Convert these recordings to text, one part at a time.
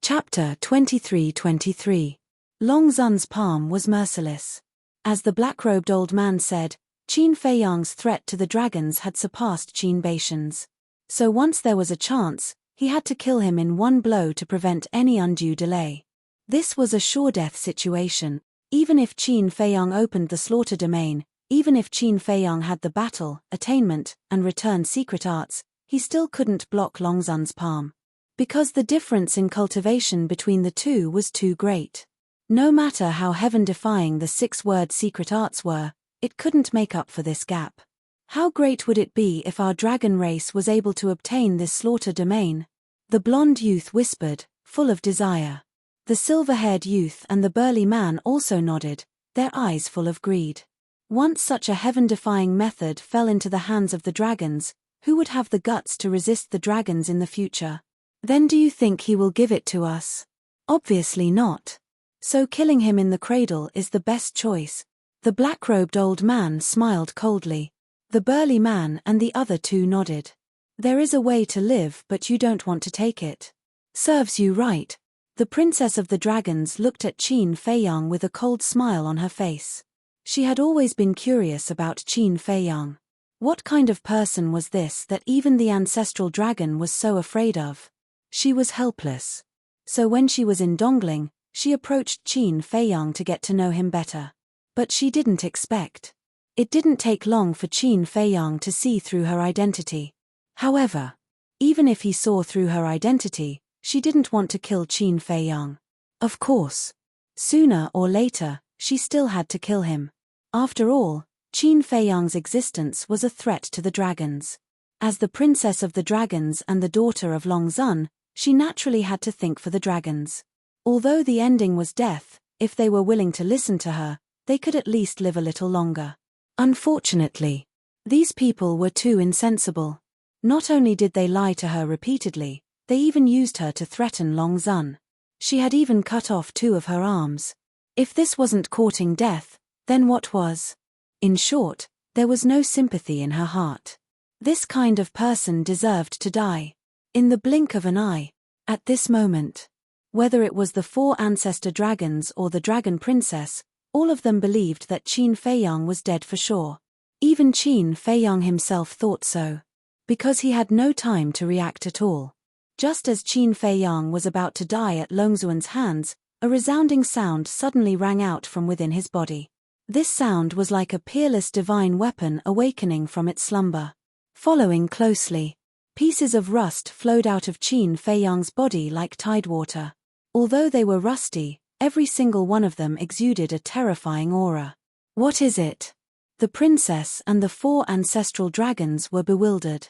Chapter 23:23. Long Zun's palm was merciless. As the black-robed old man said, Qin Feiyang's threat to the dragons had surpassed Qin Baishan's. So once there was a chance, he had to kill him in one blow to prevent any undue delay. This was a sure-death situation. Even if Qin Feiyang opened the slaughter domain, even if Qin Feiyang had the battle, attainment, and return secret arts, he still couldn't block Long Zun's palm. Because the difference in cultivation between the two was too great. No matter how heaven-defying the six-word secret arts were, it couldn't make up for this gap. How great would it be if our dragon race was able to obtain this slaughter domain? The blonde youth whispered, full of desire. The silver-haired youth and the burly man also nodded, their eyes full of greed. Once such a heaven-defying method fell into the hands of the dragons, who would have the guts to resist the dragons in the future? Then do you think he will give it to us? Obviously not. So killing him in the cradle is the best choice. The black-robed old man smiled coldly. The burly man and the other two nodded. There is a way to live, but you don't want to take it. Serves you right. The princess of the dragons looked at Qin Feiyang with a cold smile on her face. She had always been curious about Qin Feiyang. What kind of person was this that even the ancestral dragon was so afraid of? She was helpless. So when she was in Dongling, she approached Qin Feiyang to get to know him better. But she didn't expect. It didn't take long for Qin Feiyang to see through her identity. However, even if he saw through her identity, she didn't want to kill Qin Feiyang. Of course. Sooner or later, she still had to kill him. After all, Qin Feiyang's existence was a threat to the dragons. As the princess of the dragons and the daughter of Long Zun, she naturally had to think for the dragons. Although the ending was death, if they were willing to listen to her, they could at least live a little longer. Unfortunately, these people were too insensible. Not only did they lie to her repeatedly, they even used her to threaten Long Zun. She had even cut off two of her arms. If this wasn't courting death, then what was? In short, there was no sympathy in her heart. This kind of person deserved to die. In the blink of an eye. At this moment. Whether it was the four ancestor dragons or the dragon princess, all of them believed that Qin Feiyang was dead for sure. Even Qin Feiyang himself thought so. Because he had no time to react at all. Just as Qin Feiyang was about to die at Longzuan's hands, a resounding sound suddenly rang out from within his body. This sound was like a peerless divine weapon awakening from its slumber. Following closely, pieces of rust flowed out of Qin Feiyang's body like tidewater. Although they were rusty, every single one of them exuded a terrifying aura. What is it? The princess and the four ancestral dragons were bewildered.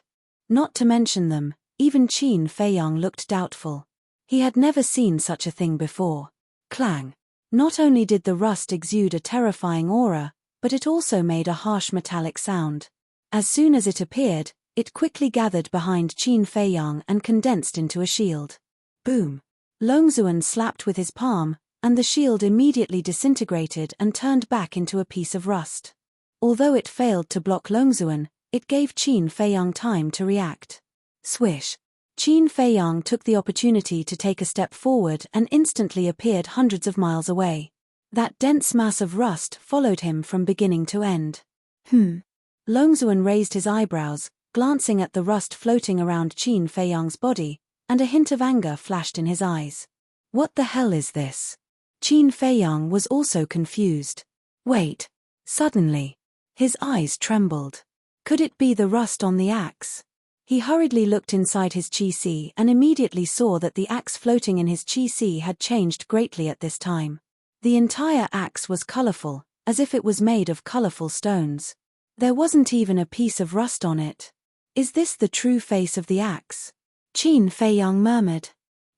Not to mention them, even Qin Feiyang looked doubtful. He had never seen such a thing before. Clang. Not only did the rust exude a terrifying aura, but it also made a harsh metallic sound. As soon as it appeared, it quickly gathered behind Qin Feiyang and condensed into a shield. Boom! Longzuan slapped with his palm, and the shield immediately disintegrated and turned back into a piece of rust. Although it failed to block Longzuan, it gave Qin Feiyang time to react. Swish! Qin Feiyang took the opportunity to take a step forward and instantly appeared hundreds of miles away. That dense mass of rust followed him from beginning to end. Longzuan raised his eyebrows, glancing at the rust floating around Qin Feiyang's body, and a hint of anger flashed in his eyes. What the hell is this? Qin Feiyang was also confused. Wait. Suddenly, his eyes trembled. Could it be the rust on the axe? He hurriedly looked inside his qi and immediately saw that the axe floating in his qi had changed greatly at this time. The entire axe was colorful, as if it was made of colorful stones. There wasn't even a piece of rust on it. Is this the true face of the axe? Qin Feiyang murmured.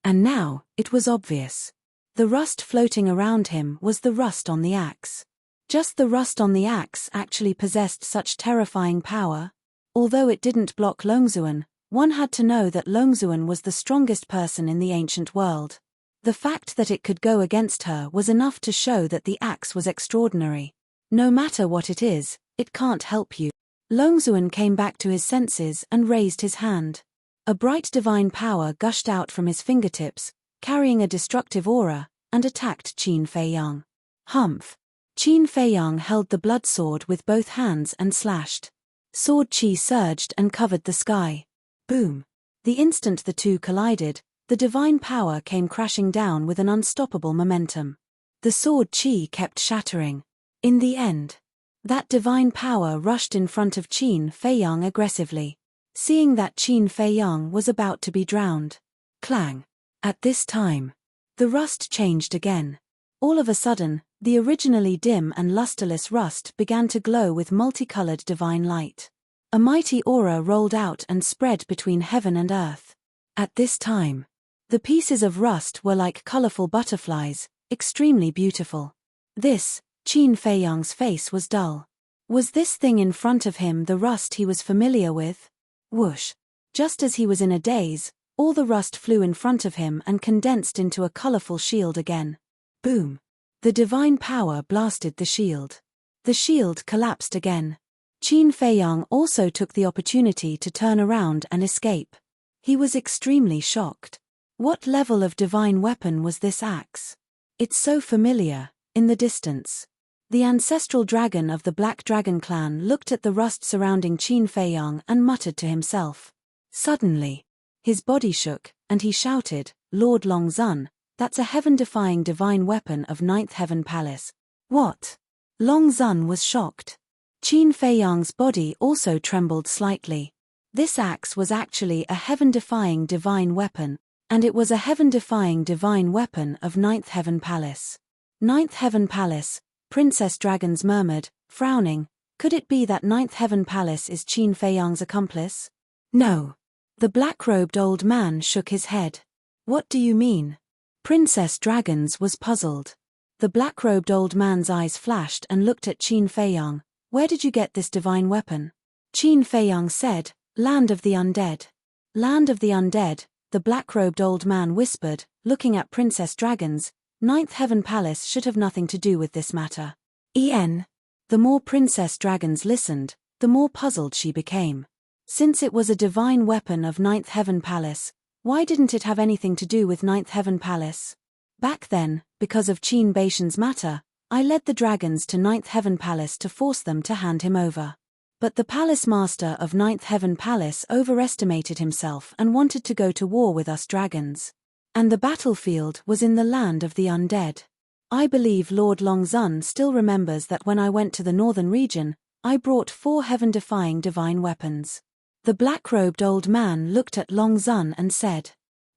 And now, it was obvious. The rust floating around him was the rust on the axe. Just the rust on the axe actually possessed such terrifying power. Although it didn't block Longzuan, one had to know that Longzuan was the strongest person in the ancient world. The fact that it could go against her was enough to show that the axe was extraordinary. No matter what it is, it can't help you. Longzuan came back to his senses and raised his hand. A bright divine power gushed out from his fingertips, carrying a destructive aura, and attacked Qin Feiyang. Humph! Qin Feiyang held the blood sword with both hands and slashed. Sword chi surged and covered the sky. Boom! The instant the two collided, the divine power came crashing down with an unstoppable momentum. The sword chi kept shattering. In the end, that divine power rushed in front of Qin Feiyang aggressively. Seeing that Qin Feiyang was about to be drowned. Clang! At this time, the rust changed again. All of a sudden, the originally dim and lusterless rust began to glow with multicolored divine light. A mighty aura rolled out and spread between heaven and earth. At this time, the pieces of rust were like colorful butterflies, extremely beautiful. This, Qin Feiyang's face was dull. Was this thing in front of him the rust he was familiar with? Whoosh! Just as he was in a daze, all the rust flew in front of him and condensed into a colorful shield again. Boom! The divine power blasted the shield. The shield collapsed again. Qin Feiyang also took the opportunity to turn around and escape. He was extremely shocked. What level of divine weapon was this axe? It's so familiar, in the distance. The ancestral dragon of the Black Dragon clan looked at the rust surrounding Qin Feiyang and muttered to himself. Suddenly, his body shook, and he shouted, "Lord Longzun, that's a heaven-defying divine weapon of Ninth Heaven Palace." What? Longzun was shocked. Qin Feiyang's body also trembled slightly. This axe was actually a heaven-defying divine weapon, and it was a heaven-defying divine weapon of Ninth Heaven Palace. Ninth Heaven Palace, Princess Dragons murmured, frowning. Could it be that Ninth Heaven Palace is Qin Feiyang's accomplice? No. The black-robed old man shook his head. What do you mean? Princess Dragons was puzzled. The black-robed old man's eyes flashed and looked at Qin Feiyang. Where did you get this divine weapon? Qin Feiyang said, Land of the Undead. Land of the Undead, the black-robed old man whispered, looking at Princess Dragons. Ninth Heaven Palace should have nothing to do with this matter. The more Princess Dragons listened, the more puzzled she became. Since it was a divine weapon of Ninth Heaven Palace, why didn't it have anything to do with Ninth Heaven Palace? Back then, because of Qin Beishan's matter, I led the dragons to Ninth Heaven Palace to force them to hand him over. But the Palace Master of Ninth Heaven Palace overestimated himself and wanted to go to war with us dragons. And the battlefield was in the land of the undead. I believe Lord Longzun still remembers that when I went to the northern region, I brought 4 heaven-defying divine weapons. The black-robed old man looked at Longzun and said,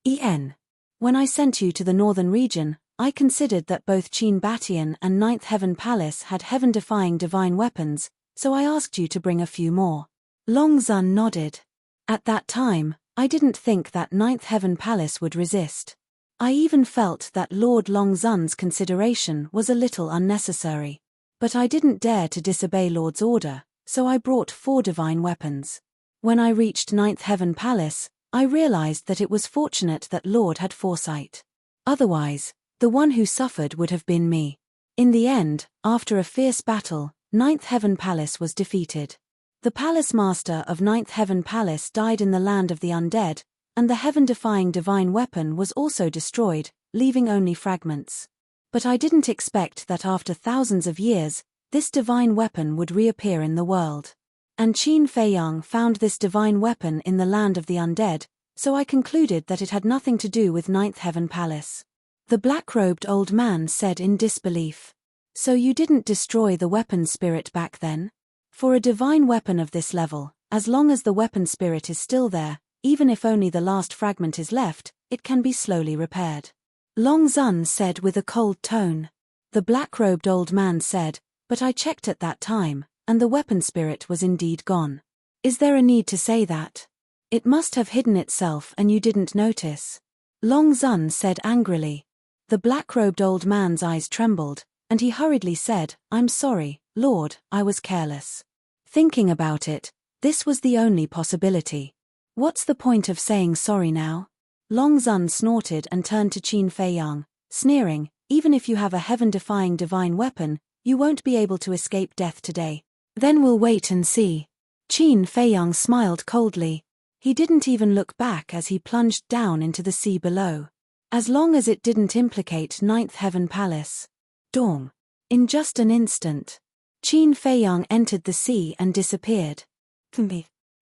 When I sent you to the northern region, I considered that both Qin Batian and Ninth Heaven Palace had heaven-defying divine weapons, so I asked you to bring a few more. Longzun nodded. At that time, I didn't think that Ninth Heaven Palace would resist. I even felt that Lord Longzun's consideration was a little unnecessary. But I didn't dare to disobey Lord's order, so I brought 4 divine weapons. When I reached Ninth Heaven Palace, I realized that it was fortunate that Lord had foresight. Otherwise, the one who suffered would have been me. In the end, after a fierce battle, Ninth Heaven Palace was defeated. The Palace Master of Ninth Heaven Palace died in the land of the undead, and the heaven-defying divine weapon was also destroyed, leaving only fragments. But I didn't expect that after thousands of years, this divine weapon would reappear in the world. And Qin Feiyang found this divine weapon in the land of the undead, so I concluded that it had nothing to do with Ninth Heaven Palace. The black-robed old man said in disbelief. So you didn't destroy the weapon spirit back then? For a divine weapon of this level, as long as the weapon spirit is still there, even if only the last fragment is left, it can be slowly repaired. Longzun said with a cold tone. The black-robed old man said, but I checked at that time, and the weapon spirit was indeed gone. Is there a need to say that? It must have hidden itself and you didn't notice. Longzun said angrily. The black-robed old man's eyes trembled, and he hurriedly said, I'm sorry, Lord, I was careless. Thinking about it, this was the only possibility. What's the point of saying sorry now? Longzun snorted and turned to Qin Feiyang, sneering, even if you have a heaven-defying divine weapon, you won't be able to escape death today. Then we'll wait and see. Qin Feiyang smiled coldly. He didn't even look back as he plunged down into the sea below. As long as it didn't implicate Ninth Heaven Palace. Dong. In just an instant, Qin Feiyang entered the sea and disappeared.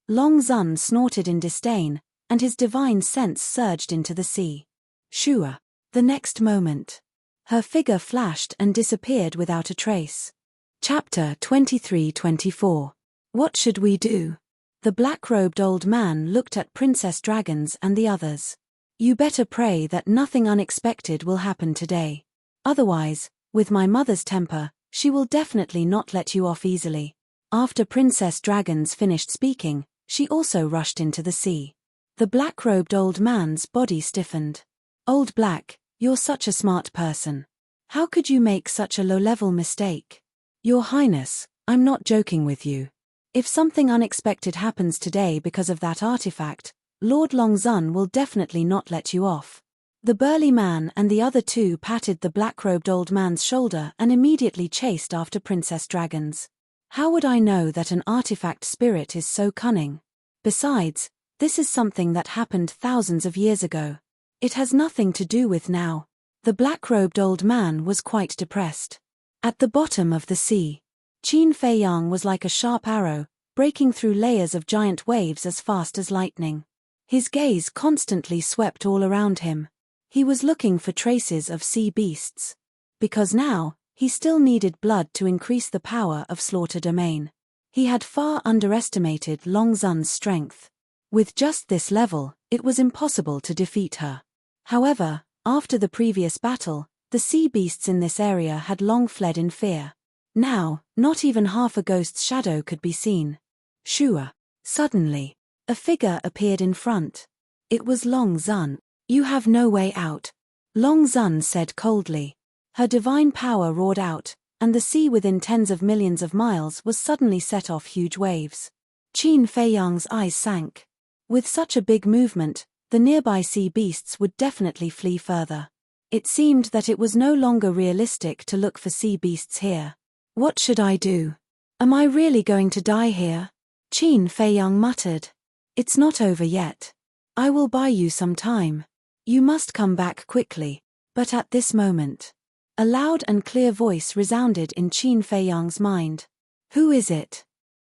Long Zun snorted in disdain, and his divine sense surged into the sea. Shua. The next moment, her figure flashed and disappeared without a trace. Chapter 23-24. What should we do? The black-robed old man looked at Princess Dragons and the others. You better pray that nothing unexpected will happen today. Otherwise, with my mother's temper, she will definitely not let you off easily. After Princess Dragons finished speaking, she also rushed into the sea. The black-robed old man's body stiffened. Old Black, you're such a smart person. How could you make such a low-level mistake? Your Highness, I'm not joking with you. If something unexpected happens today because of that artifact, Lord Longzun will definitely not let you off. The burly man and the other two patted the black-robed old man's shoulder and immediately chased after Princess Dragons. How would I know that an artifact spirit is so cunning? Besides, this is something that happened thousands of years ago. It has nothing to do with now. The black-robed old man was quite depressed. At the bottom of the sea, Qin Feiyang was like a sharp arrow, breaking through layers of giant waves as fast as lightning. His gaze constantly swept all around him. He was looking for traces of sea beasts. Because now, he still needed blood to increase the power of Slaughter Domain. He had far underestimated Long Zun's strength. With just this level, it was impossible to defeat her. However, after the previous battle, the sea beasts in this area had long fled in fear. Now, not even half a ghost's shadow could be seen. Shua. Suddenly, a figure appeared in front. It was Long Zun. You have no way out, Long Zun said coldly. Her divine power roared out, and the sea within tens of millions of miles was suddenly set off huge waves. Qin Feiyang's eyes sank. With such a big movement, the nearby sea beasts would definitely flee further. It seemed that it was no longer realistic to look for sea beasts here. What should I do? Am I really going to die here? Qin Feiyang muttered. It's not over yet. I will buy you some time. You must come back quickly. But at this moment, a loud and clear voice resounded in Qin Feiyang's mind. Who is it?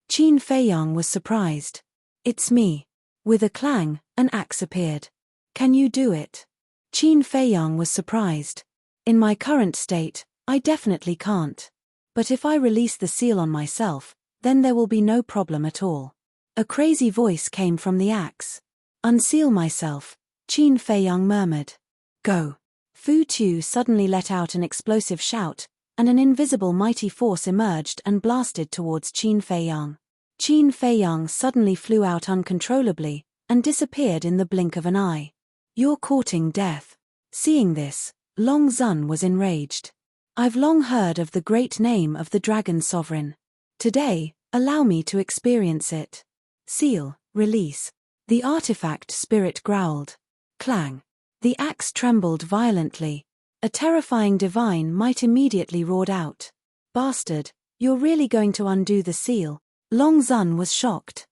Qin Feiyang was surprised. It's me. With a clang, an axe appeared. Can you do it? Qin Feiyang was surprised. In my current state, I definitely can't. But if I release the seal on myself, then there will be no problem at all. A crazy voice came from the axe. Unseal myself, Qin Feiyang murmured. Go. Fu Tu suddenly let out an explosive shout, and an invisible mighty force emerged and blasted towards Qin Feiyang. Qin Feiyang suddenly flew out uncontrollably, and disappeared in the blink of an eye. You're courting death. Seeing this, Long Zun was enraged. I've long heard of the great name of the Dragon Sovereign. Today, allow me to experience it. Seal, release. The artifact spirit growled. Clang. The axe trembled violently. A terrifying divine might immediately roared out. Bastard, you're really going to undo the seal? Long Zun was shocked.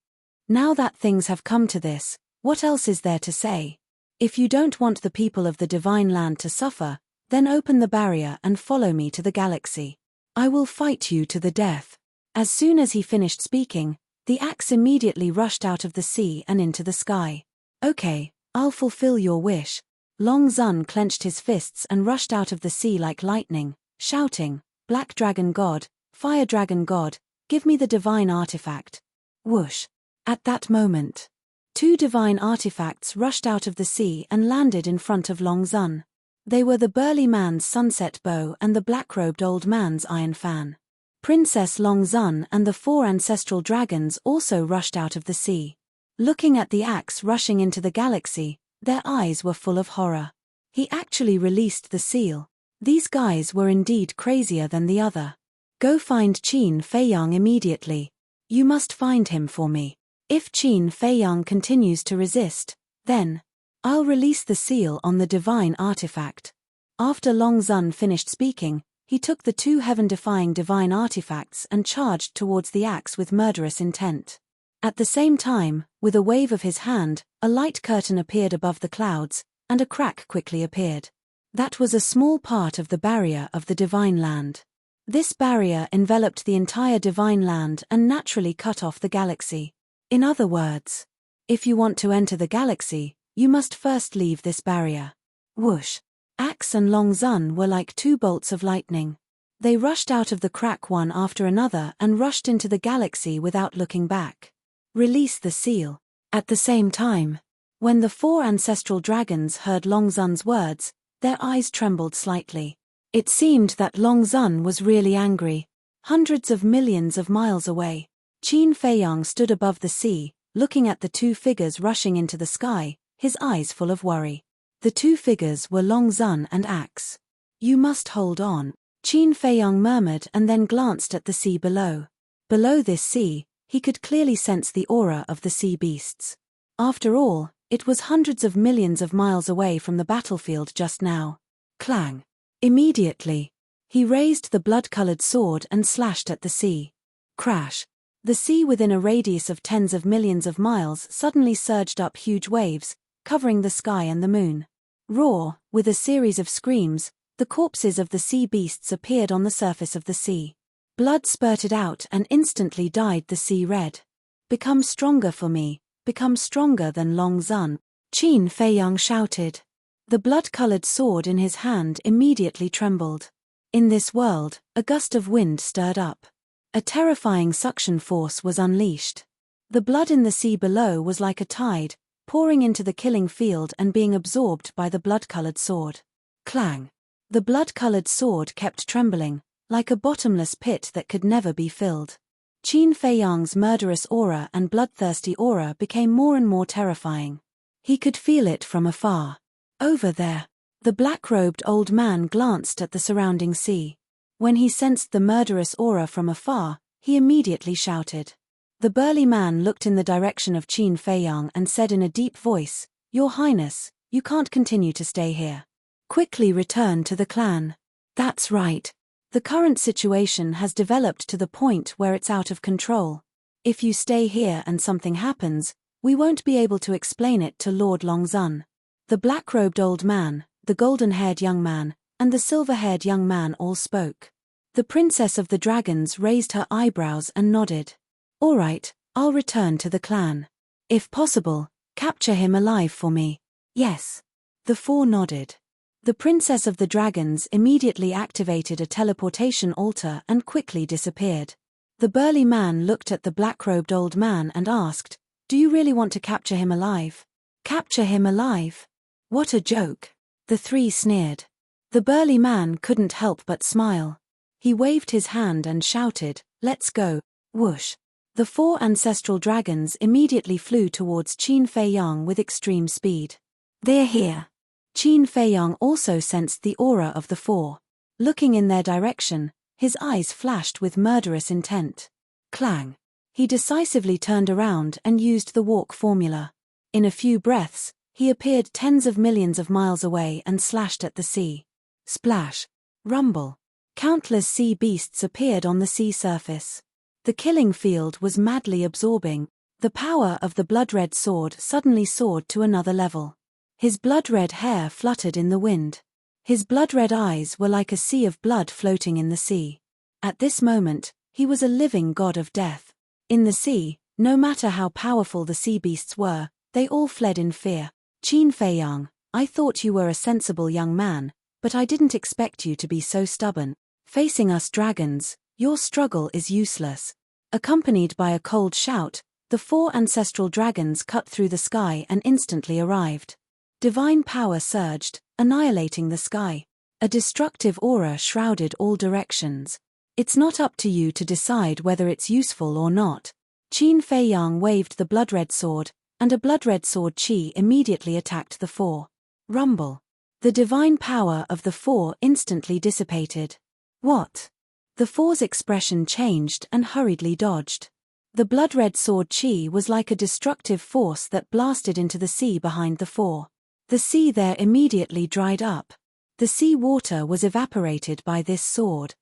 Now that things have come to this, what else is there to say? If you don't want the people of the Divine Land to suffer, then open the barrier and follow me to the galaxy. I will fight you to the death. As soon as he finished speaking, the axe immediately rushed out of the sea and into the sky. Okay, I'll fulfill your wish. Long Zun clenched his fists and rushed out of the sea like lightning, shouting, Black Dragon God, Fire Dragon God, give me the divine artifact. Whoosh. At that moment, two divine artifacts rushed out of the sea and landed in front of Long Zun. They were the burly man's sunset bow and the black-robed old man's iron fan. Princess Long Zun and the 4 ancestral dragons also rushed out of the sea. Looking at the axe rushing into the galaxy, their eyes were full of horror. He actually released the seal. These guys were indeed crazier than the other. Go find Qin Feiyang immediately. You must find him for me. If Qin Feiyang continues to resist, then I'll release the seal on the divine artifact. After Long Zun finished speaking, he took the 2 heaven-defying divine artifacts and charged towards the axe with murderous intent. At the same time, with a wave of his hand, a light curtain appeared above the clouds, and a crack quickly appeared. That was a small part of the barrier of the divine land. This barrier enveloped the entire divine land and naturally cut off the galaxy. In other words, if you want to enter the galaxy, you must first leave this barrier. Whoosh! Axe and Long Zun were like two bolts of lightning. They rushed out of the crack one after another and rushed into the galaxy without looking back. Release the seal. At the same time, when the four ancestral dragons heard Long Zun's words, their eyes trembled slightly. It seemed that Long Zun was really angry. Hundreds of millions of miles away, Qin Feiyang stood above the sea, looking at the two figures rushing into the sky, his eyes full of worry. The two figures were Long Zun and Axe. You must hold on, Qin Feiyang murmured and then glanced at the sea below. Below this sea, he could clearly sense the aura of the sea beasts. After all, it was hundreds of millions of miles away from the battlefield just now. Clang! Immediately, he raised the blood-colored sword and slashed at the sea. Crash! The sea within a radius of tens of millions of miles suddenly surged up huge waves, covering the sky and the moon. Roar! With a series of screams, the corpses of the sea beasts appeared on the surface of the sea. Blood spurted out and instantly dyed the sea red. Become stronger for me, become stronger than Long Zun, Qin Feiyang shouted. The blood-colored sword in his hand immediately trembled. In this world, a gust of wind stirred up. A terrifying suction force was unleashed. The blood in the sea below was like a tide, pouring into the killing field and being absorbed by the blood-colored sword. Clang! The blood-colored sword kept trembling, like a bottomless pit that could never be filled. Qin Feiyang's murderous aura and bloodthirsty aura became more and more terrifying. He could feel it from afar. Over there, the black-robed old man glanced at the surrounding sea. When he sensed the murderous aura from afar, he immediately shouted. The burly man looked in the direction of Qin Feiyang and said in a deep voice, "Your Highness, you can't continue to stay here. Quickly return to the clan." That's right. The current situation has developed to the point where it's out of control. If you stay here and something happens, we won't be able to explain it to Lord Long Zun. The black-robed old man, the golden-haired young man, and the silver-haired young man all spoke. The princess of the dragons raised her eyebrows and nodded. All right, I'll return to the clan. If possible, capture him alive for me. Yes. The four nodded. The princess of the dragons immediately activated a teleportation altar and quickly disappeared. The burly man looked at the black-robed old man and asked, "Do you really want to capture him alive?" Capture him alive? What a joke. The three sneered. The burly man couldn't help but smile. He waved his hand and shouted, "Let's go." Whoosh! The four ancestral dragons immediately flew towards Qin Feiyang with extreme speed. They're here. Qin Feiyang also sensed the aura of the four. Looking in their direction, his eyes flashed with murderous intent. Clang! He decisively turned around and used the walk formula. In a few breaths, he appeared tens of millions of miles away and slashed at the sea. Splash! Rumble! Countless sea beasts appeared on the sea surface. The killing field was madly absorbing. The power of the blood-red sword suddenly soared to another level. His blood-red hair fluttered in the wind. His blood-red eyes were like a sea of blood floating in the sea. At this moment, he was a living god of death. In the sea, no matter how powerful the sea beasts were, they all fled in fear. Qin Feiyang, I thought you were a sensible young man, but I didn't expect you to be so stubborn. Facing us dragons, your struggle is useless. Accompanied by a cold shout, the four ancestral dragons cut through the sky and instantly arrived. Divine power surged, annihilating the sky. A destructive aura shrouded all directions. It's not up to you to decide whether it's useful or not. Qin Feiyang waved the blood-red sword, and a blood-red sword chi immediately attacked the four. Rumble. The divine power of the four instantly dissipated. What? The four's expression changed and hurriedly dodged. The blood-red sword chi was like a destructive force that blasted into the sea behind the four. The sea there immediately dried up. The sea water was evaporated by this sword.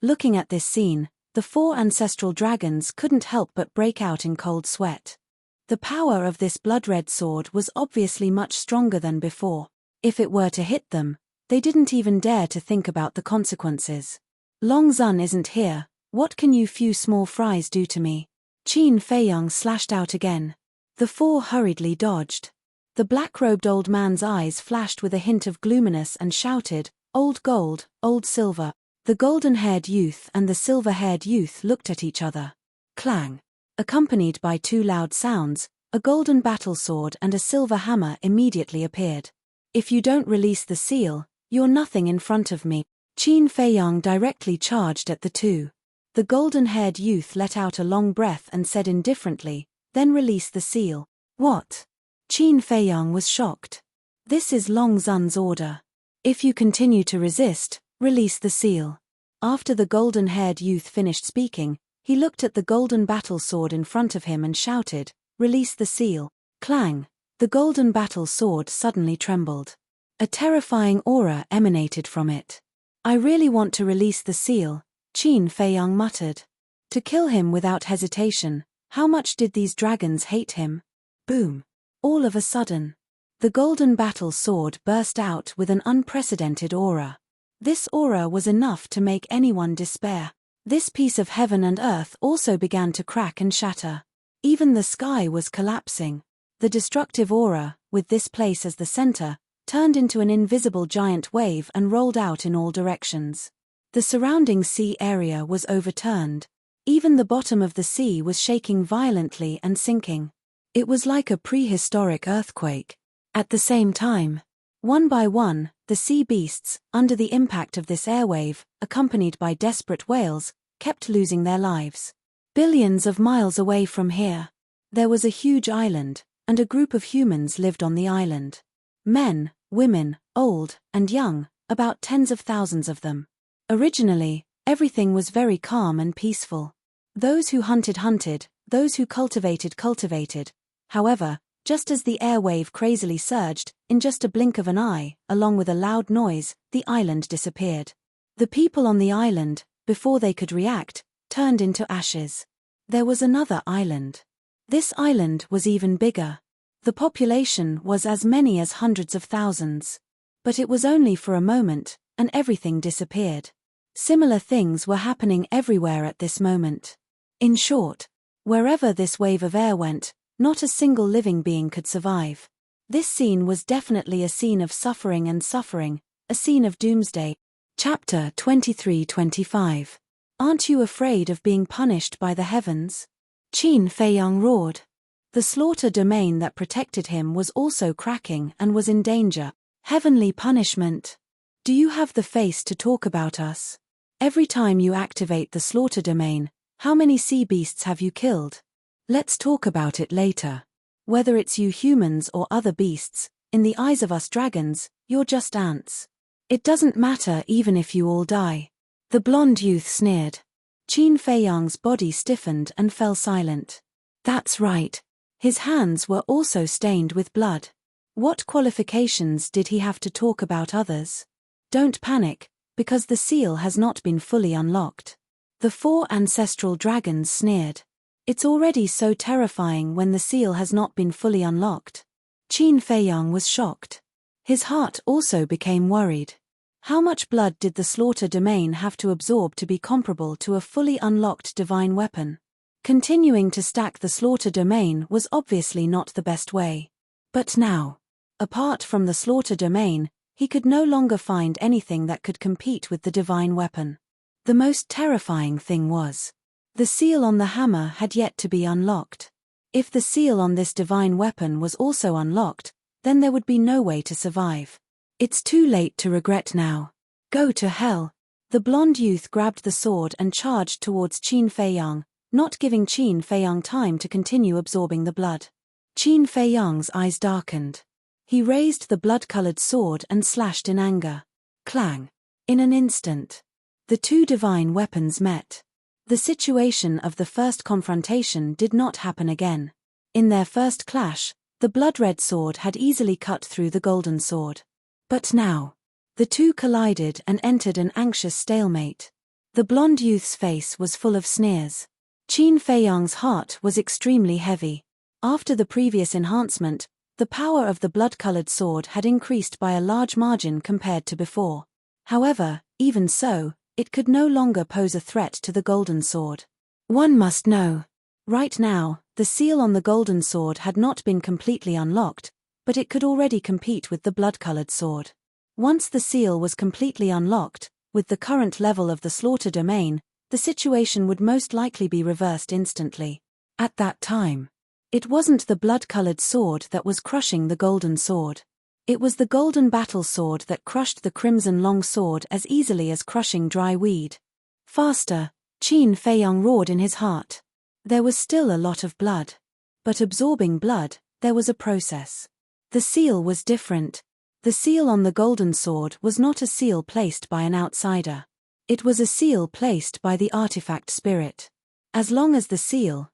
Looking at this scene, the four ancestral dragons couldn't help but break out in cold sweat. The power of this blood-red sword was obviously much stronger than before. If it were to hit them, they didn't even dare to think about the consequences. Long Zun isn't here, what can you few small fries do to me? Qin Feiyang slashed out again. The four hurriedly dodged. The black-robed old man's eyes flashed with a hint of gloominess and shouted, "Old gold, old silver." The golden-haired youth and the silver-haired youth looked at each other. Clang! Accompanied by two loud sounds, a golden battle sword and a silver hammer immediately appeared. "If you don't release the seal, you're nothing in front of me." Qin Feiyang directly charged at the two. The golden-haired youth let out a long breath and said indifferently, "Then release the seal." "What?" Qin Feiyang was shocked. "This is Long Zun's order. If you continue to resist, release the seal." After the golden-haired youth finished speaking, he looked at the golden battle sword in front of him and shouted, "Release the seal." Clang! The golden battle sword suddenly trembled. A terrifying aura emanated from it. "I really want to release the seal," Qin Feiyang muttered. To kill him without hesitation, how much did these dragons hate him? Boom! All of a sudden, the golden battle sword burst out with an unprecedented aura. This aura was enough to make anyone despair. This piece of heaven and earth also began to crack and shatter. Even the sky was collapsing. The destructive aura, with this place as the center, turned into an invisible giant wave and rolled out in all directions. The surrounding sea area was overturned. Even the bottom of the sea was shaking violently and sinking. It was like a prehistoric earthquake. At the same time, one by one, the sea beasts, under the impact of this airwave, accompanied by desperate wails, kept losing their lives. Billions of miles away from here, there was a huge island, and a group of humans lived on the island. Men, women, old, and young, about tens of thousands of them. Originally, everything was very calm and peaceful. Those who hunted hunted, those who cultivated cultivated. However, just as the airwave crazily surged, in just a blink of an eye, along with a loud noise, the island disappeared. The people on the island, before they could react, turned into ashes. There was another island. This island was even bigger. The population was as many as hundreds of thousands. But it was only for a moment, and everything disappeared. Similar things were happening everywhere at this moment. In short, wherever this wave of air went, not a single living being could survive. This scene was definitely a scene of suffering and suffering, a scene of doomsday. Chapter 23-25. Aren't you afraid of being punished by the heavens? Qin Feiyang roared. The slaughter domain that protected him was also cracking and was in danger. Heavenly punishment. Do you have the face to talk about us? Every time you activate the slaughter domain, how many sea beasts have you killed? Let's talk about it later. Whether it's you humans or other beasts, in the eyes of us dragons, you're just ants. It doesn't matter even if you all die. The blonde youth sneered. Qin Feiyang's body stiffened and fell silent. That's right. His hands were also stained with blood. What qualifications did he have to talk about others? Don't panic, because the seal has not been fully unlocked. The four ancestral dragons sneered. It's already so terrifying when the seal has not been fully unlocked. Qin Feiyang was shocked. His heart also became worried. How much blood did the slaughter domain have to absorb to be comparable to a fully unlocked divine weapon? Continuing to stack the slaughter domain was obviously not the best way. But now, apart from the slaughter domain, he could no longer find anything that could compete with the divine weapon. The most terrifying thing was, the seal on the hammer had yet to be unlocked. If the seal on this divine weapon was also unlocked, then there would be no way to survive. It's too late to regret now. Go to hell. The blonde youth grabbed the sword and charged towards Qin Feiyang, not giving Qin Feiyang time to continue absorbing the blood. Qin Feiyang's eyes darkened. He raised the blood-colored sword and slashed in anger. Clang! In an instant, the two divine weapons met. The situation of the first confrontation did not happen again. In their first clash, the blood-red sword had easily cut through the golden sword. But now, the two collided and entered an anxious stalemate. The blonde youth's face was full of sneers. Qin Feiyang's heart was extremely heavy. After the previous enhancement, the power of the blood-colored sword had increased by a large margin compared to before. However, even so, it could no longer pose a threat to the golden sword. One must know. Right now, the seal on the golden sword had not been completely unlocked, but it could already compete with the blood-colored sword. Once the seal was completely unlocked, with the current level of the slaughter domain, the situation would most likely be reversed instantly. At that time, it wasn't the blood-colored sword that was crushing the golden sword. It was the golden battle sword that crushed the crimson long sword as easily as crushing dry weed. Faster, Qin Feiyang roared in his heart. There was still a lot of blood. But absorbing blood, there was a process. The seal was different. The seal on the golden sword was not a seal placed by an outsider. It was a seal placed by the artifact spirit. As long as the seal,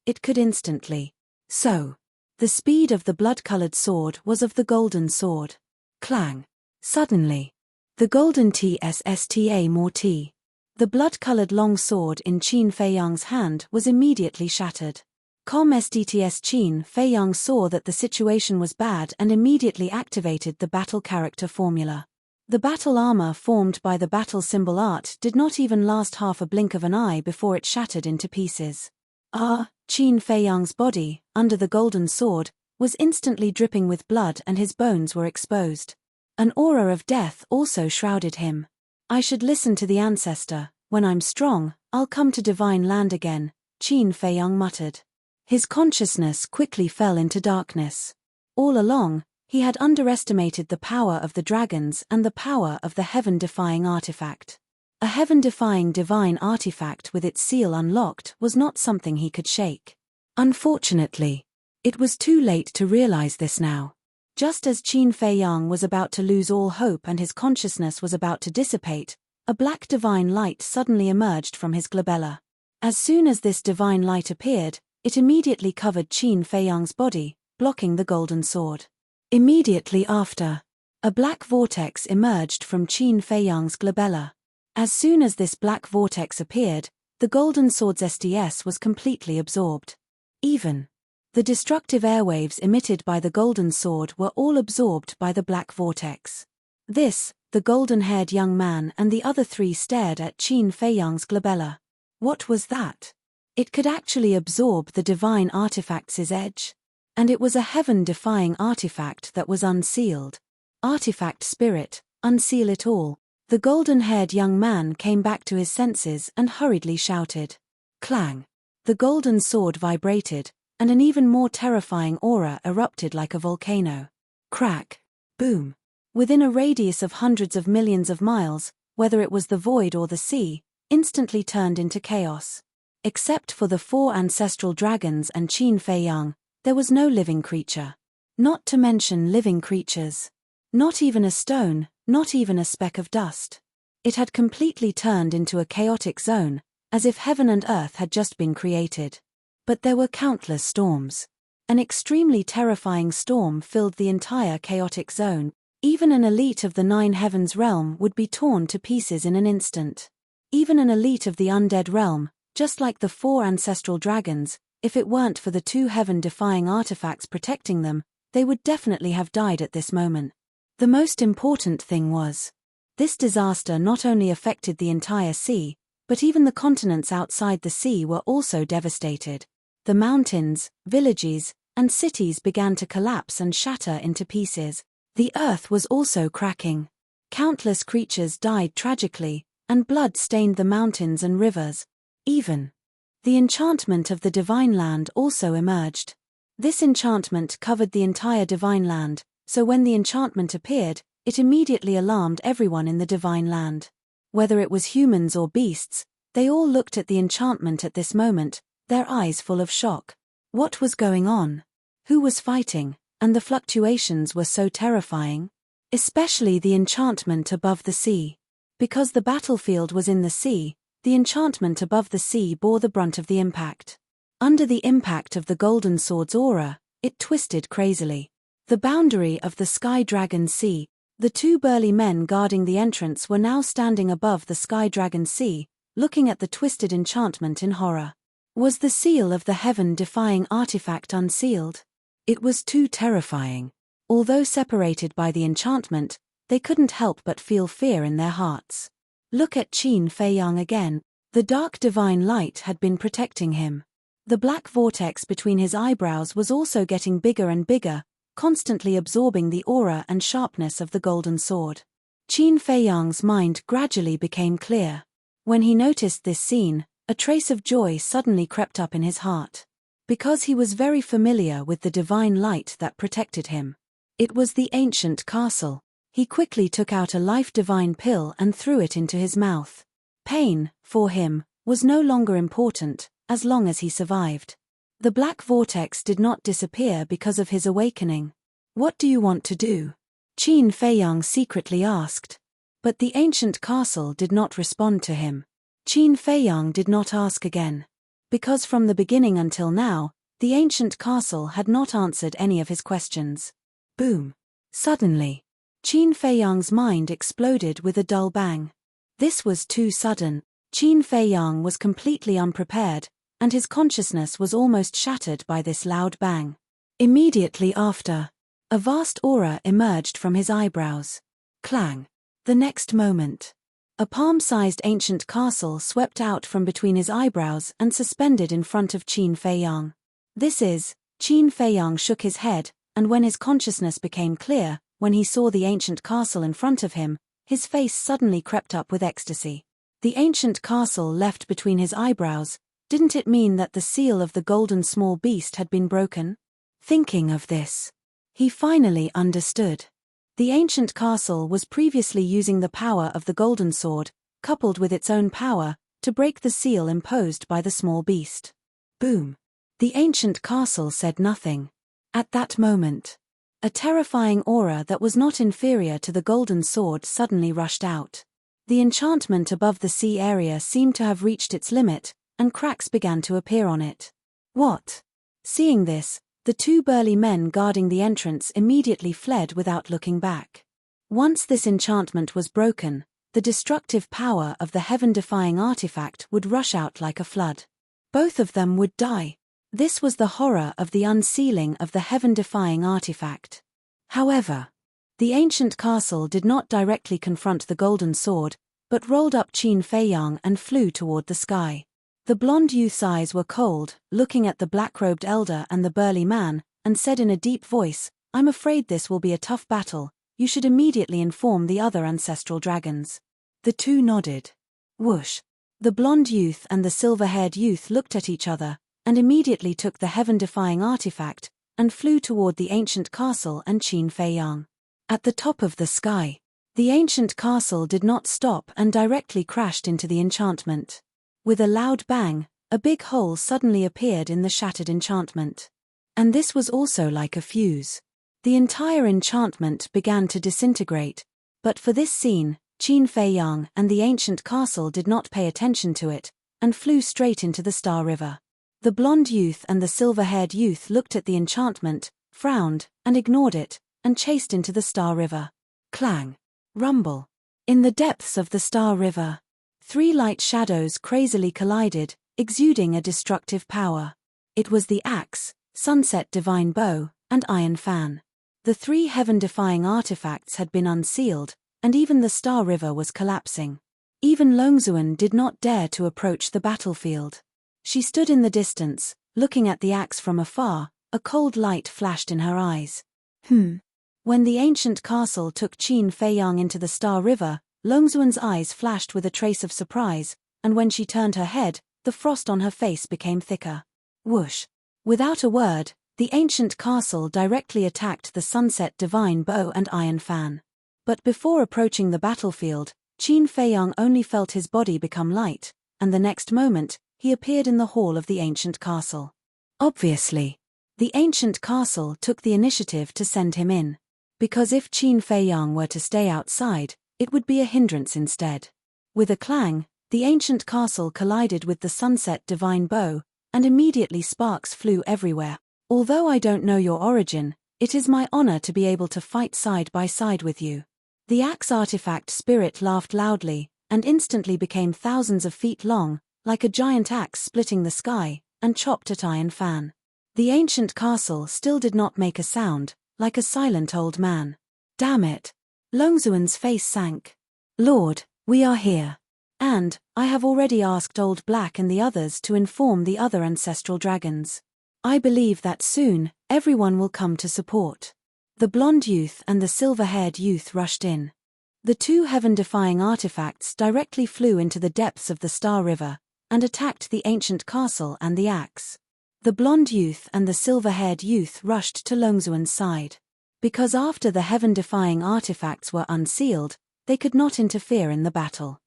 it could instantly. So, the speed of the blood-colored sword was of the golden sword. Clang. Suddenly. The golden TSSTA Morti. The blood-colored long sword in Qin Feiyang's hand was immediately shattered. SDTS Qin Feiyang saw that the situation was bad and immediately activated the battle character formula. The battle armor formed by the battle symbol art did not even last half a blink of an eye before it shattered into pieces. Qin Feiyang's body, under the golden sword, was instantly dripping with blood and his bones were exposed. An aura of death also shrouded him. I should listen to the ancestor. When I'm strong, I'll come to divine land again, Qin Feiyang muttered. His consciousness quickly fell into darkness. All along, he had underestimated the power of the dragons and the power of the heaven-defying artifact. A heaven-defying divine artifact with its seal unlocked was not something he could shake. Unfortunately, it was too late to realize this now. Just as Qin Feiyang was about to lose all hope and his consciousness was about to dissipate, a black divine light suddenly emerged from his glabella. As soon as this divine light appeared, it immediately covered Qin Feiyang's body, blocking the golden sword. Immediately after, a black vortex emerged from Qin Feiyang's glabella. As soon as this black vortex appeared, the golden sword's SDS was completely absorbed. Even the destructive airwaves emitted by the golden sword were all absorbed by the black vortex. This, the golden-haired young man and the other three stared at Qin Feiyang's glabella. What was that? It could actually absorb the divine artifact's edge. And it was a heaven-defying artifact that was unsealed. Artifact spirit, unseal it all. The golden-haired young man came back to his senses and hurriedly shouted. Clang! The golden sword vibrated, and an even more terrifying aura erupted like a volcano. Crack! Boom! Within a radius of hundreds of millions of miles, whether it was the void or the sea, instantly turned into chaos. Except for the 4 ancestral dragons and Qin Feiyang, there was no living creature. Not to mention living creatures. Not even a stone, not even a speck of dust. It had completely turned into a chaotic zone, as if heaven and earth had just been created. But there were countless storms. An extremely terrifying storm filled the entire chaotic zone. Even an elite of the 9 heavens realm would be torn to pieces in an instant. Even an elite of the undead realm, just like the 4 ancestral dragons, if it weren't for the 2 heaven-defying artifacts protecting them, they would definitely have died at this moment. The most important thing was, this disaster not only affected the entire sea, but even the continents outside the sea were also devastated. The mountains, villages, and cities began to collapse and shatter into pieces. The earth was also cracking. Countless creatures died tragically, and blood stained the mountains and rivers. Even the enchantment of the divine land also emerged. This enchantment covered the entire divine land, so when the enchantment appeared, it immediately alarmed everyone in the divine land. Whether it was humans or beasts, they all looked at the enchantment at this moment, their eyes full of shock. What was going on? Who was fighting? And the fluctuations were so terrifying. Especially the enchantment above the sea. Because the battlefield was in the sea, the enchantment above the sea bore the brunt of the impact. Under the impact of the golden sword's aura, it twisted crazily. The boundary of the Sky Dragon Sea, the 2 burly men guarding the entrance were now standing above the Sky Dragon Sea, looking at the twisted enchantment in horror. Was the seal of the heaven-defying artifact unsealed? It was too terrifying. Although separated by the enchantment, they couldn't help but feel fear in their hearts. Look at Qin Feiyang again. The dark divine light had been protecting him. The black vortex between his eyebrows was also getting bigger and bigger, constantly absorbing the aura and sharpness of the golden sword. Qin Feiyang's mind gradually became clear. When he noticed this scene, a trace of joy suddenly crept up in his heart. Because he was very familiar with the divine light that protected him. It was the ancient castle. He quickly took out a life-divine pill and threw it into his mouth. Pain, for him, was no longer important, as long as he survived. The black vortex did not disappear because of his awakening. "What do you want to do?" Qin Feiyang secretly asked. But the ancient castle did not respond to him. Qin Feiyang did not ask again. Because from the beginning until now, the ancient castle had not answered any of his questions. Boom! Suddenly, Qin Feiyang's mind exploded with a dull bang. This was too sudden. Qin Feiyang was completely unprepared, and his consciousness was almost shattered by this loud bang. Immediately after, a vast aura emerged from his eyebrows. Clang! The next moment, a palm-sized ancient castle swept out from between his eyebrows and suspended in front of Qin Feiyang. Qin Feiyang shook his head, and when his consciousness became clear, when he saw the ancient castle in front of him, his face suddenly crept up with ecstasy. The ancient castle left between his eyebrows. Didn't it mean that the seal of the golden small beast had been broken? Thinking of this, he finally understood. The ancient castle was previously using the power of the golden sword, coupled with its own power, to break the seal imposed by the small beast. Boom! The ancient castle said nothing. At that moment, a terrifying aura that was not inferior to the golden sword suddenly rushed out. The enchantment above the sea area seemed to have reached its limit, and cracks began to appear on it. What? Seeing this, the two burly men guarding the entrance immediately fled without looking back. Once this enchantment was broken, the destructive power of the heaven-defying artifact would rush out like a flood. Both of them would die. This was the horror of the unsealing of the heaven-defying artifact. However, the ancient castle did not directly confront the golden sword, but rolled up Qin Feiyang and flew toward the sky. The blonde youth's eyes were cold, looking at the black-robed elder and the burly man, and said in a deep voice, "I'm afraid this will be a tough battle. You should immediately inform the other ancestral dragons." The two nodded. Whoosh! The blonde youth and the silver-haired youth looked at each other, and immediately took the heaven-defying artifact, and flew toward the ancient castle and Qin Feiyang. At the top of the sky, the ancient castle did not stop and directly crashed into the enchantment. With a loud bang, a big hole suddenly appeared in the shattered enchantment. And this was also like a fuse. The entire enchantment began to disintegrate, but for this scene, Qin Feiyang and the ancient castle did not pay attention to it, and flew straight into the Star River. The blonde youth and the silver-haired youth looked at the enchantment, frowned, and ignored it, and chased into the Star River. Clang! Rumble! In the depths of the Star River, three light shadows crazily collided, exuding a destructive power. It was the axe, sunset divine bow, and iron fan. The three heaven-defying artifacts had been unsealed, and even the Star River was collapsing. Even Longzuan did not dare to approach the battlefield. She stood in the distance, looking at the axe from afar. A cold light flashed in her eyes. When the ancient castle took Qin Feiyang into the Star River, Longzuan's eyes flashed with a trace of surprise, and when she turned her head, the frost on her face became thicker. Whoosh! Without a word, the ancient castle directly attacked the sunset divine bow and iron fan. But before approaching the battlefield, Qin Feiyang only felt his body become light, and the next moment, he appeared in the hall of the ancient castle. Obviously, the ancient castle took the initiative to send him in. Because if Qin Feiyang were to stay outside, it would be a hindrance instead. With a clang, the ancient castle collided with the sunset divine bow, and immediately sparks flew everywhere. Although I don't know your origin, it is my honor to be able to fight side by side with you. The axe artifact spirit laughed loudly, and instantly became thousands of feet long, like a giant axe splitting the sky, and chopped at iron fan. The ancient castle still did not make a sound, like a silent old man. Damn it! Longzuan's face sank. Lord, we are here. And, I have already asked Old Black and the others to inform the other ancestral dragons. I believe that soon, everyone will come to support. The blonde youth and the silver-haired youth rushed in. The two heaven-defying artifacts directly flew into the depths of the Star River, and attacked the ancient castle and the axe. The blonde youth and the silver-haired youth rushed to Longzuan's side. Because after the heaven-defying artifacts were unsealed, they could not interfere in the battle.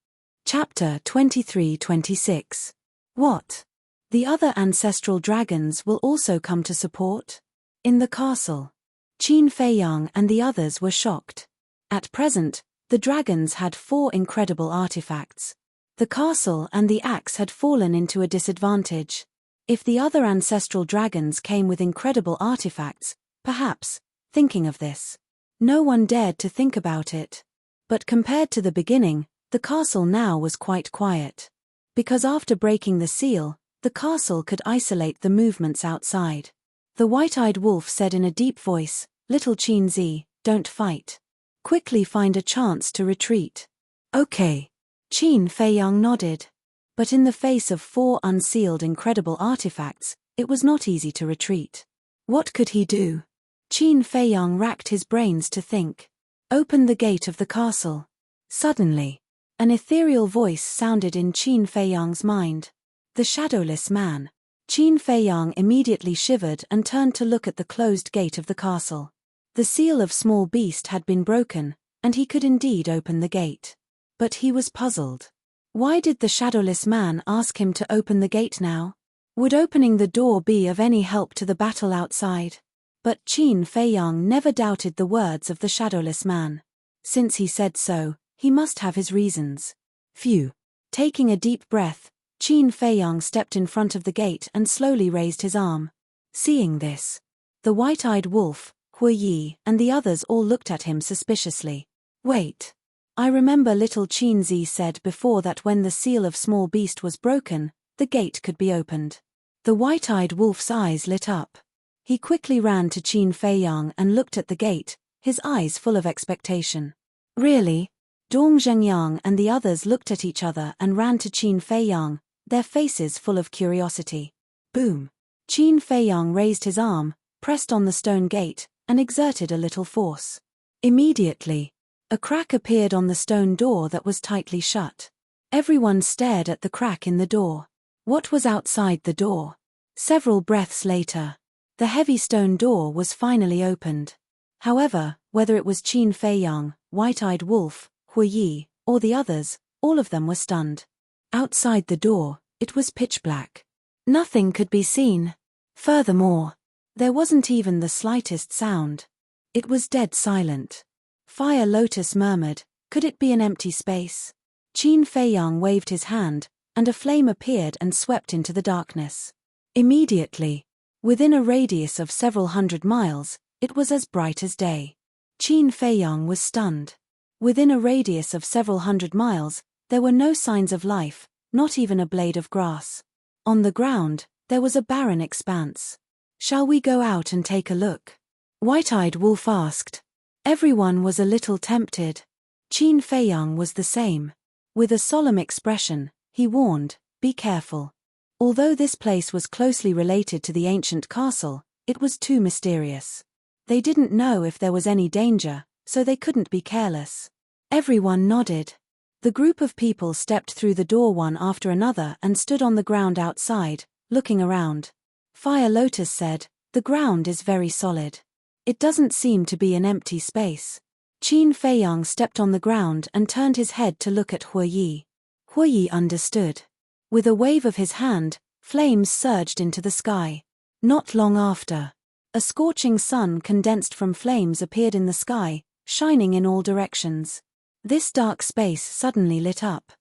Chapter 23-26. What? The other ancestral dragons will also come to support? In the castle. Qin Feiyang and the others were shocked. At present, the dragons had 4 incredible artifacts. The castle and the axe had fallen into a disadvantage. If the other ancestral dragons came with incredible artifacts, perhaps, thinking of this, no one dared to think about it. But compared to the beginning, the castle now was quite quiet. Because after breaking the seal, the castle could isolate the movements outside. The white-eyed wolf said in a deep voice, "Little Qin Zi, don't fight. Quickly find a chance to retreat." Okay. Qin Feiyang nodded. But in the face of 4 unsealed incredible artifacts, it was not easy to retreat. What could he do? Qin Feiyang racked his brains to think. Open the gate of the castle. Suddenly, an ethereal voice sounded in Qin Feiyang's mind. The shadowless man. Qin Feiyang immediately shivered and turned to look at the closed gate of the castle. The seal of small beast had been broken, and he could indeed open the gate. But he was puzzled. Why did the shadowless man ask him to open the gate now? Would opening the door be of any help to the battle outside? But Qin Feiyang never doubted the words of the shadowless man. Since he said so, he must have his reasons. Phew. Taking a deep breath, Qin Feiyang stepped in front of the gate and slowly raised his arm. Seeing this, the white-eyed wolf, Hui Yi, and the others all looked at him suspiciously. Wait. I remember little Qin Zi said before that when the seal of small beast was broken, the gate could be opened. The white-eyed wolf's eyes lit up. He quickly ran to Qin Feiyang and looked at the gate, his eyes full of expectation. Really? Dong Zhengyang and the others looked at each other and ran to Qin Feiyang, their faces full of curiosity. Boom. Qin Feiyang raised his arm, pressed on the stone gate, and exerted a little force. Immediately, a crack appeared on the stone door that was tightly shut. Everyone stared at the crack in the door. What was outside the door? Several breaths later, the heavy stone door was finally opened. However, whether it was Qin Feiyang, White-Eyed Wolf, Hui Yi, or the others, all of them were stunned. Outside the door, it was pitch black. Nothing could be seen. Furthermore, there wasn't even the slightest sound. It was dead silent. Fire Lotus murmured, "Could it be an empty space?" Qin Feiyang waved his hand, and a flame appeared and swept into the darkness. Immediately, within a radius of several hundred miles, it was as bright as day. Qin Feiyang was stunned. Within a radius of several hundred miles, there were no signs of life, not even a blade of grass. On the ground, there was a barren expanse. "Shall we go out and take a look?" White-Eyed Wolf asked. Everyone was a little tempted. Qin Feiyang was the same. With a solemn expression, he warned, "Be careful." Although this place was closely related to the ancient castle, it was too mysterious. They didn't know if there was any danger, so they couldn't be careless. Everyone nodded. The group of people stepped through the door one after another and stood on the ground outside, looking around. Fire Lotus said, "The ground is very solid. It doesn't seem to be an empty space." Qin Feiyang stepped on the ground and turned his head to look at Hui Yi. Hui Yi understood. With a wave of his hand, flames surged into the sky. Not long after, a scorching sun condensed from flames appeared in the sky, shining in all directions. This dark space suddenly lit up.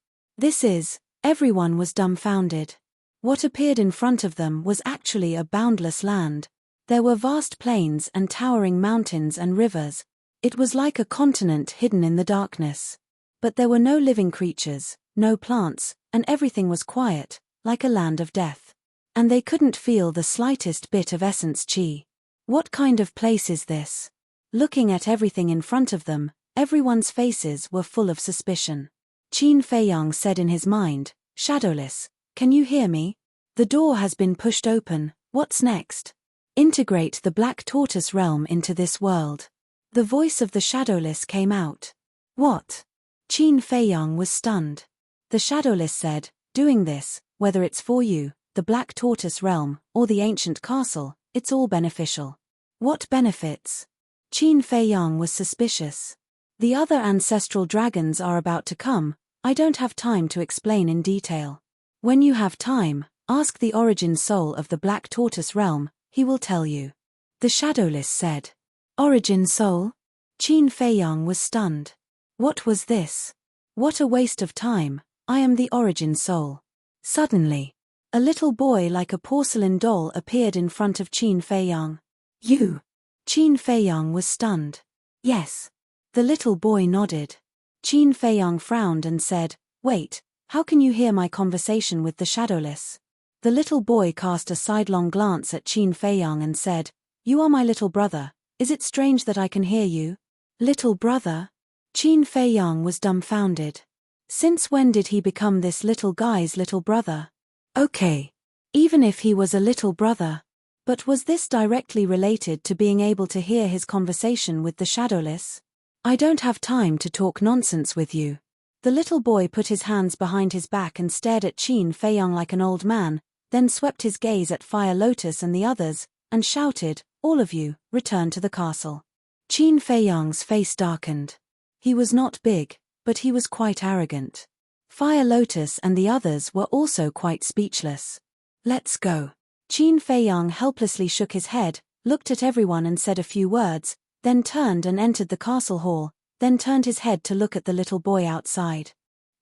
Everyone was dumbfounded. What appeared in front of them was actually a boundless land. There were vast plains and towering mountains and rivers. It was like a continent hidden in the darkness. But there were no living creatures, no plants, and everything was quiet, like a land of death. and they couldn't feel the slightest bit of essence chi. What kind of place is this? Looking at everything in front of them, everyone's faces were full of suspicion. Qin Feiyang said in his mind, "Shadowless, can you hear me? The door has been pushed open, what's next? Integrate the Black Tortoise realm into this world." The voice of the Shadowless came out. What? Qin Feiyang was stunned. The Shadowless said, "Doing this, whether it's for you, the Black Tortoise realm, or the ancient castle, it's all beneficial." What benefits? Qin Feiyang was suspicious. The other ancestral dragons are about to come, I don't have time to explain in detail. When you have time, ask the origin soul of the Black Tortoise realm, he will tell you. The Shadowless said. Origin soul? Qin Feiyang was stunned. What was this? What a waste of time, I am the origin soul. Suddenly, a little boy like a porcelain doll appeared in front of Qin Feiyang. You? Qin Feiyang was stunned. Yes. The little boy nodded. Qin Feiyang frowned and said, "Wait, how can you hear my conversation with the Shadowless?" The little boy cast a sidelong glance at Qin Feiyang and said, "You are my little brother, is it strange that I can hear you?" Little brother? Qin Feiyang was dumbfounded. Since when did he become this little guy's little brother? Okay. Even if he was a little brother. But was this directly related to being able to hear his conversation with the Shadowless? I don't have time to talk nonsense with you. The little boy put his hands behind his back and stared at Qin Feiyang like an old man, then swept his gaze at Fire Lotus and the others, and shouted, "All of you, return to the castle." Qin Feiyang's face darkened. He was not big, but he was quite arrogant. Fire Lotus and the others were also quite speechless. Let's go. Qin Feiyang helplessly shook his head, looked at everyone and said a few words, then turned and entered the castle hall, then turned his head to look at the little boy outside.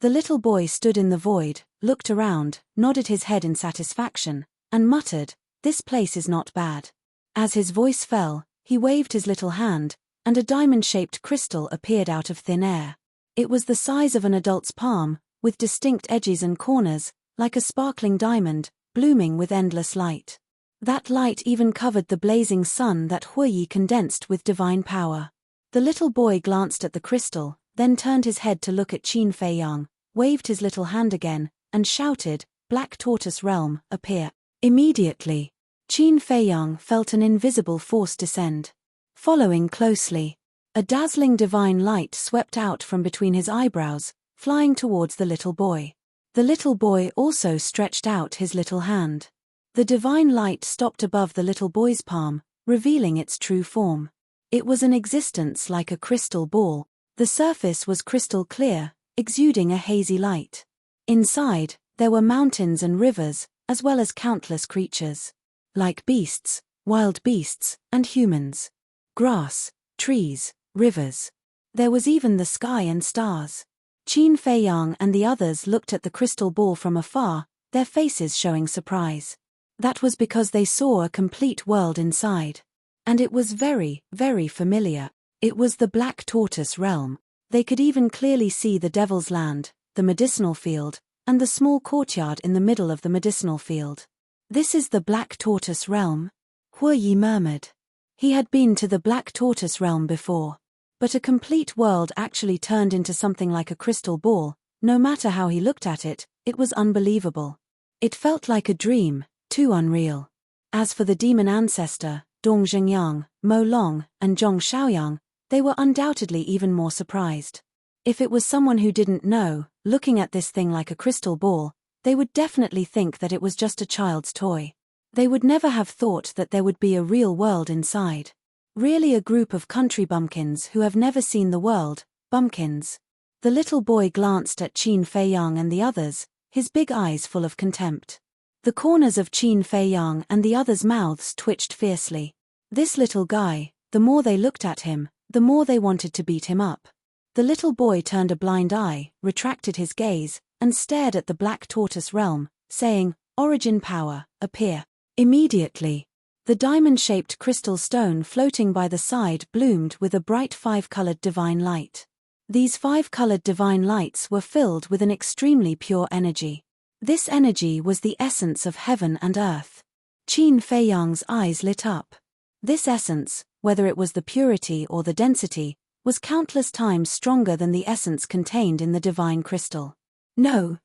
The little boy stood in the void, looked around, nodded his head in satisfaction, and muttered, "This place is not bad." As his voice fell, he waved his little hand, and a diamond-shaped crystal appeared out of thin air. It was the size of an adult's palm, with distinct edges and corners, like a sparkling diamond, blooming with endless light. That light even covered the blazing sun that Huiyi condensed with divine power. The little boy glanced at the crystal, then turned his head to look at Qin Feiyang, waved his little hand again, and shouted, "Black Tortoise Realm, appear." Immediately, Qin Feiyang felt an invisible force descend. Following closely, a dazzling divine light swept out from between his eyebrows, flying towards the little boy. The little boy also stretched out his little hand. The divine light stopped above the little boy's palm, revealing its true form. It was an existence like a crystal ball. The surface was crystal clear, exuding a hazy light. Inside, there were mountains and rivers, as well as countless creatures. Like beasts, wild beasts, and humans. Grass, trees, rivers. There was even the sky and stars. Qin Feiyang and the others looked at the crystal ball from afar, their faces showing surprise. That was because they saw a complete world inside. And it was very, very familiar. It was the Black Tortoise realm. They could even clearly see the Devil's Land, the medicinal field, and the small courtyard in the middle of the medicinal field. This is the Black Tortoise realm? Huiyi murmured. He had been to the Black Tortoise realm before. But a complete world actually turned into something like a crystal ball. No matter how he looked at it, it was unbelievable. It felt like a dream, too unreal. As for the demon ancestor, Dong Zhengyang, Mo Long, and Zhong Xiaoyang, they were undoubtedly even more surprised. If it was someone who didn't know, looking at this thing like a crystal ball, they would definitely think that it was just a child's toy. They would never have thought that there would be a real world inside. Really a group of country bumpkins who have never seen the world, bumpkins. The little boy glanced at Qin Feiyang and the others, his big eyes full of contempt. The corners of Qin Feiyang and the others' mouths twitched fiercely. This little guy, the more they looked at him, the more they wanted to beat him up. The little boy turned a blind eye, retracted his gaze, and stared at the Black Tortoise realm, saying, "Origin power, appear." Immediately, the diamond-shaped crystal stone floating by the side bloomed with a bright 5-colored divine light. These 5-colored divine lights were filled with an extremely pure energy. This energy was the essence of heaven and earth. Qin Feiyang's eyes lit up. This essence, whether it was the purity or the density, was countless times stronger than the essence contained in the divine crystal. No.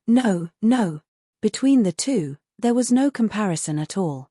Between the two, there was no comparison at all.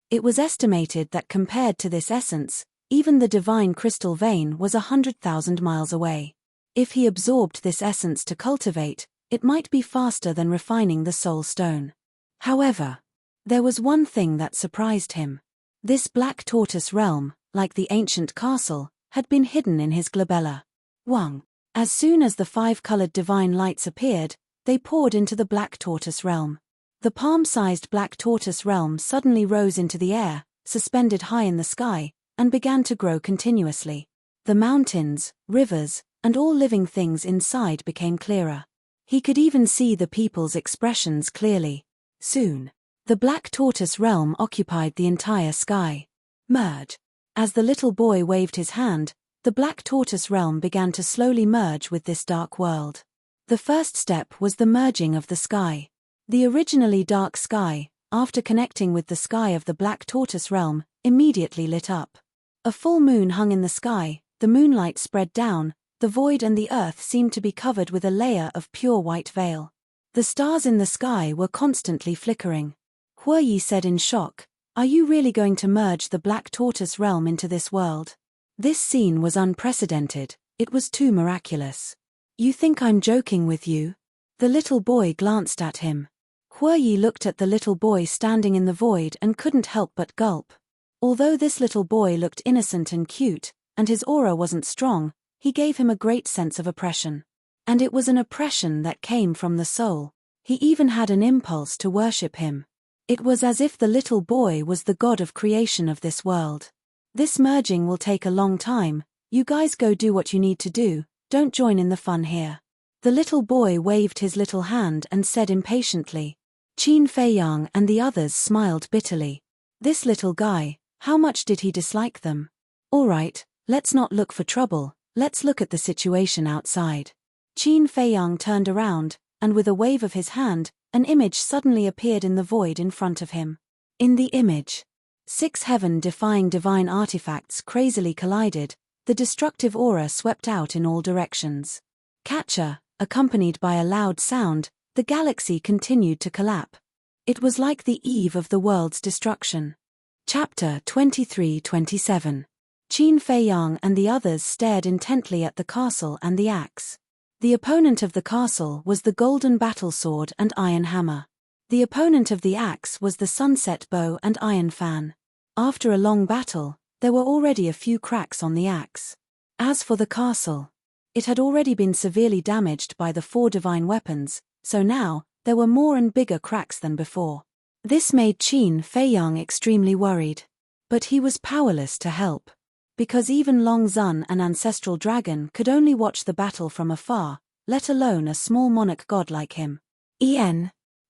It was estimated that compared to this essence, even the divine crystal vein was 100,000 miles away. If he absorbed this essence to cultivate, it might be faster than refining the soul stone. However, there was one thing that surprised him. This black tortoise realm, like the ancient castle, had been hidden in his glabella. Wang. As soon as the 5-colored divine lights appeared, they poured into the black tortoise realm. The palm-sized black tortoise realm suddenly rose into the air, suspended high in the sky, and began to grow continuously. The mountains, rivers, and all living things inside became clearer. He could even see the people's expressions clearly. Soon, the black tortoise realm occupied the entire sky. Merge. As the little boy waved his hand, the black tortoise realm began to slowly merge with this dark world. The first step was the merging of the sky. The originally dark sky, after connecting with the sky of the black tortoise realm, immediately lit up. A full moon hung in the sky, the moonlight spread down, the void and the earth seemed to be covered with a layer of pure white veil. The stars in the sky were constantly flickering. Huoyi said in shock, "Are you really going to merge the black tortoise realm into this world?" This scene was unprecedented, it was too miraculous. "You think I'm joking with you?" The little boy glanced at him. Huoyi looked at the little boy standing in the void and couldn't help but gulp. Although this little boy looked innocent and cute, and his aura wasn't strong, he gave him a great sense of oppression. And it was an oppression that came from the soul. He even had an impulse to worship him. It was as if the little boy was the god of creation of this world. "This merging will take a long time, you guys go do what you need to do, don't join in the fun here." The little boy waved his little hand and said impatiently. Qin Feiyang and the others smiled bitterly. This little guy, how much did he dislike them? "All right, let's not look for trouble, let's look at the situation outside." Qin Feiyang turned around, and with a wave of his hand, an image suddenly appeared in the void in front of him. In the image, 6 heaven-defying divine artifacts crazily collided, the destructive aura swept out in all directions. Catcher, accompanied by a loud sound, the galaxy continued to collapse. It was like the eve of the world's destruction. Chapter 23-27. Qin Feiyang and the others stared intently at the castle and the axe. The opponent of the castle was the golden battle sword and iron hammer. The opponent of the axe was the sunset bow and iron fan. After a long battle, there were already a few cracks on the axe. As for the castle, it had already been severely damaged by the 4 divine weapons, so now, there were more and bigger cracks than before. This made Qin Feiyang extremely worried. But he was powerless to help. Because even Long Zun, an ancestral dragon, could only watch the battle from afar, let alone a small monarch god like him.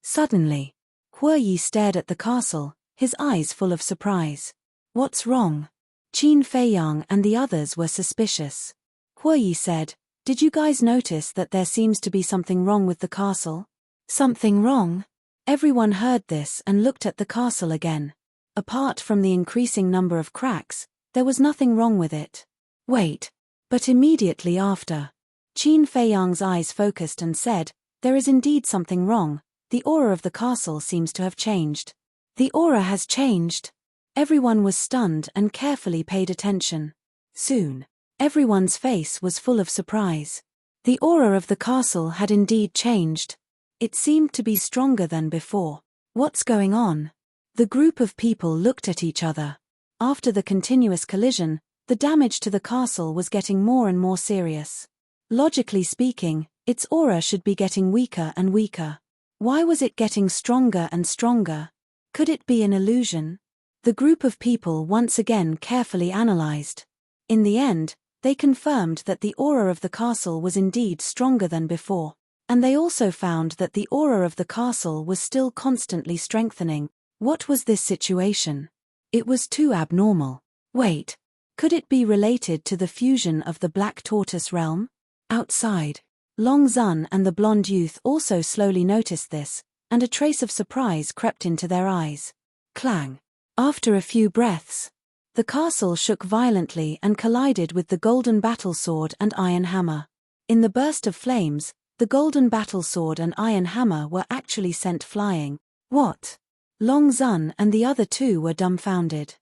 Suddenly, Huoyi stared at the castle, his eyes full of surprise. "What's wrong?" Qin Feiyang and the others were suspicious. Huoyi said, "Did you guys notice that there seems to be something wrong with the castle?" "Something wrong?" Everyone heard this and looked at the castle again. Apart from the increasing number of cracks, there was nothing wrong with it. Wait. But immediately after, Qin Feiyang's eyes focused and said, "There is indeed something wrong. The aura of the castle seems to have changed." "The aura has changed?" Everyone was stunned and carefully paid attention. Soon, everyone's face was full of surprise. The aura of the castle had indeed changed. It seemed to be stronger than before. "What's going on?" The group of people looked at each other. After the continuous collision, the damage to the castle was getting more and more serious. Logically speaking, its aura should be getting weaker and weaker. Why was it getting stronger and stronger? Could it be an illusion? The group of people once again carefully analyzed. In the end, they confirmed that the aura of the castle was indeed stronger than before. And they also found that the aura of the castle was still constantly strengthening. What was this situation? It was too abnormal. Wait. Could it be related to the fusion of the Black Tortoise realm? Outside, Long Zun and the blonde youth also slowly noticed this. and a trace of surprise crept into their eyes. Clang! After a few breaths, the castle shook violently and collided with the golden battlesword and iron hammer. In the burst of flames, the golden battlesword and iron hammer were actually sent flying. What? Long Zun and the other two were dumbfounded.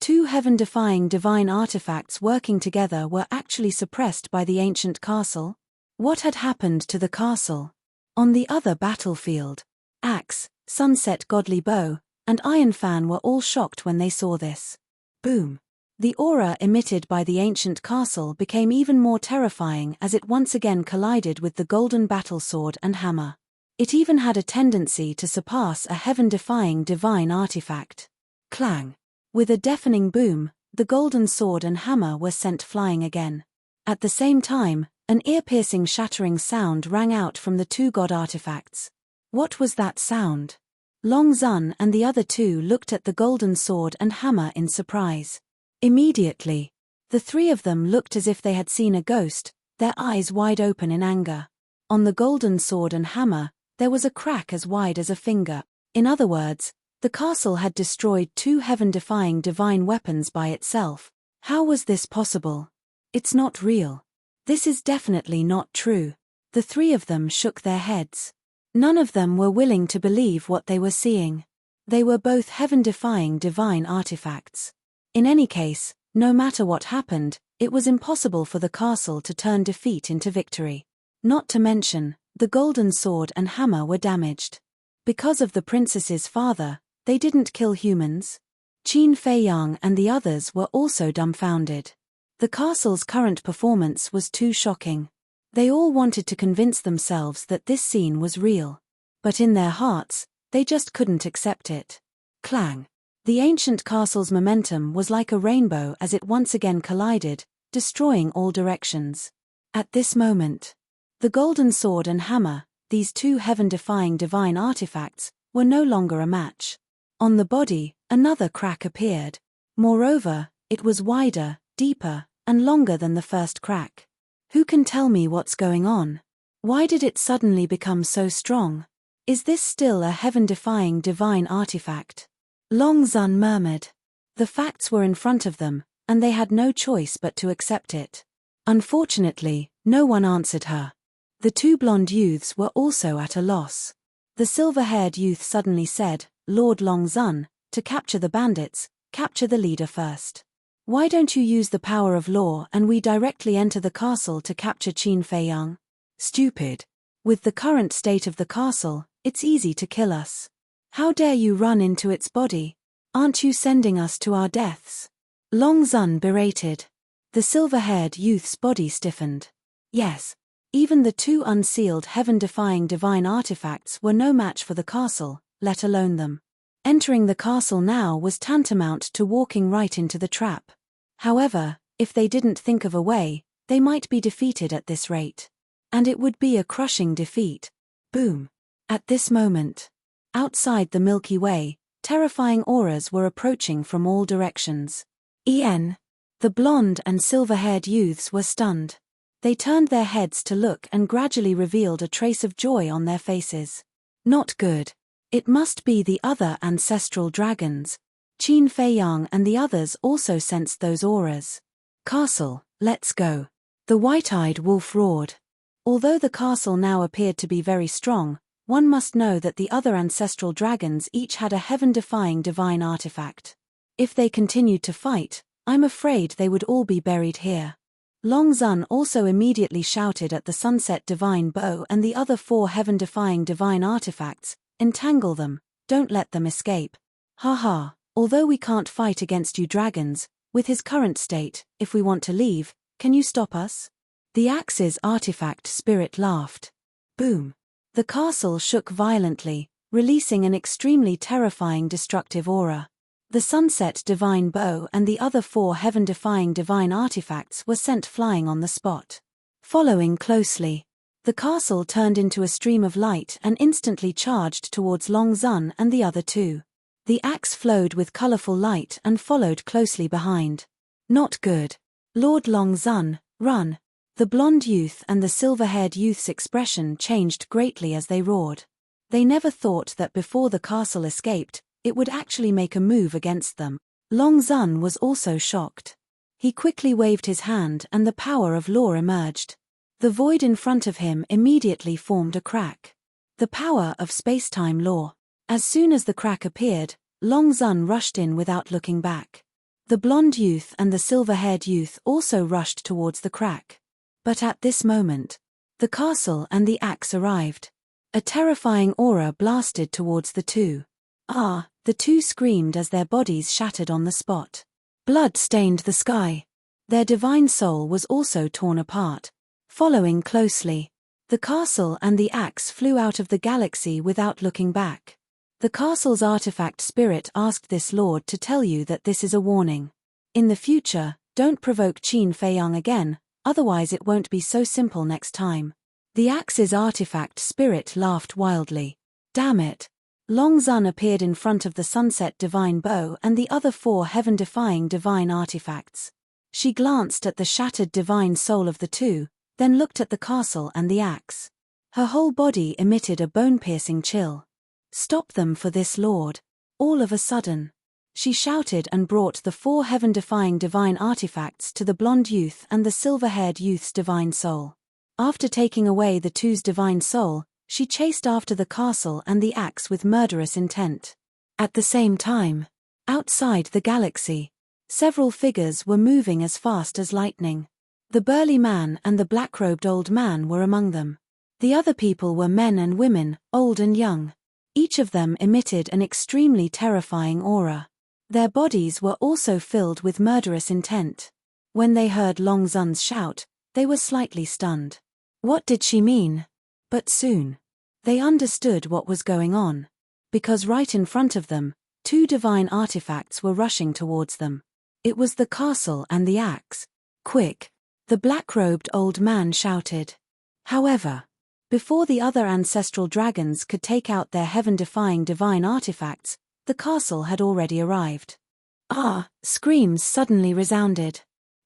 Two heaven-defying divine artifacts working together were actually suppressed by the ancient castle? What had happened to the castle? On the other battlefield, Axe, Sunset Godly Bow, and Iron Fan were all shocked when they saw this. Boom! The aura emitted by the ancient castle became even more terrifying as it once again collided with the golden battlesword and hammer. It even had a tendency to surpass a heaven-defying divine artifact. Clang! With a deafening boom, the golden sword and hammer were sent flying again. At the same time, an ear-piercing shattering sound rang out from the two god artifacts. What was that sound? Long Zun and the other two looked at the golden sword and hammer in surprise. Immediately, the three of them looked as if they had seen a ghost, their eyes wide open in anger. On the golden sword and hammer, there was a crack as wide as a finger. In other words, the castle had destroyed two heaven-defying divine weapons by itself. How was this possible? It's not real. This is definitely not true. The three of them shook their heads. None of them were willing to believe what they were seeing. They were both heaven-defying divine artifacts. In any case, no matter what happened, it was impossible for the castle to turn defeat into victory. Not to mention, the golden sword and hammer were damaged. Because of the princess's father, they didn't kill humans. Qin Feiyang and the others were also dumbfounded. The castle's current performance was too shocking. They all wanted to convince themselves that this scene was real. But in their hearts, they just couldn't accept it. Clang! The ancient castle's momentum was like a rainbow as it once again collided, destroying all directions. At this moment, the golden sword and hammer, these two heaven-defying divine artifacts, were no longer a match. On the body, another crack appeared. Moreover, it was wider, deeper, and longer than the first crack. Who can tell me what's going on? Why did it suddenly become so strong? Is this still a heaven-defying divine artifact? Long Zun murmured. The facts were in front of them, and they had no choice but to accept it. Unfortunately, no one answered her. The two blonde youths were also at a loss. The silver-haired youth suddenly said, "Lord Long Zun, to capture the bandits, capture the leader first. Why don't you use the power of law and we directly enter the castle to capture Qin Feiyang? Stupid. With the current state of the castle, it's easy to kill us. How dare you run into its body? Aren't you sending us to our deaths?" Long Zun berated. The silver-haired youth's body stiffened. Yes. Even the two unsealed heaven-defying divine artifacts were no match for the castle, let alone them. Entering the castle now was tantamount to walking right into the trap. However, if they didn't think of a way, they might be defeated at this rate. And it would be a crushing defeat. Boom! At this moment, outside the Milky Way, terrifying auras were approaching from all directions. The blonde and silver-haired youths were stunned. They turned their heads to look and gradually revealed a trace of joy on their faces. Not good. It must be the other ancestral dragons. Qin Feiyang and the others also sensed those auras. "Castle, let's go." The white-eyed wolf roared. Although the castle now appeared to be very strong, one must know that the other ancestral dragons each had a heaven-defying divine artifact. If they continued to fight, I'm afraid they would all be buried here. Long Zun also immediately shouted at the Sunset Divine Bow and the other four heaven-defying divine artifacts, "Entangle them, don't let them escape." "Ha. Although we can't fight against you dragons, with his current state, if we want to leave, can you stop us?" The Axe's artifact spirit laughed. Boom! The castle shook violently, releasing an extremely terrifying destructive aura. The Sunset Divine Bow and the other four heaven-defying divine artifacts were sent flying on the spot. Following closely, the castle turned into a stream of light and instantly charged towards Long Zun and the other two. The axe flowed with colorful light and followed closely behind. Not good. Lord Long Zun, run. The blonde youth and the silver-haired youth's expression changed greatly as they roared. They never thought that before the castle escaped, it would actually make a move against them. Long Zun was also shocked. He quickly waved his hand and the power of law emerged. The void in front of him immediately formed a crack. The power of space-time law. As soon as the crack appeared, Long Zun rushed in without looking back. The blonde youth and the silver-haired youth also rushed towards the crack. But at this moment, the castle and the axe arrived. A terrifying aura blasted towards the two. Ah, the two screamed as their bodies shattered on the spot. Blood stained the sky. Their divine soul was also torn apart. Following closely, the castle and the axe flew out of the galaxy without looking back. The castle's artifact spirit asked this lord to tell you that this is a warning. In the future, don't provoke Qin Feiyang again, otherwise it won't be so simple next time. The axe's artifact spirit laughed wildly. Damn it. Long Zun appeared in front of the sunset divine bow and the other 4 heaven-defying divine artifacts. She glanced at the shattered divine soul of the two, then looked at the castle and the axe. Her whole body emitted a bone-piercing chill. Stop them for this, Lord. All of a sudden, she shouted and brought the 4 heaven-defying divine artifacts to the blonde youth and the silver-haired youth's divine soul. After taking away the two's divine soul, she chased after the castle and the axe with murderous intent. At the same time, outside the galaxy, several figures were moving as fast as lightning. The burly man and the black-robed old man were among them. The other people were men and women, old and young. Each of them emitted an extremely terrifying aura. Their bodies were also filled with murderous intent. When they heard Long Zun's shout, they were slightly stunned. What did she mean? But soon, they understood what was going on. Because right in front of them, 2 divine artifacts were rushing towards them. It was the castle and the axe. Quick! The black-robed old man shouted. However, before the other ancestral dragons could take out their heaven-defying divine artifacts, the castle had already arrived. Ah! Screams suddenly resounded.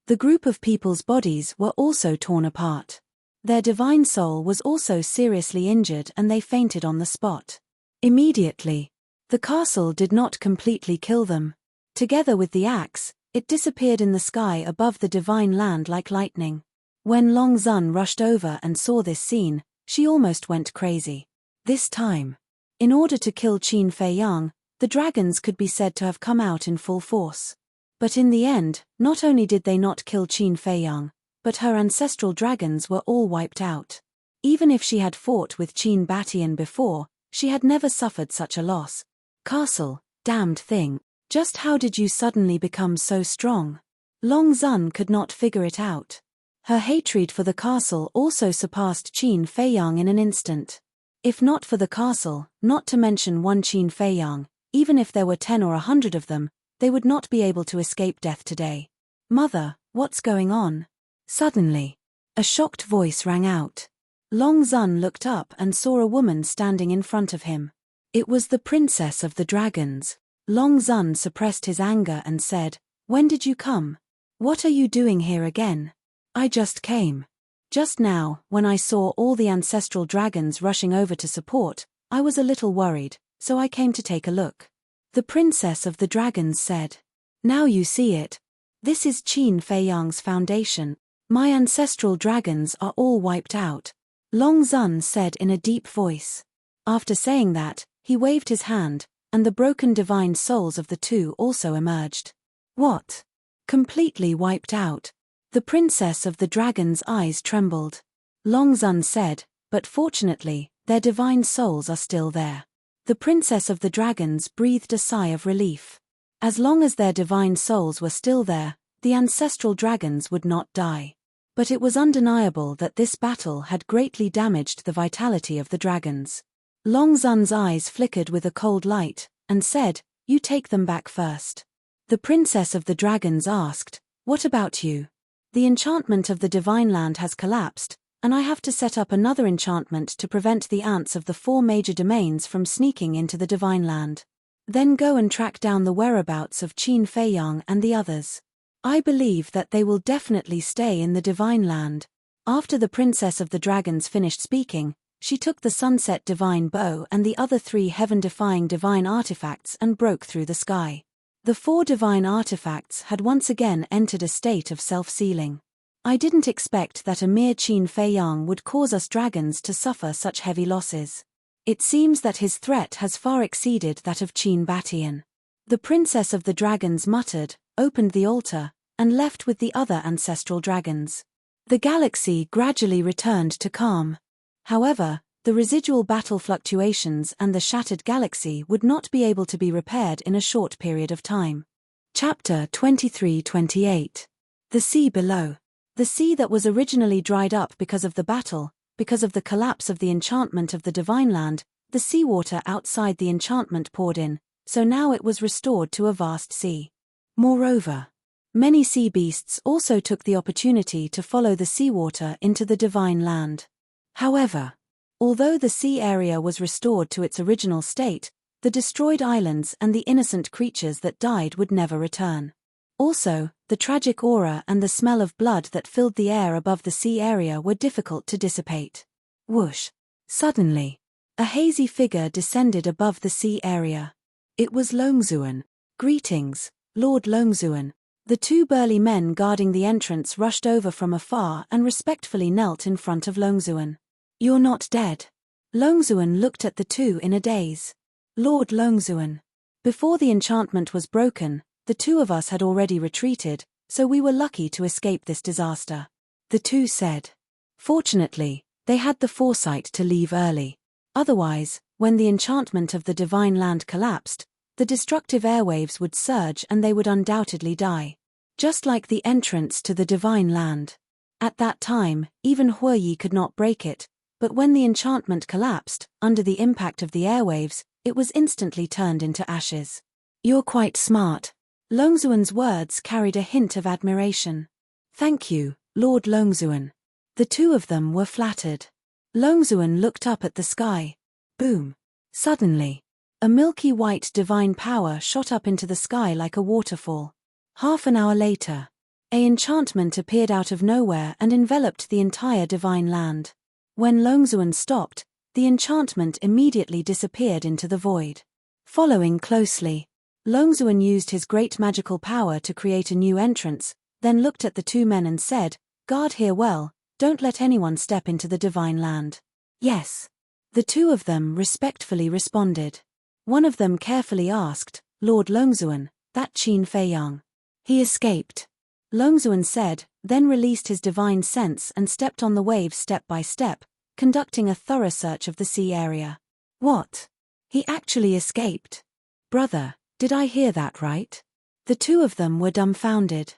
The group of people's bodies were also torn apart. Their divine soul was also seriously injured and they fainted on the spot. Immediately, the castle did not completely kill them. Together with the axe, it disappeared in the sky above the divine land like lightning. When Long Zun rushed over and saw this scene, she almost went crazy. This time, in order to kill Qin Feiyang, the dragons could be said to have come out in full force. But in the end, not only did they not kill Qin Feiyang, but her ancestral dragons were all wiped out. Even if she had fought with Qin Batian before, she had never suffered such a loss. Castle, damned thing, just how did you suddenly become so strong? Long Zun could not figure it out. Her hatred for the castle also surpassed Qin Feiyang in an instant. If not for the castle, not to mention one Qin Feiyang, even if there were 10 or 100 of them, they would not be able to escape death today. Mother, what's going on? Suddenly, a shocked voice rang out. Long Zun looked up and saw a woman standing in front of him. It was the princess of the dragons. Long Zun suppressed his anger and said, "When did you come? What are you doing here again?" "I just came. Just now, when I saw all the ancestral dragons rushing over to support, I was a little worried, so I came to take a look." The princess of the dragons said, "Now you see it. This is Qin Feiyang's foundation. My ancestral dragons are all wiped out," Long Zun said in a deep voice. After saying that, he waved his hand, and the broken divine souls of the two also emerged. What? Completely wiped out? The princess of the dragon's eyes trembled. Long Zun said, "But fortunately, their divine souls are still there." The princess of the dragons breathed a sigh of relief. As long as their divine souls were still there, the ancestral dragons would not die. But it was undeniable that this battle had greatly damaged the vitality of the dragons. Long Zun's eyes flickered with a cold light, and said, "You take them back first." The princess of the dragons asked, "What about you?" "The enchantment of the divine land has collapsed, and I have to set up another enchantment to prevent the ants of the 4 major domains from sneaking into the divine land. Then go and track down the whereabouts of Qin Feiyang and the others. I believe that they will definitely stay in the divine land." After the princess of the dragons finished speaking, She took the sunset divine bow and the other 3 heaven-defying divine artifacts and broke through the sky. The 4 divine artifacts had once again entered a state of self-sealing. I didn't expect that a mere Qin Fei Yang would cause us dragons to suffer such heavy losses. It seems that his threat has far exceeded that of Qin Batian. The princess of the dragons muttered, opened the altar, and left with the other ancestral dragons. The galaxy gradually returned to calm. However, the residual battle fluctuations and the shattered galaxy would not be able to be repaired in a short period of time. Chapter 23-28. The Sea Below. The sea that was originally dried up because of the battle, because of the collapse of the enchantment of the divine land, the seawater outside the enchantment poured in, so now it was restored to a vast sea. Moreover, many sea beasts also took the opportunity to follow the seawater into the divine land. However, although the sea area was restored to its original state, the destroyed islands and the innocent creatures that died would never return. Also, the tragic aura and the smell of blood that filled the air above the sea area were difficult to dissipate. Whoosh! Suddenly, a hazy figure descended above the sea area. It was Longzuan. Greetings, Lord Longzuan. The 2 burly men guarding the entrance rushed over from afar and respectfully knelt in front of Longzuan. You're not dead. Longzuan looked at the 2 in a daze. Lord Longzuan. Before the enchantment was broken, the 2 of us had already retreated, so we were lucky to escape this disaster. The 2 said. Fortunately, they had the foresight to leave early. Otherwise, when the enchantment of the divine land collapsed, the destructive airwaves would surge and they would undoubtedly die. Just like the entrance to the divine land. At that time, even Huoyi could not break it, but when the enchantment collapsed, under the impact of the airwaves, it was instantly turned into ashes. You're quite smart. Longzuan's words carried a hint of admiration. Thank you, Lord Longzuan. The 2 of them were flattered. Longzuan looked up at the sky. Boom. Suddenly, a milky white divine power shot up into the sky like a waterfall. Half an hour later, an enchantment appeared out of nowhere and enveloped the entire divine land. When Longzuan stopped, the enchantment immediately disappeared into the void. Following closely, Longzuan used his great magical power to create a new entrance, then looked at the 2 men and said, Guard here well, don't let anyone step into the divine land. Yes. The 2 of them respectfully responded. One of them carefully asked, Lord Longzuan, that Qin Fei Yang. He escaped. Longzuan said, then released his divine sense and stepped on the waves step by step, conducting a thorough search of the sea area. What? He actually escaped? Brother, did I hear that right? The 2 of them were dumbfounded.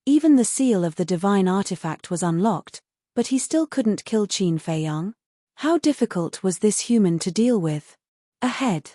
Even the seal of the divine artifact was unlocked, but he still couldn't kill Qin Fei Yang. How difficult was this human to deal with? Ahead.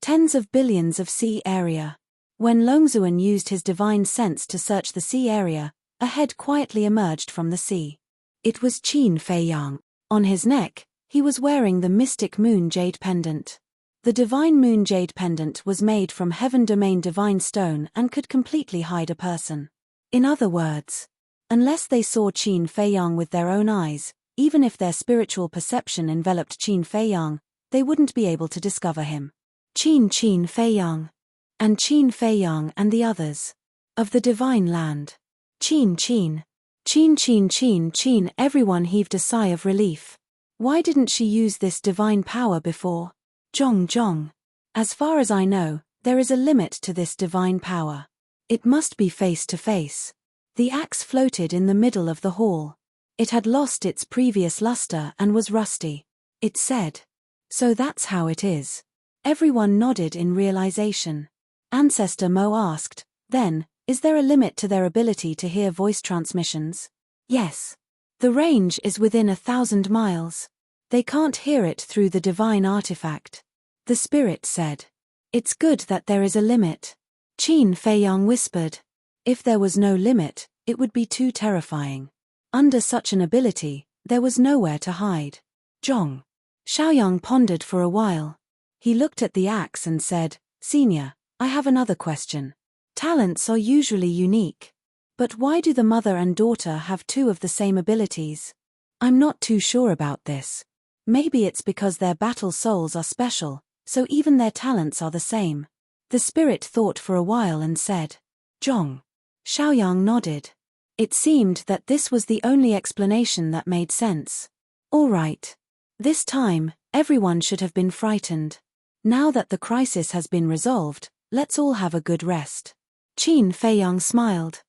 Tens of billions of sea area. When Longzuan used his divine sense to search the sea area, a head quietly emerged from the sea. It was Qin Fei Yang. On his neck, he was wearing the mystic moon jade pendant. The divine moon jade pendant was made from heaven domain divine stone and could completely hide a person. In other words, unless they saw Qin Fei Yang with their own eyes, even if their spiritual perception enveloped Qin Fei Yang, they wouldn't be able to discover him. Qin Fei Yang. And Qin Fei Yang and the others. Of the divine land. Qin. Everyone heaved a sigh of relief. Why didn't she use this divine power before? Zhong. As far as I know, there is a limit to this divine power. It must be face to face. The axe floated in the middle of the hall. It had lost its previous luster and was rusty. It said. So that's how it is. Everyone nodded in realization. Ancestor Mo asked, then, is there a limit to their ability to hear voice transmissions? Yes. The range is within 1,000 miles. They can't hear it through the divine artifact. The spirit said. It's good that there is a limit. Qin Fei Yang whispered. If there was no limit, it would be too terrifying. Under such an ability, there was nowhere to hide. Zhong. Xiaoyang pondered for a while. He looked at the axe and said, Senior, I have another question. Talents are usually unique. But why do the mother and daughter have 2 of the same abilities? I'm not too sure about this. Maybe it's because their battle souls are special, so even their talents are the same. The spirit thought for a while and said, Zhong. Xiaoyang nodded. It seemed that this was the only explanation that made sense. All right. This time, everyone should have been frightened. Now that the crisis has been resolved, let's all have a good rest. Qin Feiyang smiled.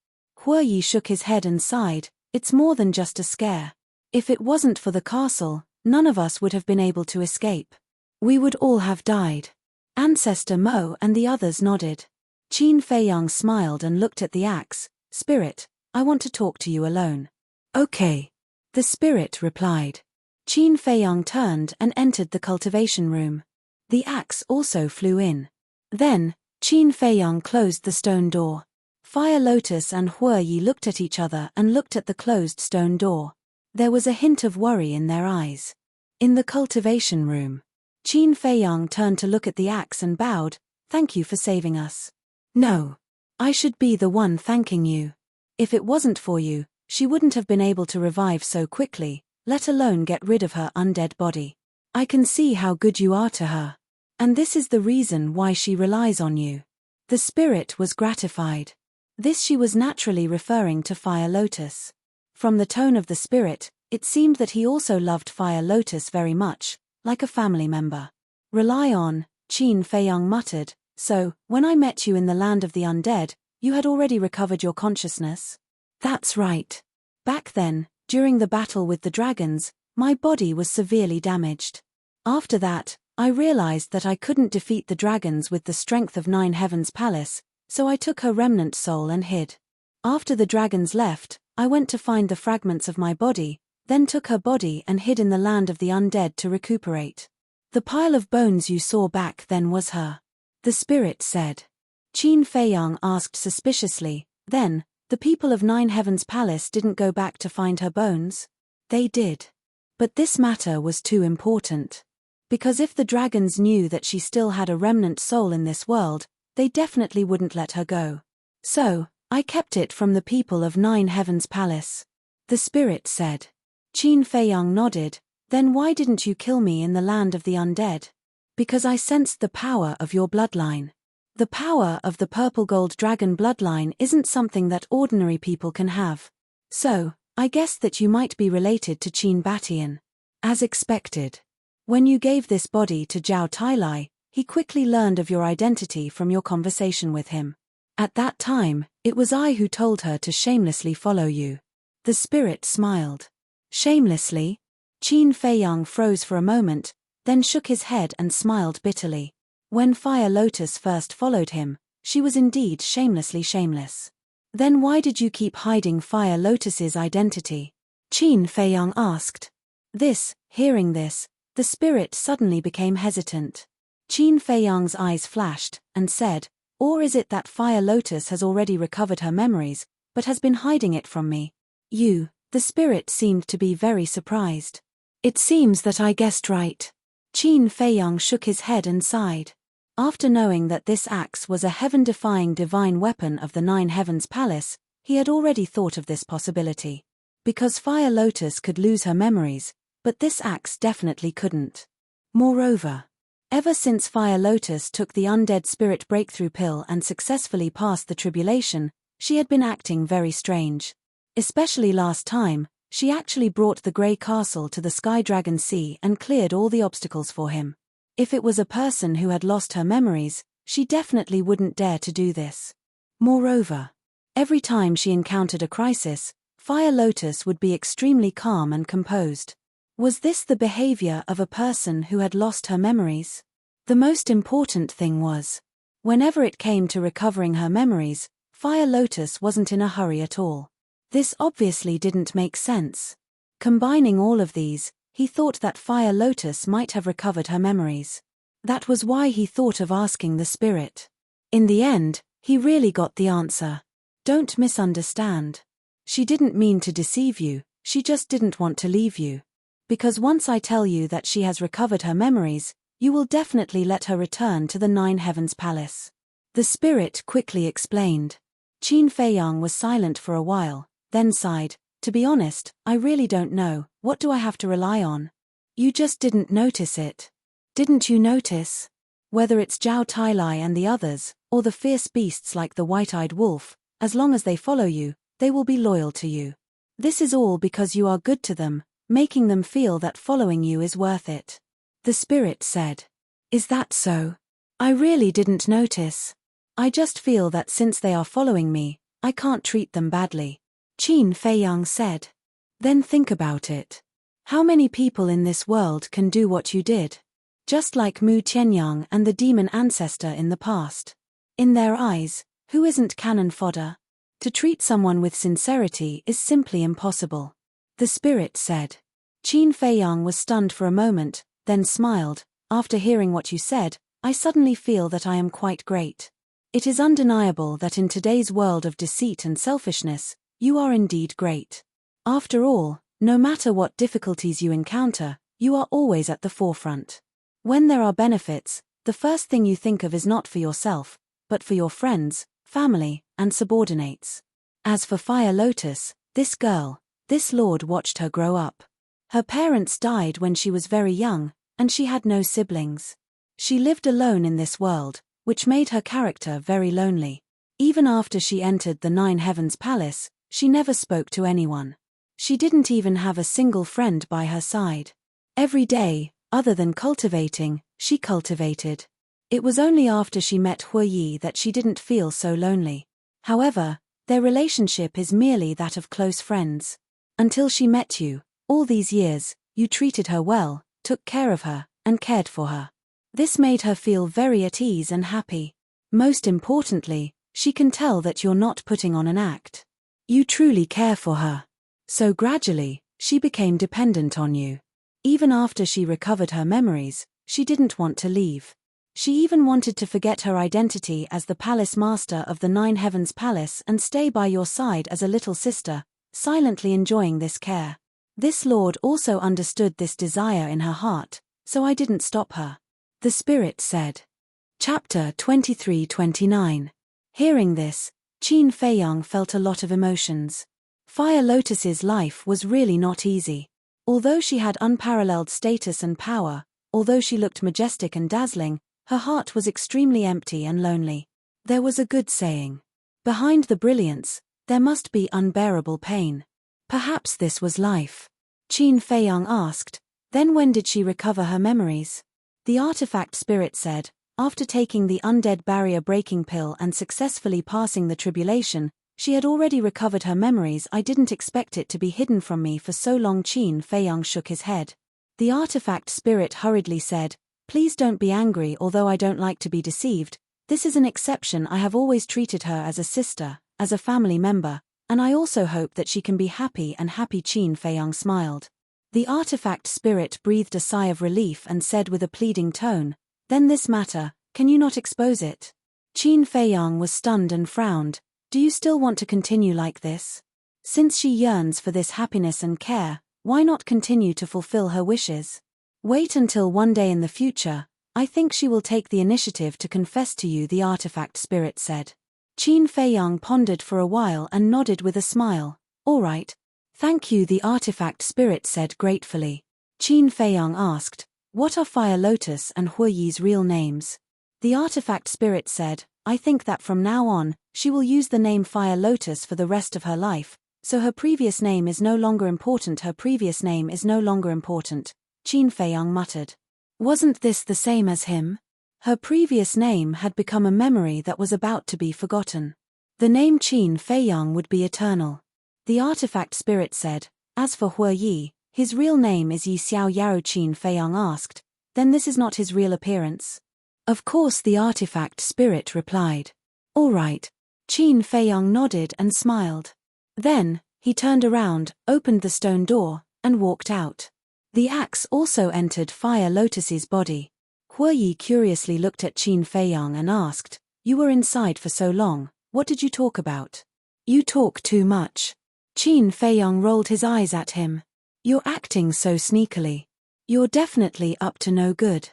Hue Yi shook his head and sighed. It's more than just a scare. If it wasn't for the castle, none of us would have been able to escape. We would all have died. Ancestor Mo and the others nodded. Qin Feiyang smiled and looked at the axe. Spirit, I want to talk to you alone. Okay. The spirit replied. Qin Feiyang turned and entered the cultivation room. The axe also flew in. Then, Qin Feiyang closed the stone door. Fire Lotus and Hue Yi looked at each other and looked at the closed stone door. There was a hint of worry in their eyes. In the cultivation room, Qin Feiyang turned to look at the axe and bowed. Thank you for saving us. No. I should be the one thanking you. If it wasn't for you, she wouldn't have been able to revive so quickly, let alone get rid of her undead body. I can see how good you are to her. And this is the reason why she relies on you. The spirit was gratified. This she was naturally referring to Fire Lotus. From the tone of the spirit, it seemed that he also loved Fire Lotus very much, like a family member. Rely on, Qin Feiyang muttered, so, when I met you in the land of the undead, you had already recovered your consciousness? That's right. Back then, during the battle with the dragons, my body was severely damaged. After that, I realized that I couldn't defeat the dragons with the strength of Nine Heavens Palace, so I took her remnant soul and hid. After the dragons left, I went to find the fragments of my body, then took her body and hid in the land of the undead to recuperate. The pile of bones you saw back then was her. The spirit said. Qin Feiyang asked suspiciously, then, the people of Nine Heavens Palace didn't go back to find her bones? They did. But this matter was too important. Because if the dragons knew that she still had a remnant soul in this world, they definitely wouldn't let her go. So, I kept it from the people of Nine Heavens Palace. The spirit said. Qin Feiyang nodded. Then why didn't you kill me in the land of the undead? Because I sensed the power of your bloodline. The power of the purple gold dragon bloodline isn't something that ordinary people can have. So, I guessed that you might be related to Qin Batian. As expected. When you gave this body to Zhao Tailai, he quickly learned of your identity from your conversation with him. At that time, it was I who told her to shamelessly follow you. The spirit smiled. Shamelessly? Qin Feiyang froze for a moment, then shook his head and smiled bitterly. When Fire Lotus first followed him, she was indeed shamelessly shameless. Then why did you keep hiding Fire Lotus's identity? Qin Feiyang asked. Hearing this, the spirit suddenly became hesitant. Qin Feiyang's eyes flashed, and said, or is it that Fire Lotus has already recovered her memories, but has been hiding it from me? The spirit seemed to be very surprised. It seems that I guessed right. Qin Feiyang shook his head and sighed. After knowing that this axe was a heaven-defying divine weapon of the Nine Heavens Palace, he had already thought of this possibility. Because Fire Lotus could lose her memories, but this axe definitely couldn't. Moreover, ever since Fire Lotus took the undead spirit breakthrough pill and successfully passed the tribulation, she had been acting very strange. Especially last time, she actually brought the Grey Castle to the Sky Dragon Sea and cleared all the obstacles for him. If it was a person who had lost her memories, she definitely wouldn't dare to do this. Moreover, every time she encountered a crisis, Fire Lotus would be extremely calm and composed. Was this the behavior of a person who had lost her memories? The most important thing was, whenever it came to recovering her memories, Fire Lotus wasn't in a hurry at all. This obviously didn't make sense. Combining all of these, he thought that Fire Lotus might have recovered her memories. That was why he thought of asking the spirit. In the end, he really got the answer. Don't misunderstand. She didn't mean to deceive you, she just didn't want to leave you. Because once I tell you that she has recovered her memories, you will definitely let her return to the Nine Heavens Palace. The spirit quickly explained. Qin Feiyang was silent for a while, then sighed. To be honest, I really don't know, what do I have to rely on? You just didn't notice it. Didn't you notice? Whether it's Zhao Tailai and the others, or the fierce beasts like the white-eyed wolf, as long as they follow you, they will be loyal to you. This is all because you are good to them, making them feel that following you is worth it. The spirit said. Is that so? I really didn't notice. I just feel that since they are following me, I can't treat them badly. Qin Feiyang said. Then think about it. How many people in this world can do what you did? Just like Mu Tianyang and the demon ancestor in the past. In their eyes, who isn't cannon fodder? To treat someone with sincerity is simply impossible. The spirit said. Qin Feiyang was stunned for a moment, then smiled. After hearing what you said, I suddenly feel that I am quite great. It is undeniable that in today's world of deceit and selfishness, you are indeed great. After all, no matter what difficulties you encounter, you are always at the forefront. When there are benefits, the first thing you think of is not for yourself, but for your friends, family, and subordinates. As for Fire Lotus, this girl, this lord watched her grow up. Her parents died when she was very young, and she had no siblings. She lived alone in this world, which made her character very lonely. Even after she entered the Nine Heavens Palace, she never spoke to anyone. She didn't even have a single friend by her side. Every day, other than cultivating, she cultivated. It was only after she met Huiyi that she didn't feel so lonely. However, their relationship is merely that of close friends. Until she met you, all these years, you treated her well, took care of her, and cared for her. This made her feel very at ease and happy. Most importantly, she can tell that you're not putting on an act. You truly care for her. So gradually, she became dependent on you. Even after she recovered her memories, she didn't want to leave. She even wanted to forget her identity as the palace master of the Nine Heavens Palace and stay by your side as a little sister, silently enjoying this care. This lord also understood this desire in her heart, so I didn't stop her. The spirit said. Chapter 23-29. Hearing this, Qin Feiyang felt a lot of emotions. Fire Lotus's life was really not easy. Although she had unparalleled status and power, although she looked majestic and dazzling, her heart was extremely empty and lonely. There was a good saying. Behind the brilliance, there must be unbearable pain. Perhaps this was life. Qin Feiyang asked, then when did she recover her memories? The artifact spirit said, after taking the undead barrier breaking pill and successfully passing the tribulation, she had already recovered her memories. I didn't expect it to be hidden from me for so long. Qin Feiyang shook his head. The artifact spirit hurriedly said, please don't be angry. Although I don't like to be deceived, this is an exception. I have always treated her as a sister, as a family member, and I also hope that she can be happy and happy. Qin Feiyang smiled. The artifact spirit breathed a sigh of relief and said with a pleading tone, then this matter, can you not expose it? Qin Feiyang was stunned and frowned. Do you still want to continue like this? Since she yearns for this happiness and care, why not continue to fulfill her wishes? Wait until one day in the future, I think she will take the initiative to confess to you, the artifact spirit said. Qin Feiyang pondered for a while and nodded with a smile. All right. Thank you, the artifact spirit said gratefully. Qin Feiyang asked, what are Fire Lotus and Huiyi's real names? The artifact spirit said, I think that from now on, she will use the name Fire Lotus for the rest of her life, so her previous name is no longer important. Her previous name is no longer important, Qin Feiyang muttered. Wasn't this the same as him? Her previous name had become a memory that was about to be forgotten. The name Qin Feiyang would be eternal. The artifact spirit said, as for Huiyi, his real name is Yi Xiao Yao. Qin Feiyang asked, then this is not his real appearance? Of course, the artifact spirit replied. All right. Qin Feiyang nodded and smiled. Then, he turned around, opened the stone door, and walked out. The axe also entered Fire Lotus's body. Huiyi curiously looked at Qin Feiyang and asked, you were inside for so long, what did you talk about? You talk too much. Qin Feiyang rolled his eyes at him. You're acting so sneakily. You're definitely up to no good.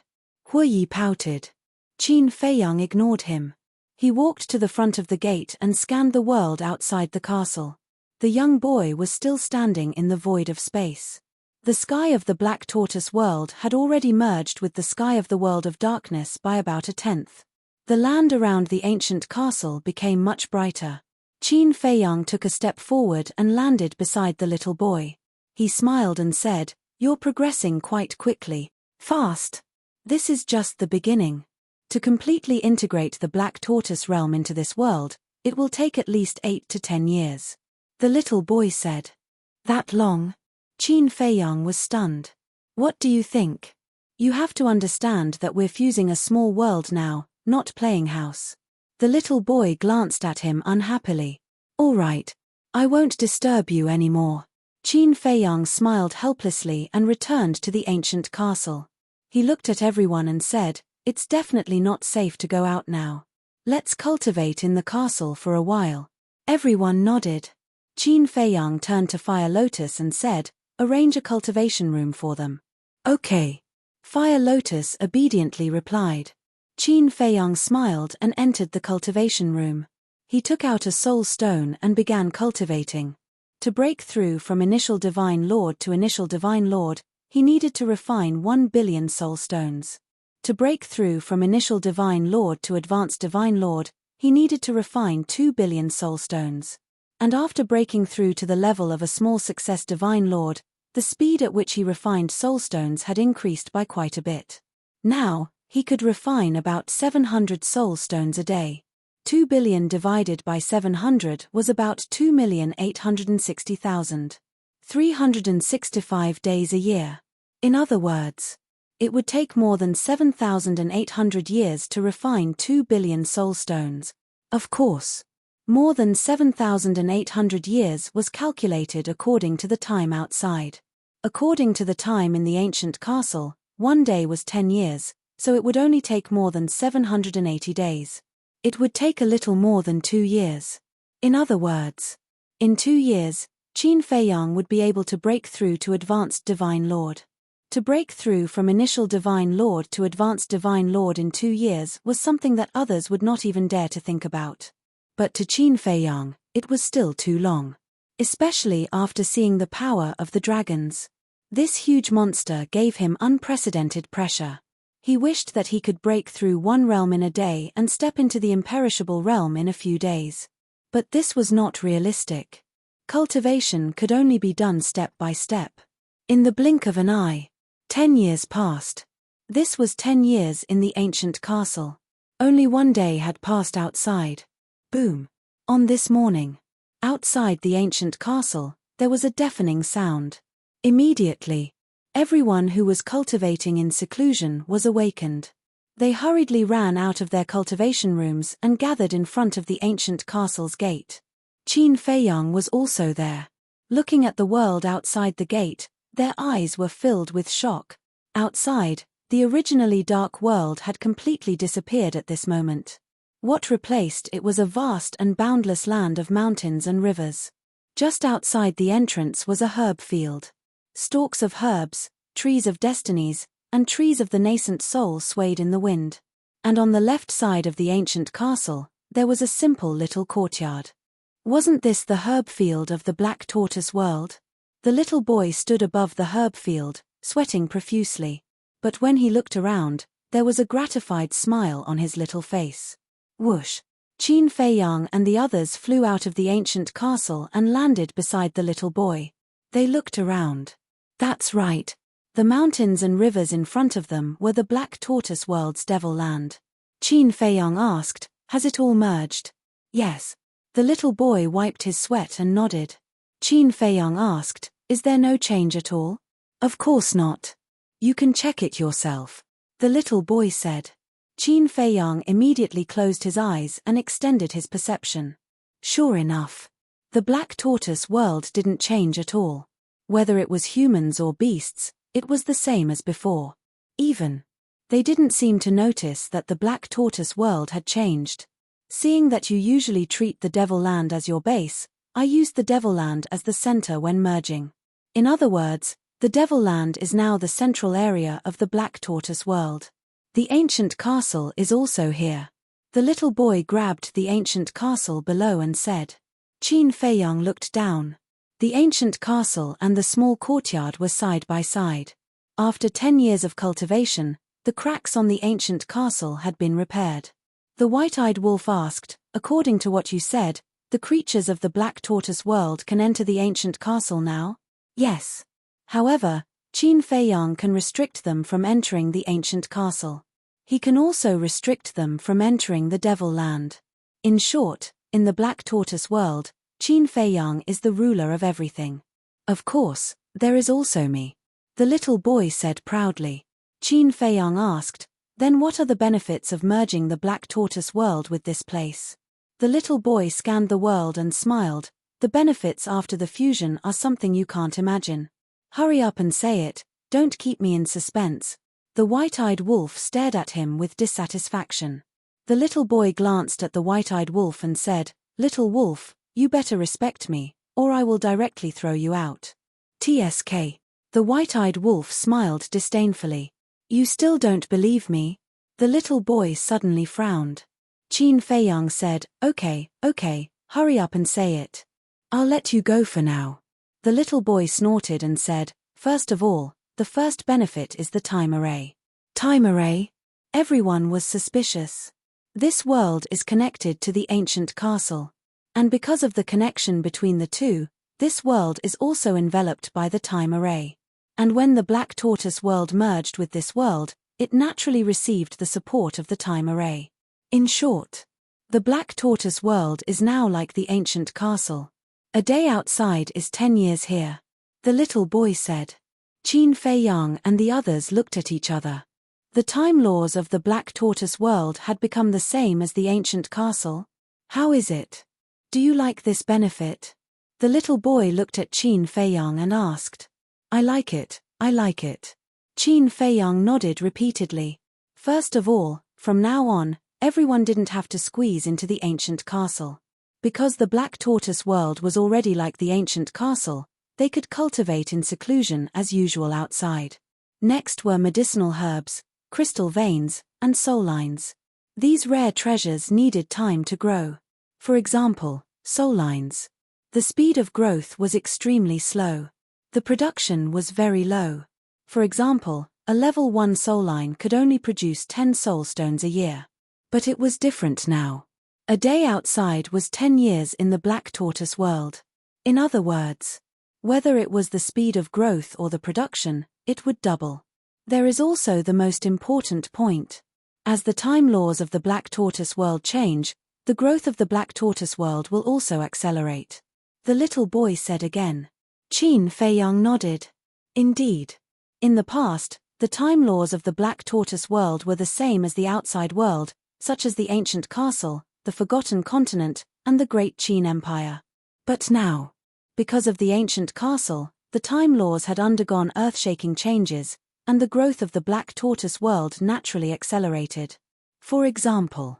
Huiyi pouted. Qin Feiyang ignored him. He walked to the front of the gate and scanned the world outside the castle. The young boy was still standing in the void of space. The sky of the Black Tortoise world had already merged with the sky of the world of darkness by about a tenth. The land around the ancient castle became much brighter. Qin Feiyang took a step forward and landed beside the little boy. He smiled and said, "You're progressing quite quickly. Fast. This is just the beginning. To completely integrate the Black Tortoise realm into this world, it will take at least 8 to 10 years. The little boy said. That long? Qin Feiyang was stunned. What do you think? You have to understand that we're fusing a small world now, not playing house. The little boy glanced at him unhappily. All right. I won't disturb you anymore. Qin Feiyang smiled helplessly and returned to the ancient castle. He looked at everyone and said, "It's definitely not safe to go out now. Let's cultivate in the castle for a while." Everyone nodded. Qin Feiyang turned to Fire Lotus and said, "Arrange a cultivation room for them." "Okay." Fire Lotus obediently replied. Qin Feiyang smiled and entered the cultivation room. He took out a soul stone and began cultivating. To break through from initial Divine Lord to initial Divine Lord, he needed to refine 1 billion soul stones. To break through from initial Divine Lord to advanced Divine Lord, he needed to refine 2 billion soul stones. And after breaking through to the level of a small success Divine Lord, the speed at which he refined soul stones had increased by quite a bit. Now, he could refine about 700 soul stones a day. 2 billion divided by 700 was about 2,860,000. 365 days a year. In other words, it would take more than 7,800 years to refine 2 billion soul stones. Of course, more than 7,800 years was calculated according to the time outside. According to the time in the ancient castle, 1 day was 10 years, so it would only take more than 780 days. It would take a little more than 2 years. In other words, in 2 years, Qin Feiyang would be able to break through to advanced Divine Lord. To break through from initial Divine Lord to advanced Divine Lord in 2 years was something that others would not even dare to think about. But to Qin Feiyang, it was still too long. Especially after seeing the power of the dragons. This huge monster gave him unprecedented pressure. He wished that he could break through one realm in a day and step into the imperishable realm in a few days. But this was not realistic. Cultivation could only be done step by step. In the blink of an eye, 10 years passed. This was 10 years in the ancient castle. Only 1 day had passed outside. Boom. On this morning, outside the ancient castle, there was a deafening sound. Immediately, everyone who was cultivating in seclusion was awakened. They hurriedly ran out of their cultivation rooms and gathered in front of the ancient castle's gate. Qin Feiyang was also there. Looking at the world outside the gate, their eyes were filled with shock. Outside, the originally dark world had completely disappeared at this moment. What replaced it was a vast and boundless land of mountains and rivers. Just outside the entrance was a herb field. Stalks of herbs, trees of destinies, and trees of the nascent soul swayed in the wind. And on the left side of the ancient castle, there was a simple little courtyard. Wasn't this the herb field of the Black Tortoise world? The little boy stood above the herb field, sweating profusely. But when he looked around, there was a gratified smile on his little face. Whoosh! Qin Feiyang and the others flew out of the ancient castle and landed beside the little boy. They looked around. That's right. The mountains and rivers in front of them were the Black Tortoise world's Devil Land. Qin Feiyang asked, "Has it all merged?" "Yes." The little boy wiped his sweat and nodded. Qin Feiyang asked, "Is there no change at all?" "Of course not. You can check it yourself," the little boy said. Qin Feiyang immediately closed his eyes and extended his perception. Sure enough, the Black Tortoise world didn't change at all. Whether it was humans or beasts, it was the same as before. Even, they didn't seem to notice that the Black Tortoise world had changed. Seeing that you usually treat the Devil Land as your base, I used the Devil Land as the center when merging. In other words, the Devil Land is now the central area of the Black Tortoise world. The ancient castle is also here. The little boy grabbed the ancient castle below and said. Qin Feiyang looked down. The ancient castle and the small courtyard were side by side. After 10 years of cultivation, the cracks on the ancient castle had been repaired. The white-eyed wolf asked, "According to what you said, the creatures of the Black Tortoise world can enter the ancient castle now?" "Yes. However, Qin Feiyang can restrict them from entering the ancient castle. He can also restrict them from entering the Devil Land. In short, in the Black Tortoise world, Qin Feiyang is the ruler of everything. Of course, there is also me," the little boy said proudly. Qin Feiyang asked, "Then what are the benefits of merging the Black Tortoise world with this place?" The little boy scanned the world and smiled. "The benefits after the fusion are something you can't imagine." "Hurry up and say it, don't keep me in suspense." The white-eyed wolf stared at him with dissatisfaction. The little boy glanced at the white-eyed wolf and said, "Little wolf, you better respect me, or I will directly throw you out." "TSK." The white-eyed wolf smiled disdainfully. "You still don't believe me?" The little boy suddenly frowned. Qin Feiyang said, Okay, hurry up and say it. I'll let you go for now." The little boy snorted and said, "First of all, the first benefit is the time array." Time array? Everyone was suspicious. This world is connected to the ancient castle. And because of the connection between the two, this world is also enveloped by the time array. And when the Black Tortoise world merged with this world, it naturally received the support of the time array. In short, the Black Tortoise world is now like the ancient castle. A day outside is 10 years here. The little boy said. Qin Feiyang and the others looked at each other. The time laws of the Black Tortoise world had become the same as the ancient castle. How is it? Do you like this benefit? The little boy looked at Qin Feiyang and asked. I like it. Qin Feiyang nodded repeatedly. First of all, from now on, everyone didn't have to squeeze into the ancient castle. Because the Black Tortoise world was already like the ancient castle, they could cultivate in seclusion as usual outside. Next were medicinal herbs, crystal veins, and soul lines. These rare treasures needed time to grow. For example, soul lines. The speed of growth was extremely slow. The production was very low. For example, a level 1 soul line could only produce 10 soul stones a year. But it was different now. A day outside was 10 years in the Black Tortoise world. In other words, whether it was the speed of growth or the production, it would double. There is also the most important point. As the time laws of the Black Tortoise world change, the growth of the Black Tortoise world will also accelerate. The little boy said again. Qin Feiyang nodded. Indeed. In the past, the time laws of the Black Tortoise world were the same as the outside world, such as the ancient castle, the Forgotten Continent, and the Great Qin Empire. But now, because of the ancient castle, the time laws had undergone earth-shaking changes, and the growth of the Black Tortoise world naturally accelerated. For example,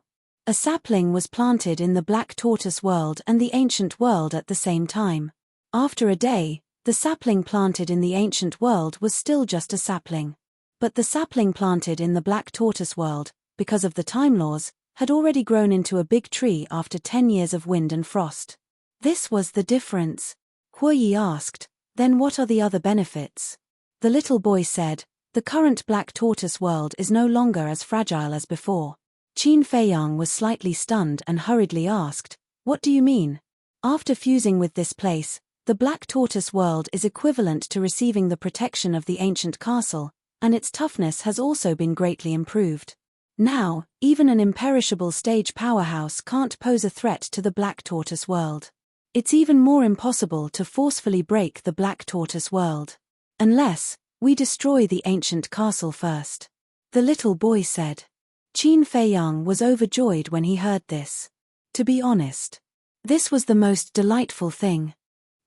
a sapling was planted in the Black Tortoise world and the ancient world at the same time. After a day, the sapling planted in the ancient world was still just a sapling. But the sapling planted in the Black Tortoise world, because of the time laws, had already grown into a big tree after 10 years of wind and frost. This was the difference. Huo Yi asked, then what are the other benefits? The little boy said, the current Black Tortoise world is no longer as fragile as before. Qin Feiyang was slightly stunned and hurriedly asked, what do you mean? After fusing with this place, the Black Tortoise world is equivalent to receiving the protection of the ancient castle, and its toughness has also been greatly improved. Now, even an imperishable stage powerhouse can't pose a threat to the Black Tortoise world. It's even more impossible to forcefully break the Black Tortoise world. Unless we destroy the ancient castle first. The little boy said. Qin Feiyang was overjoyed when he heard this. To be honest, this was the most delightful thing.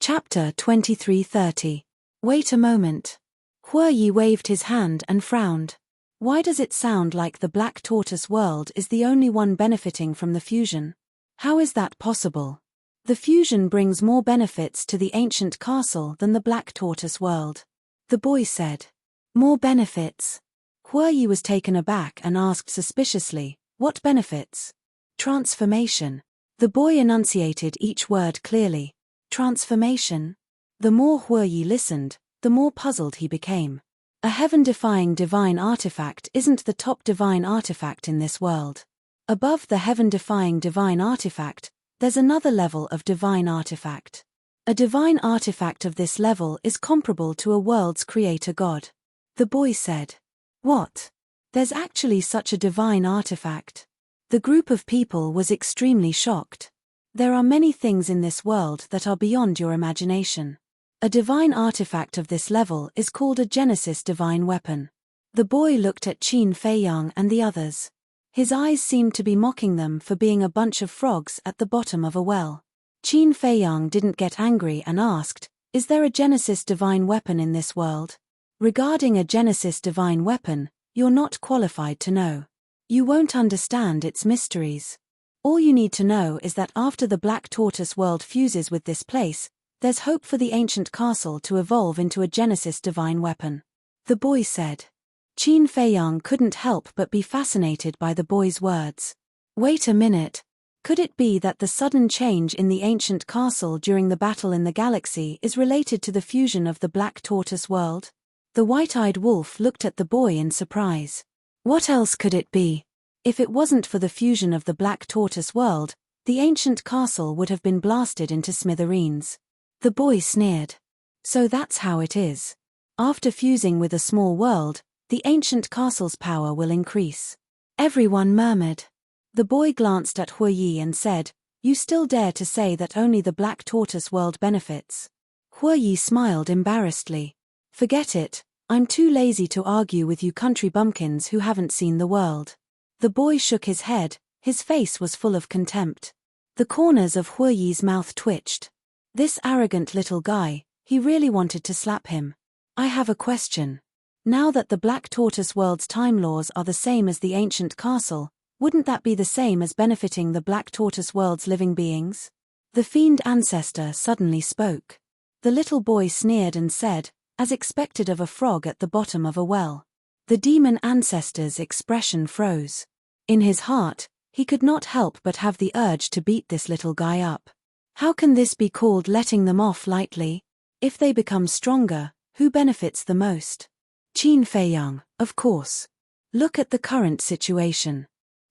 Chapter 2330. Wait a moment. Huo Yi waved his hand and frowned. Why does it sound like the Black Tortoise world is the only one benefiting from the fusion? How is that possible? The fusion brings more benefits to the ancient castle than the Black Tortoise world. The boy said. More benefits? Huo Yi was taken aback and asked suspiciously, what benefits? Transformation. The boy enunciated each word clearly. Transformation? The more Huoyi listened, the more puzzled he became. A heaven-defying divine artifact isn't the top divine artifact in this world. Above the heaven-defying divine artifact, there's another level of divine artifact. A divine artifact of this level is comparable to a world's creator God. The boy said. What? There's actually such a divine artifact? The group of people was extremely shocked. There are many things in this world that are beyond your imagination. A divine artifact of this level is called a Genesis divine weapon. The boy looked at Qin Feiyang and the others. His eyes seemed to be mocking them for being a bunch of frogs at the bottom of a well. Qin Feiyang didn't get angry and asked, "Is there a Genesis divine weapon in this world?" Regarding a Genesis divine weapon, you're not qualified to know. You won't understand its mysteries. All you need to know is that after the Black Tortoise world fuses with this place, there's hope for the ancient castle to evolve into a Genesis divine weapon. The boy said. Qin Feiyang couldn't help but be fascinated by the boy's words. Wait a minute. Could it be that the sudden change in the ancient castle during the battle in the galaxy is related to the fusion of the Black Tortoise world? The white-eyed wolf looked at the boy in surprise. What else could it be? If it wasn't for the fusion of the Black Tortoise world, the ancient castle would have been blasted into smithereens. The boy sneered. So that's how it is. After fusing with a small world, the ancient castle's power will increase. Everyone murmured. The boy glanced at Huoyi and said, "You still dare to say that only the Black Tortoise world benefits?" Huoyi smiled embarrassedly. Forget it, I'm too lazy to argue with you country bumpkins who haven't seen the world. The boy shook his head, his face was full of contempt. The corners of Huoyi's mouth twitched. This arrogant little guy, he really wanted to slap him. I have a question. Now that the Black Tortoise world's time laws are the same as the ancient castle, wouldn't that be the same as benefiting the Black Tortoise world's living beings? The fiend ancestor suddenly spoke. The little boy sneered and said, as expected of a frog at the bottom of a well. The demon ancestor's expression froze. In his heart, he could not help but have the urge to beat this little guy up. How can this be called letting them off lightly? If they become stronger, who benefits the most? Qin Feiyang, of course. Look at the current situation.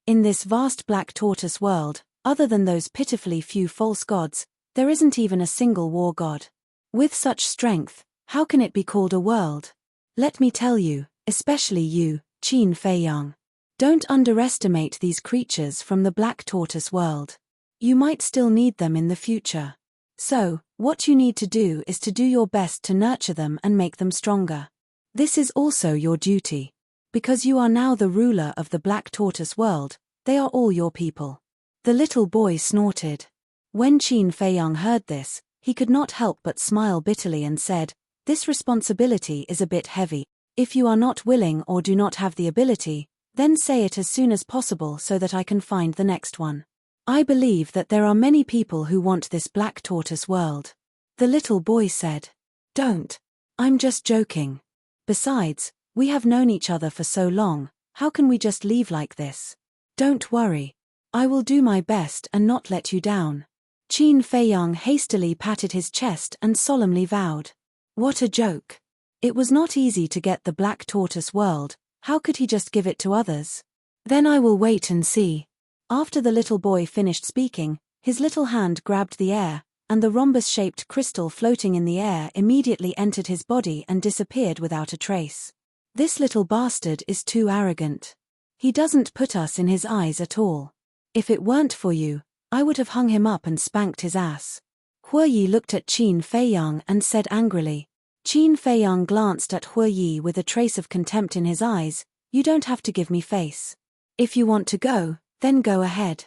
In this vast Black Tortoise world, other than those pitifully few false gods, there isn't even a single war god. With such strength, how can it be called a world? Let me tell you, especially you, Qin Feiyang. Don't underestimate these creatures from the Black Tortoise world. You might still need them in the future. So, what you need to do is to do your best to nurture them and make them stronger. This is also your duty. Because you are now the ruler of the Black Tortoise world, they are all your people. The little boy snorted. When Qin Feiyang heard this, he could not help but smile bitterly and said, "This responsibility is a bit heavy. If you are not willing or do not have the ability, then say it as soon as possible so that I can find the next one. I believe that there are many people who want this Black Tortoise world." The little boy said. "Don't. I'm just joking. Besides, we have known each other for so long, how can we just leave like this? Don't worry. I will do my best and not let you down." Qin Feiyang hastily patted his chest and solemnly vowed. What a joke. It was not easy to get the Black Tortoise world, how could he just give it to others? Then I will wait and see. After the little boy finished speaking, his little hand grabbed the air, and the rhombus-shaped crystal floating in the air immediately entered his body and disappeared without a trace. This little bastard is too arrogant. He doesn't put us in his eyes at all. If it weren't for you, I would have hung him up and spanked his ass. Huoyi looked at Qin Feiyang and said angrily. Qin Feiyang glanced at Huoyi with a trace of contempt in his eyes. You don't have to give me face. If you want to go, then go ahead.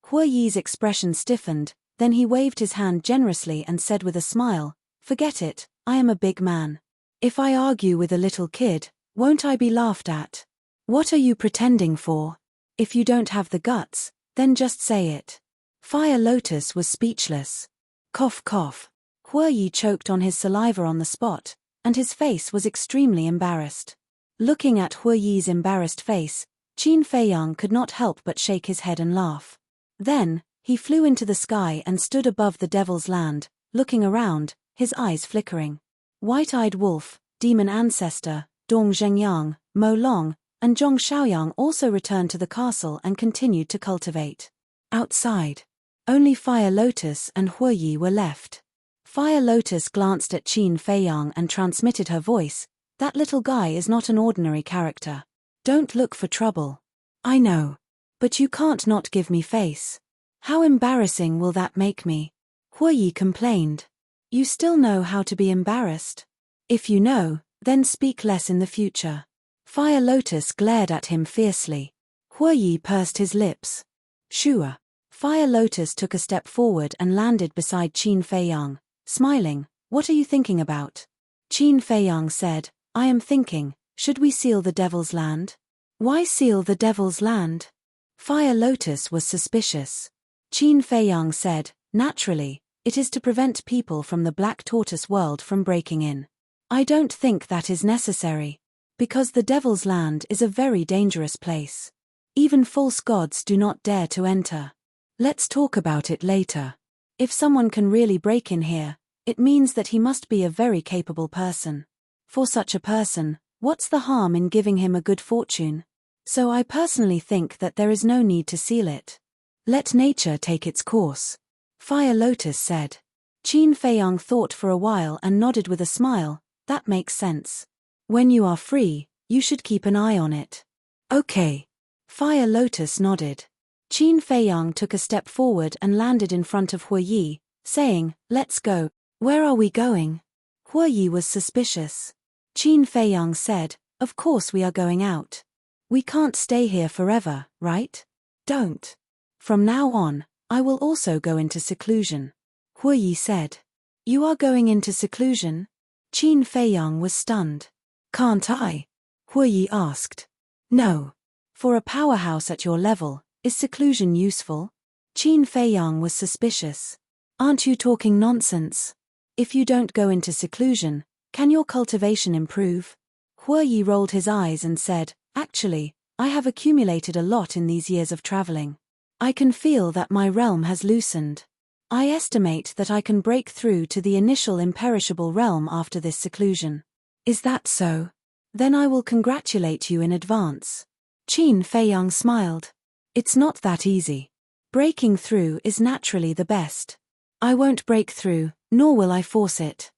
Huoyi's expression stiffened, then he waved his hand generously and said with a smile, "Forget it, I am a big man. If I argue with a little kid, won't I be laughed at? What are you pretending for? If you don't have the guts, then just say it." Fire Lotus was speechless. Cough cough. Huoyi choked on his saliva on the spot, and his face was extremely embarrassed. Looking at Huoyi's embarrassed face, Qin Feiyang could not help but shake his head and laugh. Then, he flew into the sky and stood above the Devil's Land, looking around, his eyes flickering. White-eyed wolf, demon ancestor, Dong Zhengyang, Mo Long, and Zhong Xiaoyang also returned to the castle and continued to cultivate. Outside, only Fire Lotus and Huoyi were left. Fire Lotus glanced at Qin Feiyang and transmitted her voice, "That little guy is not an ordinary character. Don't look for trouble." "I know. But you can't not give me face. How embarrassing will that make me?" Huoyi complained. "You still know how to be embarrassed? If you know, then speak less in the future." Fire Lotus glared at him fiercely. Huoyi pursed his lips. "Sure." Fire Lotus took a step forward and landed beside Qin Feiyang, smiling. "What are you thinking about?" Qin Feiyang said, "I am thinking, should we seal the Devil's Land?" "Why seal the Devil's Land?" Fire Lotus was suspicious. Qin Feiyang said, "Naturally, it is to prevent people from the Black Tortoise world from breaking in. I don't think that is necessary. Because the Devil's Land is a very dangerous place. Even false gods do not dare to enter. Let's talk about it later. If someone can really break in here, it means that he must be a very capable person. For such a person, what's the harm in giving him a good fortune? So I personally think that there is no need to seal it. Let nature take its course," Fire Lotus said. Qin Feiyang thought for a while and nodded with a smile. "That makes sense. When you are free, you should keep an eye on it." "Okay." Fire Lotus nodded. Qin Feiyang took a step forward and landed in front of Huoyi, saying, "Let's go." "Where are we going?" Huoyi was suspicious. Qin Feiyang said, "Of course we are going out. We can't stay here forever, right? Don't. From now on, I will also go into seclusion." Huoyi said. "You are going into seclusion?" Qin Feiyang was stunned. "Can't I?" Huoyi asked. "No. For a powerhouse at your level, is seclusion useful?" Qin Feiyang was suspicious. "Aren't you talking nonsense? If you don't go into seclusion, can your cultivation improve?" Huoyi rolled his eyes and said, "Actually, I have accumulated a lot in these years of traveling. I can feel that my realm has loosened. I estimate that I can break through to the initial imperishable realm after this seclusion." "Is that so? Then I will congratulate you in advance." Qin Feiyang smiled. "It's not that easy. Breaking through is naturally the best." "I won't break through, nor will I force it,"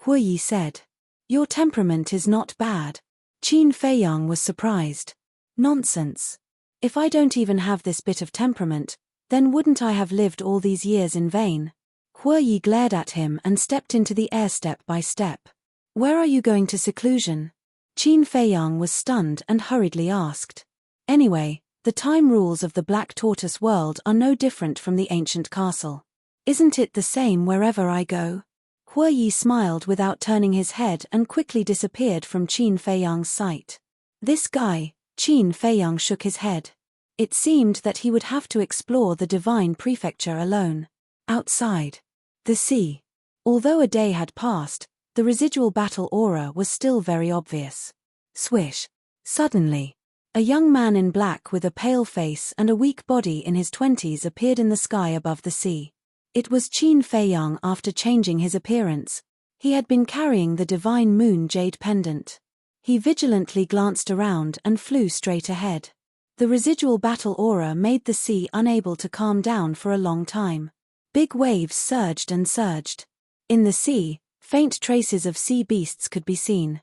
Huoyi said. "Your temperament is not bad." Qin Feiyang was surprised. "Nonsense. If I don't even have this bit of temperament, then wouldn't I have lived all these years in vain?" Huoyi glared at him and stepped into the air step by step. "Where are you going to seclusion?" Qin Feiyang was stunned and hurriedly asked. "Anyway, the time rules of the Black Tortoise world are no different from the ancient castle. Isn't it the same wherever I go?" Huoyi smiled without turning his head and quickly disappeared from Qin Feiyang's sight. This guy, Qin Feiyang shook his head. It seemed that he would have to explore the divine prefecture alone. Outside the sea. Although a day had passed, the residual battle aura was still very obvious. Swish. Suddenly, a young man in black with a pale face and a weak body in his 20s appeared in the sky above the sea. It was Qin Feiyang after changing his appearance. He had been carrying the divine moon jade pendant. He vigilantly glanced around and flew straight ahead. The residual battle aura made the sea unable to calm down for a long time. Big waves surged and surged. In the sea, faint traces of sea beasts could be seen.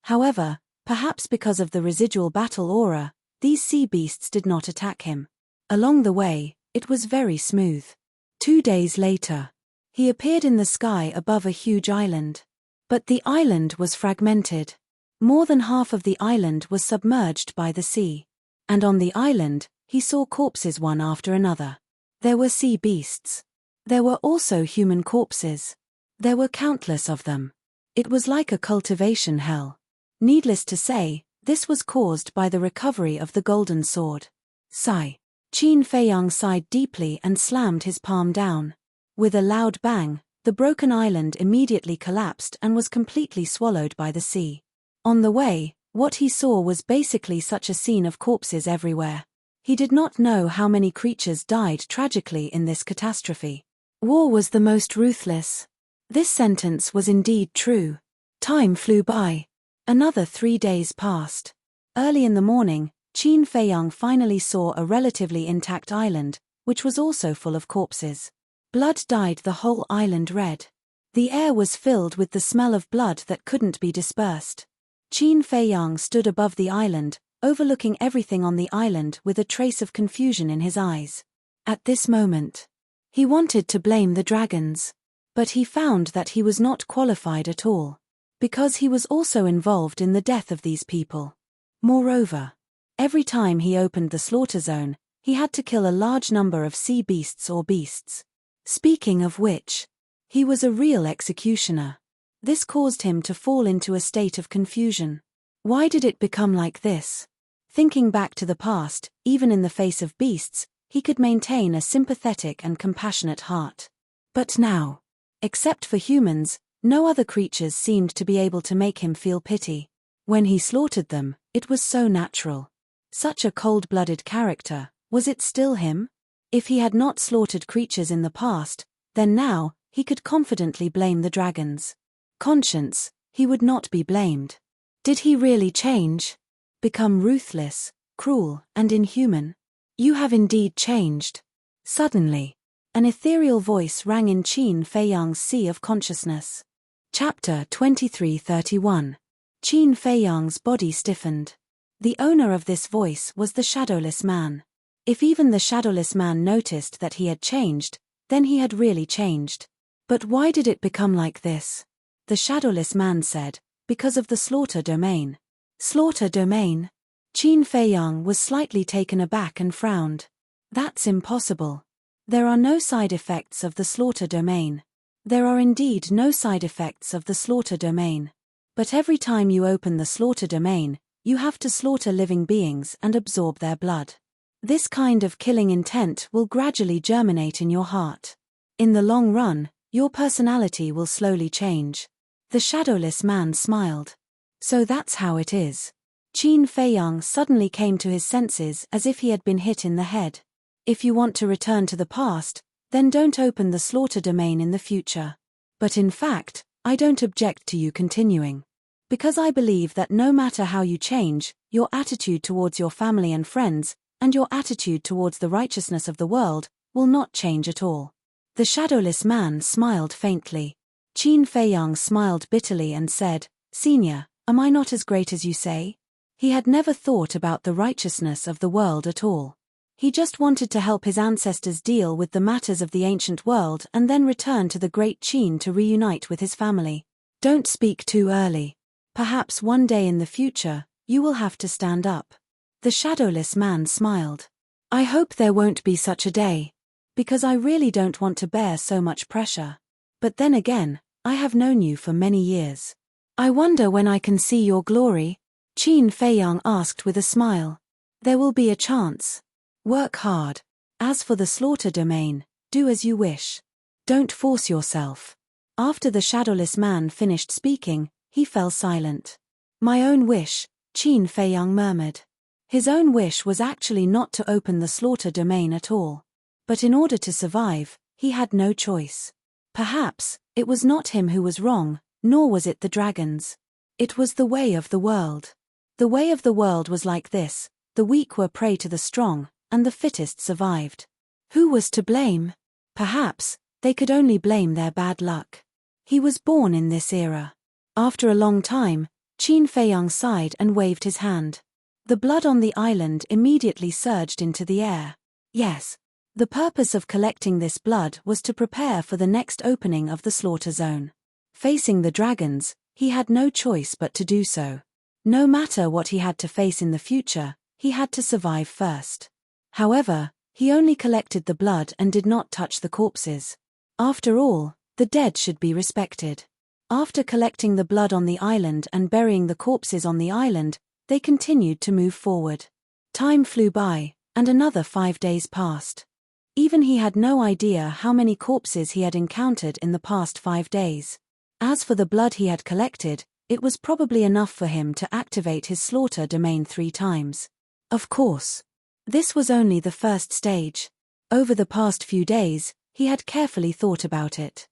However, perhaps because of the residual battle aura, these sea beasts did not attack him. Along the way, it was very smooth. 2 days later, he appeared in the sky above a huge island. But the island was fragmented. More than half of the island was submerged by the sea. And on the island, he saw corpses one after another. There were sea beasts. There were also human corpses. There were countless of them. It was like a cultivation hell. Needless to say, this was caused by the recovery of the golden sword. Sigh. Qin Feiyang sighed deeply and slammed his palm down. With a loud bang, the broken island immediately collapsed and was completely swallowed by the sea. On the way, what he saw was basically such a scene of corpses everywhere. He did not know how many creatures died tragically in this catastrophe. War was the most ruthless. This sentence was indeed true. Time flew by. Another 3 days passed. Early in the morning, Qin Feiyang finally saw a relatively intact island, which was also full of corpses. Blood dyed the whole island red. The air was filled with the smell of blood that couldn't be dispersed. Qin Feiyang stood above the island, overlooking everything on the island with a trace of confusion in his eyes. At this moment, he wanted to blame the dragons. But he found that he was not qualified at all. Because he was also involved in the death of these people. Moreover, every time he opened the slaughter zone, he had to kill a large number of sea beasts or beasts. Speaking of which, he was a real executioner. This caused him to fall into a state of confusion. Why did it become like this? Thinking back to the past, even in the face of beasts, he could maintain a sympathetic and compassionate heart. But now, except for humans, no other creatures seemed to be able to make him feel pity. When he slaughtered them, it was so natural. Such a cold-blooded character, was it still him? If he had not slaughtered creatures in the past, then now, he could confidently blame the dragons. Conscience, he would not be blamed. Did he really change? Become ruthless, cruel, and inhuman? You have indeed changed. Suddenly, an ethereal voice rang in Qin Feiyang's sea of consciousness. Chapter 2331. Qin Feiyang's body stiffened. The owner of this voice was the shadowless man. If even the shadowless man noticed that he had changed, then he had really changed. But why did it become like this? The shadowless man said, because of the slaughter domain. Slaughter domain? Qin Feiyang was slightly taken aback and frowned. That's impossible. There are no side effects of the slaughter domain. There are indeed no side effects of the slaughter domain. But every time you open the slaughter domain, you have to slaughter living beings and absorb their blood. This kind of killing intent will gradually germinate in your heart. In the long run, your personality will slowly change. The shadowless man smiled. So that's how it is. Qin Feiyang suddenly came to his senses as if he had been hit in the head. If you want to return to the past, then don't open the slaughter domain in the future. But in fact, I don't object to you continuing. Because I believe that no matter how you change, your attitude towards your family and friends, and your attitude towards the righteousness of the world, will not change at all. The shadowless man smiled faintly. Qin Feiyang smiled bitterly and said, Senior, am I not as great as you say? He had never thought about the righteousness of the world at all. He just wanted to help his ancestors deal with the matters of the ancient world and then return to the great Qin to reunite with his family. Don't speak too early. Perhaps one day in the future, you will have to stand up. The shadowless man smiled. I hope there won't be such a day. Because I really don't want to bear so much pressure. But then again, I have known you for many years. I wonder when I can see your glory? Qin Feiyang asked with a smile. There will be a chance. Work hard. As for the slaughter domain, do as you wish. Don't force yourself. After the shadowless man finished speaking, he fell silent. My own wish, Qin Feiyang murmured. His own wish was actually not to open the slaughter domain at all. But in order to survive, he had no choice. Perhaps, it was not him who was wrong, nor was it the dragons. It was the way of the world. The way of the world was like this: the weak were prey to the strong, and the fittest survived. Who was to blame? Perhaps, they could only blame their bad luck. He was born in this era. After a long time, Qin Feiyang sighed and waved his hand. The blood on the island immediately surged into the air. Yes. The purpose of collecting this blood was to prepare for the next opening of the slaughter zone. Facing the dragons, he had no choice but to do so. No matter what he had to face in the future, he had to survive first. However, he only collected the blood and did not touch the corpses. After all, the dead should be respected. After collecting the blood on the island and burying the corpses on the island, they continued to move forward. Time flew by, and another 5 days passed. Even he had no idea how many corpses he had encountered in the past 5 days. As for the blood he had collected, it was probably enough for him to activate his slaughter domain 3 times. Of course. This was only the first stage. Over the past few days, he had carefully thought about it.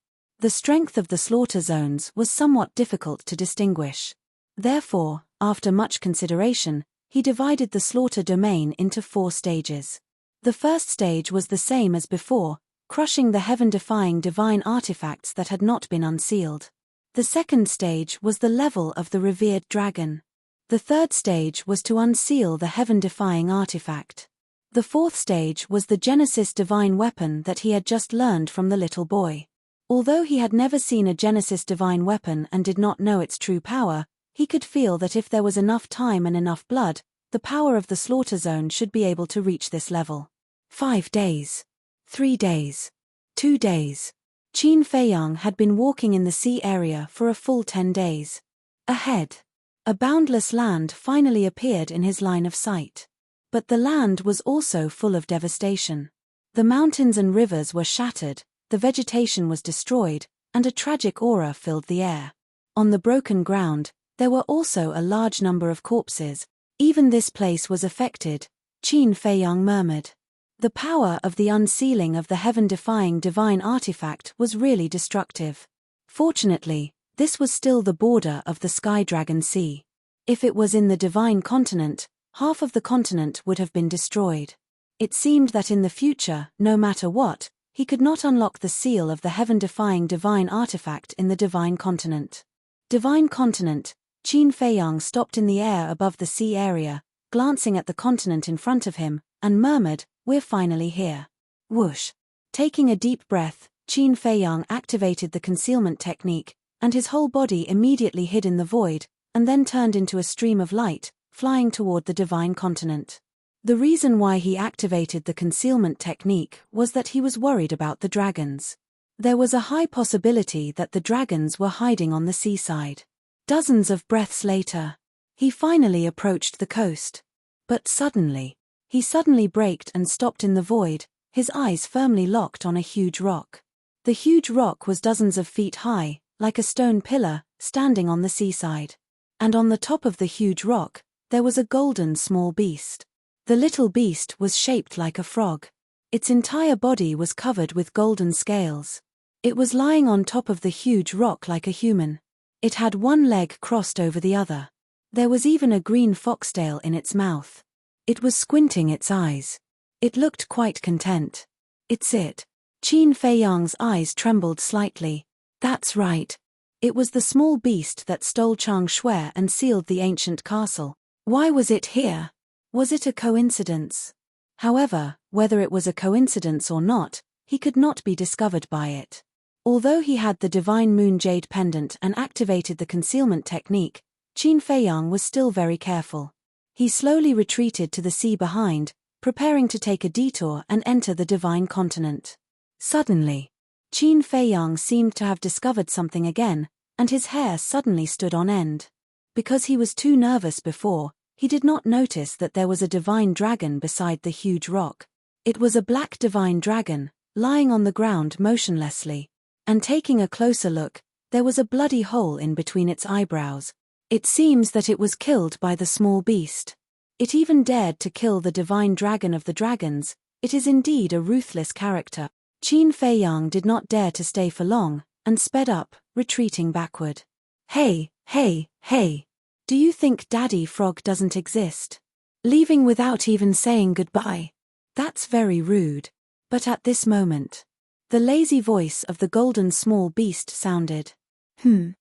The strength of the slaughter zones was somewhat difficult to distinguish. Therefore, after much consideration, he divided the slaughter domain into 4 stages. The first stage was the same as before, crushing the heaven-defying divine artifacts that had not been unsealed. The second stage was the level of the revered dragon. The third stage was to unseal the heaven-defying artifact. The fourth stage was the Genesis divine weapon that he had just learned from the little boy. Although he had never seen a Genesis divine weapon and did not know its true power, he could feel that if there was enough time and enough blood, the power of the slaughter zone should be able to reach this level. 5 days. 3 days. 2 days. Qin Feiyang had been walking in the sea area for a full 10 days. Ahead. A boundless land finally appeared in his line of sight. But the land was also full of devastation. The mountains and rivers were shattered, the vegetation was destroyed, and a tragic aura filled the air. On the broken ground, there were also a large number of corpses. Even this place was affected, Qin Feiyang murmured. The power of the unsealing of the heaven-defying divine artifact was really destructive. Fortunately, this was still the border of the Sky Dragon Sea. If it was in the divine continent, half of the continent would have been destroyed. It seemed that in the future, no matter what, he could not unlock the seal of the heaven-defying divine artifact in the divine continent. Divine continent, Qin Feiyang stopped in the air above the sea area, glancing at the continent in front of him, and murmured, "We're finally here." Whoosh. Taking a deep breath, Qin Feiyang activated the concealment technique, and his whole body immediately hid in the void, and then turned into a stream of light, flying toward the divine continent. The reason why he activated the concealment technique was that he was worried about the dragons. There was a high possibility that the dragons were hiding on the seaside. Dozens of breaths later, he finally approached the coast. But suddenly, he braked and stopped in the void, his eyes firmly locked on a huge rock. The huge rock was dozens of feet high, like a stone pillar, standing on the seaside. And on the top of the huge rock, there was a golden small beast. The little beast was shaped like a frog. Its entire body was covered with golden scales. It was lying on top of the huge rock like a human. It had one leg crossed over the other. There was even a green foxtail in its mouth. It was squinting its eyes. It looked quite content. "It's it." Qin Feiyang's eyes trembled slightly. That's right. It was the small beast that stole Chang Shui and sealed the ancient castle. Why was it here? Was it a coincidence? However, whether it was a coincidence or not, he could not be discovered by it. Although he had the divine moon jade pendant and activated the concealment technique, Qin Feiyang was still very careful. He slowly retreated to the sea behind, preparing to take a detour and enter the divine continent. Suddenly, Qin Feiyang seemed to have discovered something again, and his hair suddenly stood on end. Because he was too nervous before, he did not notice that there was a divine dragon beside the huge rock. It was a black divine dragon, lying on the ground motionlessly. And taking a closer look, there was a bloody hole in between its eyebrows. It seems that it was killed by the small beast. It even dared to kill the divine dragon of the dragons. It is indeed a ruthless character. Qin Feiyang did not dare to stay for long, and sped up, retreating backward. Hey, hey, hey. Do you think Daddy Frog doesn't exist? Leaving without even saying goodbye. That's very rude. But at this moment, the lazy voice of the golden small beast sounded. Qin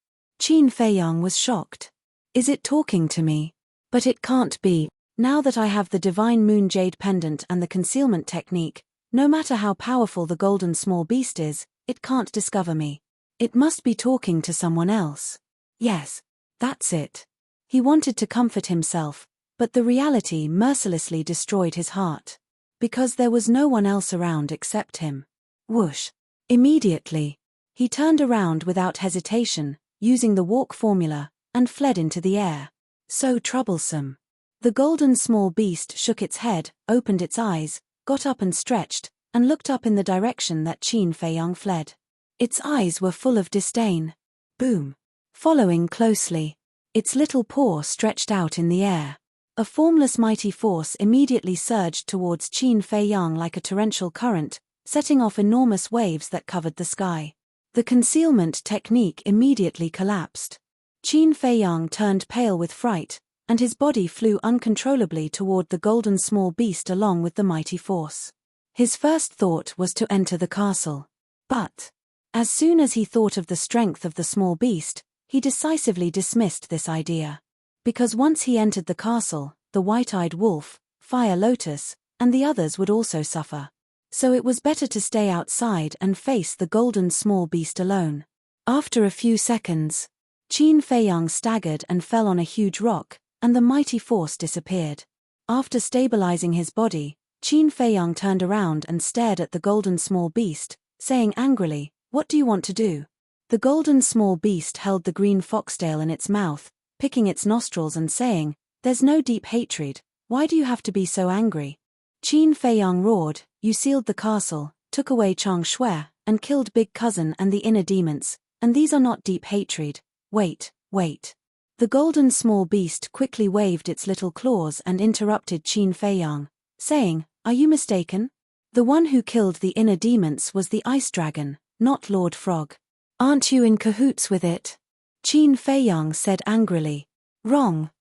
Feiyang was shocked. Is it talking to me? But it can't be. Now that I have the divine moon jade pendant and the concealment technique, no matter how powerful the golden small beast is, it can't discover me. It must be talking to someone else. Yes, that's it. He wanted to comfort himself, but the reality mercilessly destroyed his heart. Because there was no one else around except him. Whoosh. Immediately, he turned around without hesitation, using the walk formula, and fled into the air. So troublesome. The golden small beast shook its head, opened its eyes, got up and stretched, and looked up in the direction that Qin Feiyang fled. Its eyes were full of disdain. Boom. Following closely, its little paw stretched out in the air. A formless mighty force immediately surged towards Qin Feiyang like a torrential current, setting off enormous waves that covered the sky. The concealment technique immediately collapsed. Qin Feiyang turned pale with fright, and his body flew uncontrollably toward the golden small beast along with the mighty force. His first thought was to enter the castle. But, as soon as he thought of the strength of the small beast, he decisively dismissed this idea. Because once he entered the castle, the white-eyed wolf, Fire Lotus, and the others would also suffer. So it was better to stay outside and face the golden small beast alone. After a few seconds, Qin Feiyang staggered and fell on a huge rock, and the mighty force disappeared. After stabilizing his body, Qin Feiyang turned around and stared at the golden small beast, saying angrily, "What do you want to do?" The golden small beast held the green foxtail in its mouth, picking its nostrils and saying, "There's no deep hatred, why do you have to be so angry?" Qin Feiyang roared, "You sealed the castle, took away Chang Shui, and killed Big Cousin and the inner demons, and these are not deep hatred. Wait. The golden small beast quickly waved its little claws and interrupted Qin Feiyang, saying, "Are you mistaken? The one who killed the inner demons was the ice dragon, not Lord Frog. Aren't you in cahoots with it?" Qin Feiyang said angrily. Wrong.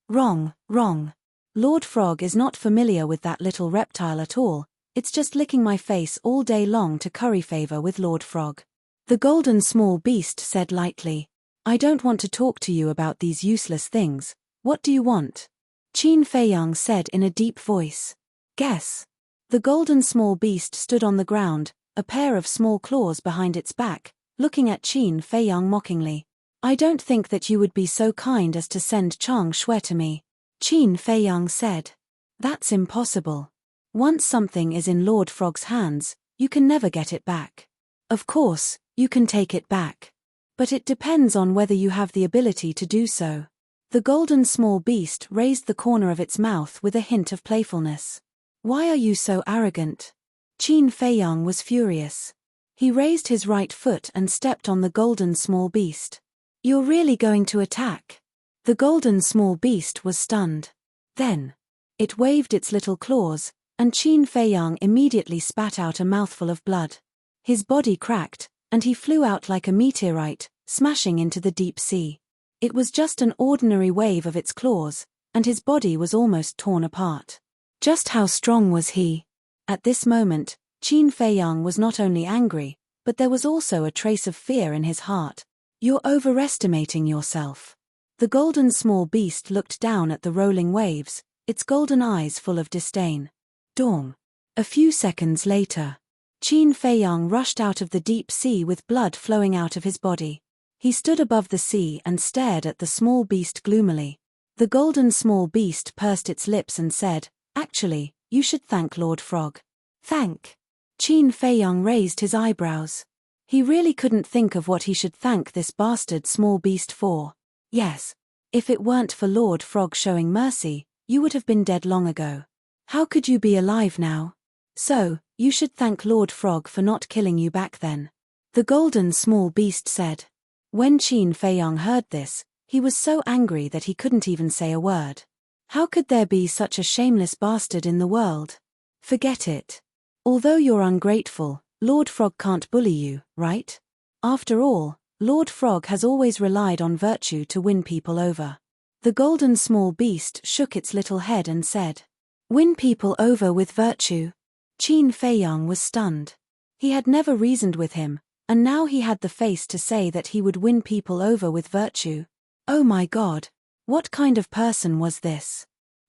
Lord Frog is not familiar with that little reptile at all, it's just licking my face all day long to curry favor with Lord Frog. The golden small beast said lightly, "I don't want to talk to you about these useless things, what do you want?" Qin Feiyang said in a deep voice. "Guess." The golden small beast stood on the ground, a pair of small claws behind its back, looking at Qin Feiyang mockingly. "I don't think that you would be so kind as to send Chang Shui to me," Qin Feiyang said. "That's impossible. Once something is in Lord Frog's hands, you can never get it back. Of course, you can take it back. But it depends on whether you have the ability to do so." The golden small beast raised the corner of its mouth with a hint of playfulness. "Why are you so arrogant?" Qin Feiyang was furious. He raised his right foot and stepped on the golden small beast. "You're really going to attack?" The golden small beast was stunned. Then, it waved its little claws, and Qin Feiyang immediately spat out a mouthful of blood. His body cracked, and he flew out like a meteorite, smashing into the deep sea. It was just an ordinary wave of its claws, and his body was almost torn apart. Just how strong was he? At this moment, Qin Feiyang was not only angry, but there was also a trace of fear in his heart. "You're overestimating yourself." The golden small beast looked down at the rolling waves, its golden eyes full of disdain. Dong. A few seconds later, Qin Feiyang rushed out of the deep sea with blood flowing out of his body. He stood above the sea and stared at the small beast gloomily. The golden small beast pursed its lips and said, "Actually, you should thank Lord Frog." "Thank?" Qin Feiyang raised his eyebrows. He really couldn't think of what he should thank this bastard small beast for. "Yes. If it weren't for Lord Frog showing mercy, you would have been dead long ago. How could you be alive now? So, you should thank Lord Frog for not killing you back then," the golden small beast said. When Qin Feiyang heard this, he was so angry that he couldn't even say a word. How could there be such a shameless bastard in the world? Forget it. Although you're ungrateful, Lord Frog can't bully you, right? After all, Lord Frog has always relied on virtue to win people over. The golden small beast shook its little head and said, "Win people over with virtue?" Qin Feiyang was stunned. He had never reasoned with him, and now he had the face to say that he would win people over with virtue. Oh my God! What kind of person was this?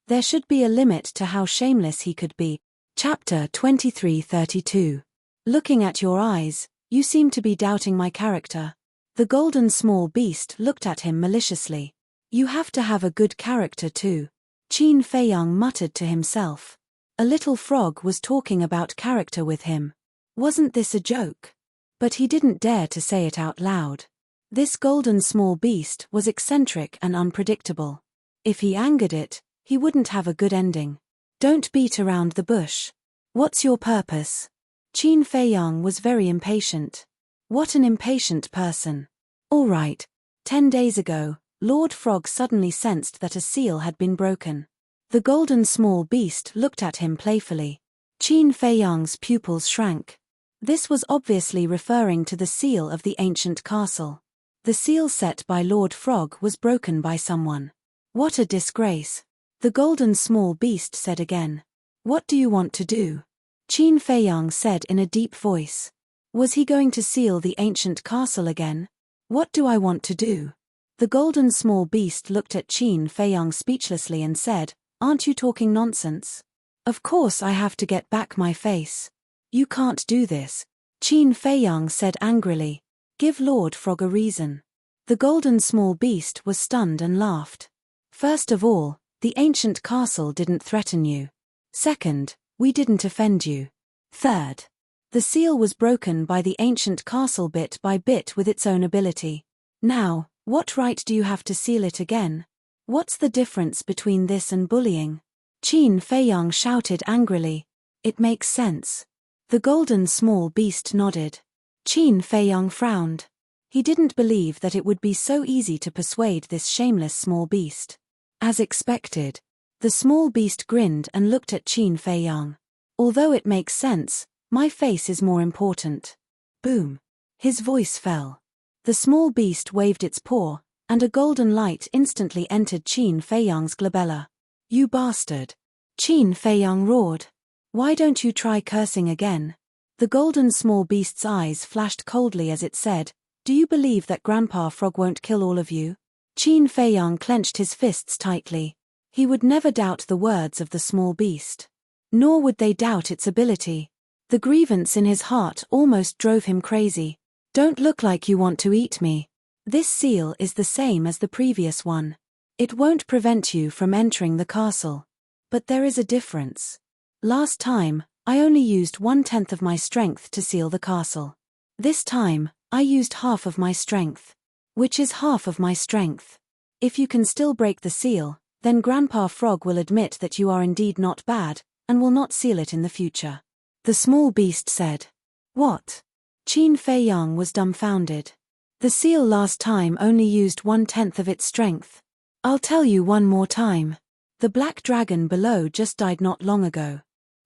There should be a limit to how shameless he could be. Chapter 2332. Looking at your eyes, you seem to be doubting my character. The golden small beast looked at him maliciously. "You have to have a good character too," Qin Feiyang muttered to himself. A little frog was talking about character with him. Wasn't this a joke? But he didn't dare to say it out loud. This golden small beast was eccentric and unpredictable. If he angered it, he wouldn't have a good ending. Don't beat around the bush. What's your purpose? Qin Feiyang was very impatient. What an impatient person. All right. 10 days ago, Lord Frog suddenly sensed that a seal had been broken. The golden small beast looked at him playfully. Qin Feiyang's pupils shrank. This was obviously referring to the seal of the ancient castle. The seal set by Lord Frog was broken by someone. What a disgrace. The golden small beast said again. What do you want to do? Qin Feiyang said in a deep voice. Was he going to seal the ancient castle again? What do I want to do? The golden small beast looked at Qin Feiyang speechlessly and said, Aren't you talking nonsense? Of course I have to get back my face. You can't do this. Qin Feiyang said angrily. Give Lord Frog a reason. The golden small beast was stunned and laughed. First of all, the ancient castle didn't threaten you. Second, we didn't offend you. Third, the seal was broken by the ancient castle bit by bit with its own ability. Now, what right do you have to seal it again? What's the difference between this and bullying? Qin Feiyang shouted angrily. It makes sense. The golden small beast nodded. Qin Feiyang frowned. He didn't believe that it would be so easy to persuade this shameless small beast. As expected, the small beast grinned and looked at Qin Feiyang. Although it makes sense, my face is more important. Boom. His voice fell. The small beast waved its paw, and a golden light instantly entered Qin Feiyang's glabella. You bastard. Qin Feiyang roared. Why don't you try cursing again? The golden small beast's eyes flashed coldly as it said, Do you believe that Grandpa Frog won't kill all of you? Qin Feiyang clenched his fists tightly. He would never doubt the words of the small beast. Nor would they doubt its ability. The grievance in his heart almost drove him crazy. Don't look like you want to eat me. This seal is the same as the previous one. It won't prevent you from entering the castle. But there is a difference. Last time, I only used 1/10 of my strength to seal the castle. This time, I used half of my strength. Which is half of my strength. If you can still break the seal, then Grandpa Frog will admit that you are indeed not bad, and will not seal it in the future. The small beast said. What? Qin Feiyang was dumbfounded. The seal last time only used 1/10 of its strength. I'll tell you one more time. The black dragon below just died not long ago.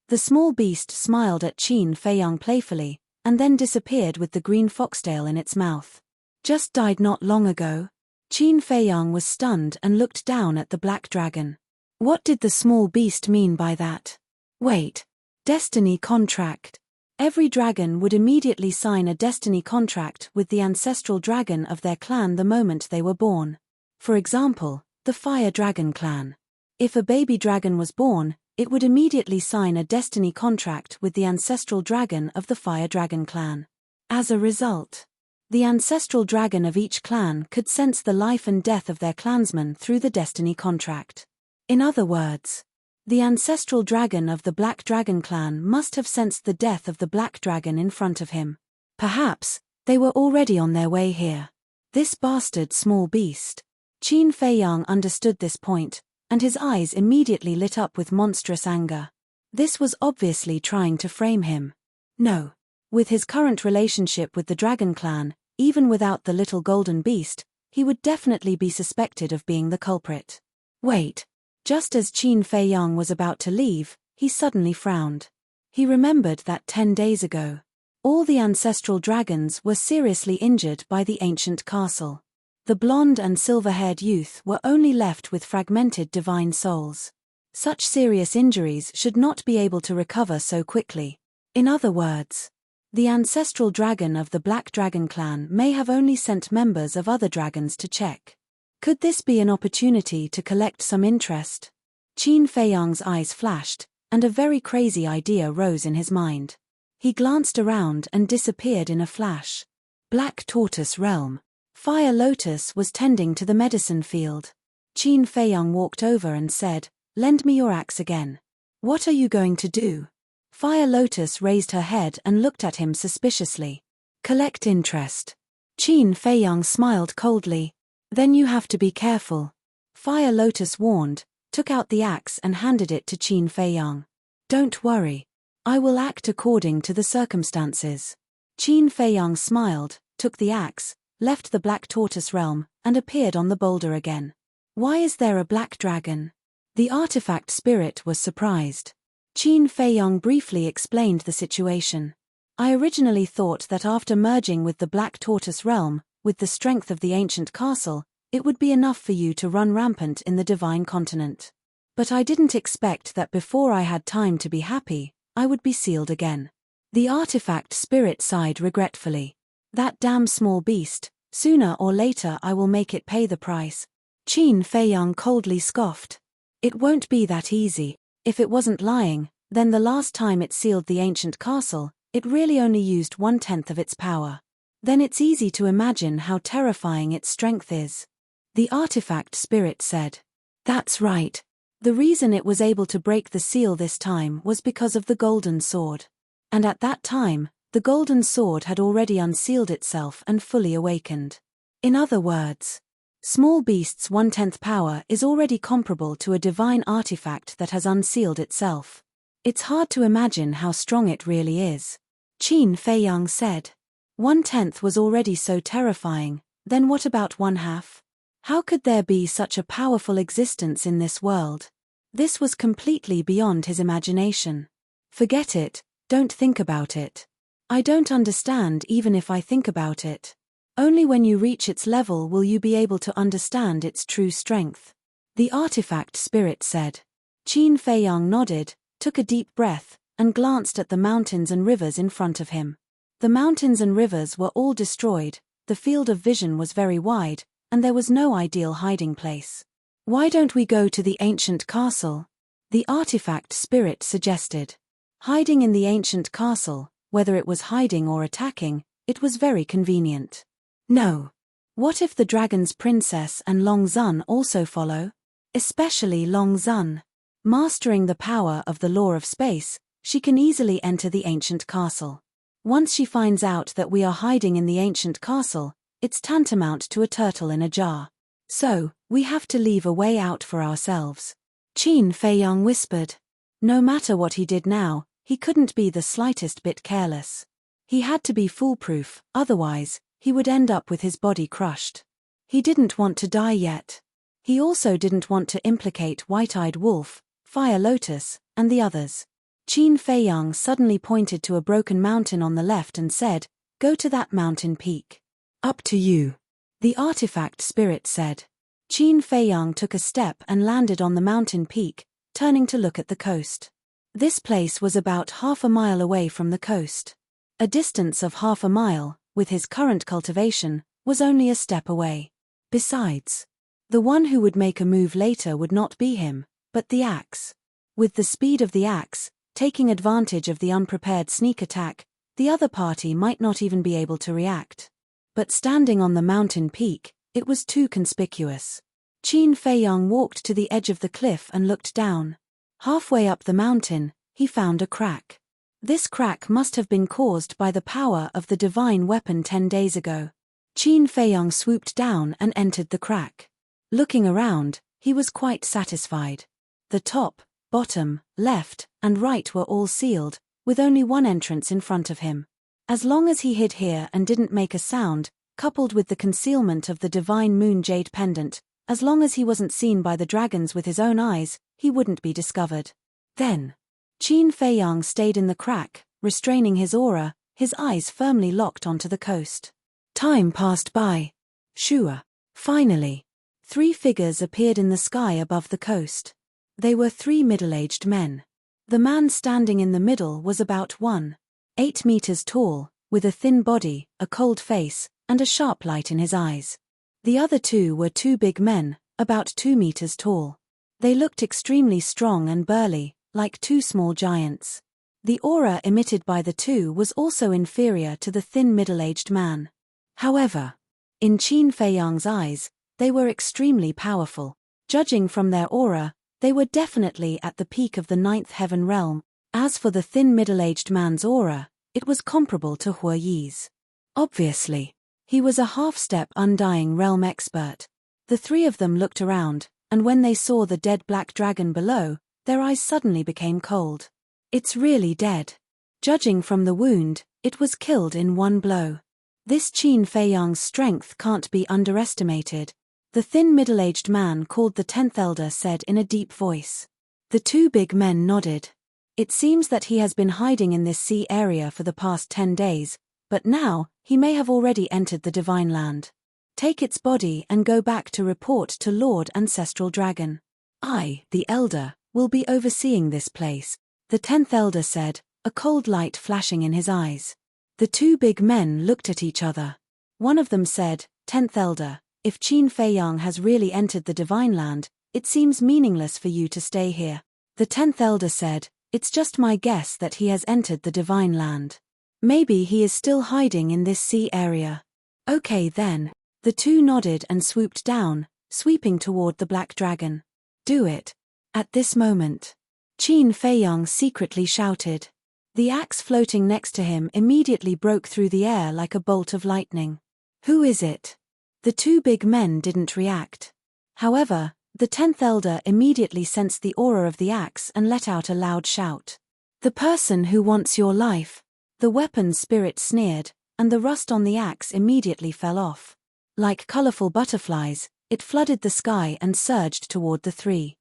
The small beast smiled at Qin Feiyang playfully, and then disappeared with the green foxtail in its mouth. Just died not long ago? Qin Feiyang was stunned and looked down at the black dragon. What did the small beast mean by that? Wait. Destiny contract. Every dragon would immediately sign a destiny contract with the ancestral dragon of their clan the moment they were born. For example, the Fire Dragon clan. If a baby dragon was born, it would immediately sign a destiny contract with the ancestral dragon of the Fire Dragon clan. As a result, the ancestral dragon of each clan could sense the life and death of their clansman through the destiny contract. In other words, the ancestral dragon of the Black Dragon clan must have sensed the death of the black dragon in front of him. Perhaps, they were already on their way here. This bastard small beast. Qin Feiyang understood this point, and his eyes immediately lit up with monstrous anger. This was obviously trying to frame him. No. With his current relationship with the Dragon Clan, even without the little golden beast, he would definitely be suspected of being the culprit. Wait. Just as Qin Feiyang was about to leave, he suddenly frowned. He remembered that 10 days ago, all the ancestral dragons were seriously injured by the ancient castle. The blonde and silver-haired youth were only left with fragmented divine souls. Such serious injuries should not be able to recover so quickly. In other words, the ancestral dragon of the Black Dragon clan may have only sent members of other dragons to check. Could this be an opportunity to collect some interest? Qin Feiyang's eyes flashed, and a very crazy idea rose in his mind. He glanced around and disappeared in a flash. Black Tortoise Realm. Fire Lotus was tending to the medicine field. Qin Feiyang walked over and said, "Lend me your axe again." "What are you going to do?" Fire Lotus raised her head and looked at him suspiciously. "Collect interest." Qin Feiyang smiled coldly. "Then you have to be careful." Fire Lotus warned, took out the axe and handed it to Qin Feiyang. "Don't worry. I will act according to the circumstances." Qin Feiyang smiled, took the axe, left the Black Tortoise Realm, and appeared on the boulder again. "Why is there a black dragon?" The artifact spirit was surprised. Qin Feiyang briefly explained the situation. I originally thought that after merging with the Black Tortoise realm, with the strength of the ancient castle, it would be enough for you to run rampant in the divine continent. But I didn't expect that before I had time to be happy, I would be sealed again. The artifact spirit sighed regretfully. That damn small beast, sooner or later I will make it pay the price. Qin Feiyang coldly scoffed. It won't be that easy. If it wasn't lying, then the last time it sealed the ancient castle, it really only used 1/10 of its power. Then it's easy to imagine how terrifying its strength is. The artifact spirit said. That's right. The reason it was able to break the seal this time was because of the golden sword. And at that time, the golden sword had already unsealed itself and fully awakened. In other words, small beast's 1/10 power is already comparable to a divine artifact that has unsealed itself. It's hard to imagine how strong it really is. Qin Feiyang said. 1/10 was already so terrifying, then what about 1/2? How could there be such a powerful existence in this world? This was completely beyond his imagination. Forget it, don't think about it. I don't understand even if I think about it. Only when you reach its level will you be able to understand its true strength. The artifact spirit said. Qin Feiyang nodded, took a deep breath, and glanced at the mountains and rivers in front of him. The mountains and rivers were all destroyed, the field of vision was very wide, and there was no ideal hiding place. Why don't we go to the ancient castle? The artifact spirit suggested. Hiding in the ancient castle, whether it was hiding or attacking, it was very convenient. No. What if the dragon's princess and Long Zun also follow? Especially Long Zun. Mastering the power of the law of space, she can easily enter the ancient castle. Once she finds out that we are hiding in the ancient castle, it's tantamount to a turtle in a jar. So, we have to leave a way out for ourselves. Qin Feiyang whispered. No matter what he did now, he couldn't be the slightest bit careless. He had to be foolproof, otherwise, he would end up with his body crushed. He didn't want to die yet. He also didn't want to implicate White-Eyed Wolf, Fire Lotus, and the others. Qin Feiyang suddenly pointed to a broken mountain on the left and said, Go to that mountain peak. Up to you. The artifact spirit said. Qin Feiyang took a step and landed on the mountain peak, turning to look at the coast. This place was about 1/2 mile away from the coast. A distance of 1/2 mile, with his current cultivation, was only a step away. Besides, the one who would make a move later would not be him, but the axe. With the speed of the axe, taking advantage of the unprepared sneak attack, the other party might not even be able to react. But standing on the mountain peak, it was too conspicuous. Qin Feiyang walked to the edge of the cliff and looked down. Halfway up the mountain, he found a crack. This crack must have been caused by the power of the divine weapon 10 days ago. Qin Feiyang swooped down and entered the crack. Looking around, he was quite satisfied. The top, bottom, left, and right were all sealed, with only one entrance in front of him. As long as he hid here and didn't make a sound, coupled with the concealment of the divine moon jade pendant, as long as he wasn't seen by the dragons with his own eyes, he wouldn't be discovered. Then, Qin Feiyang stayed in the crack, restraining his aura, his eyes firmly locked onto the coast. Time passed by. Shua. Finally, 3 figures appeared in the sky above the coast. They were 3 middle-aged men. The man standing in the middle was about 1.8 meters tall, with a thin body, a cold face, and a sharp light in his eyes. The other 2 were 2 big men, about 2 meters tall. They looked extremely strong and burly, like 2 small giants. The aura emitted by the 2 was also inferior to the thin middle-aged man. However, in Qin Feiyang's eyes, they were extremely powerful. Judging from their aura, they were definitely at the peak of the 9th heaven realm. As for the thin middle-aged man's aura, it was comparable to Hue Yi's. Obviously, he was a half-step undying realm expert. The 3 of them looked around, and when they saw the dead black dragon below, their eyes suddenly became cold. It's really dead. Judging from the wound, it was killed in one blow. This Qin Feiyang's strength can't be underestimated. The thin middle-aged man called the 10th elder said in a deep voice. The 2 big men nodded. It seems that he has been hiding in this sea area for the past 10 days, but now, he may have already entered the Divine Land. Take its body and go back to report to Lord Ancestral Dragon. I, the Elder, will be overseeing this place, the 10th Elder said, a cold light flashing in his eyes. The two big men looked at each other. One of them said, 10th Elder, if Qin Feiyang has really entered the Divine Land, it seems meaningless for you to stay here. The 10th Elder said, it's just my guess that he has entered the Divine Land. Maybe he is still hiding in this sea area. Okay then. The two nodded and swooped down, sweeping toward the black dragon. Do it. At this moment, Qin Feiyang secretly shouted. The axe floating next to him immediately broke through the air like a bolt of lightning. Who is it? The two big men didn't react. However, the 10th Elder immediately sensed the aura of the axe and let out a loud shout. The person who wants your life. The weapon's spirit sneered, and the rust on the axe immediately fell off. Like colorful butterflies, it flooded the sky and surged toward the three.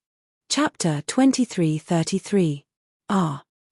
Chapter 23:33.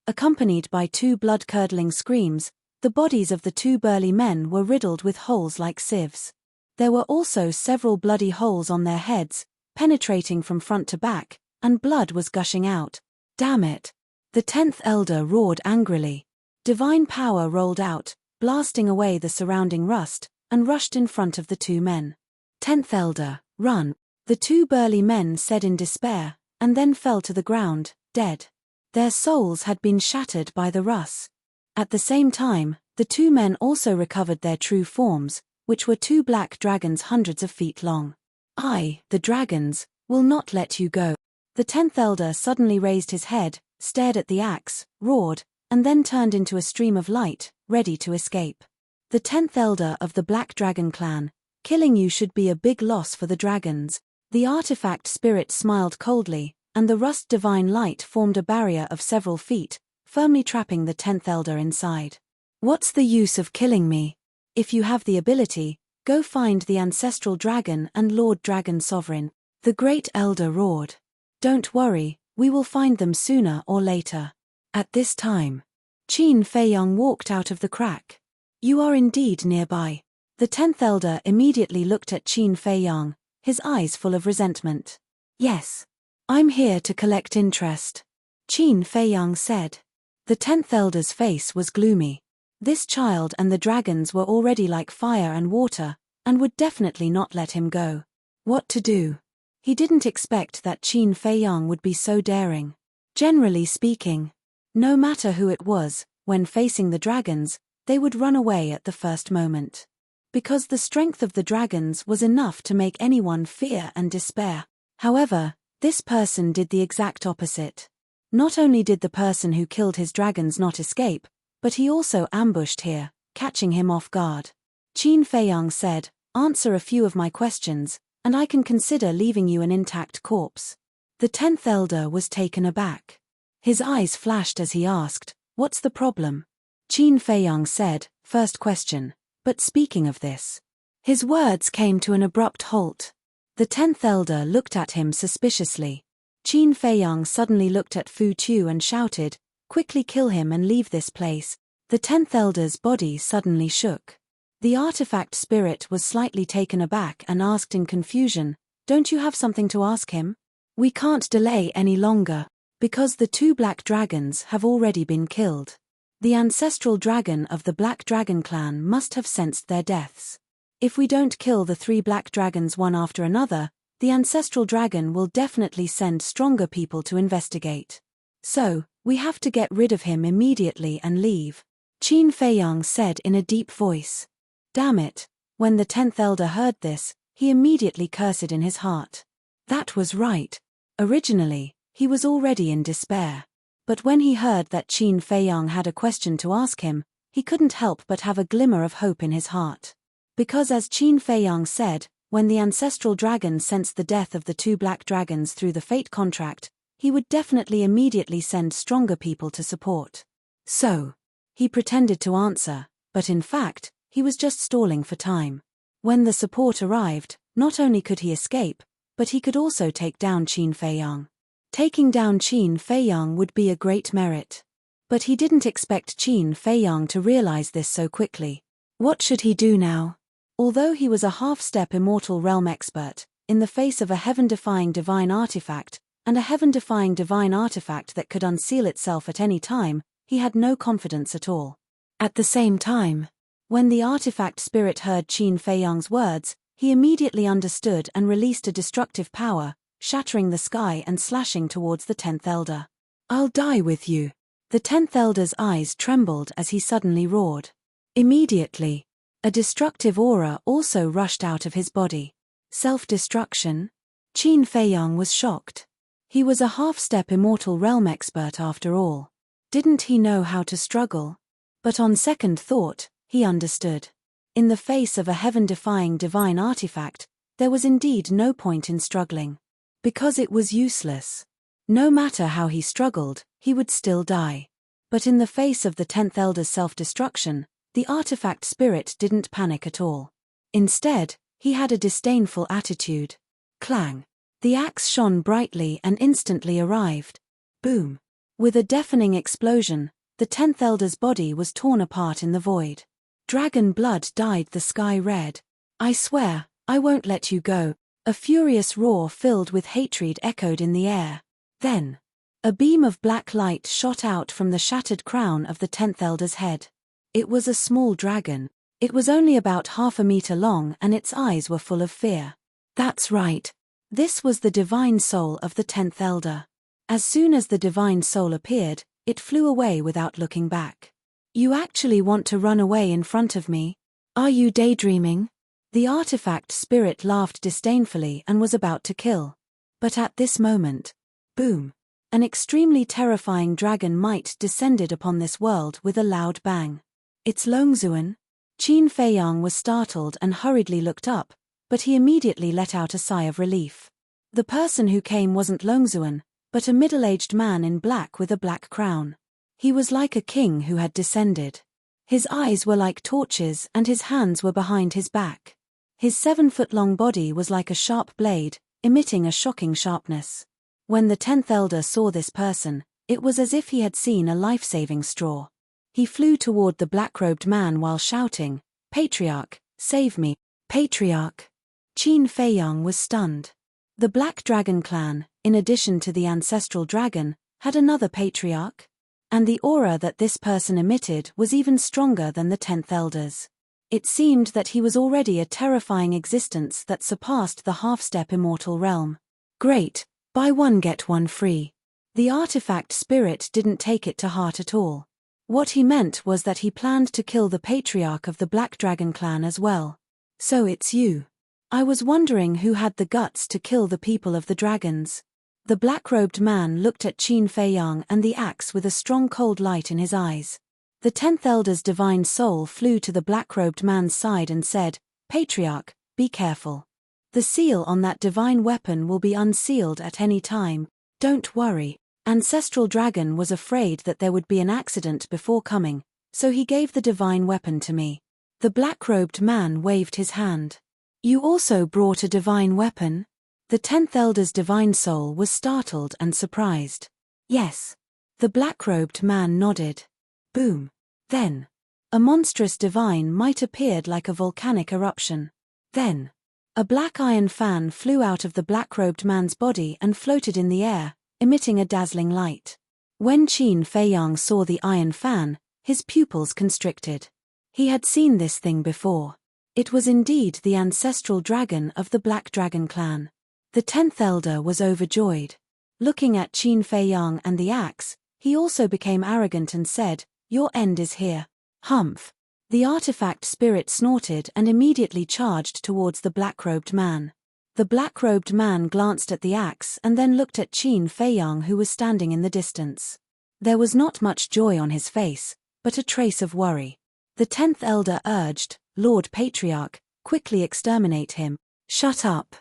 Accompanied by two blood-curdling screams, the bodies of the two burly men were riddled with holes like sieves. There were also several bloody holes on their heads, penetrating from front to back, and blood was gushing out. Damn it! The 10th Elder roared angrily. Divine power rolled out, blasting away the surrounding rust, and rushed in front of the two men. 10th Elder, run! The two burly men said in despair, and then fell to the ground, dead. Their souls had been shattered by the rust. At the same time, the two men also recovered their true forms, which were two black dragons hundreds of feet long. I, the dragons, will not let you go. The 10th Elder suddenly raised his head, stared at the axe, roared, and then turned into a stream of light, ready to escape. The 10th Elder of the Black Dragon clan, killing you should be a big loss for the dragons. The artifact spirit smiled coldly, and the rust divine light formed a barrier of several feet, firmly trapping the 10th Elder inside. What's the use of killing me? If you have the ability, go find the Ancestral Dragon and Lord Dragon Sovereign. The Great Elder roared. Don't worry, we will find them sooner or later. At this time, Qin Feiyang walked out of the crack. You are indeed nearby. The 10th Elder immediately looked at Qin Feiyang, his eyes full of resentment. Yes. I'm here to collect interest. Qin Feiyang said. The 10th Elder's face was gloomy. This child and the dragons were already like fire and water, and would definitely not let him go. What to do? He didn't expect that Qin Feiyang would be so daring. Generally speaking, no matter who it was, when facing the dragons, they would run away at the first moment. Because the strength of the dragons was enough to make anyone fear and despair. However, this person did the exact opposite. Not only did the person who killed his dragons not escape, but he also ambushed here, catching him off guard. Qin Feiyang said, answer a few of my questions, and I can consider leaving you an intact corpse. The 10th Elder was taken aback. His eyes flashed as he asked, what's the problem? Qin Feiyang said, first question, but speaking of this. His words came to an abrupt halt. The 10th Elder looked at him suspiciously. Qin Feiyang suddenly looked at Fu Qiu and shouted, quickly kill him and leave this place. The 10th Elder's body suddenly shook. The artifact spirit was slightly taken aback and asked in confusion, don't you have something to ask him? We can't delay any longer, because the two black dragons have already been killed. The Ancestral Dragon of the Black Dragon clan must have sensed their deaths. If we don't kill the three black dragons one after another, the Ancestral Dragon will definitely send stronger people to investigate. So, we have to get rid of him immediately and leave. Qin Feiyang said in a deep voice. Damn it, when the 10th Elder heard this, he immediately cursed in his heart. That was right. Originally, he was already in despair. But when he heard that Qin Feiyang had a question to ask him, he couldn't help but have a glimmer of hope in his heart. Because as Qin Feiyang said, when the Ancestral Dragon sensed the death of the two black dragons through the fate contract, he would definitely immediately send stronger people to support. So, he pretended to answer, but in fact, he was just stalling for time. When the support arrived, not only could he escape, but he could also take down Qin Feiyang. Taking down Qin Feiyang would be a great merit. But he didn't expect Qin Feiyang to realize this so quickly. What should he do now? Although he was a half-step immortal realm expert, in the face of a heaven-defying divine artifact, and a heaven-defying divine artifact that could unseal itself at any time, he had no confidence at all. At the same time, when the artifact spirit heard Qin Feiyang's words, he immediately understood and released a destructive power, shattering the sky and slashing towards the 10th Elder. "I'll die with you." The 10th Elder's eyes trembled as he suddenly roared. Immediately, a destructive aura also rushed out of his body. Self-destruction? Qin Feiyang was shocked. He was a half-step immortal realm expert after all. Didn't he know how to struggle? But on second thought, he understood. In the face of a heaven-defying divine artifact, there was indeed no point in struggling. Because it was useless. No matter how he struggled, he would still die. But in the face of the 10th Elder's self-destruction, the artifact spirit didn't panic at all. Instead, he had a disdainful attitude. Clang. The axe shone brightly and instantly arrived. Boom. With a deafening explosion, the 10th Elder's body was torn apart in the void. Dragon blood dyed the sky red. "I swear, I won't let you go." A furious roar filled with hatred echoed in the air. Then, a beam of black light shot out from the shattered crown of the 10th Elder's head. It was a small dragon. It was only about half a meter long and its eyes were full of fear. That's right. This was the divine soul of the 10th Elder. As soon as the divine soul appeared, it flew away without looking back. "You actually want to run away in front of me? Are you daydreaming?" The artifact spirit laughed disdainfully and was about to kill. But at this moment, boom, an extremely terrifying dragon might descended upon this world with a loud bang. "It's Longzuan." Qin Feiyang was startled and hurriedly looked up, but he immediately let out a sigh of relief. The person who came wasn't Longzuan, but a middle-aged man in black with a black crown. He was like a king who had descended. His eyes were like torches and his hands were behind his back. His 7-foot-long body was like a sharp blade, emitting a shocking sharpness. When the 10th Elder saw this person, it was as if he had seen a life-saving straw. He flew toward the black-robed man while shouting, "Patriarch, save me, Patriarch!" Qin Feiyang was stunned. The Black Dragon clan, in addition to the ancestral dragon, had another patriarch? And the aura that this person emitted was even stronger than the 10th Elder's. It seemed that he was already a terrifying existence that surpassed the half-step immortal realm. Great, buy one get one free. The artifact spirit didn't take it to heart at all. What he meant was that he planned to kill the patriarch of the Black Dragon clan as well. "So it's you. I was wondering who had the guts to kill the people of the dragons." The black-robed man looked at Qin Feiyang and the axe with a strong cold light in his eyes. The 10th Elder's divine soul flew to the black-robed man's side and said, "Patriarch, be careful. The seal on that divine weapon will be unsealed at any time. Don't worry." Ancestral Dragon was afraid that there would be an accident before coming, so he gave the divine weapon to me. The black-robed man waved his hand. "You also brought a divine weapon?" The 10th Elder's divine soul was startled and surprised. "Yes." The black-robed man nodded. Boom. Then, a monstrous divine might appeared like a volcanic eruption. Then, a black iron fan flew out of the black-robed man's body and floated in the air, emitting a dazzling light. When Qin Feiyang saw the iron fan, his pupils constricted. He had seen this thing before. It was indeed the ancestral dragon of the Black Dragon clan. The 10th Elder was overjoyed. Looking at Qin Feiyang and the axe, he also became arrogant and said, "Your end is here." Humph. The artifact spirit snorted and immediately charged towards the black-robed man. The black-robed man glanced at the axe and then looked at Qin Feiyang who was standing in the distance. There was not much joy on his face, but a trace of worry. The 10th Elder urged, "Lord Patriarch, quickly exterminate him." "Shut up.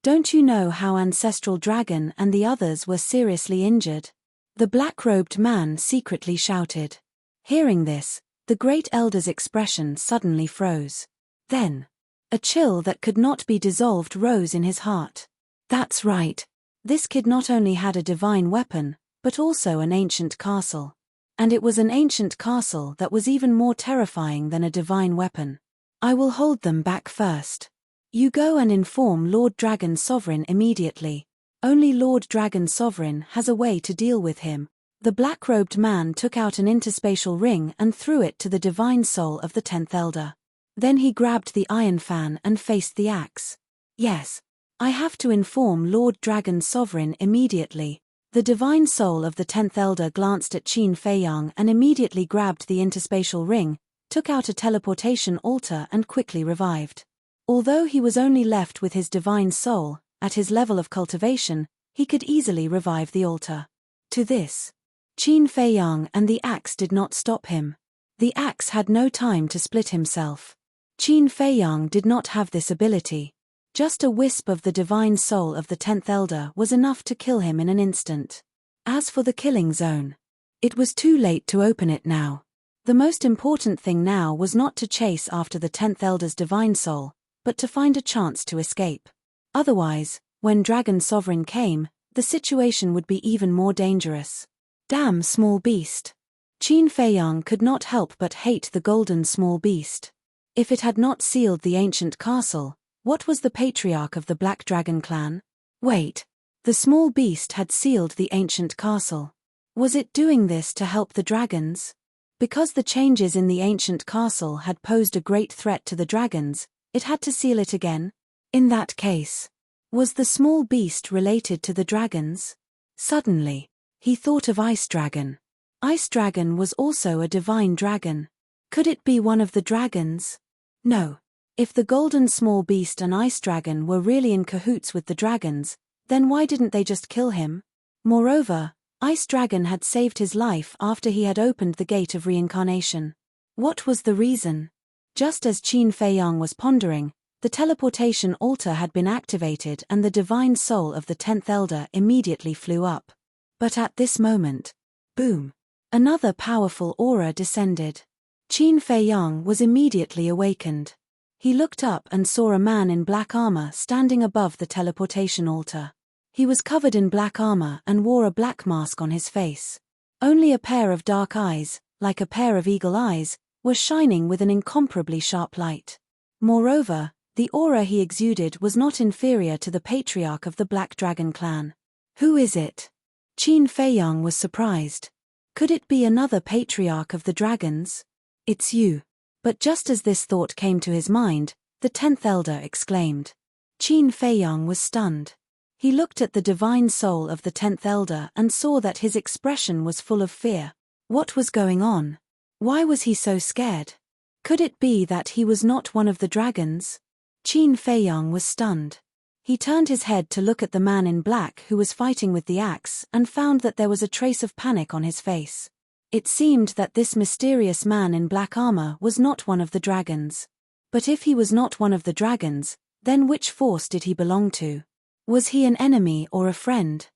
Don't you know how Ancestral Dragon and the others were seriously injured?" The black-robed man secretly shouted. Hearing this, the Great Elder's expression suddenly froze. Then, a chill that could not be dissolved rose in his heart. "That's right. This kid not only had a divine weapon, but also an ancient castle. And it was an ancient castle that was even more terrifying than a divine weapon. I will hold them back first. You go and inform Lord Dragon Sovereign immediately. Only Lord Dragon Sovereign has a way to deal with him. The black-robed man took out an interspatial ring and threw it to the divine soul of the 10th Elder. Then he grabbed the iron fan and faced the axe. Yes. I have to inform Lord Dragon Sovereign immediately. The divine soul of the 10th Elder glanced at Qin Feiyang and immediately grabbed the interspatial ring, took out a teleportation altar and quickly revived. Although he was only left with his divine soul, at his level of cultivation, he could easily revive the altar. To this, Qin Feiyang and the axe did not stop him. The axe had no time to split himself. Qin Feiyang did not have this ability. Just a wisp of the divine soul of the 10th Elder was enough to kill him in an instant. As for the killing zone, it was too late to open it now. The most important thing now was not to chase after the 10th Elder's divine soul, but to find a chance to escape. Otherwise, when Dragon Sovereign came, the situation would be even more dangerous. Damn small beast. Qin Feiyang could not help but hate the golden small beast. If it had not sealed the ancient castle, what was the patriarch of the Black Dragon clan? Wait. The small beast had sealed the ancient castle. Was it doing this to help the dragons? Because the changes in the ancient castle had posed a great threat to the dragons, it had to seal it again? In that case, was the small beast related to the dragons? Suddenly, he thought of Ice Dragon. Ice Dragon was also a divine dragon. Could it be one of the dragons? No. If the golden small beast and Ice Dragon were really in cahoots with the dragons, then why didn't they just kill him? Moreover, Ice Dragon had saved his life after he had opened the gate of reincarnation. What was the reason? Just as Qin Feiyang was pondering, the teleportation altar had been activated and the divine soul of the 10th Elder immediately flew up. But at this moment, boom! Another powerful aura descended. Qin Feiyang was immediately awakened. He looked up and saw a man in black armor standing above the teleportation altar. He was covered in black armor and wore a black mask on his face. Only a pair of dark eyes, like a pair of eagle eyes, were shining with an incomparably sharp light. Moreover, the aura he exuded was not inferior to the patriarch of the Black Dragon clan. Who is it? Qin Feiyang was surprised. Could it be another patriarch of the dragons? It's you. But just as this thought came to his mind, the 10th Elder exclaimed. Qin Feiyang was stunned. He looked at the divine soul of the 10th Elder and saw that his expression was full of fear. What was going on? Why was he so scared? Could it be that he was not one of the dragons? Qin Feiyang was stunned. He turned his head to look at the man in black who was fighting with the axe and found that there was a trace of panic on his face. It seemed that this mysterious man in black armor was not one of the dragons. But if he was not one of the dragons, then which force did he belong to? Was he an enemy or a friend?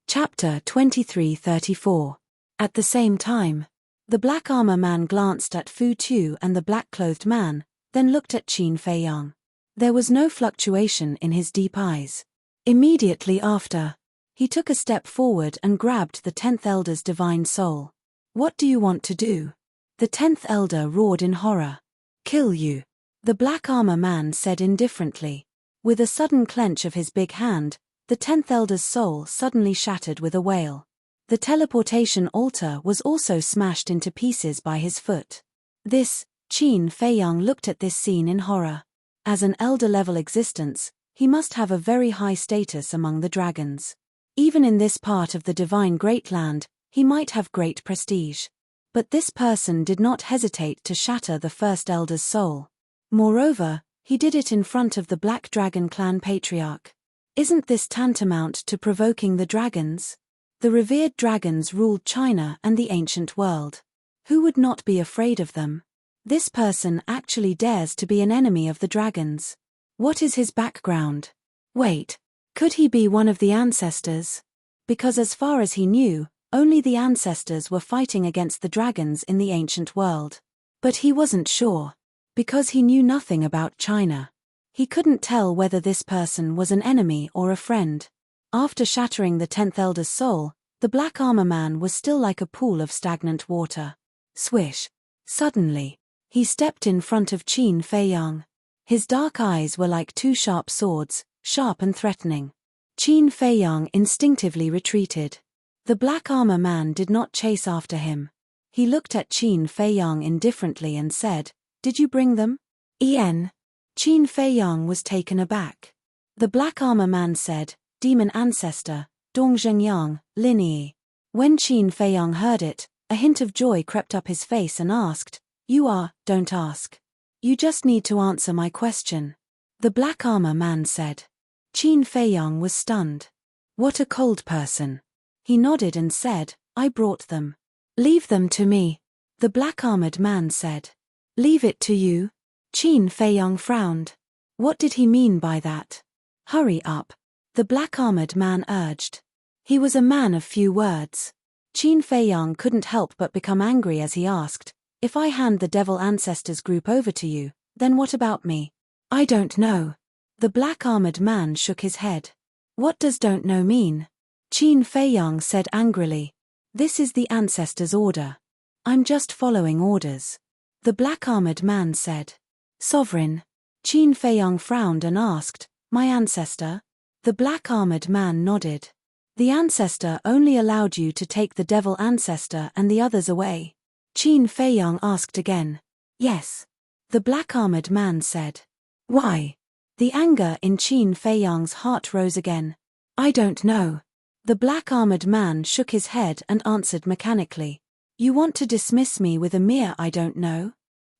Chapter 2334. At the same time, the black armor man glanced at Fu Tu and the black-clothed man, then looked at Qin Feiyang. There was no fluctuation in his deep eyes. Immediately after, he took a step forward and grabbed the 10th Elder's divine soul. What do you want to do? The 10th Elder roared in horror. Kill you. The black armor man said indifferently. With a sudden clench of his big hand, the 10th Elder's soul suddenly shattered with a wail. The teleportation altar was also smashed into pieces by his foot. Qin Feiyang looked at this scene in horror. As an elder-level existence, he must have a very high status among the dragons. Even in this part of the divine great land, he might have great prestige. But this person did not hesitate to shatter the first elder's soul. Moreover, he did it in front of the Black Dragon clan patriarch. Isn't this tantamount to provoking the dragons? The revered dragons ruled China and the ancient world. Who would not be afraid of them? This person actually dares to be an enemy of the dragons. What is his background? Wait, could he be one of the ancestors? Because as far as he knew, only the ancestors were fighting against the dragons in the ancient world. But he wasn't sure. Because he knew nothing about China. He couldn't tell whether this person was an enemy or a friend. After shattering the 10th Elder's soul, the black armor man was still like a pool of stagnant water. Swish. Suddenly, he stepped in front of Qin Feiyang. His dark eyes were like two sharp swords, sharp and threatening. Qin Feiyang instinctively retreated. The black armor man did not chase after him. He looked at Qin Feiyang indifferently and said, "Did you bring them?" Qin Feiyang was taken aback. The black armor man said, "Demon ancestor, Dongzhengyang, Linie." When Qin Feiyang heard it, a hint of joy crept up his face and asked, "Don't ask. You just need to answer my question." The black armor man said. Qin Feiyang was stunned. What a cold person. He nodded and said, "I brought them." "Leave them to me," the black-armored man said. "Leave it to you?" Qin Feiyang frowned. What did he mean by that? "Hurry up," the black-armored man urged. He was a man of few words. Qin Feiyang couldn't help but become angry as he asked, "If I hand the Devil Ancestors group over to you, then what about me?" "I don't know." The black-armored man shook his head. "What does don't know mean?" Qin Feiyang said angrily. "This is the Ancestors' order. I'm just following orders." The black-armored man said. "Sovereign." Qin Feiyang frowned and asked, "My ancestor?" The black-armored man nodded. "The ancestor only allowed you to take the Devil Ancestor and the others away." Qin Feiyang asked again. "Yes." The black-armored man said. "Why?" The anger in Qin Feiyang's heart rose again. "I don't know." The black-armored man shook his head and answered mechanically. "You want to dismiss me with a mere I don't know?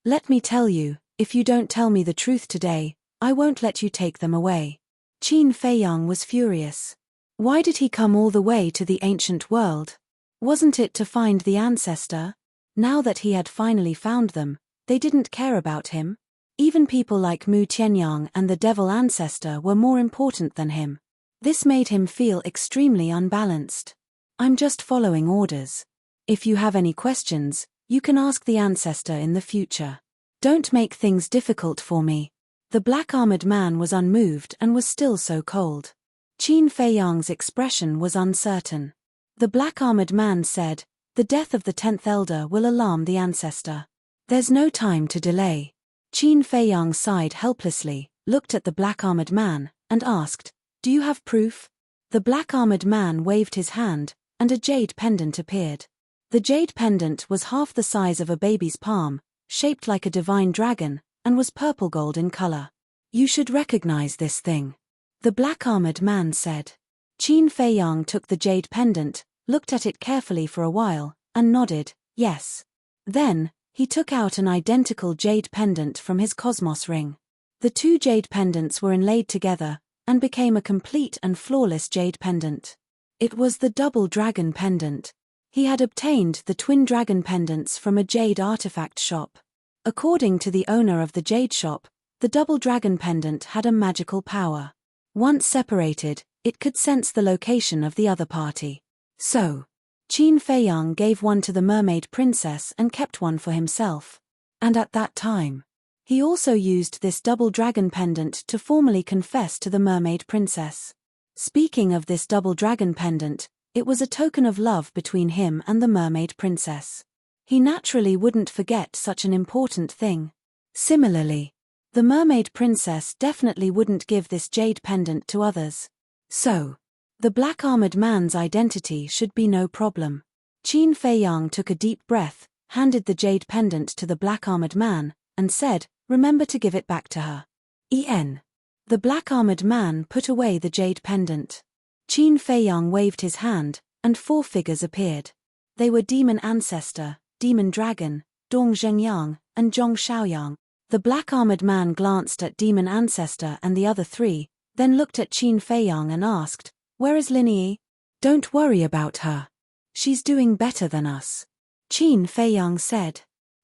Let me tell you, if you don't tell me the truth today, I won't let you take them away." Qin Feiyang was furious. Why did he come all the way to the ancient world? Wasn't it to find the ancestor? Now that he had finally found them, they didn't care about him. Even people like Mu Tianyang and the Devil Ancestor were more important than him. This made him feel extremely unbalanced. "I'm just following orders. If you have any questions, you can ask the ancestor in the future. Don't make things difficult for me." The black-armored man was unmoved and was still so cold. Qin Feiyang's expression was uncertain. The black-armored man said, "The death of the 10th Elder will alarm the ancestor. There's no time to delay." Qin Feiyang sighed helplessly, looked at the black-armored man, and asked, "Do you have proof?" The black-armored man waved his hand, and a jade pendant appeared. The jade pendant was half the size of a baby's palm, shaped like a divine dragon, and was purple gold in color. "You should recognize this thing," the black-armored man said. Qin Feiyang took the jade pendant, looked at it carefully for a while, and nodded, "Yes." Then, he took out an identical jade pendant from his cosmos ring. The two jade pendants were inlaid together, and became a complete and flawless jade pendant. It was the double dragon pendant. He had obtained the twin dragon pendants from a jade artifact shop. According to the owner of the jade shop, the double dragon pendant had a magical power. Once separated, it could sense the location of the other party. So, Qin Feiyang gave one to the mermaid princess and kept one for himself. And at that time, he also used this double dragon pendant to formally confess to the mermaid princess. Speaking of this double dragon pendant, it was a token of love between him and the mermaid princess. He naturally wouldn't forget such an important thing. Similarly, the mermaid princess definitely wouldn't give this jade pendant to others. So, the black-armored man's identity should be no problem. Qin Feiyang took a deep breath, handed the jade pendant to the black-armored man, and said, "Remember to give it back to her." The black-armored man put away the jade pendant. Qin Feiyang waved his hand, and four figures appeared. They were Demon Ancestor, Demon Dragon, Dong Zhengyang, and Zhong Shaoyang. The black-armored man glanced at Demon Ancestor and the other three, then looked at Qin Feiyang and asked, "Where is Linie?" "Don't worry about her. She's doing better than us," Qin Feiyang said.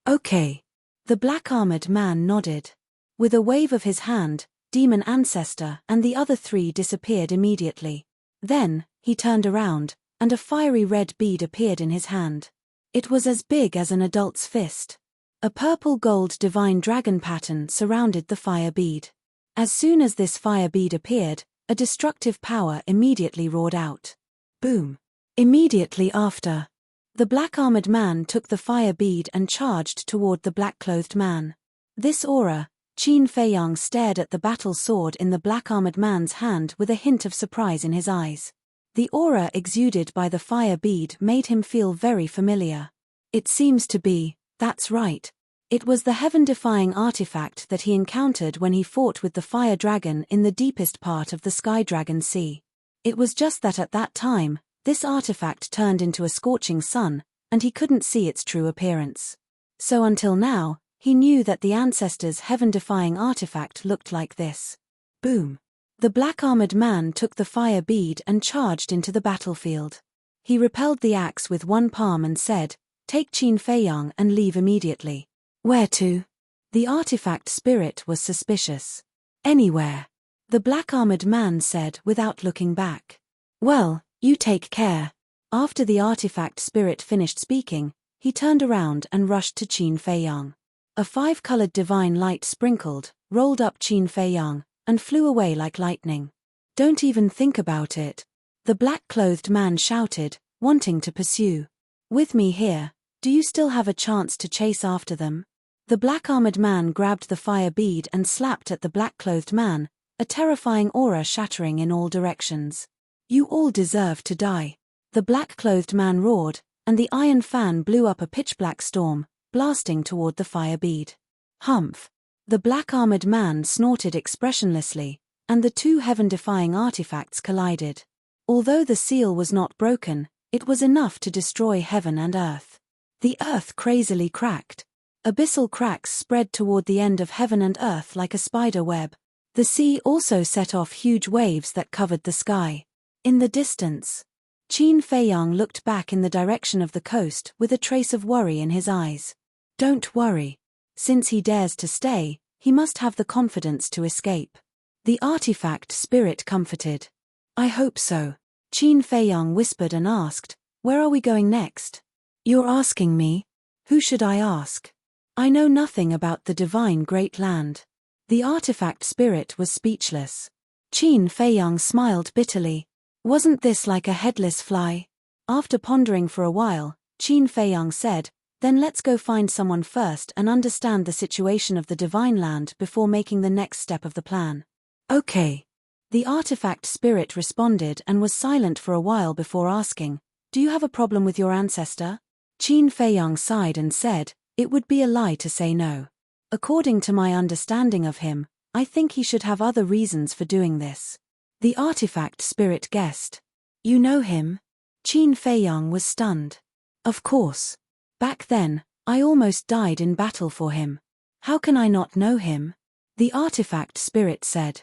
"Okay." The black-armored man nodded. With a wave of his hand, Demon Ancestor and the other three disappeared immediately. Then, he turned around, and a fiery red bead appeared in his hand. It was as big as an adult's fist. A purple gold divine dragon pattern surrounded the fire bead. As soon as this fire bead appeared, a destructive power immediately roared out. Boom! Immediately after, the black-armored man took the fire bead and charged toward the black-clothed man. This aura, Qin Feiyang stared at the battle sword in the black-armored man's hand with a hint of surprise in his eyes. The aura exuded by the fire bead made him feel very familiar. It seems to be, that's right. It was the heaven-defying artifact that he encountered when he fought with the fire dragon in the deepest part of the Sky Dragon Sea. It was just that at that time, this artifact turned into a scorching sun, and he couldn't see its true appearance. So until now, he knew that the ancestors' heaven-defying artifact looked like this. Boom! The black-armored man took the fire bead and charged into the battlefield. He repelled the axe with one palm and said, "Take Qin Feiyang and leave immediately." "Where to?" The artifact spirit was suspicious. "Anywhere," the black-armored man said without looking back. "Well, you take care." After the artifact spirit finished speaking, he turned around and rushed to Qin Feiyang. A five-colored divine light sprinkled, rolled up Qin Feiyang, and flew away like lightning. "Don't even think about it," the black-clothed man shouted, wanting to pursue. "With me here, do you still have a chance to chase after them?" The black-armored man grabbed the fire bead and slapped at the black-clothed man, a terrifying aura shattering in all directions. "You all deserve to die," the black-clothed man roared, and the iron fan blew up a pitch-black storm, blasting toward the fire bead. "Humph!" The black-armored man snorted expressionlessly, and the two heaven-defying artifacts collided. Although the seal was not broken, it was enough to destroy heaven and earth. The earth crazily cracked. Abyssal cracks spread toward the end of heaven and earth like a spider web. The sea also set off huge waves that covered the sky. In the distance, Qin Feiyang looked back in the direction of the coast with a trace of worry in his eyes. "Don't worry. Since he dares to stay, he must have the confidence to escape." The artifact spirit comforted. "I hope so." Qin Feiyang whispered and asked, "Where are we going next?" "You're asking me? Who should I ask? I know nothing about the divine great land." The artifact spirit was speechless. Qin Feiyang smiled bitterly. Wasn't this like a headless fly? After pondering for a while, Qin Feiyang said, "Then let's go find someone first and understand the situation of the divine land before making the next step of the plan." "Okay." The artifact spirit responded and was silent for a while before asking, "Do you have a problem with your ancestor?" Qin Feiyang sighed and said, "It would be a lie to say no. According to my understanding of him, I think he should have other reasons for doing this." The artifact spirit guessed. "You know him?" Qin Feiyang was stunned. "Of course. Back then, I almost died in battle for him. How can I not know him?" The artifact spirit said.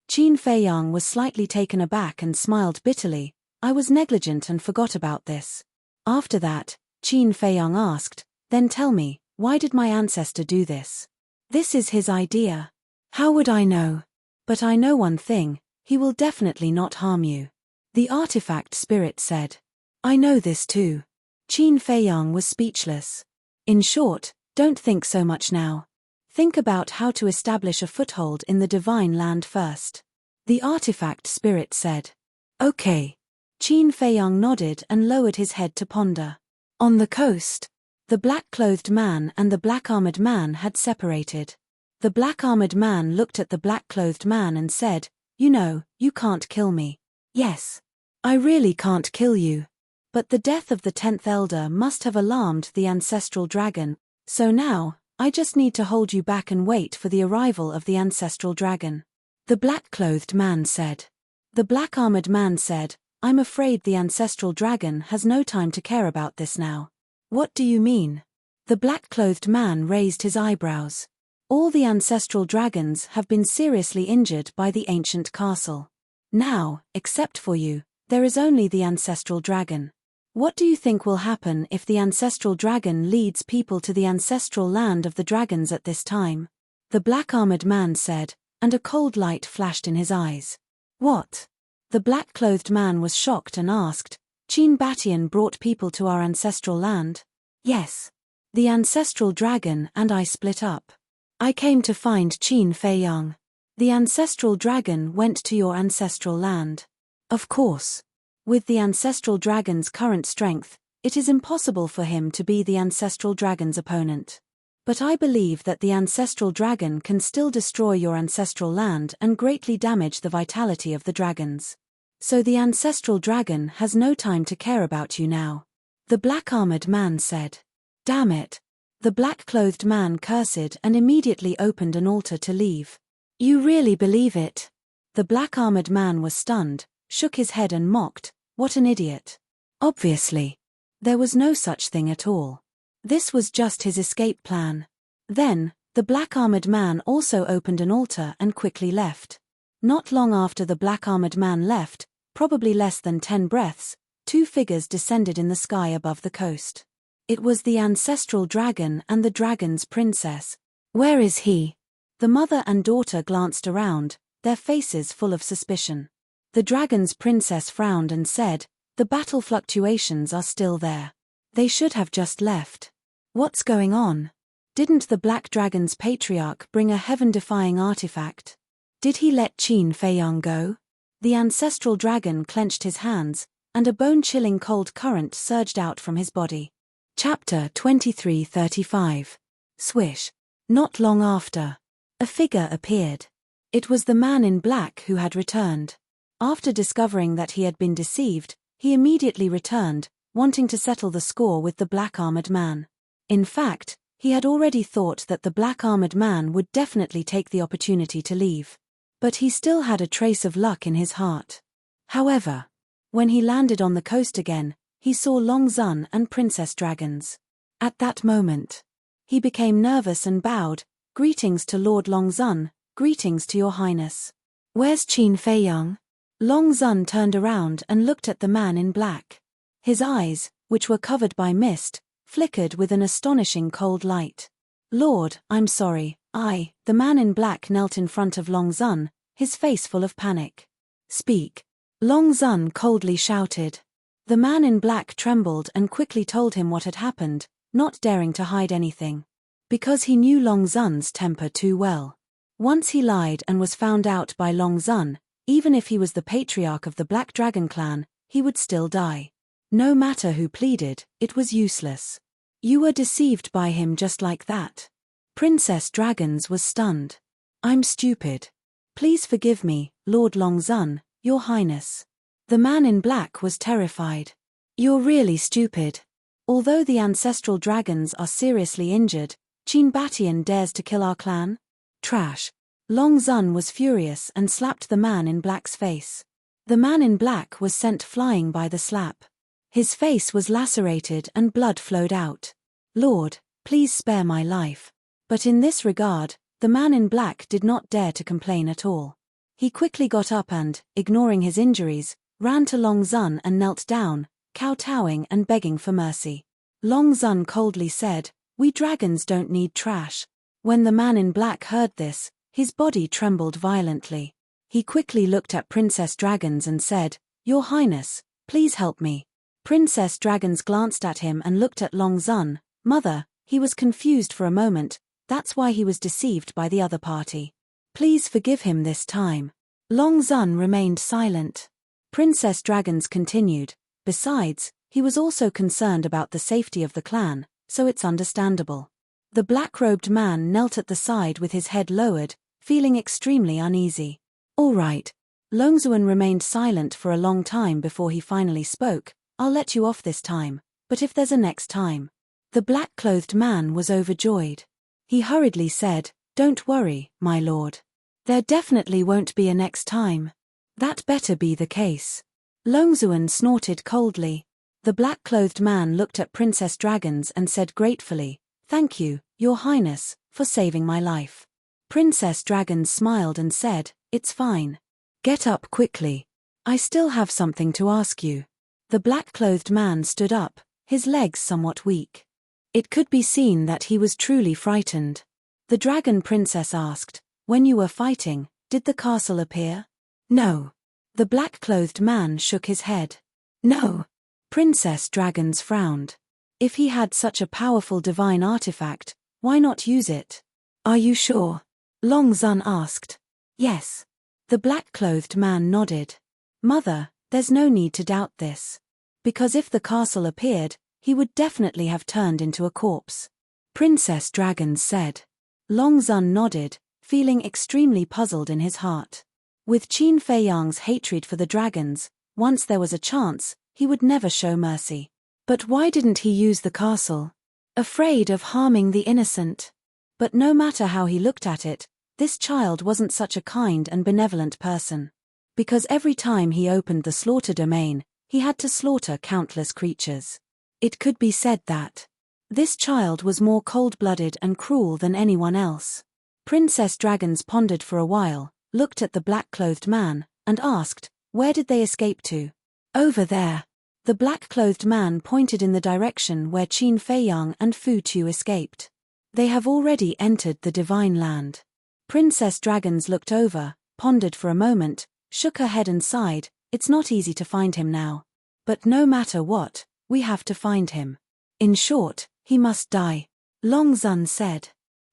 Qin Feiyang was slightly taken aback and smiled bitterly. "I was negligent and forgot about this." After that, Qin Feiyang asked, "Then tell me, why did my ancestor do this?" "This is his idea." "How would I know? But I know one thing, he will definitely not harm you." The artifact spirit said. "I know this too." Qin Feiyang was speechless. "In short, don't think so much now. Think about how to establish a foothold in the divine land first." The artifact spirit said. "Okay." Qin Feiyang nodded and lowered his head to ponder. On the coast, the black-clothed man and the black-armored man had separated. The black-armored man looked at the black-clothed man and said, "You know, you can't kill me." "Yes. I really can't kill you. But the death of the 10th elder must have alarmed the ancestral dragon, so now, I just need to hold you back and wait for the arrival of the ancestral dragon." The black-clothed man said. The black-armored man said, "I'm afraid the ancestral dragon has no time to care about this now." "What do you mean?" The black-clothed man raised his eyebrows. "All the ancestral dragons have been seriously injured by the ancient castle. Now, except for you, there is only the ancestral dragon. What do you think will happen if the ancestral dragon leads people to the ancestral land of the dragons at this time?" The black-armored man said, and a cold light flashed in his eyes. "What?" The black-clothed man was shocked and asked, "Qin Batian brought people to our ancestral land?" "Yes. The ancestral dragon and I split up. I came to find Qin Feiyang." The ancestral dragon went to your ancestral land. Of course. With the ancestral dragon's current strength, it is impossible for him to be the ancestral dragon's opponent. But I believe that the ancestral dragon can still destroy your ancestral land and greatly damage the vitality of the dragons. So the ancestral dragon has no time to care about you now. The black-armored man said. Damn it. The black-clothed man cursed and immediately opened an altar to leave. You really believe it? The black-armored man was stunned, shook his head and mocked, what an idiot. Obviously. There was no such thing at all. This was just his escape plan. Then, the black-armored man also opened an altar and quickly left. Not long after the black-armored man left, probably less than 10 breaths, 2 figures descended in the sky above the coast. It was the ancestral dragon and the dragon's princess. Where is he? The mother and daughter glanced around, their faces full of suspicion. The dragon's princess frowned and said, the battle fluctuations are still there. They should have just left. What's going on? Didn't the black dragon's patriarch bring a heaven-defying artifact? Did he let Qin Feiyang go? The ancestral dragon clenched his hands, and a bone-chilling cold current surged out from his body. Chapter 23:35. Swish. Not long after, a figure appeared. It was the man in black who had returned. After discovering that he had been deceived, he immediately returned, wanting to settle the score with the black-armored man. In fact, he had already thought that the black-armored man would definitely take the opportunity to leave. But he still had a trace of luck in his heart. However, when he landed on the coast again, he saw Long Zun and Princess Dragons. At that moment, he became nervous and bowed, greetings to Lord Long Zun, greetings to your highness. Where's Qin Feiyang? Long Zun turned around and looked at the man in black. His eyes, which were covered by mist, flickered with an astonishing cold light. Lord, I'm sorry, the man in black knelt in front of Long Zun, his face full of panic. Speak. Long Zun coldly shouted. The man in black trembled and quickly told him what had happened, not daring to hide anything. Because he knew Long Zun's temper too well. Once he lied and was found out by Long Zun, even if he was the patriarch of the Black Dragon clan, he would still die. No matter who pleaded, it was useless. You were deceived by him just like that. Princess Dragons was stunned. I'm stupid. Please forgive me, Lord Long Zun, your highness. The man in black was terrified. You're really stupid. Although the ancestral dragons are seriously injured, Qin Batian dares to kill our clan? Trash. Long Zun was furious and slapped the man in black's face. The man in black was sent flying by the slap. His face was lacerated and blood flowed out. Lord, please spare my life. But in this regard, the man in black did not dare to complain at all. He quickly got up and, ignoring his injuries, ran to Long Zun and knelt down, kowtowing and begging for mercy. Long Zun coldly said, we dragons don't need trash. When the man in black heard this, his body trembled violently. He quickly looked at Princess Dragons and said, Your Highness, please help me. Princess Dragons glanced at him and looked at Long Zun. Mother, he was confused for a moment, that's why he was deceived by the other party. Please forgive him this time. Long Zun remained silent. Princess Dragons continued, besides, he was also concerned about the safety of the clan, so it's understandable. The black-robed man knelt at the side with his head lowered, feeling extremely uneasy. All right. Long Zun remained silent for a long time before he finally spoke. I'll let you off this time, but if there's a next time. The black-clothed man was overjoyed. He hurriedly said, Don't worry, my lord. There definitely won't be a next time. That better be the case. Long Zun snorted coldly. The black-clothed man looked at Princess Dragons and said gratefully, Thank you, Your Highness, for saving my life. Princess Dragons smiled and said, It's fine. Get up quickly. I still have something to ask you. The black-clothed man stood up, his legs somewhat weak. It could be seen that he was truly frightened. The dragon princess asked, When you were fighting, did the castle appear? No. The black-clothed man shook his head. No. Princess Dragons frowned. If he had such a powerful divine artifact, why not use it? Are you sure? Long Zun asked. Yes. The black-clothed man nodded. Mother, there's no need to doubt this. Because if the castle appeared, he would definitely have turned into a corpse. Princess Dragons said. Long Zun nodded, feeling extremely puzzled in his heart. With Qin Fei Yang's hatred for the dragons, once there was a chance, he would never show mercy. But why didn't he use the castle? Afraid of harming the innocent. But no matter how he looked at it, this child wasn't such a kind and benevolent person. Because every time he opened the slaughter domain, he had to slaughter countless creatures. It could be said that this child was more cold-blooded and cruel than anyone else. Princess Dragons pondered for a while, looked at the black-clothed man, and asked, where did they escape to? Over there. The black-clothed man pointed in the direction where Qin Fei Yang and Fu Tu escaped. They have already entered the Divine Land. Princess Dragons looked over, pondered for a moment, shook her head and sighed. It's not easy to find him now. But no matter what, we have to find him. In short, he must die. Long Zun said.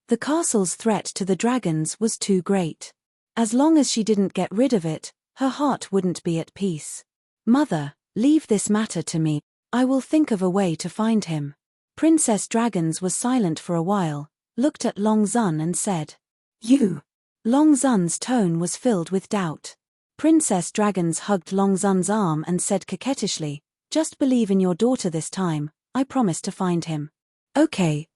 The castle's threat to the dragons was too great. As long as she didn't get rid of it, her heart wouldn't be at peace. Mother, leave this matter to me. I will think of a way to find him. Princess Dragons was silent for a while, looked at Long Zun and said, You. Long Zun's tone was filled with doubt. Princess Dragons hugged Long Zun's arm and said coquettishly, Just believe in your daughter this time, I promise to find him. Okay.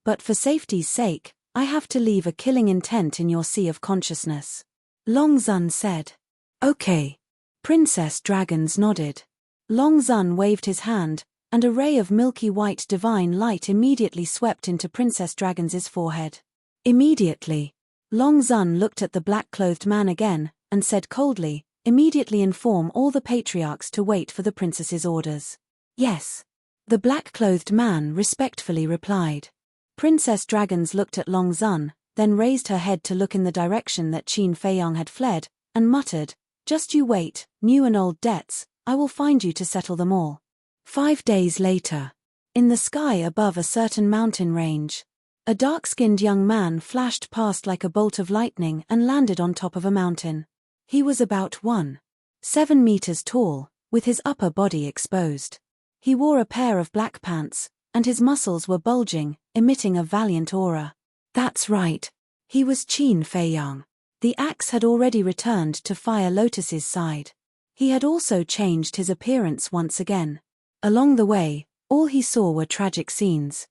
But for safety's sake, I have to leave a killing intent in your sea of consciousness. Long Zun said. Okay. Princess Dragons nodded. Long Zun waved his hand, and a ray of milky white divine light immediately swept into Princess Dragons' forehead. Immediately, Long Zun looked at the black-clothed man again, and said coldly, Immediately inform all the patriarchs to wait for the princess's orders. Yes. The black-clothed man respectfully replied. Princess Dragons looked at Long Zun, then raised her head to look in the direction that Qin Fei Yang had fled, and muttered, Just you wait, new and old debts, I will find you to settle them all. 5 days later. In the sky above a certain mountain range, a dark-skinned young man flashed past like a bolt of lightning and landed on top of a mountain. He was about 1.7 meters tall, with his upper body exposed. He wore a pair of black pants, and his muscles were bulging, emitting a valiant aura. That's right. He was Qin Fei Yang. The axe had already returned to Fire Lotus's side. He had also changed his appearance once again. Along the way, all he saw were tragic scenes.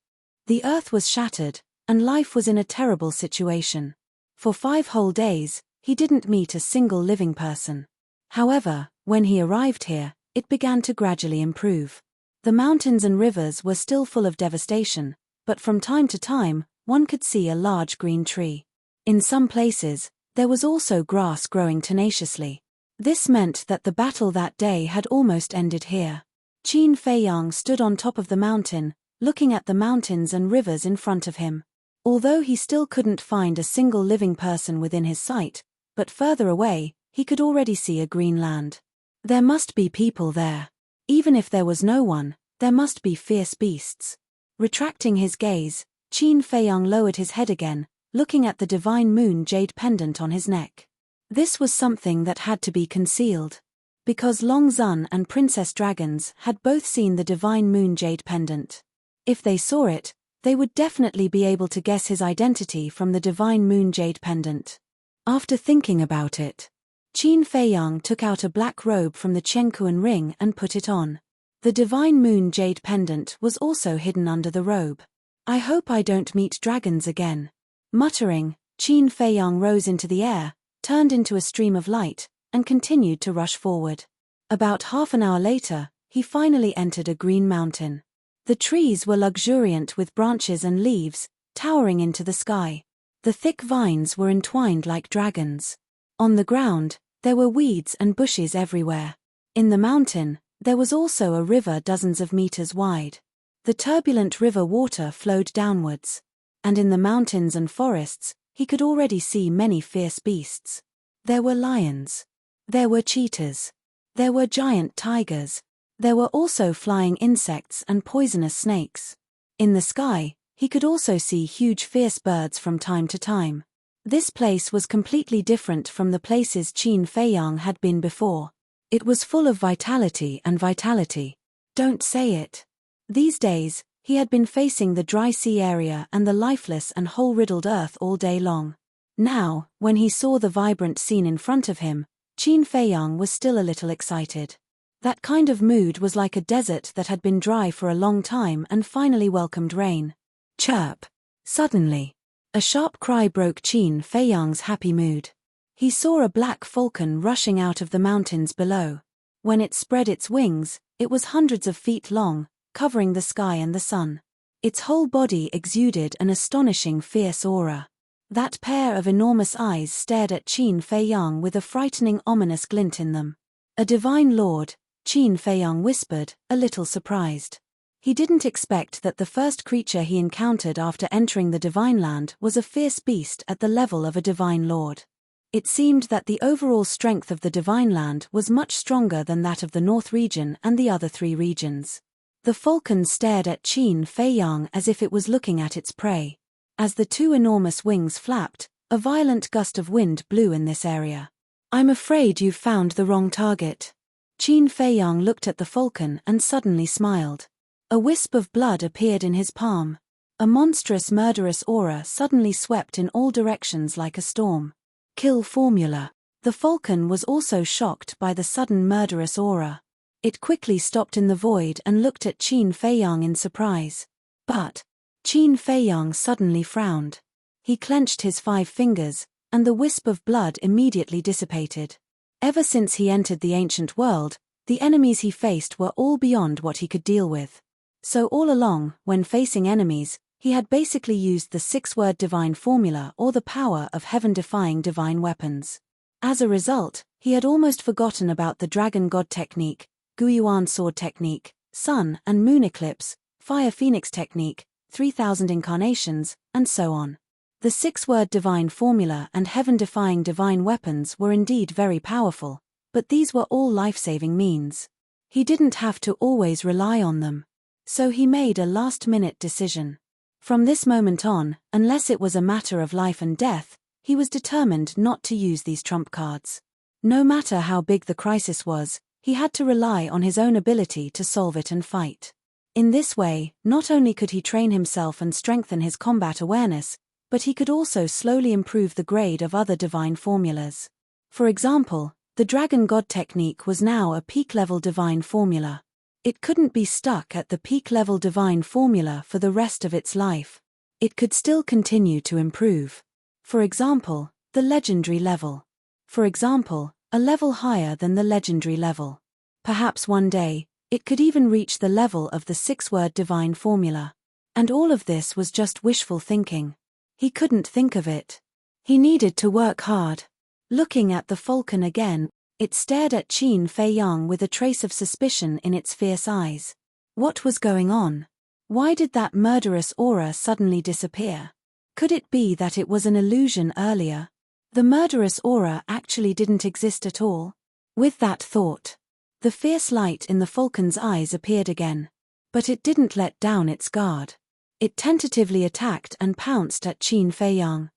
The earth was shattered, and life was in a terrible situation. For 5 whole days, he didn't meet a single living person. However, when he arrived here, it began to gradually improve. The mountains and rivers were still full of devastation, but from time to time, one could see a large green tree. In some places, there was also grass growing tenaciously. This meant that the battle that day had almost ended here. Qin Fei Yang stood on top of the mountain, looking at the mountains and rivers in front of him. Although he still couldn't find a single living person within his sight, but further away, he could already see a green land. There must be people there. Even if there was no one, there must be fierce beasts. Retracting his gaze, Qin Fei Yang lowered his head again, looking at the divine moon jade pendant on his neck. This was something that had to be concealed. Because Long Zun and Princess Dragons had both seen the divine moon jade pendant. If they saw it, they would definitely be able to guess his identity from the divine moon jade pendant. After thinking about it, Qin Fei Yang took out a black robe from the Chengkuan ring and put it on. The divine moon jade pendant was also hidden under the robe. I hope I don't meet dragons again. Muttering, Qin Fei Yang rose into the air, turned into a stream of light, and continued to rush forward. About half an hour later, he finally entered a green mountain. The trees were luxuriant with branches and leaves, towering into the sky. The thick vines were entwined like dragons. On the ground, there were weeds and bushes everywhere. In the mountain, there was also a river dozens of meters wide. The turbulent river water flowed downwards. And in the mountains and forests, he could already see many fierce beasts. There were lions. There were cheetahs. There were giant tigers. There were also flying insects and poisonous snakes. In the sky, he could also see huge fierce birds from time to time. This place was completely different from the places Qin Feiyang had been before. It was full of vitality and vitality. Don't say it. These days, he had been facing the dry sea area and the lifeless and hole-riddled earth all day long. Now, when he saw the vibrant scene in front of him, Qin Feiyang was still a little excited. That kind of mood was like a desert that had been dry for a long time and finally welcomed rain. Chirp! Suddenly, a sharp cry broke Qin Feiyang's happy mood. He saw a black falcon rushing out of the mountains below. When it spread its wings, it was hundreds of feet long, covering the sky and the sun. Its whole body exuded an astonishing fierce aura. That pair of enormous eyes stared at Qin Feiyang with a frightening ominous glint in them. A divine lord, Qin Feiyang whispered, a little surprised. He didn't expect that the first creature he encountered after entering the divine land was a fierce beast at the level of a divine lord. It seemed that the overall strength of the divine land was much stronger than that of the North region and the other 3 regions. The falcon stared at Qin Feiyang as if it was looking at its prey. As the 2 enormous wings flapped, a violent gust of wind blew in this area. "I'm afraid you've found the wrong target." Qin Feiyang looked at the falcon and suddenly smiled. A wisp of blood appeared in his palm. A monstrous murderous aura suddenly swept in all directions like a storm. Kill formula. The falcon was also shocked by the sudden murderous aura. It quickly stopped in the void and looked at Qin Feiyang in surprise. But Qin Feiyang suddenly frowned. He clenched his 5 fingers, and the wisp of blood immediately dissipated. Ever since he entered the ancient world, the enemies he faced were all beyond what he could deal with. So all along, when facing enemies, he had basically used the 6-word divine formula or the power of heaven-defying divine weapons. As a result, he had almost forgotten about the dragon god technique, Guiyuan sword technique, sun and moon eclipse, fire phoenix technique, 3000 incarnations, and so on. The 6-word divine formula and heaven-defying divine weapons were indeed very powerful, but these were all life-saving means. He didn't have to always rely on them. So he made a last-minute decision. From this moment on, unless it was a matter of life and death, he was determined not to use these trump cards. No matter how big the crisis was, he had to rely on his own ability to solve it and fight. In this way, not only could he train himself and strengthen his combat awareness, but he could also slowly improve the grade of other divine formulas. For example, the Dragon God technique was now a peak-level divine formula. It couldn't be stuck at the peak-level divine formula for the rest of its life. It could still continue to improve. For example, the legendary level. For example, a level higher than the legendary level. Perhaps one day, it could even reach the level of the 6-word divine formula. And all of this was just wishful thinking. He couldn't think of it. He needed to work hard. Looking at the falcon again, it stared at Qin Feiyang with a trace of suspicion in its fierce eyes. What was going on? Why did that murderous aura suddenly disappear? Could it be that it was an illusion earlier? The murderous aura actually didn't exist at all? With that thought, the fierce light in the falcon's eyes appeared again. But it didn't let down its guard. It tentatively attacked and pounced at Qin Feiyang.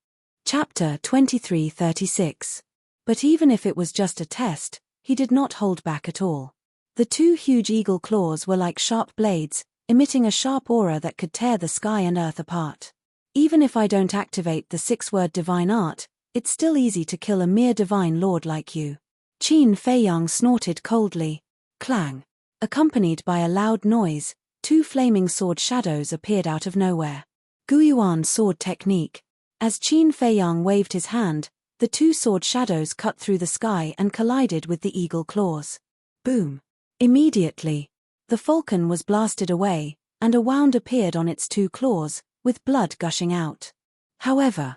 Chapter 2336. But even if it was just a test, he did not hold back at all. The 2 huge eagle claws were like sharp blades, emitting a sharp aura that could tear the sky and earth apart. Even if I don't activate the 6-word divine art, it's still easy to kill a mere divine lord like you. Qin Feiyang snorted coldly. Clang. Accompanied by a loud noise, 2 flaming sword shadows appeared out of nowhere. Guiyuan sword technique. As Qin Feiyang waved his hand, the 2 sword shadows cut through the sky and collided with the eagle claws. Boom. Immediately, the falcon was blasted away, and a wound appeared on its 2 claws, with blood gushing out. However,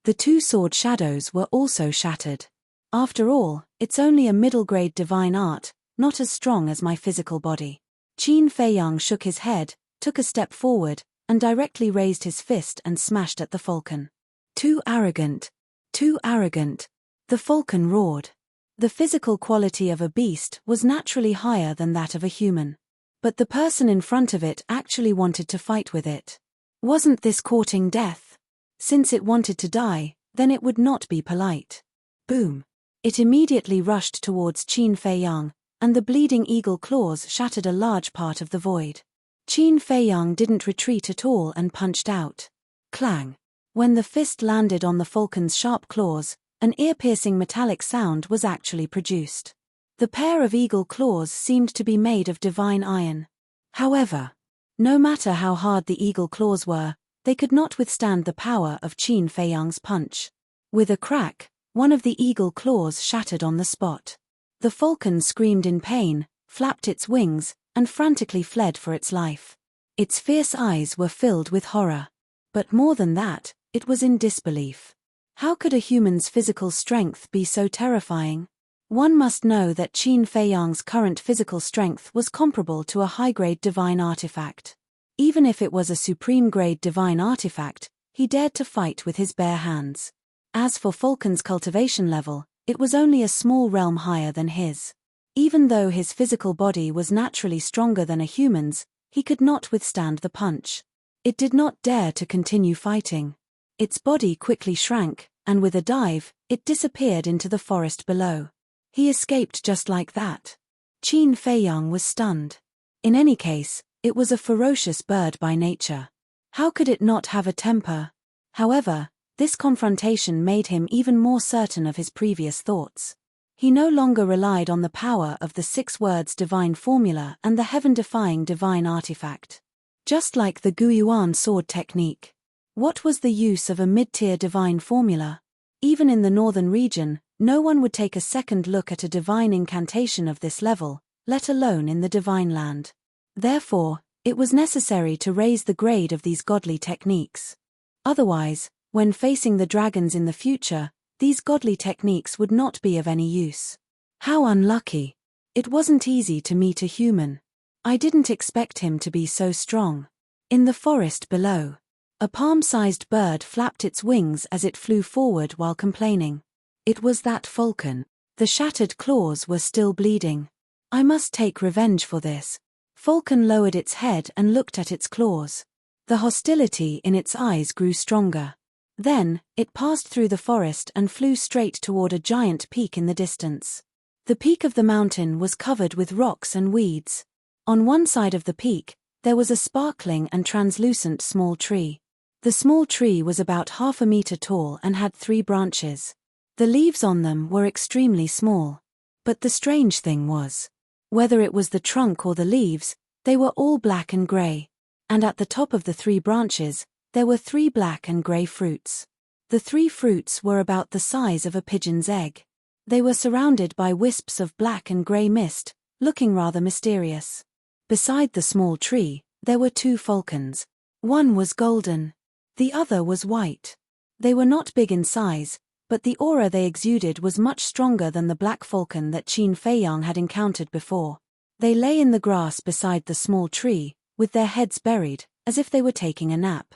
the 2 sword shadows were also shattered. After all, it's only a middle-grade divine art, not as strong as my physical body. Qin Feiyang shook his head, took a step forward, and directly raised his fist and smashed at the falcon. Too arrogant. Too arrogant. The falcon roared. The physical quality of a beast was naturally higher than that of a human. But the person in front of it actually wanted to fight with it. Wasn't this courting death? Since it wanted to die, then it would not be polite. Boom! It immediately rushed towards Qin Feiyang, and the bleeding eagle claws shattered a large part of the void. Qin Feiyang didn't retreat at all and punched out. Clang! When the fist landed on the falcon's sharp claws, an ear-piercing metallic sound was actually produced. The pair of eagle claws seemed to be made of divine iron. However, no matter how hard the eagle claws were, they could not withstand the power of Qin Feiyang's punch. With a crack, one of the eagle claws shattered on the spot. The falcon screamed in pain, flapped its wings, and frantically fled for its life. Its fierce eyes were filled with horror. But more than that, it was in disbelief. How could a human's physical strength be so terrifying? One must know that Qin Feiyang's current physical strength was comparable to a high-grade divine artifact. Even if it was a supreme-grade divine artifact, he dared to fight with his bare hands. As for Falcon's cultivation level, it was only a small realm higher than his. Even though his physical body was naturally stronger than a human's, he could not withstand the punch. It did not dare to continue fighting. Its body quickly shrank, and with a dive, it disappeared into the forest below. He escaped just like that. Qin Feiyang was stunned. In any case, it was a ferocious bird by nature. How could it not have a temper? However, this confrontation made him even more certain of his previous thoughts. He no longer relied on the power of the 6 words divine formula and the heaven-defying divine artifact. Just like the Guiyuan sword technique. What was the use of a mid-tier divine formula? Even in the northern region, no one would take a second look at a divine incantation of this level, let alone in the divine land. Therefore, it was necessary to raise the grade of these godly techniques. Otherwise, when facing the dragons in the future, these godly techniques would not be of any use. How unlucky. It wasn't easy to meet a human. I didn't expect him to be so strong. In the forest below, a palm-sized bird flapped its wings as it flew forward while complaining. It was that falcon. The shattered claws were still bleeding. I must take revenge for this. Falcon lowered its head and looked at its claws. The hostility in its eyes grew stronger. Then, it passed through the forest and flew straight toward a giant peak in the distance. The peak of the mountain was covered with rocks and weeds. On one side of the peak, there was a sparkling and translucent small tree. The small tree was about half a meter tall and had 3 branches. The leaves on them were extremely small. But the strange thing was, whether it was the trunk or the leaves, they were all black and gray. And at the top of the 3 branches, there were 3 black and gray fruits. The 3 fruits were about the size of a pigeon's egg. They were surrounded by wisps of black and gray mist, looking rather mysterious. Beside the small tree, there were 2 falcons. One was golden. The other was white. They were not big in size, but the aura they exuded was much stronger than the black falcon that Qin Feiyang had encountered before. They lay in the grass beside the small tree, with their heads buried, as if they were taking a nap.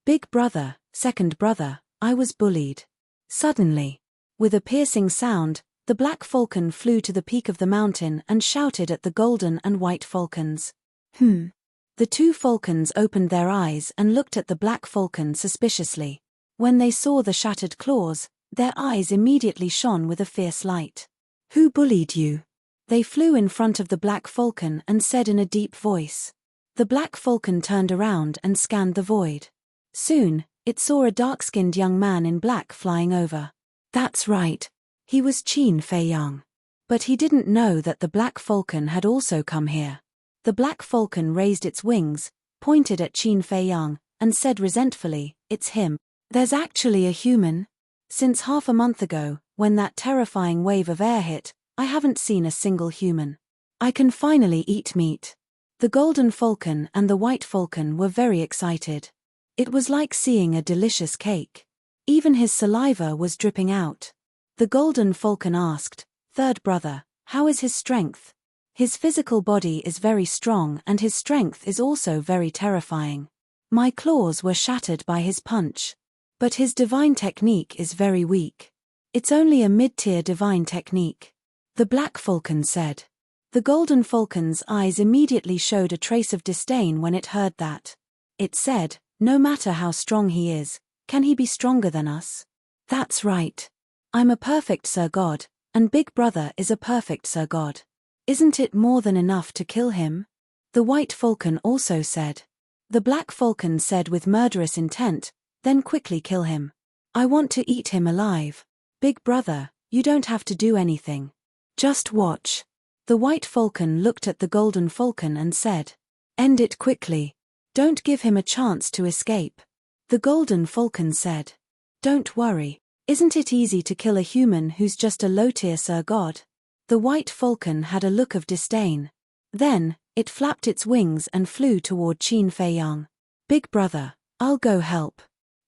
Big brother, second brother, I was bullied. Suddenly, with a piercing sound, the black falcon flew to the peak of the mountain and shouted at the golden and white falcons. The 2 falcons opened their eyes and looked at the black falcon suspiciously. When they saw the shattered claws, their eyes immediately shone with a fierce light. Who bullied you? They flew in front of the black falcon and said in a deep voice. The black falcon turned around and scanned the void. Soon, it saw a dark-skinned young man in black flying over. That's right. He was Qin Feiyang. But he didn't know that the black falcon had also come here. The black falcon raised its wings, pointed at Qin Feiyang, and said resentfully, "It's him. There's actually a human. Since half a month ago, when that terrifying wave of air hit, I haven't seen a single human. I can finally eat meat." The golden falcon and the white falcon were very excited. It was like seeing a delicious cake. Even his saliva was dripping out. The golden falcon asked, "Third brother, how is his strength?" His physical body is very strong and his strength is also very terrifying. My claws were shattered by his punch. But his divine technique is very weak. It's only a mid-tier divine technique. The black falcon said. The golden falcon's eyes immediately showed a trace of disdain when it heard that. It said, "No matter how strong he is, can he be stronger than us? That's right. I'm a perfect Sir God, and Big Brother is a perfect Sir God. Isn't it more than enough to kill him? The White Falcon also said. The Black Falcon said with murderous intent, then quickly kill him. I want to eat him alive. Big Brother, you don't have to do anything. Just watch. The White Falcon looked at the Golden Falcon and said, end it quickly. Don't give him a chance to escape. The Golden Falcon said, don't worry. Isn't it easy to kill a human who's just a low-tier Sir God? The White Falcon had a look of disdain. Then, it flapped its wings and flew toward Qin Fei Yang. Big Brother, I'll go help.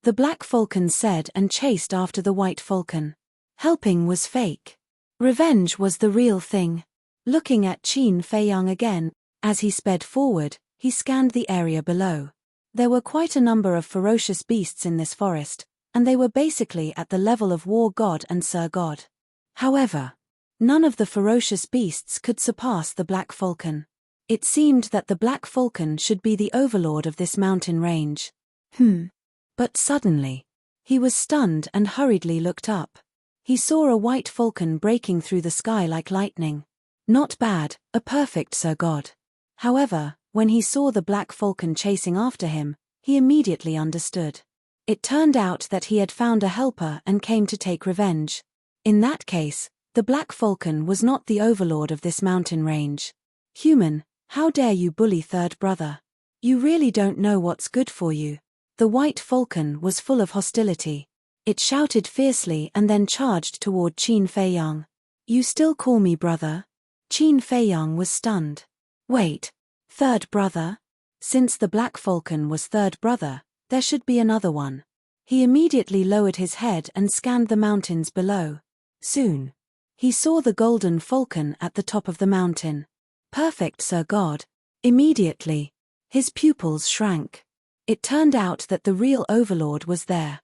The Black Falcon said and chased after the White Falcon. Helping was fake. Revenge was the real thing. Looking at Qin Fei Yang again, as he sped forward, he scanned the area below. There were quite a number of ferocious beasts in this forest, and they were basically at the level of War God and Sir God. However, none of the ferocious beasts could surpass the Black Falcon. It seemed that the Black Falcon should be the overlord of this mountain range. But suddenly, he was stunned and hurriedly looked up. He saw a White Falcon breaking through the sky like lightning. Not bad, a perfect Sir God. However, when he saw the Black Falcon chasing after him, he immediately understood. It turned out that he had found a helper and came to take revenge. In that case, the Black Falcon was not the overlord of this mountain range. Human, how dare you bully Third Brother? You really don't know what's good for you. The White Falcon was full of hostility. It shouted fiercely and then charged toward Qin Fei Yang. You still call me brother? Qin Fei Yang was stunned. Wait, Third Brother? Since the Black Falcon was Third Brother, there should be another one. He immediately lowered his head and scanned the mountains below. Soon, he saw the Golden Falcon at the top of the mountain. Perfect Sir God. Immediately, his pupils shrank. It turned out that the real overlord was there.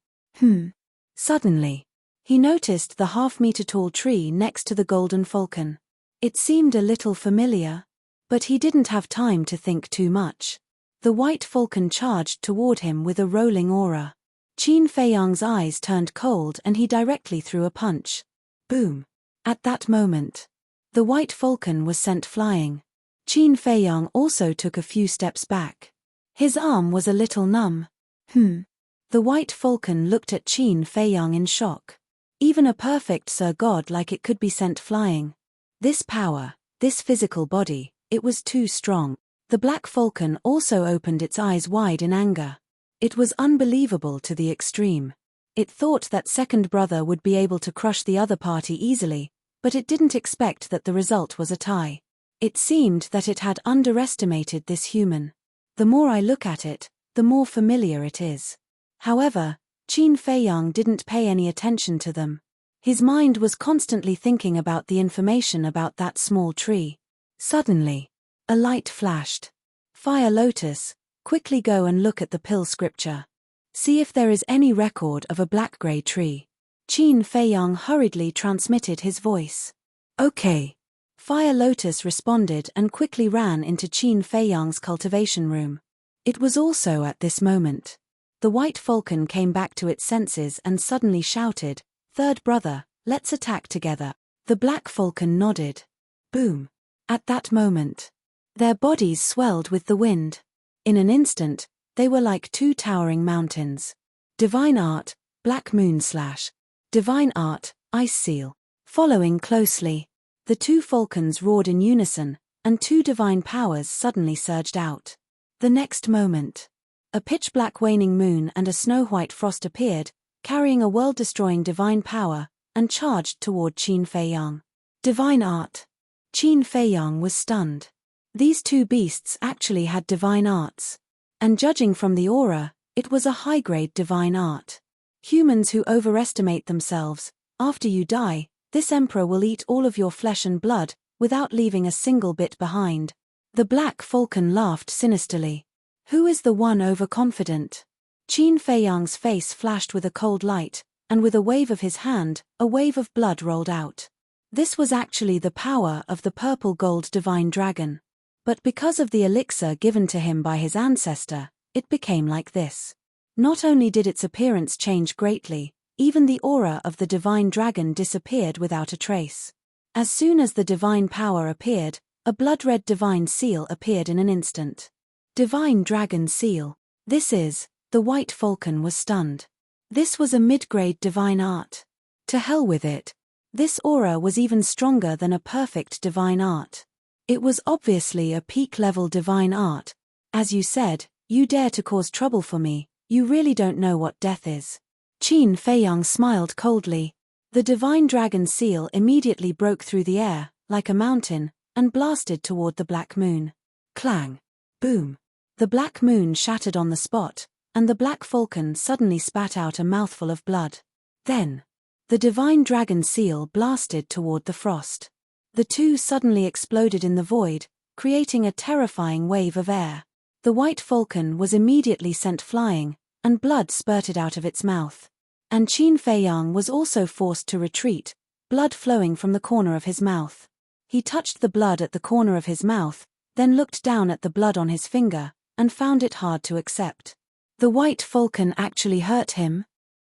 Suddenly, he noticed the half-meter-tall tree next to the Golden Falcon. It seemed a little familiar, but he didn't have time to think too much. The White Falcon charged toward him with a rolling aura. Qin Fei Yang's eyes turned cold and he directly threw a punch. Boom! At that moment, the White Falcon was sent flying. Qin Fei Yang also took a few steps back. His arm was a little numb. The White Falcon looked at Qin Fei Yang in shock. Even a perfect Sir God like it could be sent flying. This power, this physical body, it was too strong. The Black Falcon also opened its eyes wide in anger. It was unbelievable to the extreme. It thought that Second Brother would be able to crush the other party easily, but it didn't expect that the result was a tie. It seemed that it had underestimated this human. The more I look at it, the more familiar it is. However, Qin Fei Yang didn't pay any attention to them. His mind was constantly thinking about the information about that small tree. Suddenly, a light flashed. Fire Lotus, quickly go and look at the pill scripture. See if there is any record of a black-gray tree. Qin Fei Yang hurriedly transmitted his voice. Okay. Fire Lotus responded and quickly ran into Qin Fei Yang's cultivation room. It was also at this moment. The White Falcon came back to its senses and suddenly shouted, Third Brother, let's attack together. The Black Falcon nodded. Boom. At that moment, their bodies swelled with the wind. In an instant, they were like two towering mountains. Divine Art, Black Moon / Divine Art, Ice Seal. Following closely, the two falcons roared in unison, and two divine powers suddenly surged out. The next moment, a pitch-black waning moon and a snow-white frost appeared, carrying a world-destroying divine power, and charged toward Qin Fei Yang. Divine Art. Qin Fei Yang was stunned. These two beasts actually had divine arts. And judging from the aura, it was a high-grade divine art. Humans who overestimate themselves, after you die, this emperor will eat all of your flesh and blood, without leaving a single bit behind. The Black Falcon laughed sinisterly. Who is the one overconfident? Qin Fei Yang's face flashed with a cold light, and with a wave of his hand, a wave of blood rolled out. This was actually the power of the purple-gold divine dragon. But because of the elixir given to him by his ancestor, it became like this. Not only did its appearance change greatly, Even the aura of the divine dragon disappeared without a trace. As soon as the divine power appeared, a blood-red divine seal appeared in an instant. Divine dragon seal. This is, the white falcon was stunned. This was a mid-grade divine art. To hell with it. This aura was even stronger than a perfect divine art. It was obviously a peak-level divine art. As you said, you dare to cause trouble for me, you really don't know what death is. Qin Feiyang smiled coldly. The divine dragon seal immediately broke through the air, like a mountain, and blasted toward the black moon. Clang! Boom! The black moon shattered on the spot, and the black falcon suddenly spat out a mouthful of blood. Then, the divine dragon seal blasted toward the frost. The two suddenly exploded in the void, creating a terrifying wave of air. The white falcon was immediately sent flying, and blood spurted out of its mouth. And Qin Feiyang was also forced to retreat, blood flowing from the corner of his mouth. He touched the blood at the corner of his mouth, then looked down at the blood on his finger, and found it hard to accept. The white falcon actually hurt him?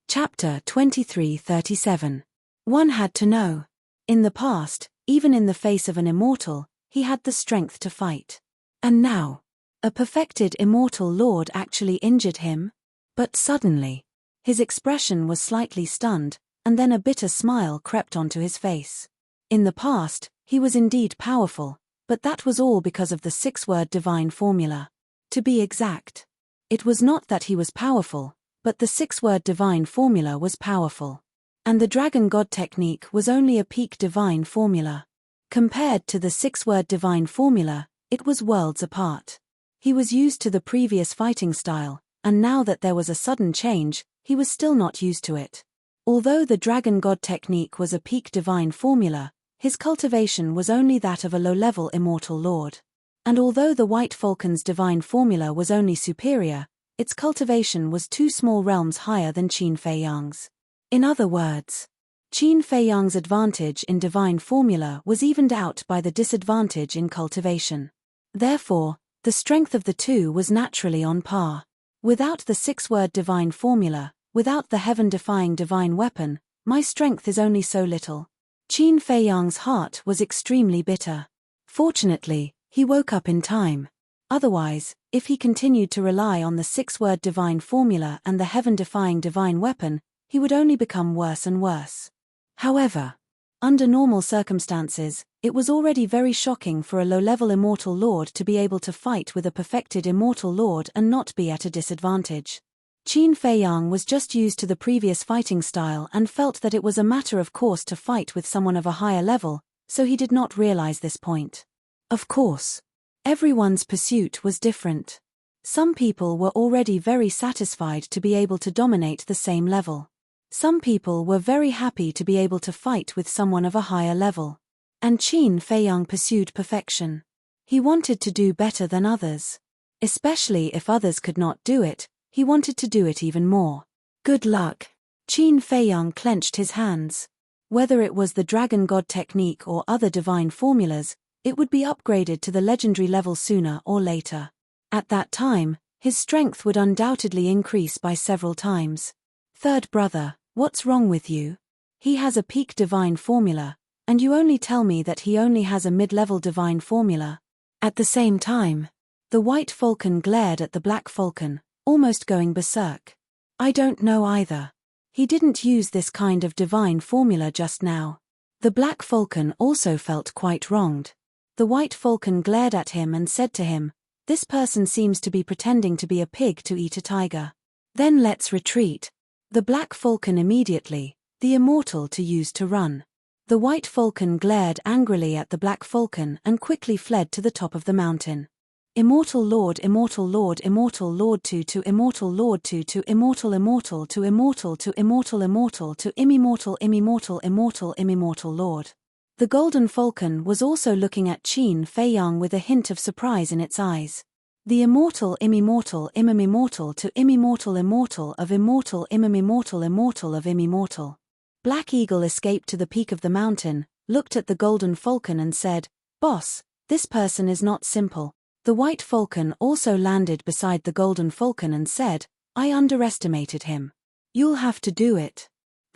Chapter 23:37. One had to know. In the past, even in the face of an immortal, he had the strength to fight. And now, a perfected immortal lord actually injured him? But suddenly, his expression was slightly stunned, and then a bitter smile crept onto his face. In the past, he was indeed powerful, but that was all because of the six-word divine formula. To be exact, it was not that he was powerful, but the six-word divine formula was powerful. And the dragon god technique was only a peak divine formula. Compared to the six-word divine formula, it was worlds apart. He was used to the previous fighting style, and now that there was a sudden change, he was still not used to it. Although the dragon god technique was a peak divine formula, his cultivation was only that of a low-level immortal lord. And although the white falcon's divine formula was only superior, its cultivation was two small realms higher than Qin Feiyang's. In other words, Qin Feiyang's advantage in divine formula was evened out by the disadvantage in cultivation. Therefore, the strength of the two was naturally on par. Without the six-word divine formula, without the heaven-defying divine weapon, my strength is only so little. Qin Feiyang's heart was extremely bitter. Fortunately, he woke up in time. Otherwise, if he continued to rely on the six-word divine formula and the heaven-defying divine weapon, he would only become worse and worse. However, under normal circumstances, it was already very shocking for a low-level immortal lord to be able to fight with a perfected immortal lord and not be at a disadvantage. Qin Feiyang was just used to the previous fighting style and felt that it was a matter of course to fight with someone of a higher level, so he did not realize this point. Of course, everyone's pursuit was different. Some people were already very satisfied to be able to dominate the same level. Some people were very happy to be able to fight with someone of a higher level. And Qin Feiyang pursued perfection. He wanted to do better than others. Especially if others could not do it, he wanted to do it even more. Good luck. Qin Feiyang clenched his hands. Whether it was the dragon god technique or other divine formulas, it would be upgraded to the legendary level sooner or later. At that time, his strength would undoubtedly increase by several times. Third brother, what's wrong with you? He has a peak divine formula, and you only tell me that he only has a mid-level divine formula. At the same time, the white falcon glared at the black falcon, almost going berserk. I don't know either. He didn't use this kind of divine formula just now. The black falcon also felt quite wronged. The white falcon glared at him and said to him, "This person seems to be pretending to be a pig to eat a tiger. Then let's retreat." The black falcon immediately, the immortal to use to run. The white falcon glared angrily at the black falcon and quickly fled to the top of the mountain. Immortal Lord, Immortal Lord, Immortal Lord to Immortal Lord to Immortal Immortal to Immortal to Immortal Immortal to Immortal Immortal Immortal Immortal Lord. The golden falcon was also looking at Qin Feiyang with a hint of surprise in its eyes. The immortal immortal immortal to immortal immortal of immortal immortal immortal of immortal. Black Eagle escaped to the peak of the mountain, looked at the golden falcon and said, "Boss, this person is not simple." The white falcon also landed beside the golden falcon and said, "I underestimated him. You'll have to do it."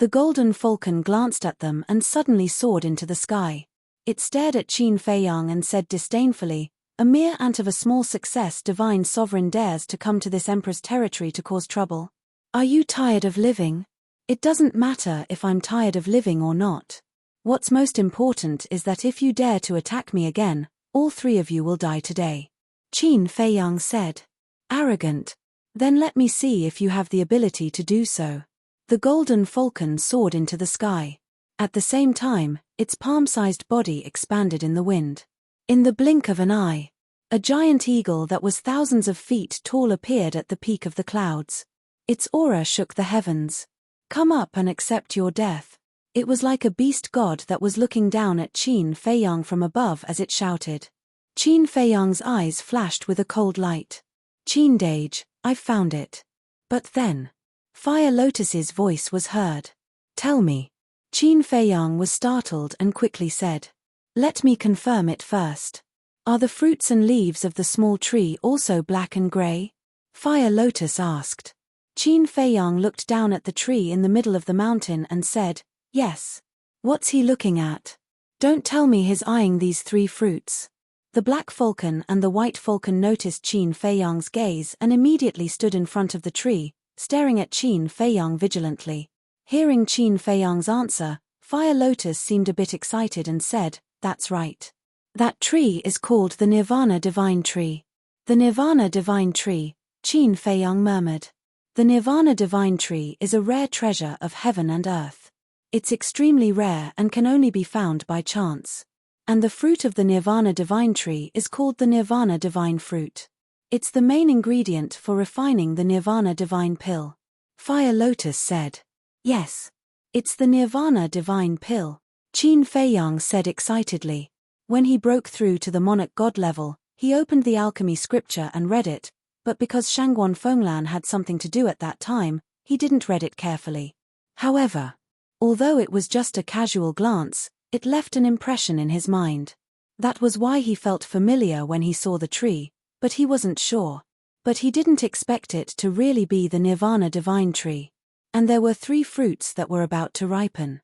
The golden falcon glanced at them and suddenly soared into the sky. It stared at Qin Feiyang and said disdainfully, "A mere ant of a small success, divine sovereign dares to come to this emperor's territory to cause trouble. Are you tired of living? It doesn't matter if I'm tired of living or not. What's most important is that if you dare to attack me again, all three of you will die today." Qin Feiyang said. "Arrogant. Then let me see if you have the ability to do so." The golden falcon soared into the sky. At the same time, its palm-sized body expanded in the wind. In the blink of an eye, a giant eagle that was thousands of feet tall appeared at the peak of the clouds. Its aura shook the heavens. "Come up and accept your death." It was like a beast god that was looking down at Qin Feiyang from above as it shouted. Qin Feiyang's eyes flashed with a cold light. "Qin Dage, I've found it." But then, Fire Lotus's voice was heard. "Tell me." Qin Feiyang was startled and quickly said, "Let me confirm it first. Are the fruits and leaves of the small tree also black and grey?" Fire Lotus asked. Qin Feiyang looked down at the tree in the middle of the mountain and said, "Yes." "What's he looking at? Don't tell me he's eyeing these three fruits." The black falcon and the white falcon noticed Qin Feiyang's gaze and immediately stood in front of the tree, staring at Qin Feiyang vigilantly. Hearing Qin Feiyang's answer, Fire Lotus seemed a bit excited and said, "That's right. That tree is called the Nirvana Divine Tree." "The Nirvana Divine Tree," Qin Feiyang murmured. "The Nirvana Divine Tree is a rare treasure of heaven and earth. It's extremely rare and can only be found by chance. And the fruit of the Nirvana Divine Tree is called the Nirvana Divine Fruit. It's the main ingredient for refining the Nirvana Divine Pill." Fire Lotus said. "Yes. It's the Nirvana Divine Pill," Qin Feiyang said excitedly. When he broke through to the monarch god level, he opened the alchemy scripture and read it, but because Shangguan Fenglan had something to do at that time, he didn't read it carefully. However, although it was just a casual glance, it left an impression in his mind. That was why he felt familiar when he saw the tree, but he wasn't sure. But he didn't expect it to really be the Nirvana Divine Tree. And there were three fruits that were about to ripen.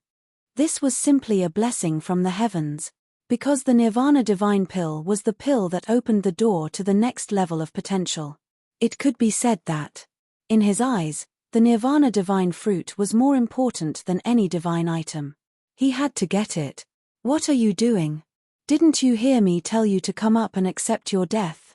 This was simply a blessing from the heavens, because the Nirvana Divine Pill was the pill that opened the door to the next level of potential. It could be said that, in his eyes, the Nirvana Divine Fruit was more important than any divine item. He had to get it. "What are you doing? Didn't you hear me tell you to come up and accept your death?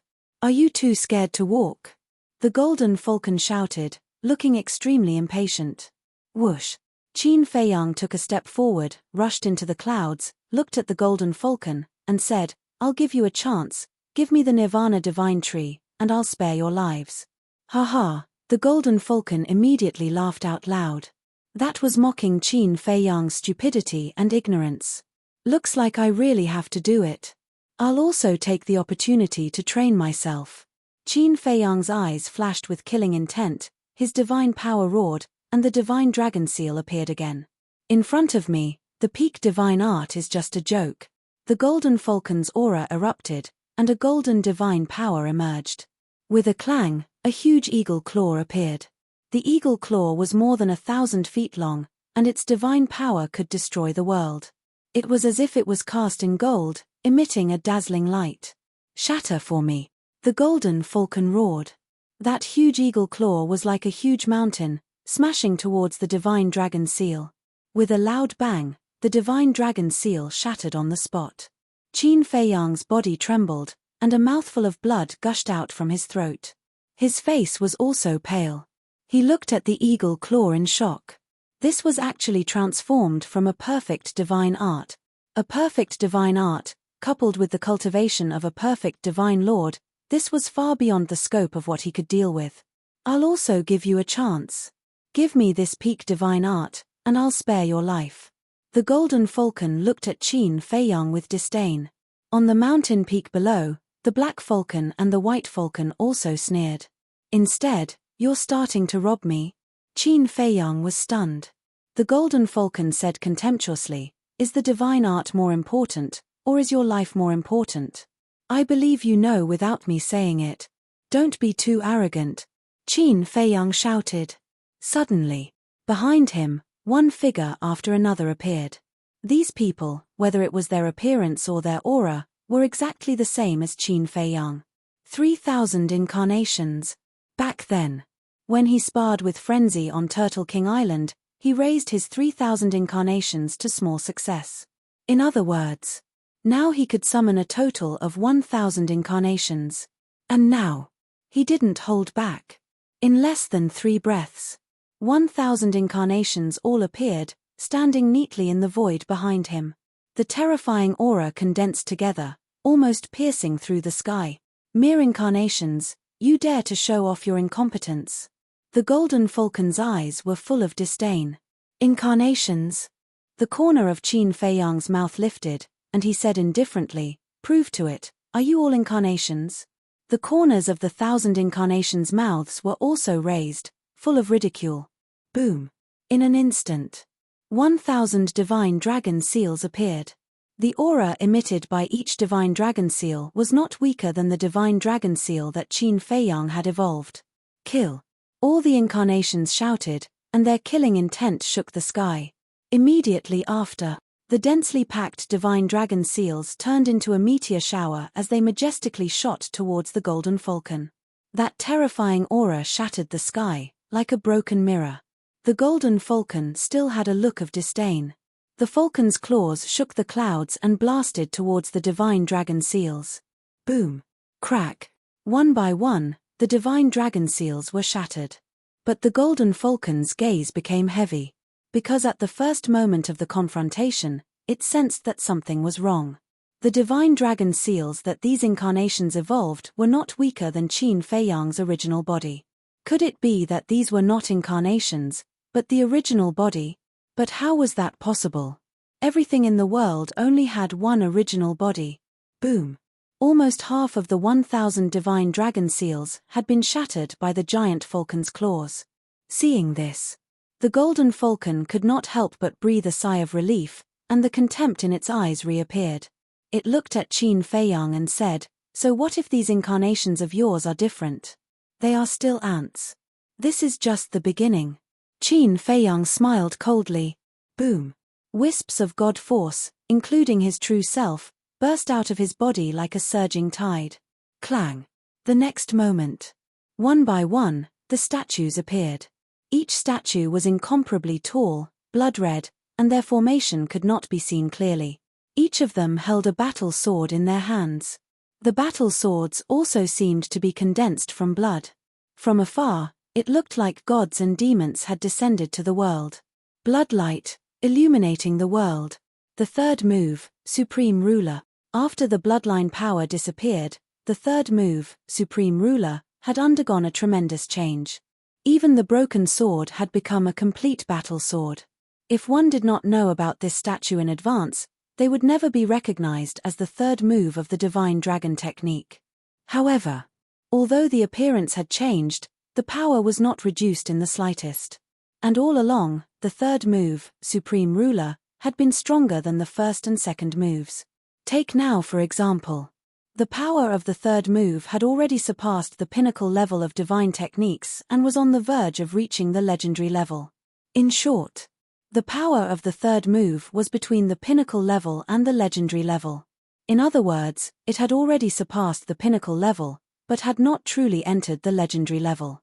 Are you too scared to walk?" The golden falcon shouted, looking extremely impatient. Whoosh! Qin Feiyang took a step forward, rushed into the clouds, looked at the golden falcon, and said, "I'll give you a chance. Give me the Nirvana Divine Tree, and I'll spare your lives." "Ha ha!" The golden falcon immediately laughed out loud. That was mocking Qin Feiyang's stupidity and ignorance. "Looks like I really have to do it. I'll also take the opportunity to train myself." Qin Feiyang's eyes flashed with killing intent, his divine power roared, and the divine dragon seal appeared again. "In front of me, the peak divine art is just a joke." The golden falcon's aura erupted, and a golden divine power emerged. With a clang, a huge eagle claw appeared. The eagle claw was more than 1,000 feet long, and its divine power could destroy the world. It was as if it was cast in gold, emitting a dazzling light. "Shatter for me!" the golden falcon roared. That huge eagle claw was like a huge mountain, smashing towards the divine dragon seal. With a loud bang, the divine dragon seal shattered on the spot. Qin Feiyang's body trembled, and a mouthful of blood gushed out from his throat. His face was also pale. He looked at the eagle claw in shock. This was actually transformed from a perfect divine art. A perfect divine art, coupled with the cultivation of a perfect divine lord, this was far beyond the scope of what he could deal with. "I'll also give you a chance. Give me this peak divine art, and I'll spare your life." The golden falcon looked at Qin Feiyang with disdain. On the mountain peak below, the black falcon and the white falcon also sneered. "Instead, you're starting to rob me?" Qin Feiyang was stunned. The golden falcon said contemptuously, "Is the divine art more important, or is your life more important? I believe you know without me saying it. Don't be too arrogant," Qin Feiyang shouted. Suddenly, behind him, One figure after another appeared. These people, whether it was their appearance or their aura, were exactly the same as Qin Feiyang. 3,000 incarnations. Back then, when he sparred with Frenzy on Turtle King Island, he raised his 3,000 incarnations to small success. In other words, now he could summon a total of 1,000 incarnations. And now, he didn't hold back. In less than 3 breaths, 1,000 incarnations all appeared, standing neatly in the void behind him. The terrifying aura condensed together, almost piercing through the sky. Mere incarnations, you dare to show off your incompetence. The golden falcon's eyes were full of disdain. Incarnations? The corner of Qin Feiyang's mouth lifted, and he said indifferently, "Prove to it, are you all incarnations?" The corners of the 1,000 incarnations' mouths were also raised, full of ridicule. Boom. In an instant, 1,000 divine dragon seals appeared. The aura emitted by each divine dragon seal was not weaker than the divine dragon seal that Qin Feiyang had evolved. Kill. All the incarnations shouted, and their killing intent shook the sky. Immediately after, the densely packed divine dragon seals turned into a meteor shower as they majestically shot towards the golden falcon. That terrifying aura shattered the sky, like a broken mirror. The golden falcon still had a look of disdain. The falcon's claws shook the clouds and blasted towards the divine dragon seals. Boom. Crack. One by one, the divine dragon seals were shattered. But the golden falcon's gaze became heavy. Because at the first moment of the confrontation, it sensed that something was wrong. The divine dragon seals that these incarnations evolved were not weaker than Qin Feiyang's original body. Could it be that these were not incarnations, but the original body? But how was that possible? Everything in the world only had one original body. Boom. Almost half of the 1,000 divine dragon seals had been shattered by the giant falcon's claws. Seeing this, the golden falcon could not help but breathe a sigh of relief, and the contempt in its eyes reappeared. It looked at Qin Feiyang and said, "So what if these incarnations of yours are different? They are still ants. This is just the beginning." Qin Feiyang smiled coldly. Boom. Wisps of God force, including his true self, burst out of his body like a surging tide. Clang. The next moment, one by one, the statues appeared. Each statue was incomparably tall, blood-red, and their formation could not be seen clearly. Each of them held a battle sword in their hands. The battle swords also seemed to be condensed from blood. From afar, it looked like gods and demons had descended to the world. Bloodlight, illuminating the world. The third move, Supreme Ruler. After the bloodline power disappeared, the third move, Supreme Ruler, had undergone a tremendous change. Even the broken sword had become a complete battle sword. If one did not know about this statue in advance, they would never be recognized as the third move of the Divine Dragon technique. However, although the appearance had changed, the power was not reduced in the slightest. And all along, the third move, Supreme Ruler, had been stronger than the first and second moves. Take now for example. The power of the third move had already surpassed the pinnacle level of divine techniques and was on the verge of reaching the legendary level. In short, the power of the third move was between the pinnacle level and the legendary level. In other words, it had already surpassed the pinnacle level, but had not truly entered the legendary level.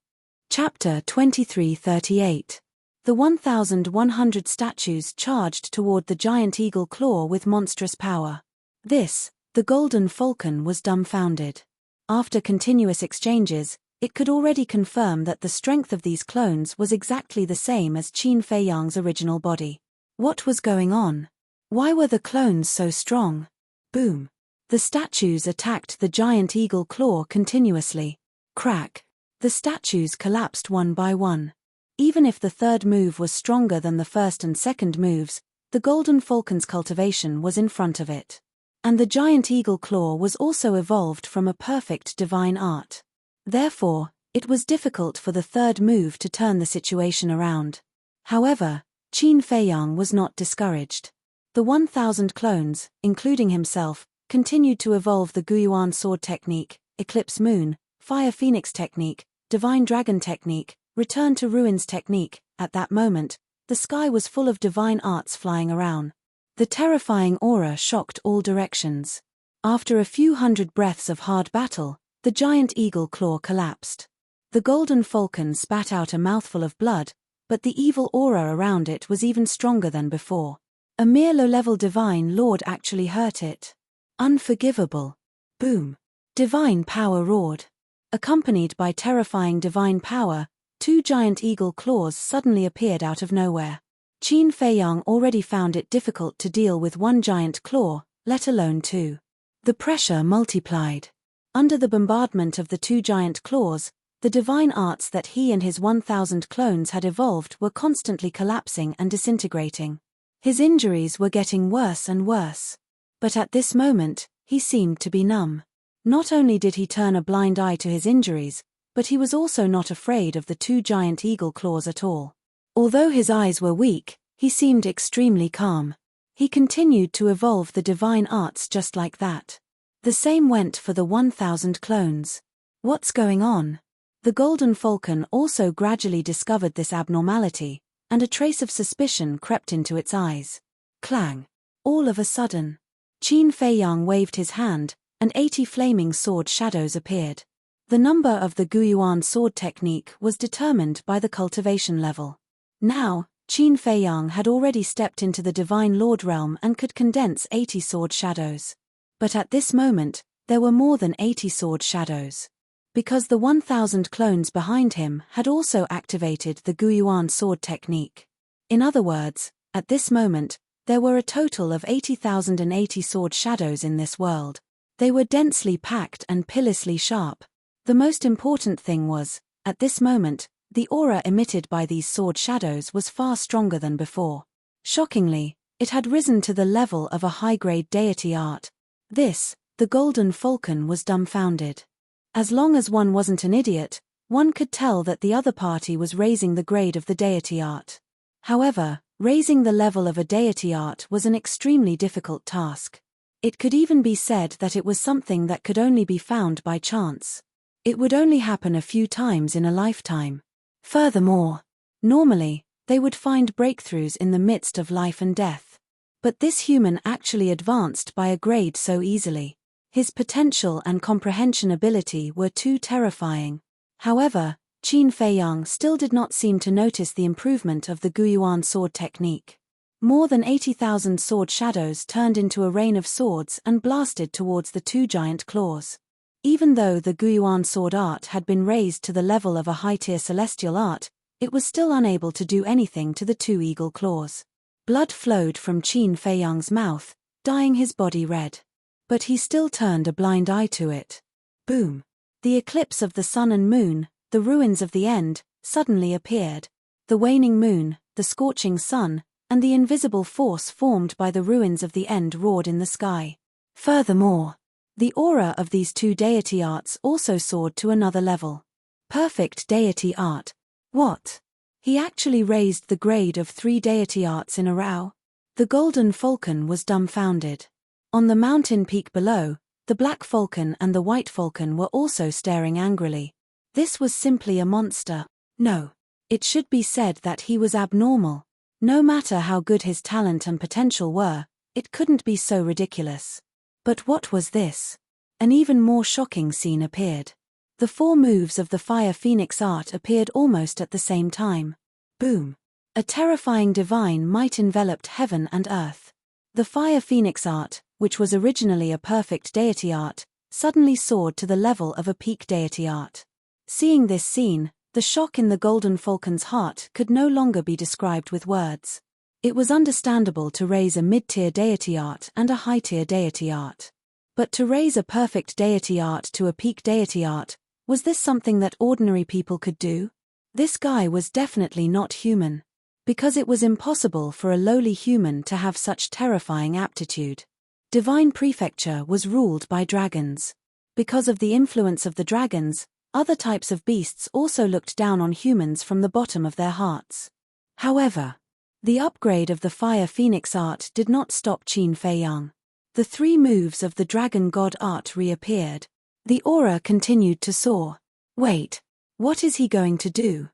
Chapter 2338. The 1,100 statues charged toward the giant eagle claw with monstrous power. This, the golden falcon was dumbfounded. After continuous exchanges, it could already confirm that the strength of these clones was exactly the same as Qin Feiyang's original body. What was going on? Why were the clones so strong? Boom. The statues attacked the giant eagle claw continuously. Crack. The statues collapsed one by one. Even if the third move was stronger than the first and second moves, the golden falcon's cultivation was in front of it. And the giant eagle claw was also evolved from a perfect divine art. Therefore, it was difficult for the third move to turn the situation around. However, Qin Feiyang was not discouraged. The 1,000 clones, including himself, continued to evolve the Guiyuan sword technique, Eclipse Moon, Fire Phoenix technique, Divine Dragon technique, Return to Ruins technique. At that moment, the sky was full of divine arts flying around. The terrifying aura shocked all directions. After a few hundred breaths of hard battle, the giant eagle claw collapsed. The golden falcon spat out a mouthful of blood, but the evil aura around it was even stronger than before. A mere low-level divine lord actually hurt it. Unforgivable. Boom. Divine power roared. Accompanied by terrifying divine power, two giant eagle claws suddenly appeared out of nowhere. Qin Feiyang already found it difficult to deal with one giant claw, let alone two. The pressure multiplied. Under the bombardment of the two giant claws, the divine arts that he and his 1,000 clones had evolved were constantly collapsing and disintegrating. His injuries were getting worse and worse. But at this moment, he seemed to be numb. Not only did he turn a blind eye to his injuries, but he was also not afraid of the two giant eagle claws at all. Although his eyes were weak, he seemed extremely calm. He continued to evolve the divine arts just like that. The same went for the 1,000 clones. What's going on? The golden falcon also gradually discovered this abnormality, and a trace of suspicion crept into its eyes. Clang! All of a sudden, Qin Feiyang waved his hand, and 80 flaming sword shadows appeared. The number of the Guyuan sword technique was determined by the cultivation level. Now, Qin Feiyang had already stepped into the Divine Lord realm and could condense 80 sword shadows. But at this moment, there were more than 80 sword shadows. Because the 1,000 clones behind him had also activated the Guyuan sword technique. In other words, at this moment, there were a total of 80,080 sword shadows in this world. They were densely packed and pitilessly sharp. The most important thing was, at this moment, the aura emitted by these sword shadows was far stronger than before. Shockingly, it had risen to the level of a high-grade deity art. This, the golden falcon was dumbfounded. As long as one wasn't an idiot, one could tell that the other party was raising the grade of the deity art. However, raising the level of a deity art was an extremely difficult task. It could even be said that it was something that could only be found by chance. It would only happen a few times in a lifetime. Furthermore, normally, they would find breakthroughs in the midst of life and death. But this human actually advanced by a grade so easily. His potential and comprehension ability were too terrifying. However, Qin Feiyang still did not seem to notice the improvement of the Guyuan sword technique. More than 80,000 sword shadows turned into a rain of swords and blasted towards the two giant claws. Even though the Guyuan sword art had been raised to the level of a high-tier celestial art, it was still unable to do anything to the two eagle claws. Blood flowed from Qin Feiyang's mouth, dyeing his body red. But he still turned a blind eye to it. Boom! The eclipse of the sun and moon, the ruins of the end, suddenly appeared. The waning moon, the scorching sun, and the invisible force formed by the ruins of the end roared in the sky. Furthermore, the aura of these two deity arts also soared to another level. Perfect deity art. What? He actually raised the grade of 3 deity arts in a row? The golden falcon was dumbfounded. On the mountain peak below, the black falcon and the white falcon were also staring angrily. This was simply a monster. No. It should be said that he was abnormal. No matter how good his talent and potential were, it couldn't be so ridiculous. But what was this? An even more shocking scene appeared. The 4 moves of the Fire Phoenix art appeared almost at the same time. Boom! A terrifying divine might enveloped heaven and earth. The Fire Phoenix art, which was originally a perfect deity art, suddenly soared to the level of a peak deity art. Seeing this scene, the shock in the golden falcon's heart could no longer be described with words. It was understandable to raise a mid-tier deity art and a high-tier deity art. But to raise a perfect deity art to a peak deity art, was this something that ordinary people could do? This guy was definitely not human. Because it was impossible for a lowly human to have such terrifying aptitude. Divine Prefecture was ruled by dragons. Because of the influence of the dragons, other types of beasts also looked down on humans from the bottom of their hearts. However, the upgrade of the Fire Phoenix art did not stop Qin Feiyang. The 3 moves of the Dragon God art reappeared. The aura continued to soar. Wait, what is he going to do?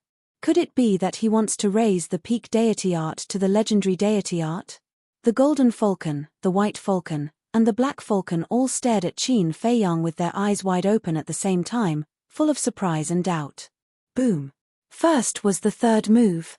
Could it be that he wants to raise the peak deity art to the legendary deity art? The golden falcon, the white falcon, and the black falcon all stared at Qin Feiyang with their eyes wide open at the same time, full of surprise and doubt. Boom! First was the third move.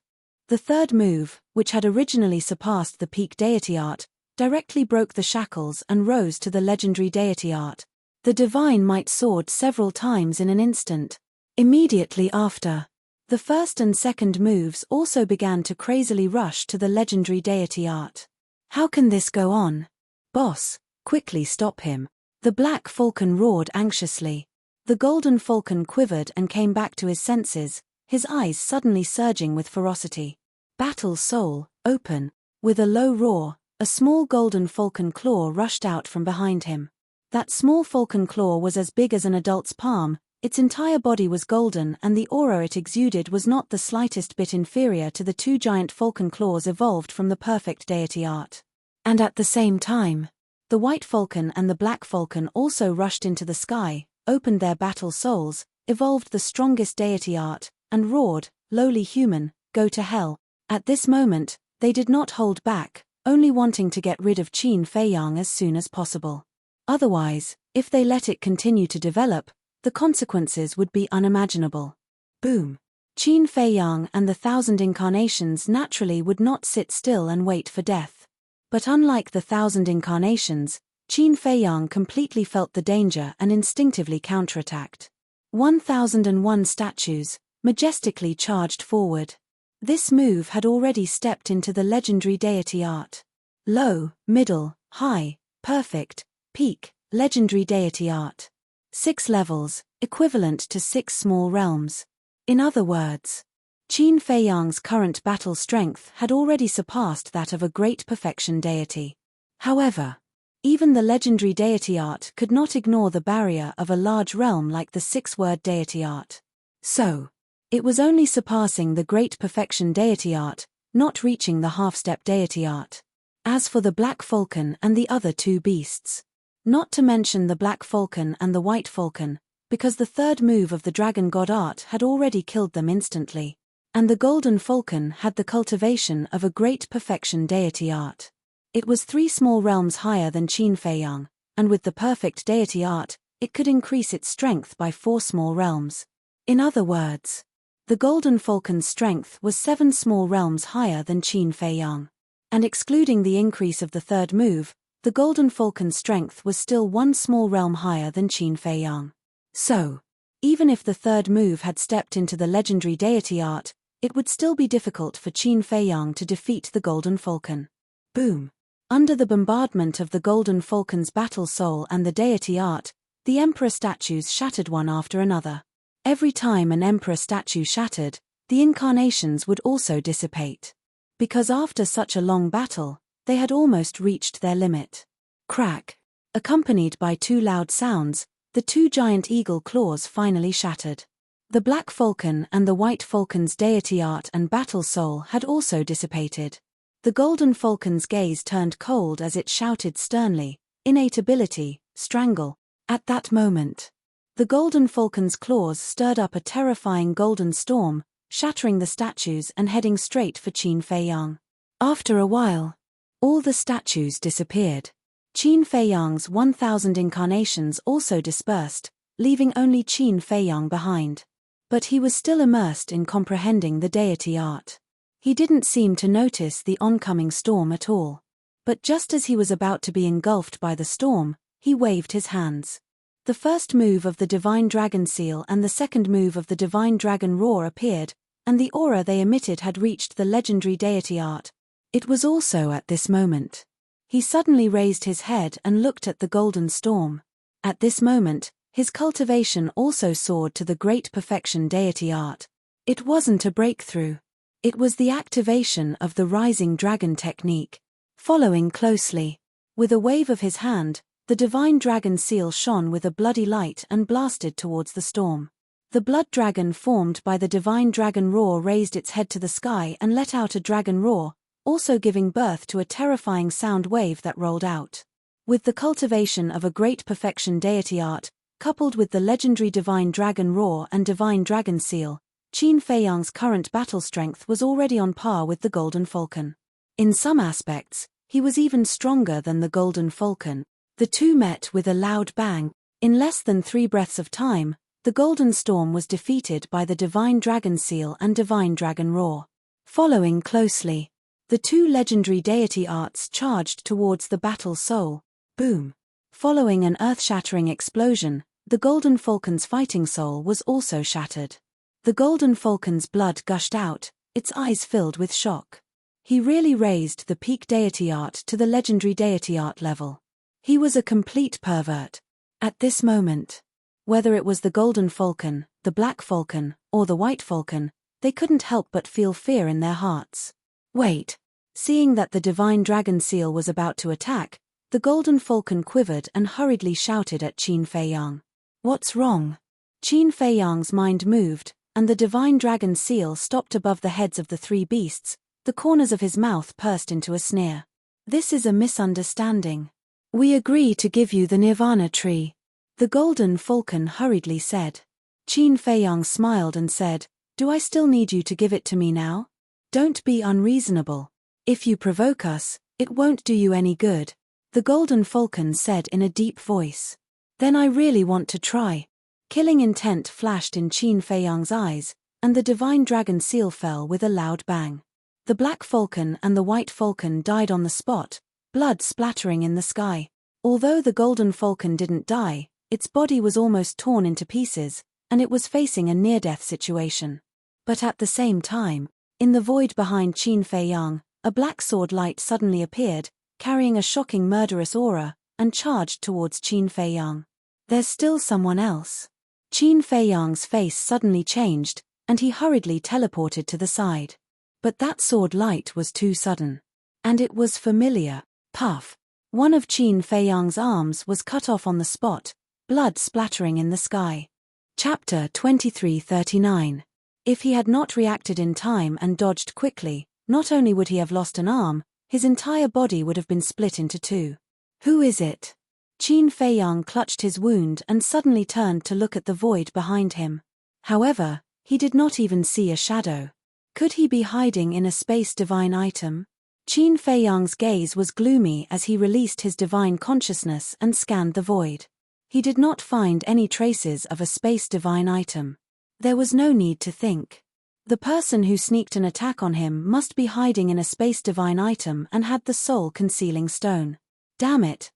The third move, which had originally surpassed the peak deity art, directly broke the shackles and rose to the legendary deity art. The divine might soared several times in an instant. Immediately after, the first and second moves also began to crazily rush to the legendary deity art. How can this go on? Boss, quickly stop him. The black falcon roared anxiously. The golden falcon quivered and came back to his senses, his eyes suddenly surging with ferocity. Battle soul, open. With a low roar, a small golden falcon claw rushed out from behind him. That small falcon claw was as big as an adult's palm, its entire body was golden, and the aura it exuded was not the slightest bit inferior to the two giant falcon claws evolved from the perfect deity art. And at the same time, the white falcon and the black falcon also rushed into the sky, opened their battle souls, evolved the strongest deity art, and roared, "Lowly human, go to hell." At this moment, they did not hold back, only wanting to get rid of Qin Feiyang as soon as possible. Otherwise, if they let it continue to develop, the consequences would be unimaginable. Boom! Qin Feiyang and the 1,000 incarnations naturally would not sit still and wait for death. But unlike the 1,000 incarnations, Qin Feiyang completely felt the danger and instinctively counterattacked. 1,001 statues, majestically charged forward. This move had already stepped into the legendary deity art. Low, middle, high, perfect, peak, legendary deity art. 6 levels, equivalent to 6 small realms. In other words, Qin Feiyang's current battle strength had already surpassed that of a great perfection deity. However, even the legendary deity art could not ignore the barrier of a large realm like the 6-word deity art. So, it was only surpassing the great perfection deity art, not reaching the half-step deity art. As for the black falcon and the other two beasts, not to mention the black falcon and the white falcon, because the third move of the dragon god art had already killed them instantly, and the golden falcon had the cultivation of a great perfection deity art. It was 3 small realms higher than Qin Feiyang, and with the perfect deity art, it could increase its strength by 4 small realms. In other words, the golden falcon's strength was 7 small realms higher than Qin Feiyang. And excluding the increase of the third move, the golden falcon's strength was still 1 small realm higher than Qin Feiyang. So, even if the third move had stepped into the legendary deity art, it would still be difficult for Qin Feiyang to defeat the golden falcon. Boom! Under the bombardment of the golden falcon's battle soul and the deity art, the emperor statues shattered one after another. Every time an emperor statue shattered, the incarnations would also dissipate. Because after such a long battle, they had almost reached their limit. Crack! Accompanied by 2 loud sounds, the 2 giant eagle claws finally shattered. The black falcon and the white falcon's deity art and battle soul had also dissipated. The golden falcon's gaze turned cold as it shouted sternly, "Innate ability, strangle." At that moment, the golden falcon's claws stirred up a terrifying golden storm, shattering the statues and heading straight for Qin Feiyang. After a while, all the statues disappeared. Qin Feiyang's 1,000 incarnations also dispersed, leaving only Qin Feiyang behind. But he was still immersed in comprehending the deity art. He didn't seem to notice the oncoming storm at all. But just as he was about to be engulfed by the storm, he waved his hands. The first move of the divine dragon seal and the second move of the divine dragon roar appeared, and the aura they emitted had reached the legendary deity art. It was also at this moment. He suddenly raised his head and looked at the golden storm. At this moment, his cultivation also soared to the great perfection deity art. It wasn't a breakthrough. It was the activation of the rising dragon technique. Following closely, with a wave of his hand, the divine dragon seal shone with a bloody light and blasted towards the storm. The blood dragon formed by the divine dragon roar raised its head to the sky and let out a dragon roar, also giving birth to a terrifying sound wave that rolled out. With the cultivation of a great perfection deity art, coupled with the legendary divine dragon roar and divine dragon seal, Qin Feiyang's current battle strength was already on par with the Golden Falcon. In some aspects, he was even stronger than the Golden Falcon. The two met with a loud bang. In less than 3 breaths of time, the Golden Storm was defeated by the Divine Dragon Seal and Divine Dragon Roar. Following closely, the two legendary deity arts charged towards the battle soul. Boom! Following an earth-shattering explosion, the Golden Falcon's fighting soul was also shattered. The Golden Falcon's blood gushed out, its eyes filled with shock. He really raised the peak deity art to the legendary deity art level. He was a complete pervert. At this moment, whether it was the Golden Falcon, the Black Falcon, or the White Falcon, they couldn't help but feel fear in their hearts. Wait! Seeing that the Divine Dragon Seal was about to attack, the Golden Falcon quivered and hurriedly shouted at Qin Feiyang. What's wrong? Qin Feiyang's mind moved, and the Divine Dragon Seal stopped above the heads of the 3 beasts. The corners of his mouth pursed into a sneer. This is a misunderstanding. We agree to give you the Nirvana tree. The Golden Falcon hurriedly said. Qin Feiyang smiled and said, Do I still need you to give it to me now? Don't be unreasonable. If you provoke us, it won't do you any good. The Golden Falcon said in a deep voice. Then I really want to try. Killing intent flashed in Qin Feiyang's eyes, and the Divine Dragon Seal fell with a loud bang. The Black Falcon and the White Falcon died on the spot, blood splattering in the sky. Although the Golden Falcon didn't die, its body was almost torn into pieces, and it was facing a near-death situation. But at the same time, in the void behind Qin Feiyang, a black sword light suddenly appeared, carrying a shocking murderous aura, and charged towards Qin Feiyang. There's still someone else. Qin Feiyang's face suddenly changed, and he hurriedly teleported to the side. But that sword light was too sudden. And it was familiar. Puff! One of Qin Feiyang's arms was cut off on the spot, blood splattering in the sky. Chapter 2339. If he had not reacted in time and dodged quickly, not only would he have lost an arm, his entire body would have been split into 2. Who is it? Qin Feiyang clutched his wound and suddenly turned to look at the void behind him. However, he did not even see a shadow. Could he be hiding in a space divine item? Qin Feiyang's gaze was gloomy as he released his divine consciousness and scanned the void. He did not find any traces of a space divine item. There was no need to think. The person who sneaked an attack on him must be hiding in a space divine item and had the soul concealing stone. Damn it,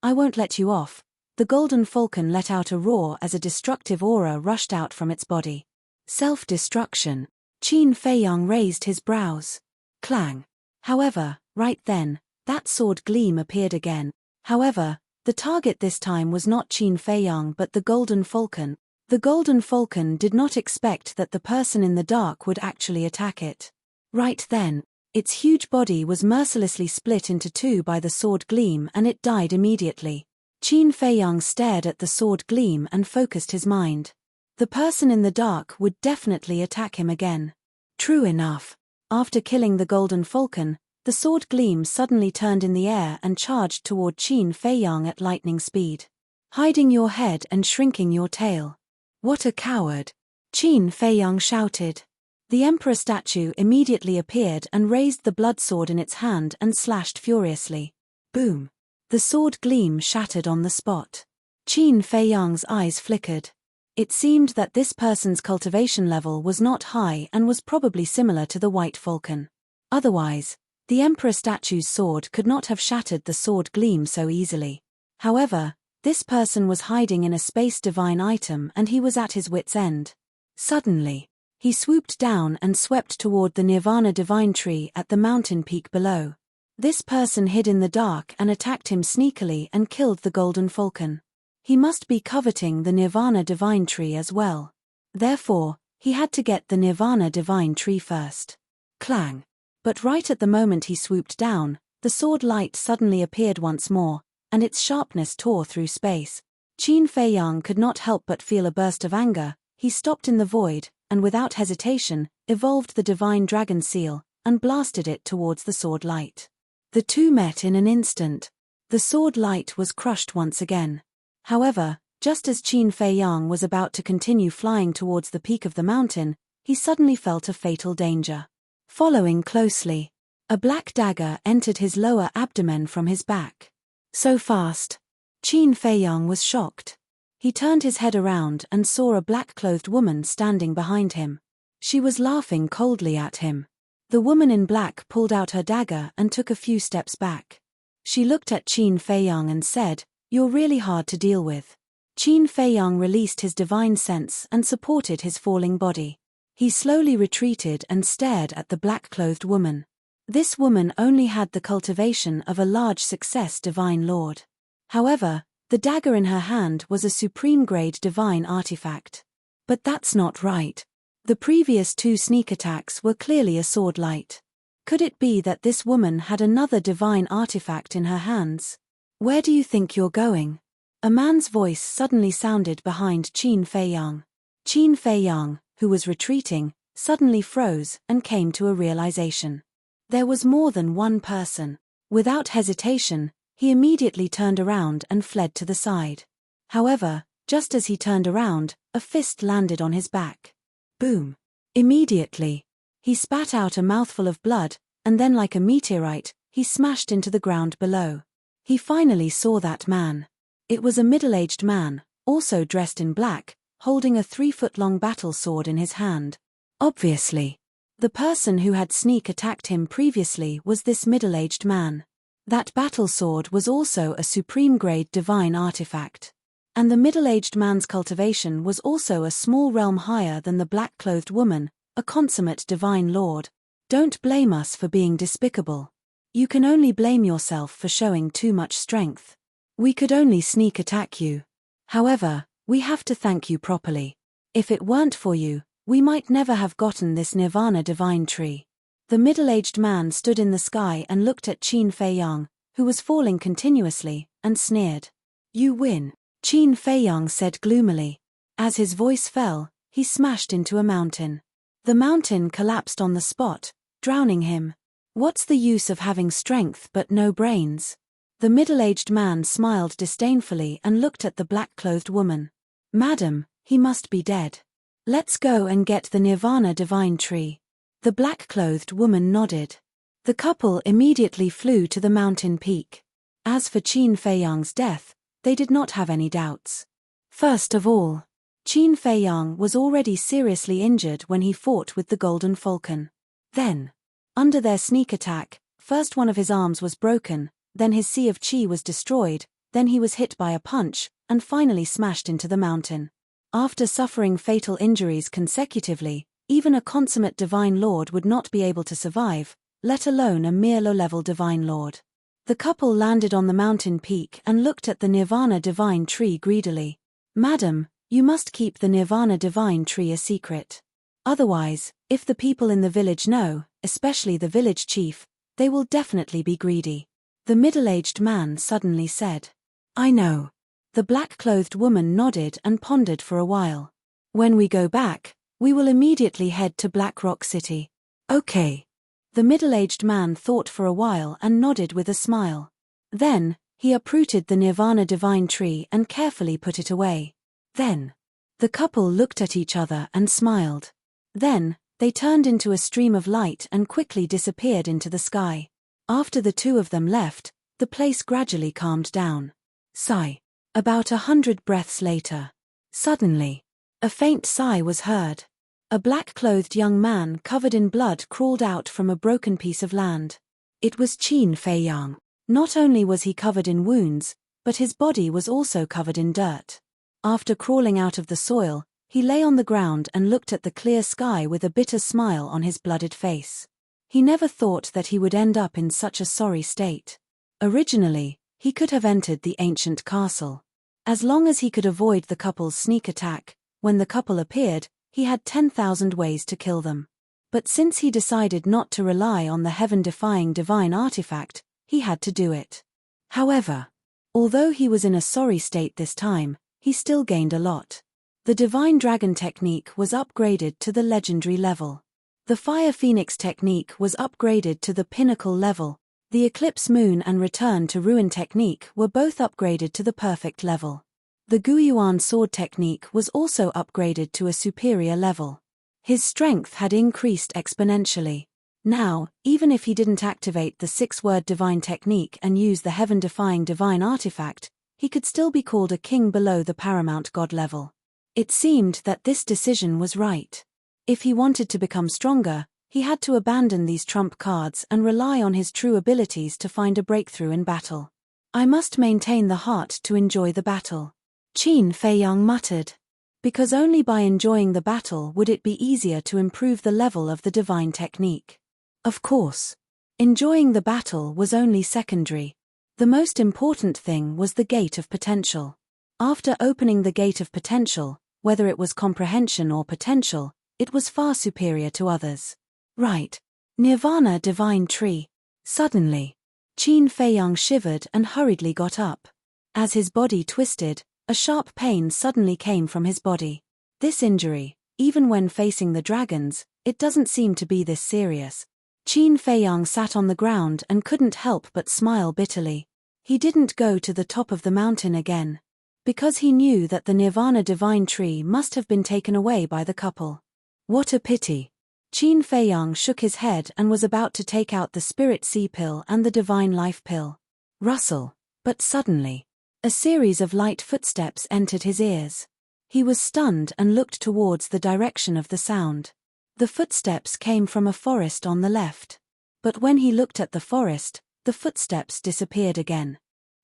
I won't let you off. The Golden Falcon let out a roar as a destructive aura rushed out from its body. Self-destruction. Qin Feiyang raised his brows. Clang. However, right then, that sword gleam appeared again. However, the target this time was not Qin Feiyang but the Golden Falcon. The Golden Falcon did not expect that the person in the dark would actually attack it. Right then, its huge body was mercilessly split into 2 by the sword gleam and it died immediately. Qin Feiyang stared at the sword gleam and focused his mind. The person in the dark would definitely attack him again. True enough. After killing the Golden Falcon, the sword gleam suddenly turned in the air and charged toward Qin Feiyang at lightning speed. Hiding your head and shrinking your tail. What a coward! Qin Feiyang shouted. The Emperor statue immediately appeared and raised the blood sword in its hand and slashed furiously. Boom! The sword gleam shattered on the spot. Qin Feiyang's eyes flickered. It seemed that this person's cultivation level was not high and was probably similar to the White Falcon. Otherwise, the Emperor statue's sword could not have shattered the sword gleam so easily. However, this person was hiding in a space divine item and he was at his wit's end. Suddenly, he swooped down and swept toward the Nirvana divine tree at the mountain peak below. This person hid in the dark and attacked him sneakily and killed the Golden Falcon. He must be coveting the Nirvana divine tree as well. Therefore, he had to get the Nirvana divine tree first. Clang! But right at the moment he swooped down, the sword light suddenly appeared once more, and its sharpness tore through space. Qin Feiyang could not help but feel a burst of anger. He stopped in the void, and without hesitation, evolved the Divine Dragon Seal, and blasted it towards the sword light. The two met in an instant. The sword light was crushed once again. However, Just as Qin Fei Yang was about to continue flying towards the peak of the mountain, he suddenly felt a fatal danger. Following closely, a black dagger entered his lower abdomen from his back. So fast. Qin Fei Yang was shocked. He turned his head around and saw a black-clothed woman standing behind him. She was laughing coldly at him. The woman in black pulled out her dagger and took a few steps back. She looked at Qin Fei Yang and said, "You're really hard to deal with." Qin Fei Yang released his divine sense and supported his falling body. He slowly retreated and stared at the black-clothed woman. This woman only had the cultivation of a large success divine lord. However, the dagger in her hand was a supreme-grade divine artifact. But that's not right. The previous 2 sneak attacks were clearly a sword light. Could it be that this woman had another divine artifact in her hands? "Where do you think you're going?" A man's voice suddenly sounded behind Qin Fei Yang. Qin Fei Yang, who was retreating, suddenly froze and came to a realization. There was more than one person. Without hesitation, he immediately turned around and fled to the side. However, just as he turned around, a fist landed on his back. Boom! Immediately, he spat out a mouthful of blood, and then like a meteorite, he smashed into the ground below. He finally saw that man. It was a middle-aged man, also dressed in black, holding a 3-foot-long battle sword in his hand. Obviously, the person who had sneak attacked him previously was this middle-aged man. That battle sword was also a supreme-grade divine artifact. And the middle-aged man's cultivation was also a small realm higher than the black-clothed woman, a consummate divine lord. Don't blame us for being despicable. You can only blame yourself for showing too much strength. We could only sneak attack you. However, we have to thank you properly. If it weren't for you, we might never have gotten this Nirvana divine tree. The middle-aged man stood in the sky and looked at Qin Fei Yang, who was falling continuously, and sneered. "You win," Qin Fei Yang said gloomily. As his voice fell, he smashed into a mountain. The mountain collapsed on the spot, drowning him. What's the use of having strength but no brains? The middle-aged man smiled disdainfully and looked at the black-clothed woman. "Madam, he must be dead. Let's go and get the Nirvana divine tree." The black-clothed woman nodded. The couple immediately flew to the mountain peak. As for Qin Fei Yang's death, they did not have any doubts. First of all, Qin Fei Yang was already seriously injured when he fought with the Golden Falcon. Then, under their sneak attack, first one of his arms was broken, then his sea of qi was destroyed, then he was hit by a punch, and finally smashed into the mountain. After suffering fatal injuries consecutively, even a consummate divine lord would not be able to survive, let alone a mere low-level divine lord. The couple landed on the mountain peak and looked at the Nirvana divine tree greedily. "Madam, you must keep the Nirvana divine tree a secret. Otherwise, if the people in the village know, especially the village chief, they will definitely be greedy." The middle-aged man suddenly said. "I know." The black-clothed woman nodded and pondered for a while. "When we go back, we will immediately head to Black Rock City." "Okay." The middle-aged man thought for a while and nodded with a smile. Then, he uprooted the Nirvana divine tree and carefully put it away. Then, the couple looked at each other and smiled. Then, they turned into a stream of light and quickly disappeared into the sky. After the two of them left, the place gradually calmed down. Sigh. About 100 breaths later. Suddenly, a faint sigh was heard. A black-clothed young man covered in blood crawled out from a broken piece of land. It was Qin Fei Yang. Not only was he covered in wounds, but his body was also covered in dirt. After crawling out of the soil, he lay on the ground and looked at the clear sky with a bitter smile on his blooded face. He never thought that he would end up in such a sorry state. Originally, he could have entered the ancient castle. As long as he could avoid the couple's sneak attack, when the couple appeared, he had 10,000 ways to kill them. But since he decided not to rely on the heaven-defying divine artifact, he had to do it. However, although he was in a sorry state this time, he still gained a lot. The Divine Dragon technique was upgraded to the legendary level. The Fire Phoenix technique was upgraded to the pinnacle level. The Eclipse Moon and Return to Ruin technique were both upgraded to the perfect level. The Guyuan sword technique was also upgraded to a superior level. His strength had increased exponentially. Now, even if he didn't activate the 6-word divine technique and use the heaven-defying divine artifact, he could still be called a king below the paramount god level. It seemed that this decision was right. If he wanted to become stronger, he had to abandon these trump cards and rely on his true abilities to find a breakthrough in battle. I must maintain the heart to enjoy the battle, Qin Feiyang muttered. Because only by enjoying the battle would it be easier to improve the level of the divine technique. Of course, enjoying the battle was only secondary. The most important thing was the gate of potential. After opening the gate of potential, whether it was comprehension or potential, it was far superior to others. Right. Nirvana divine tree. Suddenly, Qin Feiyang shivered and hurriedly got up. As his body twisted, a sharp pain suddenly came from his body. This injury, even when facing the dragons, it doesn't seem to be this serious. Qin Feiyang sat on the ground and couldn't help but smile bitterly. He didn't go to the top of the mountain again. Because he knew that the Nirvana divine tree must have been taken away by the couple. What a pity. Qin Feiyang shook his head and was about to take out the spirit sea pill and the divine life pill. Rustle. But suddenly, a series of light footsteps entered his ears. He was stunned and looked towards the direction of the sound. The footsteps came from a forest on the left. But when he looked at the forest, the footsteps disappeared again.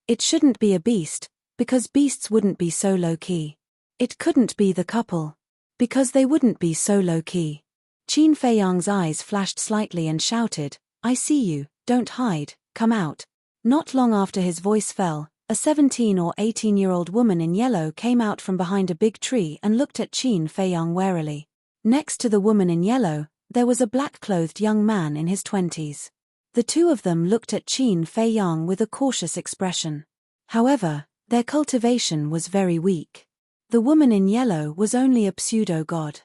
It shouldn't be a beast, because beasts wouldn't be so low-key. It couldn't be the couple, because they wouldn't be so low-key. Qin Feiyang's eyes flashed slightly and shouted, "I see you, don't hide, come out." Not long after his voice fell, a 17 or 18-year-old woman in yellow came out from behind a big tree and looked at Qin Feiyang warily. Next to the woman in yellow, there was a black-clothed young man in his 20s. The two of them looked at Qin Feiyang with a cautious expression. However, their cultivation was very weak. The woman in yellow was only a pseudo-god.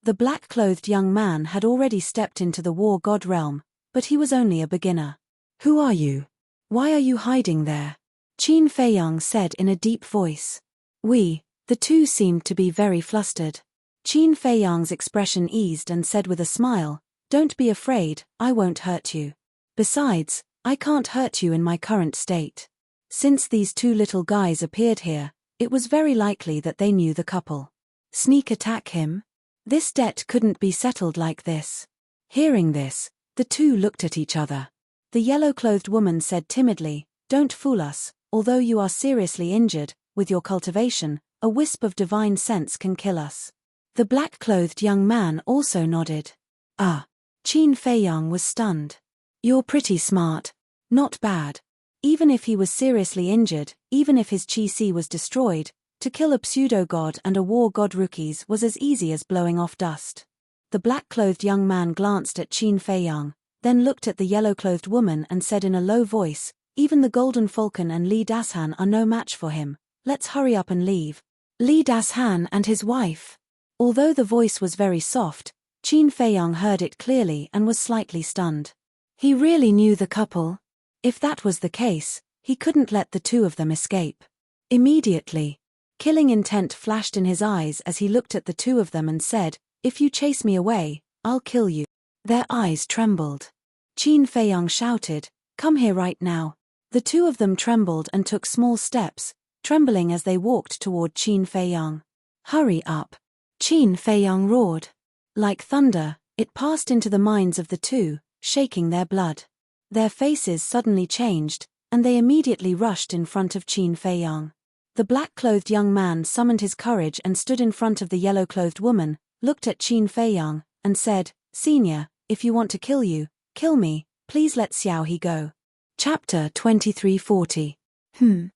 The black-clothed young man had already stepped into the war god realm, but he was only a beginner. "Who are you? Why are you hiding there?" Qin Feiyang said in a deep voice. The two seemed to be very flustered. Qin Feiyang's expression eased and said with a smile, "Don't be afraid, I won't hurt you. Besides, I can't hurt you in my current state." Since these two little guys appeared here, it was very likely that they knew the couple. Sneak attack him? This debt couldn't be settled like this. Hearing this, the two looked at each other. The yellow-clothed woman said timidly, "Don't fool us, although you are seriously injured, with your cultivation, a wisp of divine sense can kill us." The black-clothed young man also nodded. Qin Feiyang was stunned. "You're pretty smart. Not bad." Even if he was seriously injured, even if his chi-si was destroyed, to kill a pseudo-god and a war god rookies was as easy as blowing off dust. The black-clothed young man glanced at Qin Feiyang, then looked at the yellow-clothed woman and said in a low voice, "Even the Golden Falcon and Li Dashan are no match for him. Let's hurry up and leave." Li Dashan and his wife. Although the voice was very soft, Qin Feiyang heard it clearly and was slightly stunned. He really knew the couple. If that was the case, he couldn't let the two of them escape. Immediately, killing intent flashed in his eyes as he looked at the two of them and said, "If you chase me away, I'll kill you." Their eyes trembled. Qin Feiyang shouted, "Come here right now." The two of them trembled and took small steps, trembling as they walked toward Qin Feiyang. "Hurry up!" Qin Feiyang roared. Like thunder, it passed into the minds of the two, shaking their blood. Their faces suddenly changed, and they immediately rushed in front of Qin Feiyang. The black-clothed young man summoned his courage and stood in front of the yellow-clothed woman, looked at Qin Feiyang, and said, "Senior, if you want to kill me, please let Xiao He go." Chapter 2340. Qin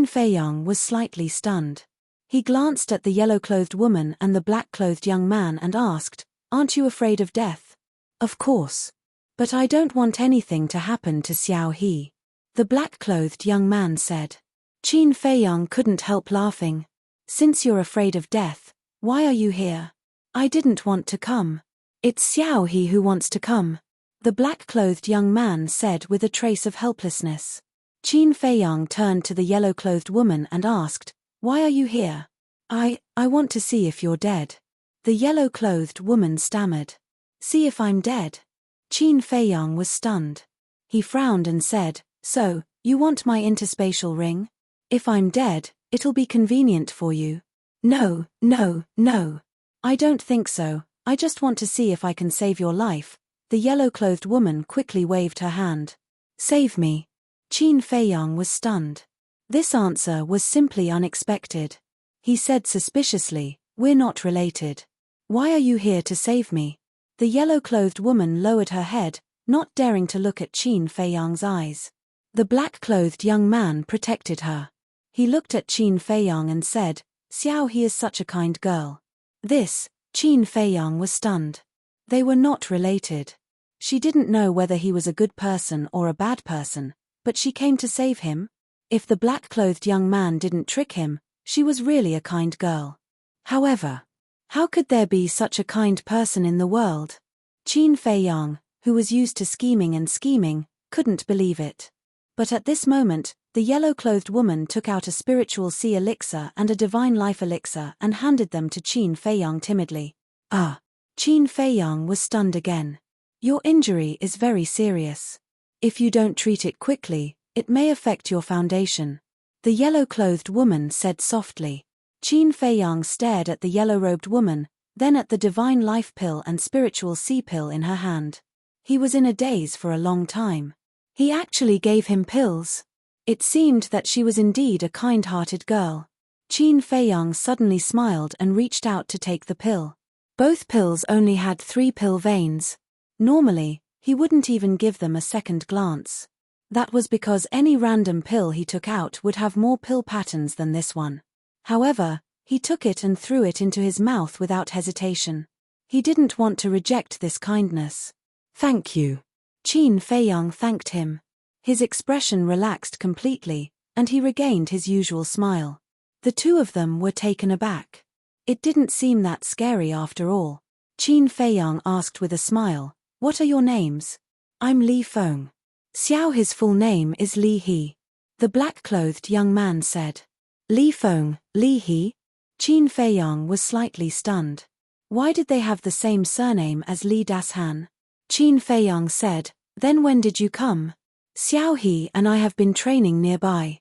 Feiyang was slightly stunned. He glanced at the yellow-clothed woman and the black-clothed young man and asked, "Aren't you afraid of death?" "Of course. But I don't want anything to happen to Xiao He," the black-clothed young man said. Qin Feiyang couldn't help laughing. "Since you're afraid of death, why are you here?" "I didn't want to come. It's Xiao He who wants to come," the black-clothed young man said with a trace of helplessness. Qin Feiyang turned to the yellow-clothed woman and asked, Why are you here? I want to see if you're dead. The yellow-clothed woman stammered. See if I'm dead? Qin Feiyang was stunned. He frowned and said, so, you want my interspatial ring? If I'm dead, it'll be convenient for you. No. I don't think so, I just want to see if I can save your life. The yellow-clothed woman quickly waved her hand. Save me. Qin Feiyang was stunned. This answer was simply unexpected. He said suspiciously, we're not related. Why are you here to save me? The yellow-clothed woman lowered her head, not daring to look at Qin Feiyang's eyes. The black-clothed young man protected her. He looked at Qin Feiyang and said, Xiao, he is such a kind girl. Qin Feiyang was stunned. They were not related. She didn't know whether he was a good person or a bad person, but she came to save him. If the black-clothed young man didn't trick him, she was really a kind girl. However, how could there be such a kind person in the world? Qin Feiyang, who was used to scheming, couldn't believe it. But at this moment, the yellow-clothed woman took out a spiritual sea elixir and a divine life elixir and handed them to Qin Feiyang timidly. Qin Feiyang was stunned again. Your injury is very serious. If you don't treat it quickly, it may affect your foundation. The yellow-clothed woman said softly. Qin Feiyang stared at the yellow-robed woman, then at the divine life pill and spiritual sea pill in her hand. He was in a daze for a long time. He actually gave him pills. It seemed that she was indeed a kind-hearted girl. Qin Feiyang suddenly smiled and reached out to take the pill. Both pills only had 3 pill veins. Normally, he wouldn't even give them a second glance. That was because any random pill he took out would have more pill patterns than this one. However, he took it and threw it into his mouth without hesitation. He didn't want to reject this kindness. Thank you. Qin Feiyang thanked him. His expression relaxed completely, and he regained his usual smile. The two of them were taken aback. It didn't seem that scary after all. Qin Feiyang asked with a smile, what are your names? I'm Li Feng. Xiao, his full name is Li He. The black-clothed young man said. Li Feng, Li He? Qin Feiyang was slightly stunned. Why did they have the same surname as Li Dashan? Qin Feiyang said, then when did you come? Xiao He and I have been training nearby.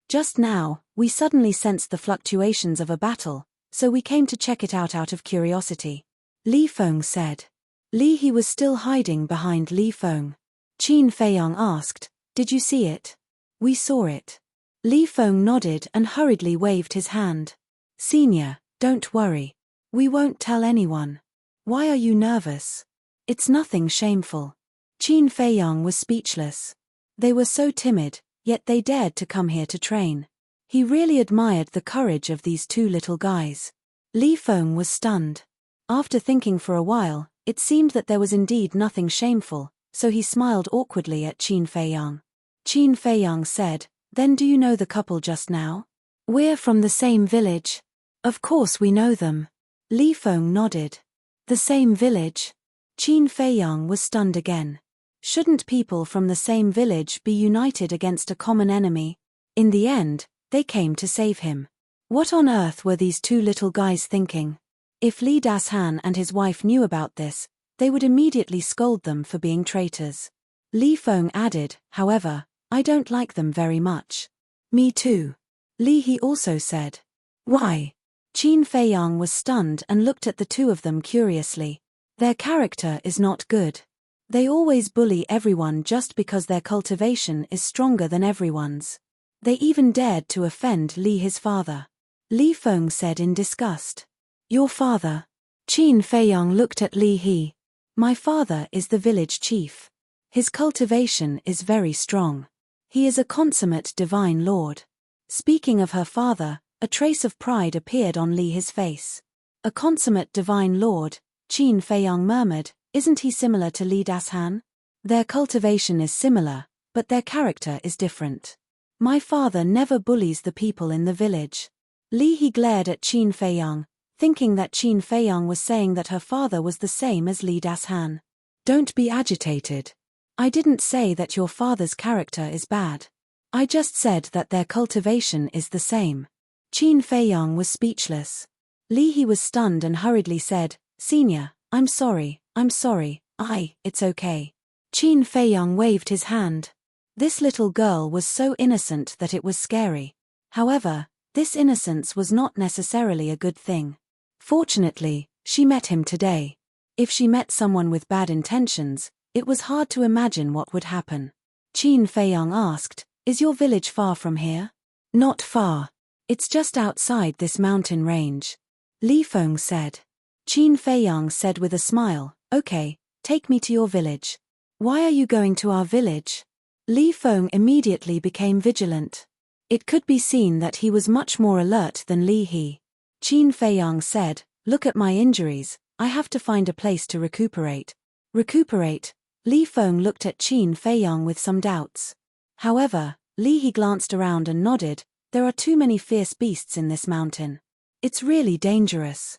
Just now, we suddenly sensed the fluctuations of a battle, so we came to check it out of curiosity. Li Feng said. Li He was still hiding behind Li Feng. Qin Feiyang asked, did you see it? We saw it. Li Feng nodded and hurriedly waved his hand. Senior, don't worry. We won't tell anyone. Why are you nervous? It's nothing shameful. Qin Feiyang was speechless. They were so timid, yet they dared to come here to train. He really admired the courage of these two little guys. Li Feng was stunned. After thinking for a while, it seemed that there was indeed nothing shameful, so he smiled awkwardly at Qin Feiyang. Qin Feiyang said, then do you know the couple just now? We're from the same village. Of course we know them. Li Feng nodded. The same village? Qin Feiyang was stunned again. Shouldn't people from the same village be united against a common enemy? In the end, they came to save him. What on earth were these two little guys thinking? If Li Dashan and his wife knew about this, they would immediately scold them for being traitors. Li Feng added, however, I don't like them very much. Me too. Li He also said. Why? Qin Feiyang was stunned and looked at the two of them curiously. Their character is not good. They always bully everyone just because their cultivation is stronger than everyone's. They even dared to offend Li, his father. Li Feng said in disgust. Your father? Qin Feiyang looked at Li He. My father is the village chief. His cultivation is very strong. He is a consummate divine lord. Speaking of her father, a trace of pride appeared on Li He's face. A consummate divine lord, Qin Feiyang murmured, isn't he similar to Li Dashan? Their cultivation is similar, but their character is different. My father never bullies the people in the village. Li He glared at Qin Feiyang, thinking that Qin Feiyang was saying that her father was the same as Li Dashan. Don't be agitated. I didn't say that your father's character is bad. I just said that their cultivation is the same. Qin Feiyang was speechless. Li He was stunned and hurriedly said, "Senior, I'm sorry, it's okay." Qin Feiyang waved his hand. This little girl was so innocent that it was scary. However, this innocence was not necessarily a good thing. Fortunately, she met him today. If she met someone with bad intentions, it was hard to imagine what would happen. Qin Feiyang asked, "Is your village far from here?" "Not far. It's just outside this mountain range," Li Feng said. Qin Feiyang said with a smile, "Okay, take me to your village." "Why are you going to our village?" Li Feng immediately became vigilant. It could be seen that he was much more alert than Li He. Qin Feiyang said, "Look at my injuries, I have to find a place to recuperate." Recuperate? Li Feng looked at Qin Feiyang with some doubts. However, Li He glanced around and nodded, "There are too many fierce beasts in this mountain. It's really dangerous."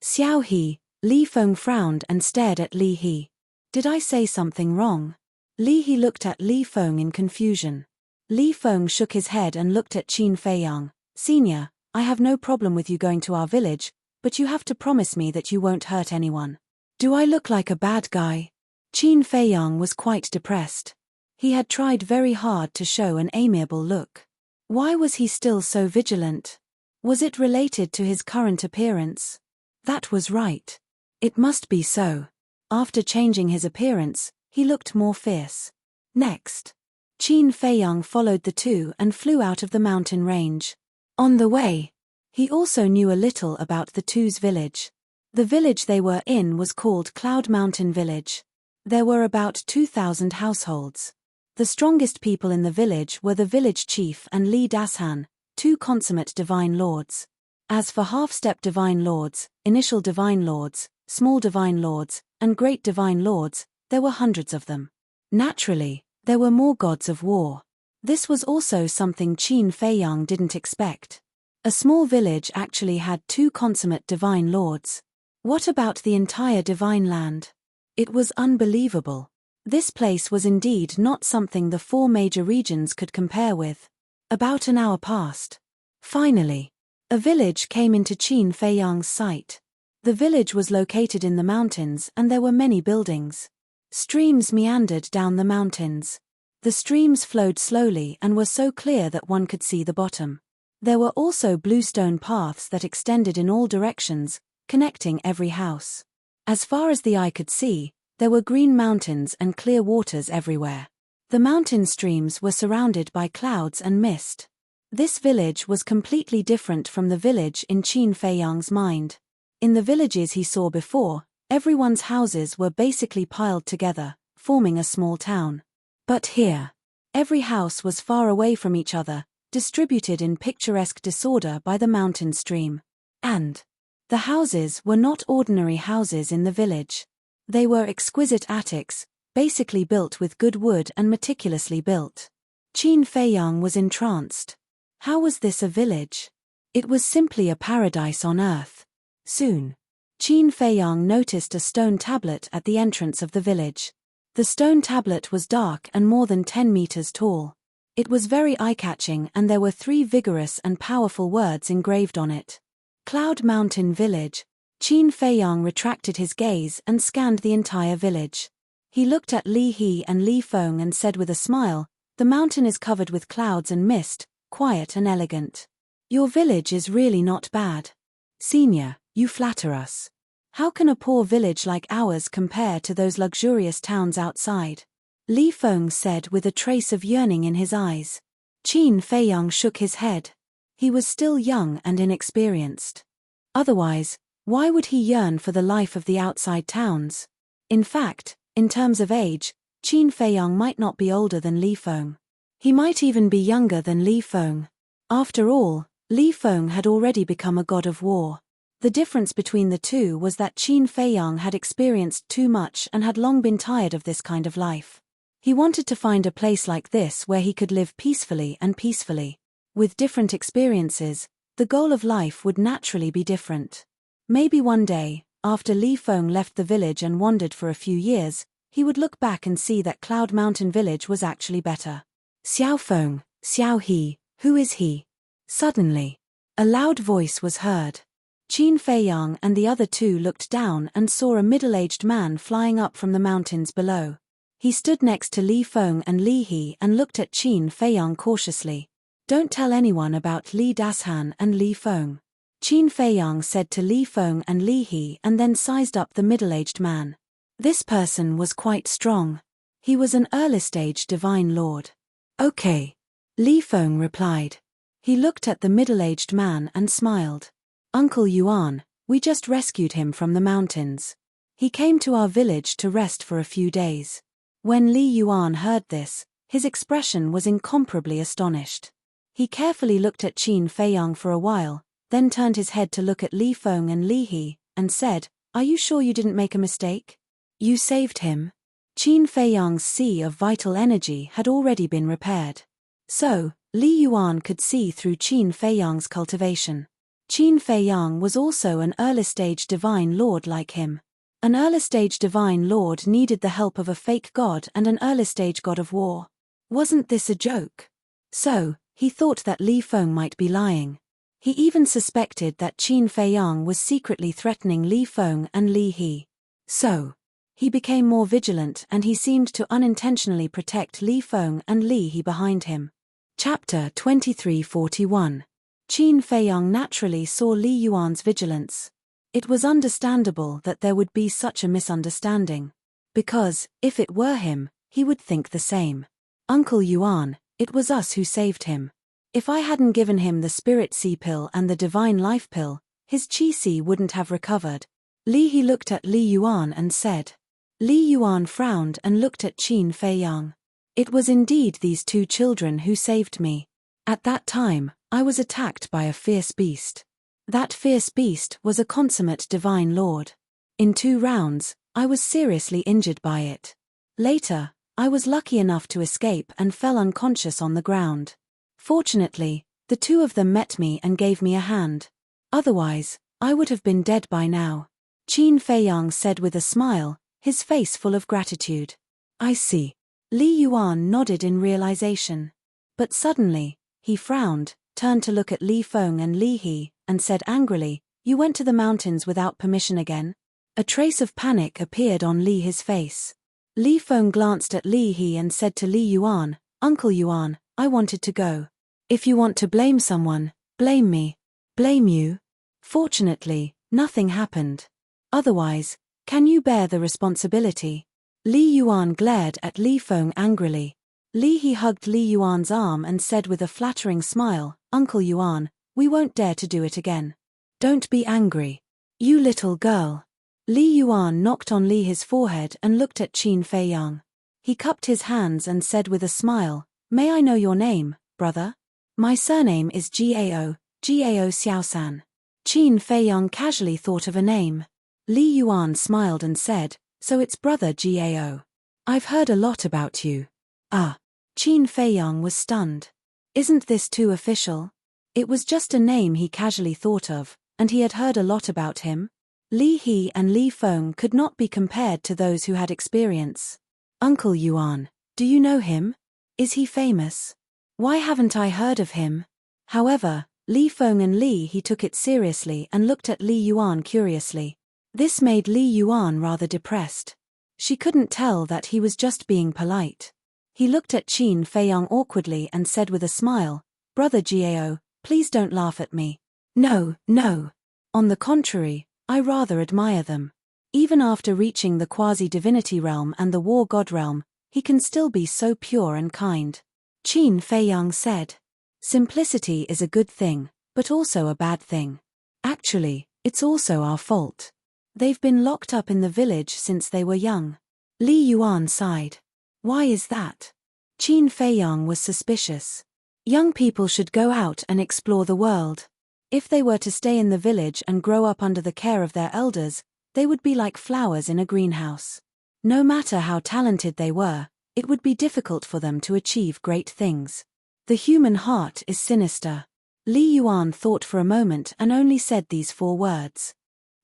"Xiao He," Li Feng frowned and stared at Li He. "Did I say something wrong?" Li He looked at Li Feng in confusion. Li Feng shook his head and looked at Qin Feiyang. "Senior, I have no problem with you going to our village, but you have to promise me that you won't hurt anyone." "Do I look like a bad guy?" Qin Feiyang was quite depressed. He had tried very hard to show an amiable look. Why was he still so vigilant? Was it related to his current appearance? That was right. It must be so. After changing his appearance, he looked more fierce. Next, Qin Feiyang followed the two and flew out of the mountain range. On the way, he also knew a little about the two's village. The village they were in was called Cloud Mountain Village. There were about 2,000 households. The strongest people in the village were the village chief and Li Dashan, two consummate divine lords. As for half-step divine lords, initial divine lords, small divine lords, and great divine lords, there were hundreds of them. Naturally, there were more gods of war. This was also something Qin Feiyang didn't expect. A small village actually had two consummate divine lords. What about the entire divine land? It was unbelievable. This place was indeed not something the four major regions could compare with. About an hour passed. Finally, a village came into Qin Feiyang's sight. The village was located in the mountains and there were many buildings. Streams meandered down the mountains. The streams flowed slowly and were so clear that one could see the bottom. There were also bluestone paths that extended in all directions, connecting every house. As far as the eye could see, there were green mountains and clear waters everywhere. The mountain streams were surrounded by clouds and mist. This village was completely different from the village in Qin Feiyang's mind. In the villages he saw before, everyone's houses were basically piled together, forming a small town. But here, every house was far away from each other, distributed in picturesque disorder by the mountain stream. And the houses were not ordinary houses in the village. They were exquisite attics, basically built with good wood and meticulously built. Qin Feiyang was entranced. How was this a village? It was simply a paradise on earth. Soon, Qin Feiyang noticed a stone tablet at the entrance of the village. The stone tablet was dark and more than 10 meters tall. It was very eye-catching and there were 3 vigorous and powerful words engraved on it. Cloud Mountain Village. Qin Feiyang retracted his gaze and scanned the entire village. He looked at Li He and Li Feng and said with a smile, "The mountain is covered with clouds and mist, quiet and elegant. Your village is really not bad. Senior, you flatter us. How can a poor village like ours compare to those luxurious towns outside?" Li Feng said with a trace of yearning in his eyes. Qin Feiyang shook his head. He was still young and inexperienced. Otherwise, why would he yearn for the life of the outside towns? In fact, in terms of age, Qin Feiyang might not be older than Li Feng. He might even be younger than Li Feng. After all, Li Feng had already become a god of war. The difference between the two was that Qin Feiyang had experienced too much and had long been tired of this kind of life. He wanted to find a place like this where he could live peacefully. With different experiences, the goal of life would naturally be different. Maybe one day, after Li Feng left the village and wandered for a few years, he would look back and see that Cloud Mountain Village was actually better. Xiao Feng, Xiao He, who is he? Suddenly, A loud voice was heard. Qin Feiyang and the other two looked down and saw a middle-aged man flying up from the mountains below. He stood next to Li Feng and Li He and looked at Qin Feiyang cautiously. "Don't tell anyone about Li Dashan and Li Feng," Qin Feiyang said to Li Feng and Li He, and then sized up the middle-aged man. This person was quite strong. He was an early-stage divine lord. "Okay," Li Feng replied. He looked at the middle-aged man and smiled. "Uncle Yuan, we just rescued him from the mountains. He came to our village to rest for a few days." When Li Yuan heard this, his expression was incomparably astonished. He carefully looked at Qin Feiyang for a while, then turned his head to look at Li Feng and Li He, and said, "Are you sure you didn't make a mistake? You saved him?" Qin Feiyang's sea of vital energy had already been repaired. So, Li Yuan could see through Qin Feiyang's cultivation. Qin Feiyang was also an early-stage divine lord like him. An early-stage divine lord needed the help of a fake god and an early-stage god of war. Wasn't this a joke? So, he thought that Li Feng might be lying. He even suspected that Qin Feiyang was secretly threatening Li Feng and Li He. So, he became more vigilant and he seemed to unintentionally protect Li Feng and Li He behind him. Chapter 2341. Qin Feiyang naturally saw Li Yuan's vigilance. It was understandable that there would be such a misunderstanding. Because, if it were him, he would think the same. "Uncle Yuan, it was us who saved him. If I hadn't given him the Spirit Sea pill and the Divine Life pill, his Qi Sea wouldn't have recovered." Li He looked at Li Yuan and said. Li Yuan frowned and looked at Qin Feiyang. "It was indeed these two children who saved me. At that time, I was attacked by a fierce beast. That fierce beast was a consummate divine lord. In 2 rounds, I was seriously injured by it. Later, I was lucky enough to escape and fell unconscious on the ground. Fortunately, the two of them met me and gave me a hand. Otherwise, I would have been dead by now," Qin Feiyang said with a smile, his face full of gratitude. "I see." Li Yuan nodded in realization. But suddenly, he frowned, turned to look at Li Feng and Li He, and said angrily, "You went to the mountains without permission again?" A trace of panic appeared on Li He's face. Li Feng glanced at Li He and said to Li Yuan, "Uncle Yuan, I wanted to go. If you want to blame someone, blame me." "Blame you?" "Fortunately, nothing happened. Otherwise, can you bear the responsibility?" Li Yuan glared at Li Feng angrily. Li He hugged Li Yuan's arm and said with a flattering smile, "Uncle Yuan, we won't dare to do it again. Don't be angry. You little girl." Li Yuan knocked on Li He's forehead and looked at Qin Feiyang. He cupped his hands and said with a smile, "May I know your name, brother?" "My surname is Gao Xiaosan." Qin Feiyang casually thought of a name. Li Yuan smiled and said, "So it's brother Gao. I've heard a lot about you." "Ah." Qin Feiyang was stunned. Isn't this too official? It was just a name he casually thought of, and he had heard a lot about him. Li He and Li Feng could not be compared to those who had experience. "Uncle Yuan, do you know him? Is he famous? Why haven't I heard of him?" However, Li Feng and Li He took it seriously and looked at Li Yuan curiously. This made Li Yuan rather depressed. She couldn't tell that he was just being polite. He looked at Qin Feiyang awkwardly and said with a smile, "Brother Gao, please don't laugh at me." "No, no. On the contrary, I rather admire them. Even after reaching the quasi-divinity realm and the war god realm, he can still be so pure and kind." Qin Feiyang said. "Simplicity is a good thing, but also a bad thing. Actually, it's also our fault. They've been locked up in the village since they were young." Li Yuan sighed. "Why is that?" Qin Feiyang was suspicious. Young people should go out and explore the world. If they were to stay in the village and grow up under the care of their elders, they would be like flowers in a greenhouse. No matter how talented they were, it would be difficult for them to achieve great things. The human heart is sinister. Li Yuan thought for a moment and only said these 4 words.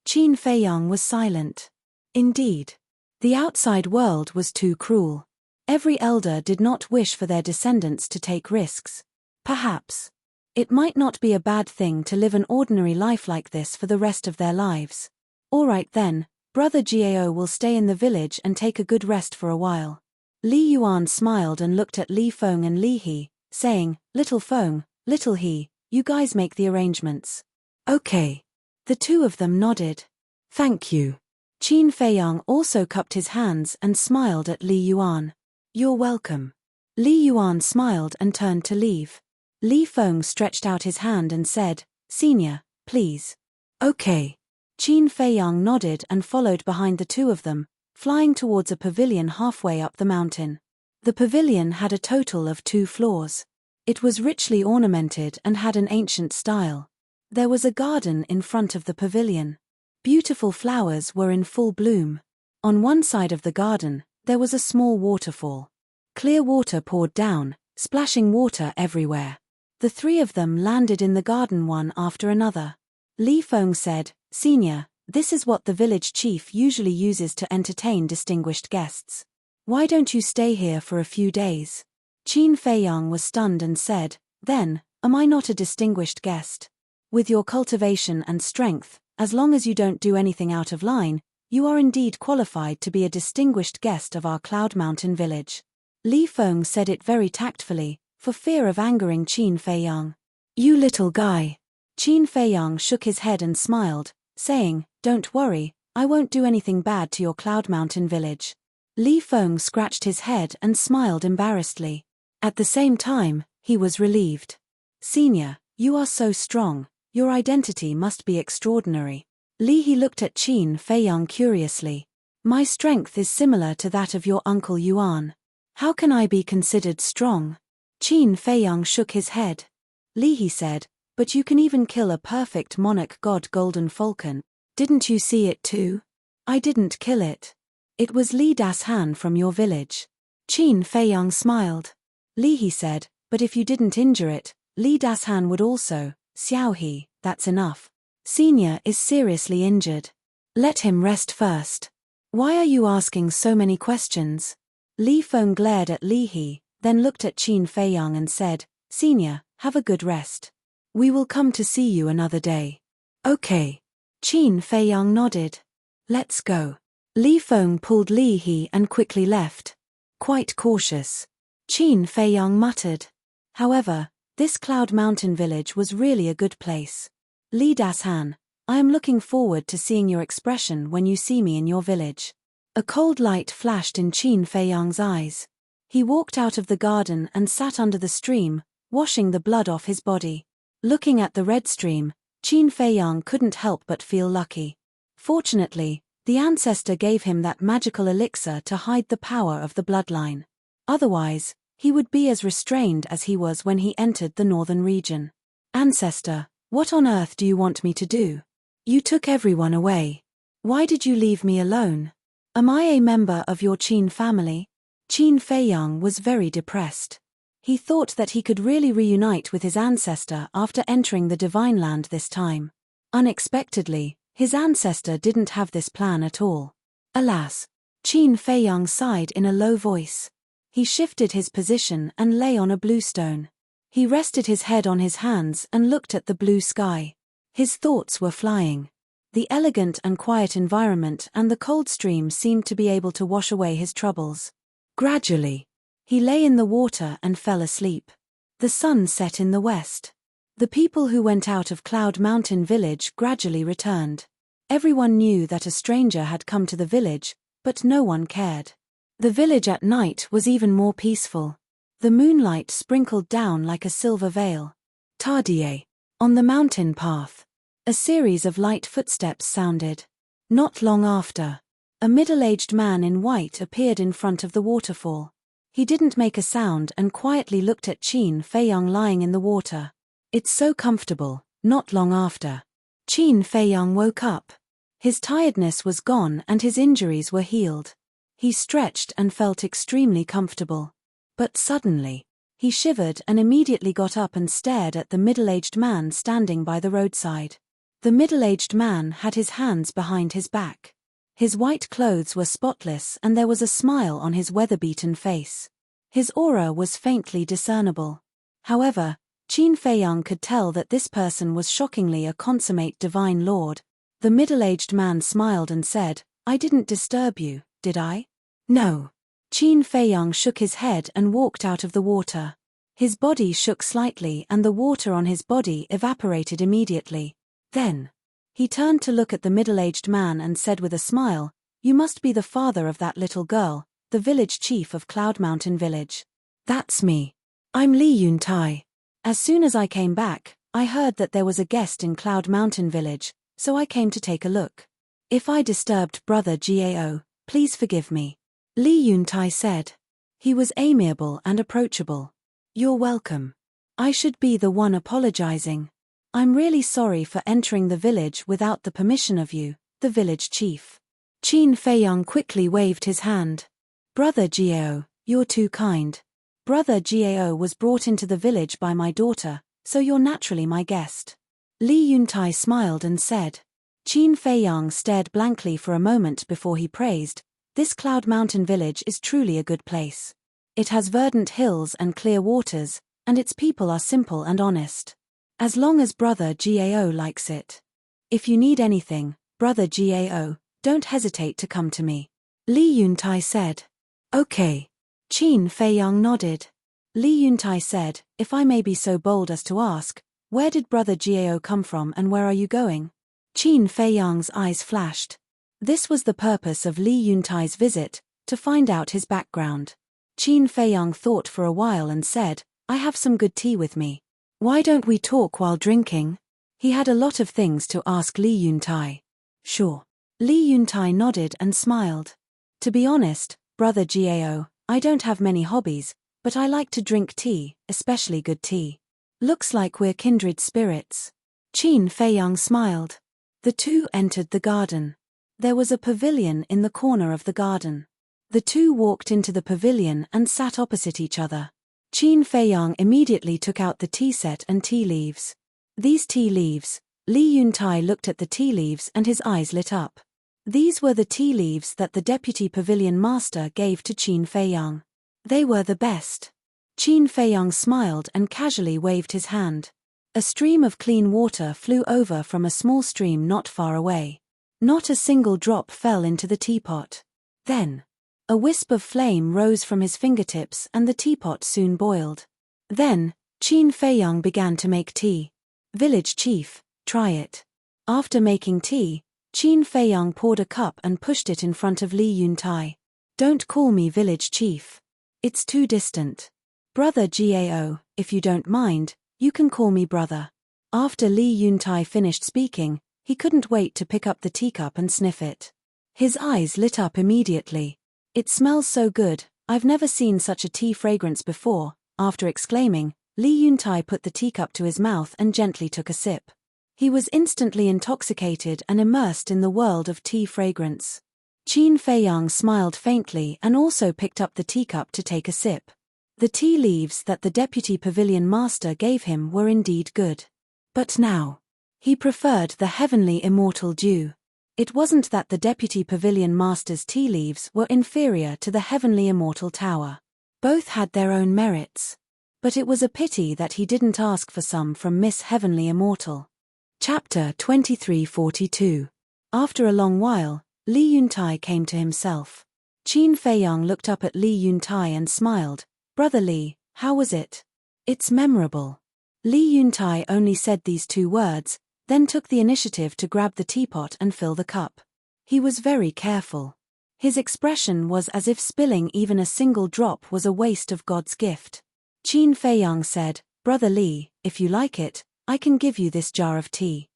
Qin Feiyang was silent. Indeed. The outside world was too cruel. Every elder did not wish for their descendants to take risks. Perhaps. It might not be a bad thing to live an ordinary life like this for the rest of their lives. Alright then, Brother Gao will stay in the village and take a good rest for a while. Li Yuan smiled and looked at Li Feng and Li He, saying, Little Feng, Little He, you guys make the arrangements. Okay. The two of them nodded. Thank you. Qin Feiyang also cupped his hands and smiled at Li Yuan. You're welcome. Li Yuan smiled and turned to leave. Li Feng stretched out his hand and said, Senior, please. Okay. Qin Feiyang nodded and followed behind the two of them, flying towards a pavilion halfway up the mountain. The pavilion had a total of 2 floors. It was richly ornamented and had an ancient style. There was a garden in front of the pavilion. Beautiful flowers were in full bloom. On one side of the garden, there was a small waterfall. Clear water poured down, splashing water everywhere. The 3 of them landed in the garden one after another. Li Feng said, Senior, this is what the village chief usually uses to entertain distinguished guests. Why don't you stay here for a few days? Qin Feiyang was stunned and said, Then, am I not a distinguished guest? With your cultivation and strength, as long as you don't do anything out of line, you are indeed qualified to be a distinguished guest of our Cloud Mountain village. Li Feng said it very tactfully, for fear of angering Qin Feiyang. You little guy. Qin Feiyang shook his head and smiled, saying, Don't worry, I won't do anything bad to your Cloud Mountain village. Li Feng scratched his head and smiled embarrassedly. At the same time, he was relieved. Senior, you are so strong, your identity must be extraordinary. Li He looked at Qin Feiyang curiously. My strength is similar to that of your uncle Yuan. How can I be considered strong? Qin Feiyang shook his head. Li He said, But you can even kill a perfect monarch god golden falcon. Didn't you see it too? I didn't kill it. It was Li Das-Han from your village. Qin Feiyang smiled. Li He said, But if you didn't injure it, Li Das-Han would also. Xiao He, that's enough. Senior is seriously injured. Let him rest first. Why are you asking so many questions? Li Feng glared at Li He, then looked at Qin Feiyang and said, Senior, have a good rest. We will come to see you another day. Okay. Qin Feiyang nodded. Let's go. Li Feng pulled Li He and quickly left. Quite cautious. Qin Feiyang muttered. However, this Cloud Mountain village was really a good place. Li Das-Han, I am looking forward to seeing your expression when you see me in your village. A cold light flashed in Qin Feiyang's eyes. He walked out of the garden and sat under the stream, washing the blood off his body. Looking at the red stream, Qin Feiyang couldn't help but feel lucky. Fortunately, the ancestor gave him that magical elixir to hide the power of the bloodline. Otherwise, he would be as restrained as he was when he entered the northern region. Ancestor, what on earth do you want me to do? You took everyone away. Why did you leave me alone? Am I a member of your Qin family? Qin Feiyang was very depressed. He thought that he could really reunite with his ancestor after entering the Divine Land this time. Unexpectedly, his ancestor didn't have this plan at all. Alas! Qin Feiyang sighed in a low voice. He shifted his position and lay on a blue stone. He rested his head on his hands and looked at the blue sky. His thoughts were flying. The elegant and quiet environment and the cold stream seemed to be able to wash away his troubles. Gradually, he lay in the water and fell asleep. The sun set in the west. The people who went out of Cloud Mountain village gradually returned. Everyone knew that a stranger had come to the village, but no one cared. The village at night was even more peaceful. The moonlight sprinkled down like a silver veil. Tardie. On the mountain path. A series of light footsteps sounded. Not long after, a middle-aged man in white appeared in front of the waterfall. He didn't make a sound and quietly looked at Qin Feiyang lying in the water. It's so comfortable. Not long after, Qin Feiyang woke up. His tiredness was gone and his injuries were healed. He stretched and felt extremely comfortable. But suddenly, he shivered and immediately got up and stared at the middle-aged man standing by the roadside. The middle-aged man had his hands behind his back. His white clothes were spotless and there was a smile on his weather-beaten face. His aura was faintly discernible. However, Qin Feiyang could tell that this person was shockingly a consummate divine lord. The middle-aged man smiled and said, "I didn't disturb you, did I?" "No." Qin Feiyang shook his head and walked out of the water. His body shook slightly and the water on his body evaporated immediately. Then, he turned to look at the middle-aged man and said with a smile, "You must be the father of that little girl, the village chief of Cloud Mountain Village." "That's me. I'm Li Yuntai. As soon as I came back, I heard that there was a guest in Cloud Mountain Village, so I came to take a look. If I disturbed Brother Gao, please forgive me." Li Yuntai said. He was amiable and approachable. "You're welcome. I should be the one apologizing. I'm really sorry for entering the village without the permission of you, the village chief." Qin Feiyang quickly waved his hand. "Brother Gao, you're too kind. Brother Gao was brought into the village by my daughter, so you're naturally my guest." Li Yuntai smiled and said. Qin Feiyang stared blankly for a moment before he praised, "This Cloud Mountain village is truly a good place. It has verdant hills and clear waters, and its people are simple and honest. As long as Brother Gao likes it. If you need anything, Brother Gao, don't hesitate to come to me." Li Yuntai said. "Okay." Qin Feiyang nodded. Li Yuntai said, "If I may be so bold as to ask, where did Brother Gao come from and where are you going?" Qin Feiyang's eyes flashed. This was the purpose of Li Yuntai's visit, to find out his background. Qin Feiyang thought for a while and said, "I have some good tea with me. Why don't we talk while drinking?" He had a lot of things to ask Li Yuntai. "Sure." Li Yuntai nodded and smiled. "To be honest, Brother Gao, I don't have many hobbies, but I like to drink tea, especially good tea. Looks like we're kindred spirits." Qin Feiyang smiled. The two entered the garden. There was a pavilion in the corner of the garden. The two walked into the pavilion and sat opposite each other. Qin Feiyang immediately took out the tea set and tea leaves. These tea leaves, Li Yuntai looked at the tea leaves and his eyes lit up. These were the tea leaves that the deputy pavilion master gave to Qin Feiyang. They were the best. Qin Feiyang smiled and casually waved his hand. A stream of clean water flew over from a small stream not far away. Not a single drop fell into the teapot. Then, a wisp of flame rose from his fingertips and the teapot soon boiled. Then, Qin Feiyang began to make tea. "Village chief, try it." After making tea, Qin Feiyang poured a cup and pushed it in front of Li Yuntai. "Don't call me village chief. It's too distant. Brother Gao, if you don't mind, you can call me brother." After Li Yuntai finished speaking, he couldn't wait to pick up the teacup and sniff it. His eyes lit up immediately. "It smells so good, I've never seen such a tea fragrance before." After exclaiming, Li Yuntai put the teacup to his mouth and gently took a sip. He was instantly intoxicated and immersed in the world of tea fragrance. Qin Feiyang smiled faintly and also picked up the teacup to take a sip. The tea leaves that the deputy pavilion master gave him were indeed good. But now, he preferred the heavenly immortal dew. It wasn't that the deputy pavilion master's tea leaves were inferior to the heavenly immortal tower. Both had their own merits. But it was a pity that he didn't ask for some from Miss Heavenly Immortal. Chapter 2342. After a long while, Li Yuntai came to himself. Qin Feiyang looked up at Li Yuntai and smiled. "Brother Li, how was it?" "It's memorable." Li Yuntai only said these two words, then took the initiative to grab the teapot and fill the cup. He was very careful. His expression was as if spilling even a single drop was a waste of God's gift. Qin Feiyang said, "Brother Li, if you like it, I can give you this jar of tea."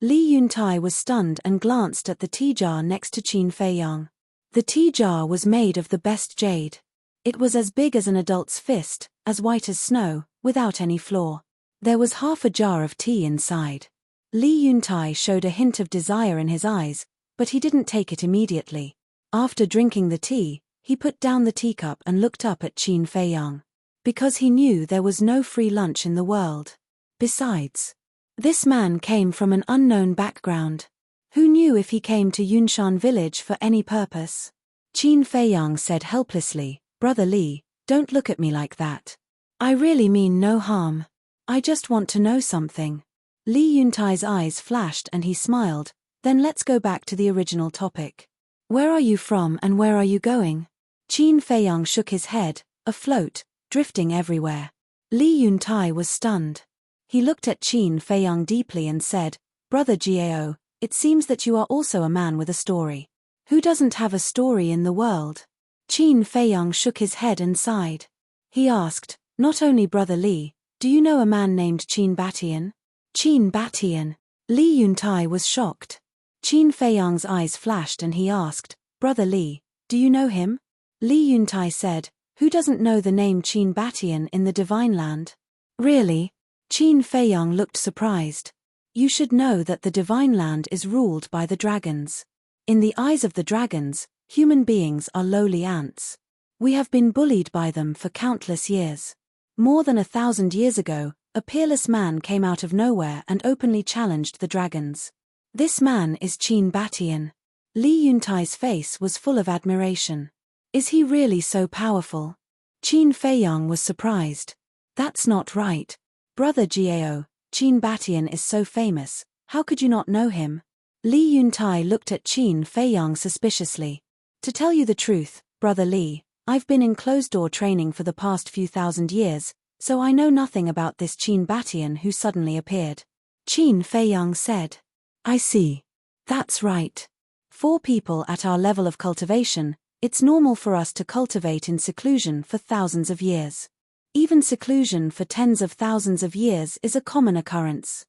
Li Yuntai was stunned and glanced at the tea jar next to Qin Feiyang. The tea jar was made of the best jade. It was as big as an adult's fist, as white as snow, without any flaw. There was half a jar of tea inside. Li Yuntai showed a hint of desire in his eyes, but he didn't take it immediately. After drinking the tea, he put down the teacup and looked up at Qin Feiyang. Because he knew there was no free lunch in the world. Besides, this man came from an unknown background. Who knew if he came to Yunshan village for any purpose? Qin Feiyang said helplessly, "Brother Li, don't look at me like that. I really mean no harm. I just want to know something. Li Yuntai's eyes flashed and he smiled. Then let's go back to the original topic. Where are you from and where are you going? Qin Feiyang shook his head, afloat, drifting everywhere. Li Yuntai was stunned. He looked at Qin Feiyang deeply and said, Brother Jiao, it seems that you are also a man with a story. Who doesn't have a story in the world? Qin Feiyang shook his head and sighed. He asked, not only Brother Li, do you know a man named Qin Batian? Qin Batian. Li Yuntai was shocked. Qin Feiyang's eyes flashed and he asked, Brother Li, do you know him? Li Yuntai said, who doesn't know the name Qin Batian in the Divine Land? Really? Qin Feiyang looked surprised. You should know that the Divine Land is ruled by the dragons. In the eyes of the dragons, human beings are lowly ants. We have been bullied by them for countless years. More than 1,000 years ago, a peerless man came out of nowhere and openly challenged the dragons. This man is Qin Batian. Li Yuntai's face was full of admiration. Is he really so powerful? Qin Feiyang was surprised. That's not right. Brother Jiao, Qin Batian is so famous, how could you not know him? Li Yuntai looked at Qin Feiyang suspiciously. To tell you the truth, Brother Li, I've been in closed-door training for the past few thousand years, so I know nothing about this Qin Batian who suddenly appeared. Qin Feiyang said. I see. That's right. For people at our level of cultivation, it's normal for us to cultivate in seclusion for thousands of years. Even seclusion for tens of thousands of years is a common occurrence.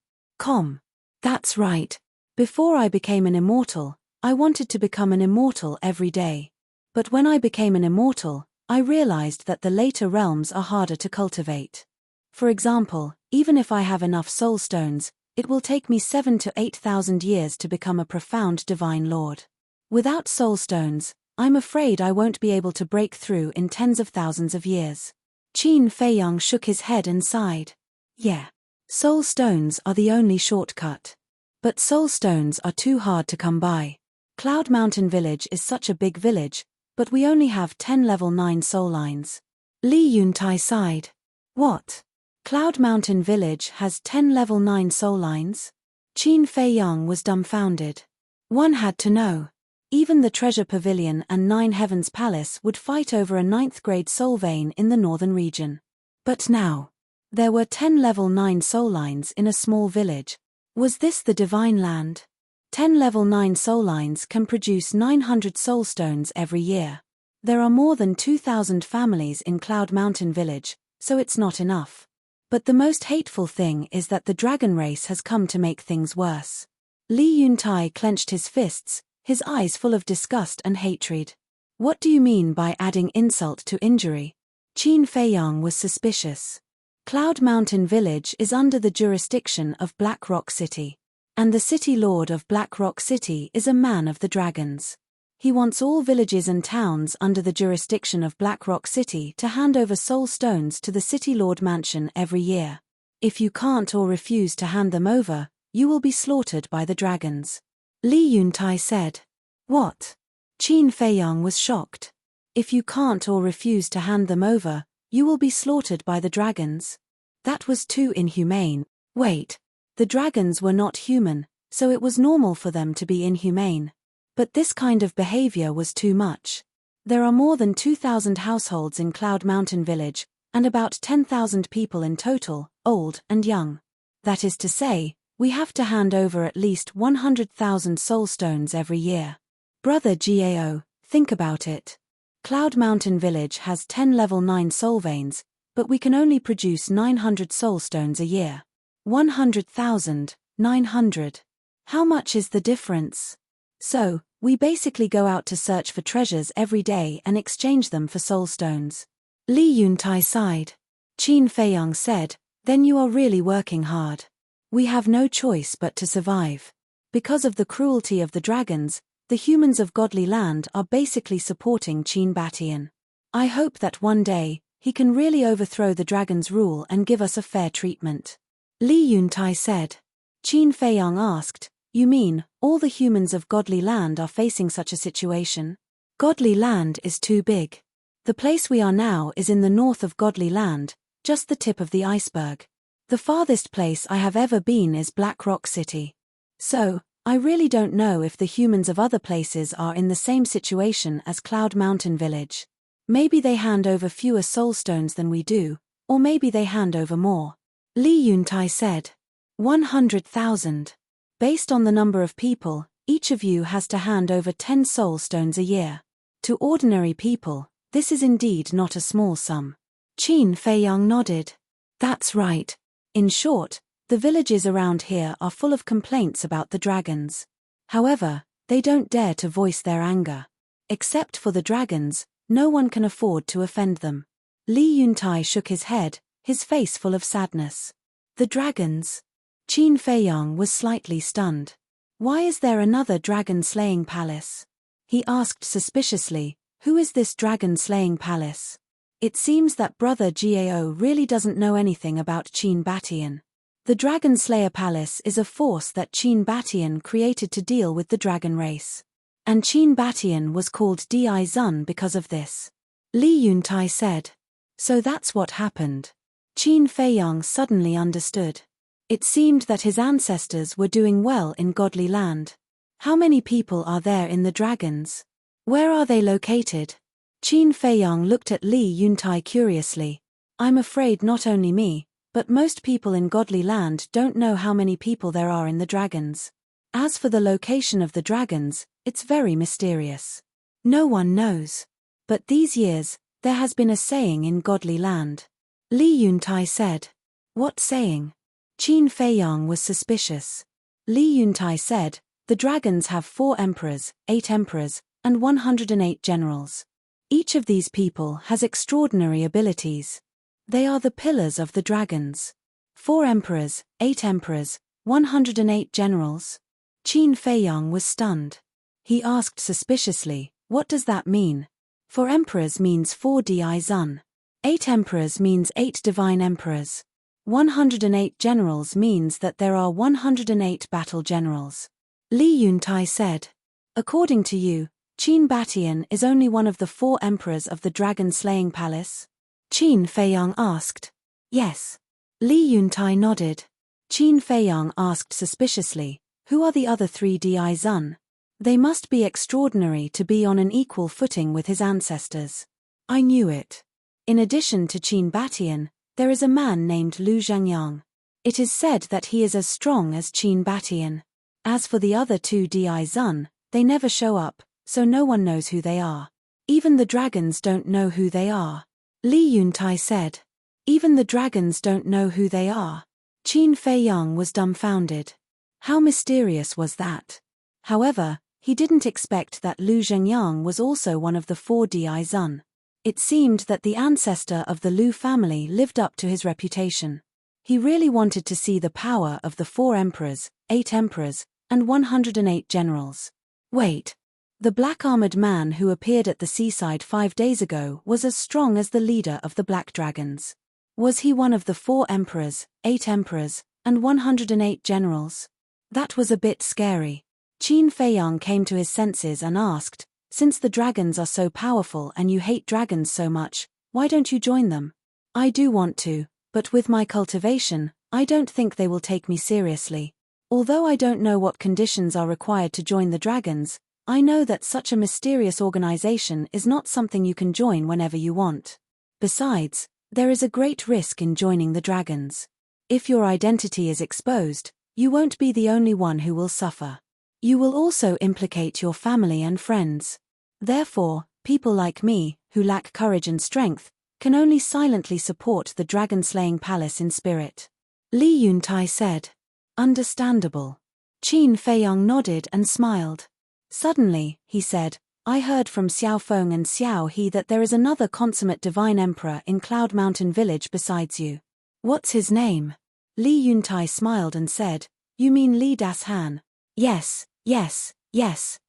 That's right. Before I became an immortal, I wanted to become an immortal every day. But when I became an immortal, I realized that the later realms are harder to cultivate. For example, even if I have enough soul stones, it will take me 7,000 to 8,000 years to become a profound divine lord. Without soul stones, I'm afraid I won't be able to break through in tens of thousands of years. Qin Feiyang shook his head and sighed. Yeah. Soul stones are the only shortcut. But soul stones are too hard to come by. Cloud Mountain Village is such a big village, but we only have 10 level 9 soul lines. Li Yuntai sighed. What? Cloud Mountain Village has 10 level 9 soul lines? Qin Feiyang was dumbfounded. One had to know. Even the Treasure Pavilion and 9 Heavens Palace would fight over a 9th grade soul vein in the northern region. But now, there were 10 level 9 soul lines in a small village. Was this the Divine Land? 10 level 9 soul lines can produce 900 soul stones every year. There are more than 2,000 families in Cloud Mountain Village, so it's not enough. But the most hateful thing is that the dragon race has come to make things worse. Li Yuntai clenched his fists, his eyes full of disgust and hatred. What do you mean by adding insult to injury? Qin Feiyang was suspicious. Cloud Mountain Village is under the jurisdiction of Black Rock City. And the city lord of Black Rock City is a man of the dragons. He wants all villages and towns under the jurisdiction of Black Rock City to hand over soul stones to the city lord mansion every year. If you can't or refuse to hand them over, you will be slaughtered by the dragons. Li Yuntai said. What? Qin Feiyang was shocked. If you can't or refuse to hand them over, you will be slaughtered by the dragons. That was too inhumane. Wait. The dragons were not human, so it was normal for them to be inhumane. But this kind of behavior was too much. There are more than 2,000 households in Cloud Mountain Village, and about 10,000 people in total, old and young. That is to say, we have to hand over at least 100,000 soul stones every year. Brother Jiao, think about it. Cloud Mountain Village has 10 level 9 soul veins, but we can only produce 900 soul stones a year. 100,000, 900. How much is the difference? So, we basically go out to search for treasures every day and exchange them for soul stones. Li Yuntai sighed. Qin Feiyang said, then you are really working hard. We have no choice but to survive. Because of the cruelty of the dragons, the humans of Godly Land are basically supporting Qin Batian. I hope that one day, he can really overthrow the dragon's rule and give us a fair treatment. Li Yuntai said. Qin Feiyang asked, you mean, all the humans of Godly Land are facing such a situation? Godly Land is too big. The place we are now is in the north of Godly Land, just the tip of the iceberg. The farthest place I have ever been is Black Rock City. So, I really don't know if the humans of other places are in the same situation as Cloud Mountain Village. Maybe they hand over fewer soulstones than we do, or maybe they hand over more. Li Yuntai said. 100,000. Based on the number of people, each of you has to hand over 10 soulstones a year. To ordinary people, this is indeed not a small sum. Qin Feiyang nodded. That's right. In short, the villages around here are full of complaints about the dragons. However, they don't dare to voice their anger. Except for the dragons, no one can afford to offend them. Li Yuntai shook his head, his face full of sadness. The dragons? Qin Feiyang was slightly stunned. Why is there another dragon-slaying palace? He asked suspiciously, who is this dragon-slaying palace? It seems that Brother Gao really doesn't know anything about Qin Batian. The Dragon Slayer Palace is a force that Qin Batian created to deal with the dragon race. And Qin Batian was called Di Zun because of this. Li Yuntai said. So that's what happened. Qin Feiyang suddenly understood. It seemed that his ancestors were doing well in godly land. How many people are there in the dragons? Where are they located? Qin Feiyang looked at Li Yuntai curiously. I'm afraid not only me, but most people in godly land don't know how many people there are in the dragons. As for the location of the dragons, it's very mysterious. No one knows. But these years, there has been a saying in godly land. Li Yuntai said. What saying? Qin Feiyang was suspicious. Li Yuntai said, the dragons have 4 emperors, 8 emperors, and 108 generals. Each of these people has extraordinary abilities. They are the pillars of the dragons. 4 emperors, 8 emperors, 108 generals. Qin Feiyang was stunned. He asked suspiciously, what does that mean? 4 emperors means 4 Di Zun. 8 emperors means 8 divine emperors. 108 generals means that there are 108 battle generals. Li Yuntai said. According to you, Qin Batian is only one of the 4 emperors of the dragon-slaying palace? Qin Feiyang asked. Yes. Li Yuntai nodded. Qin Feiyang asked suspiciously, who are the other 3 Di Zun? They must be extraordinary to be on an equal footing with his ancestors. I knew it. In addition to Qin Batian, there is a man named Lu Zhangyang. It is said that he is as strong as Qin Batian. As for the other 2 Di Zun, they never show up, so no one knows who they are. Even the dragons don't know who they are. Li Yuntai said. Even the dragons don't know who they are. Qin Feiyang was dumbfounded. How mysterious was that? However, he didn't expect that Lu Zhengyang was also one of the 4 Di Zun. It seemed that the ancestor of the Lu family lived up to his reputation. He really wanted to see the power of the 4 emperors, 8 emperors, and 108 generals. Wait. The black-armored man who appeared at the seaside 5 days ago was as strong as the leader of the Black Dragons. Was he one of the 4 emperors, 8 emperors, and 108 generals? That was a bit scary. Qin Feiyang came to his senses and asked, since the dragons are so powerful and you hate dragons so much, why don't you join them? I do want to, but with my cultivation, I don't think they will take me seriously. Although I don't know what conditions are required to join the dragons, I know that such a mysterious organization is not something you can join whenever you want. Besides, there is a great risk in joining the dragons. If your identity is exposed, you won't be the only one who will suffer. You will also implicate your family and friends. Therefore, people like me, who lack courage and strength, can only silently support the dragon-slaying palace in spirit. Li Yuntai said. Understandable. Qin Feiyang nodded and smiled. Suddenly, he said, I heard from Xiao Feng and Xiao He that there is another consummate divine emperor in Cloud Mountain Village besides you. What's his name? Li Yuntai smiled and said, you mean Li Das-han? Yes,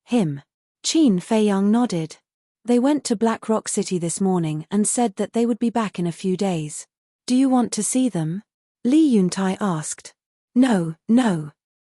him. Qin Feiyang nodded. They went to Black Rock City this morning and said that they would be back in a few days. Do you want to see them? Li Yuntai asked. No.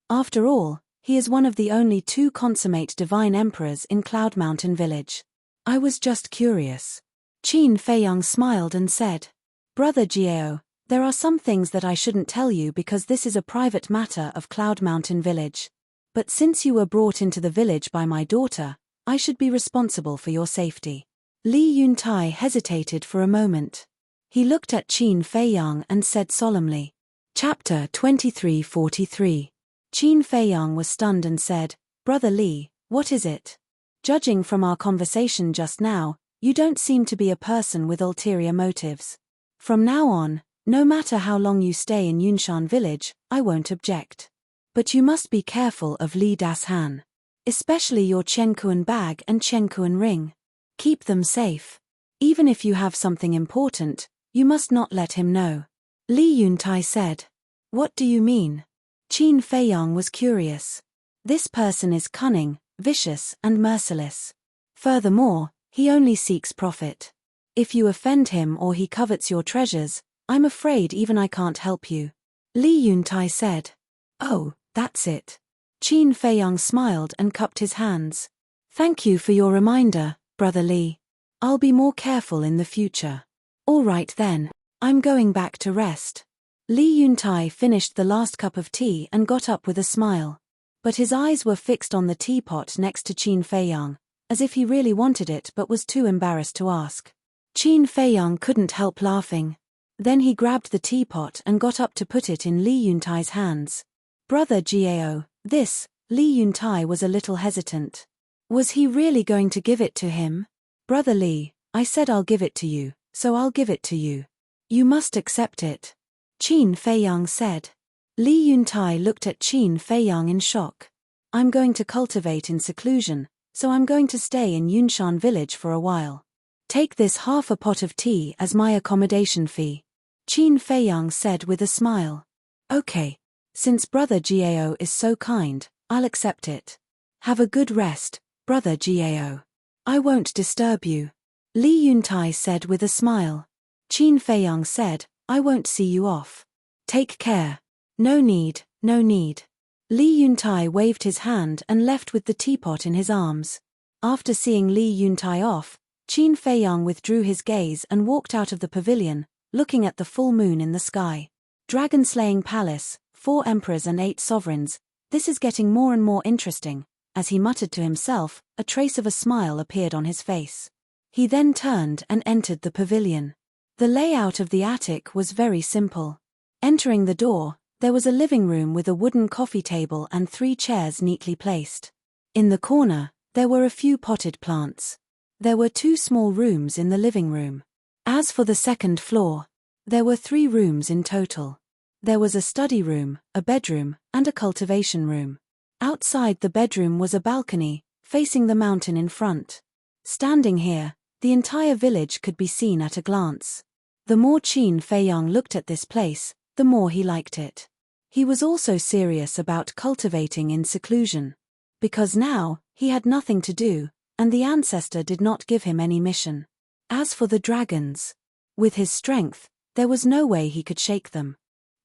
After all, he is one of the only 2 consummate divine emperors in Cloud Mountain Village. I was just curious. Qin Feiyang smiled and said. Brother Gao, there are some things that I shouldn't tell you because this is a private matter of Cloud Mountain Village. But since you were brought into the village by my daughter, I should be responsible for your safety. Li Yuntai hesitated for a moment. He looked at Qin Feiyang and said solemnly. Chapter 2343. Qin Feiyang was stunned and said, Brother Li, what is it? Judging from our conversation just now, you don't seem to be a person with ulterior motives. From now on, no matter how long you stay in Yunshan village, I won't object. But you must be careful of Li Das Han. Especially your Chenkuan bag and Chenkuan ring. Keep them safe. Even if you have something important, you must not let him know. Li Yuntai said. What do you mean? Qin Feiyang was curious. This person is cunning, vicious, and merciless. Furthermore, he only seeks profit. If you offend him or he covets your treasures, I'm afraid even I can't help you. Li Yuntai said. Oh, that's it. Qin Feiyang smiled and cupped his hands. Thank you for your reminder, Brother Li. I'll be more careful in the future. All right then, I'm going back to rest. Li Yuntai finished the last cup of tea and got up with a smile. But his eyes were fixed on the teapot next to Qin Feiyang, as if he really wanted it but was too embarrassed to ask. Qin Feiyang couldn't help laughing. Then he grabbed the teapot and got up to put it in Li Yuntai's hands. Brother Gao, this, Li Yuntai was a little hesitant. Was he really going to give it to him? Brother Li, I said I'll give it to you, so I'll give it to you. You must accept it. Qin Feiyang said. Li Yuntai looked at Qin Feiyang in shock. I'm going to cultivate in seclusion, so I'm going to stay in Yunshan village for a while. Take this half a pot of tea as my accommodation fee. Qin Feiyang said with a smile. Okay. Since Brother Gao is so kind, I'll accept it. Have a good rest, Brother Gao. I won't disturb you. Li Yuntai said with a smile. Qin Feiyang said, I won't see you off. Take care. No need, no need. Li Yuntai waved his hand and left with the teapot in his arms. After seeing Li Yuntai off, Qin Feiyang withdrew his gaze and walked out of the pavilion, looking at the full moon in the sky. Dragon-slaying palace, 4 emperors and 8 sovereigns, this is getting more and more interesting. As he muttered to himself, a trace of a smile appeared on his face. He then turned and entered the pavilion. The layout of the attic was very simple. Entering the door, there was a living room with a wooden coffee table and 3 chairs neatly placed. In the corner, there were a few potted plants. There were 2 small rooms in the living room. As for the second floor, there were 3 rooms in total. There was a study room, a bedroom, and a cultivation room. Outside the bedroom was a balcony, facing the mountain in front. Standing here, the entire village could be seen at a glance. The more Qin Feiyang looked at this place, the more he liked it. He was also serious about cultivating in seclusion. Because now, he had nothing to do, and the ancestor did not give him any mission. As for the dragons, with his strength, there was no way he could shake them.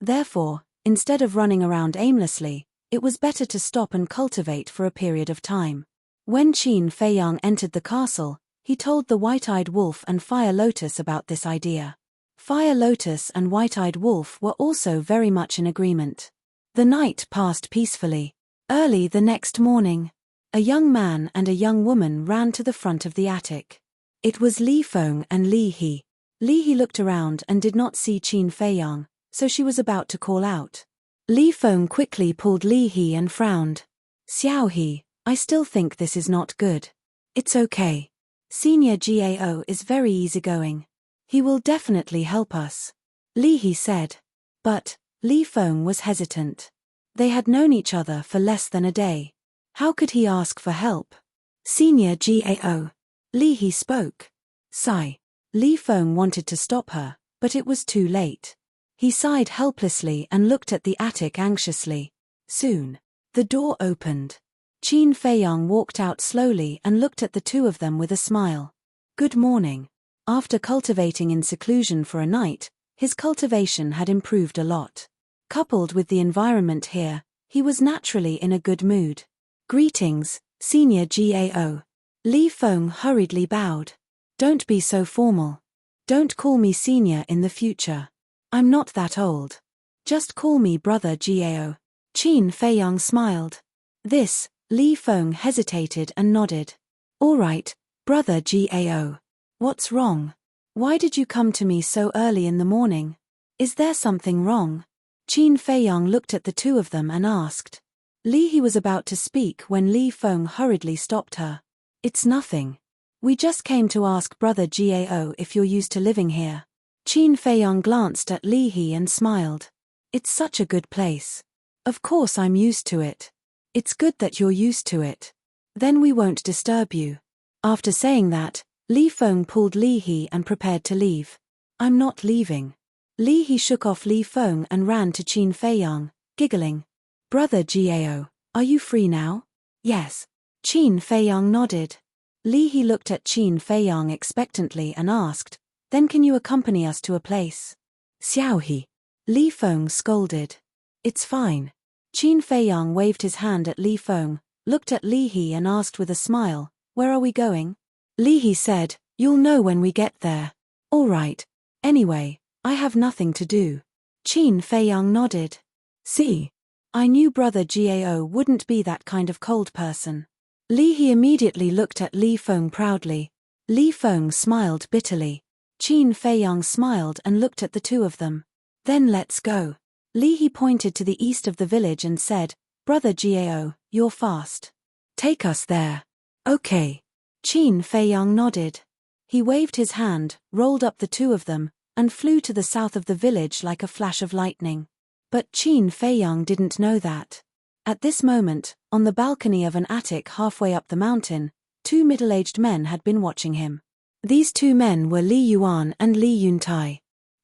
Therefore, instead of running around aimlessly, it was better to stop and cultivate for a period of time. When Qin Feiyang entered the castle, he told the White-Eyed Wolf and Fire Lotus about this idea. Fire Lotus and White-Eyed Wolf were also very much in agreement. The night passed peacefully. Early the next morning, a young man and a young woman ran to the front of the attic. It was Li Feng and Li He. Li He looked around and did not see Qin Feiyang, so she was about to call out. Li Feng quickly pulled Li He and frowned. Xiao He, I still think this is not good. It's okay. Senior Gao is very easygoing. He will definitely help us. Li He said. But, Li Feng was hesitant. They had known each other for less than a day. How could he ask for help? Senior Gao. Li He spoke. Sigh. Li Feng wanted to stop her, but it was too late. He sighed helplessly and looked at the attic anxiously. Soon, the door opened. Qin Feiyang walked out slowly and looked at the two of them with a smile. Good morning. After cultivating in seclusion for a night, his cultivation had improved a lot. Coupled with the environment here, he was naturally in a good mood. Greetings, Senior Gao. Li Feng hurriedly bowed. Don't be so formal. Don't call me senior in the future. I'm not that old. Just call me brother Gao. Qin Feiyang smiled. This, Li Feng hesitated and nodded. All right, brother Gao. What's wrong? Why did you come to me so early in the morning? Is there something wrong? Qin Feiyang looked at the two of them and asked. He was about to speak when Li Feng hurriedly stopped her. It's nothing. We just came to ask brother Gao if you're used to living here. Qin Feiyang glanced at Li He and smiled. It's such a good place. Of course I'm used to it. It's good that you're used to it. Then we won't disturb you. After saying that, Li Feng pulled Li He and prepared to leave. I'm not leaving. Li He shook off Li Feng and ran to Qin Feiyang, giggling. Brother Gao, are you free now? Yes. Qin Feiyang nodded. Li He looked at Qin Feiyang expectantly and asked, then can you accompany us to a place? Xiao He. Li Feng scolded. It's fine. Qin Feiyang waved his hand at Li Feng, looked at Li He and asked with a smile, where are we going? Li He said, you'll know when we get there. All right. Anyway, I have nothing to do. Qin Feiyang nodded. See? I knew brother Gao wouldn't be that kind of cold person. Li He immediately looked at Li Feng proudly. Li Feng smiled bitterly. Qin Feiyang smiled and looked at the two of them. Then let's go. Li He pointed to the east of the village and said, brother Gao, you're fast. Take us there. Okay. Qin Feiyang nodded. He waved his hand, rolled up the two of them, and flew to the south of the village like a flash of lightning. But Qin Feiyang didn't know that. At this moment, on the balcony of an attic halfway up the mountain, two middle-aged men had been watching him. These two men were Li Yuan and Li Yuntai.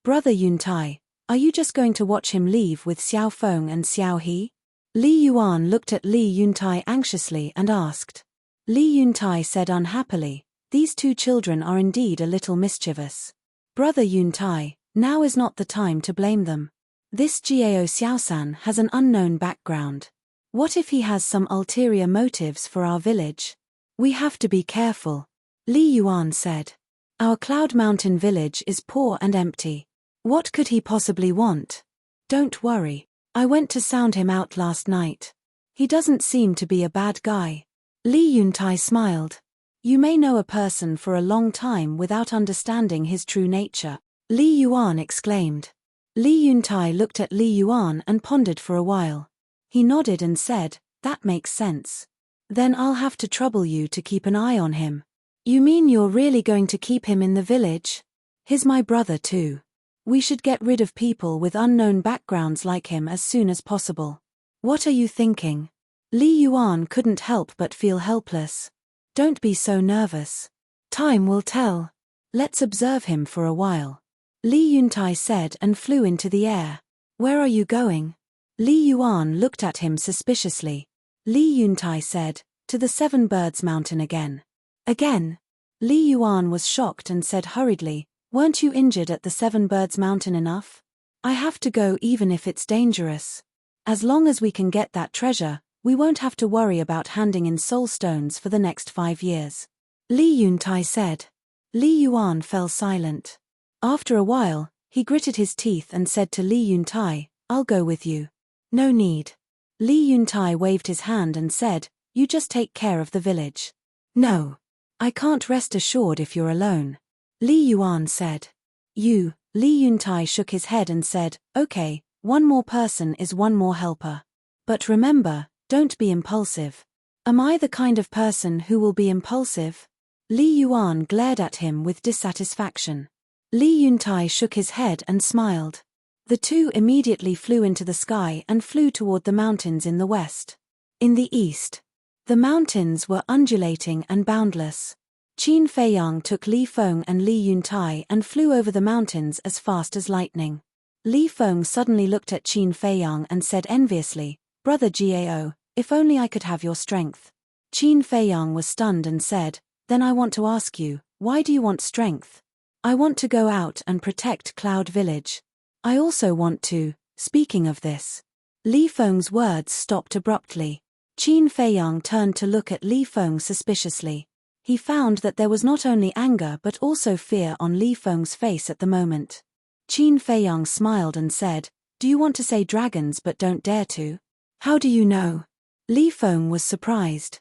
Brother Yuntai, are you just going to watch him leave with Xiao Feng and Xiao He? Li Yuan looked at Li Yuntai anxiously and asked. Li Yuntai said unhappily, these two children are indeed a little mischievous. Brother Yuntai, now is not the time to blame them. This Gao Xiaosan has an unknown background. What if he has some ulterior motives for our village? We have to be careful. Li Yuan said. Our Cloud Mountain village is poor and empty. What could he possibly want? Don't worry. I went to sound him out last night. He doesn't seem to be a bad guy. Li Yuntai smiled. You may know a person for a long time without understanding his true nature. Li Yuan exclaimed. Li Yuntai looked at Li Yuan and pondered for a while. He nodded and said, that makes sense. Then I'll have to trouble you to keep an eye on him. You mean you're really going to keep him in the village? He's my brother too. We should get rid of people with unknown backgrounds like him as soon as possible. What are you thinking? Li Yuan couldn't help but feel helpless. Don't be so nervous. Time will tell. Let's observe him for a while. Li Yuntai said and flew into the air. Where are you going? Li Yuan looked at him suspiciously. Li Yuntai said, to the Seven Birds Mountain again. Again? Li Yuan was shocked and said hurriedly, weren't you injured at the Seven Birds Mountain enough? I have to go even if it's dangerous. As long as we can get that treasure, we won't have to worry about handing in soul stones for the next 5 years. Li Yuntai said. Li Yuan fell silent. After a while, he gritted his teeth and said to Li Yuntai, I'll go with you. No need. Li Yuntai waved his hand and said, you just take care of the village. No. I can't rest assured if you're alone. Li Yuan said. Li Yuntai shook his head and said, okay, one more person is one more helper. But remember, don't be impulsive. Am I the kind of person who will be impulsive? Li Yuan glared at him with dissatisfaction. Li Yuntai shook his head and smiled. The two immediately flew into the sky and flew toward the mountains in the west. In the east, the mountains were undulating and boundless. Qin Feiyang took Li Feng and Li Yuntai and flew over the mountains as fast as lightning. Li Feng suddenly looked at Qin Feiyang and said enviously, Brother Gao, if only I could have your strength. Qin Feiyang was stunned and said, then I want to ask you, why do you want strength? I want to go out and protect Cloud Village. I also want to, speaking of this. Li Feng's words stopped abruptly. Qin Feiyang turned to look at Li Feng suspiciously. He found that there was not only anger but also fear on Li Feng's face at the moment. Qin Feiyang smiled and said, "Do you want to say dragons but don't dare to? How do you know?" Li Feng was surprised.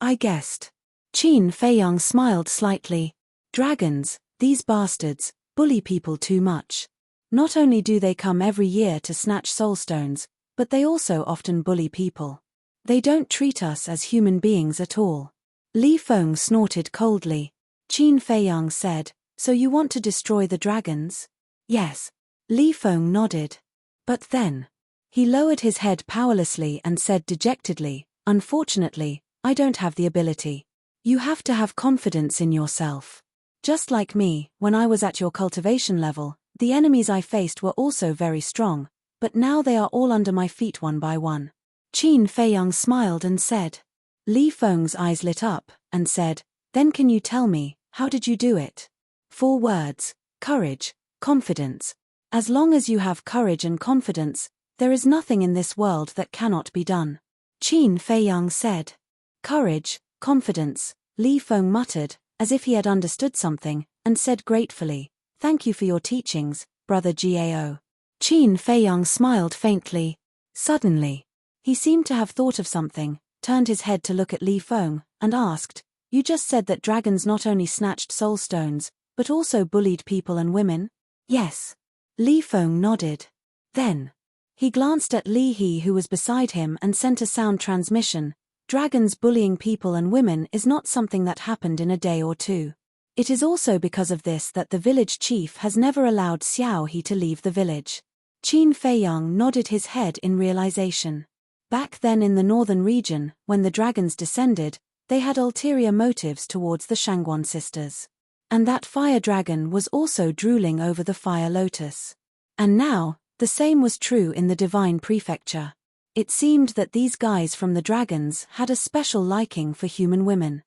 "I guessed." Qin Feiyang smiled slightly. "Dragons, these bastards, bully people too much. Not only do they come every year to snatch soulstones, but they also often bully people. They don't treat us as human beings at all." Li Feng snorted coldly. Qin Feiyang said, "So you want to destroy the dragons?" "Yes." Li Feng nodded. "But then..." He lowered his head powerlessly and said dejectedly, "Unfortunately, I don't have the ability. You have to have confidence in yourself. Just like me, when I was at your cultivation level, the enemies I faced were also very strong, but now they are all under my feet one by one." Qin Feiyang smiled and said. Li Feng's eyes lit up, and said, "Then can you tell me, how did you do it?" 4 words: courage, confidence. As long as you have courage and confidence, there is nothing in this world that cannot be done. Qin Feiyang said. "Courage, confidence," Li Feng muttered, as if he had understood something, and said gratefully, "Thank you for your teachings, brother Gao." Qin Feiyang smiled faintly. Suddenly, he seemed to have thought of something, turned his head to look at Li Feng, and asked, "You just said that dragons not only snatched soul stones, but also bullied people and women?" "Yes." Li Feng nodded. Then, he glanced at Li He who was beside him and sent a sound transmission. "Dragons bullying people and women is not something that happened in a day or two. It is also because of this that the village chief has never allowed Xiao He to leave the village." Qin Feiyang nodded his head in realization. Back then in the northern region, when the dragons descended, they had ulterior motives towards the Shangguan sisters. And that fire dragon was also drooling over the fire lotus. And now, the same was true in the divine prefecture. It seemed that these guys from the dragons had a special liking for human women.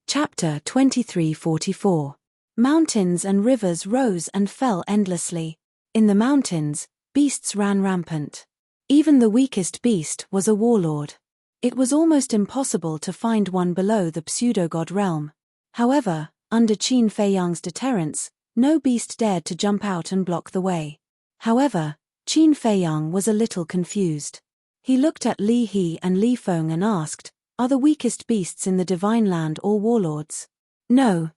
Chapter 2344. Mountains and rivers rose and fell endlessly. In the mountains, beasts ran rampant. Even the weakest beast was a warlord. It was almost impossible to find one below the pseudo-god realm. However, under Qin Feiyang's deterrence, no beast dared to jump out and block the way. However, Qin Feiyang was a little confused. He looked at Li He and Li Feng and asked, "Are the weakest beasts in the divine land all warlords?" No,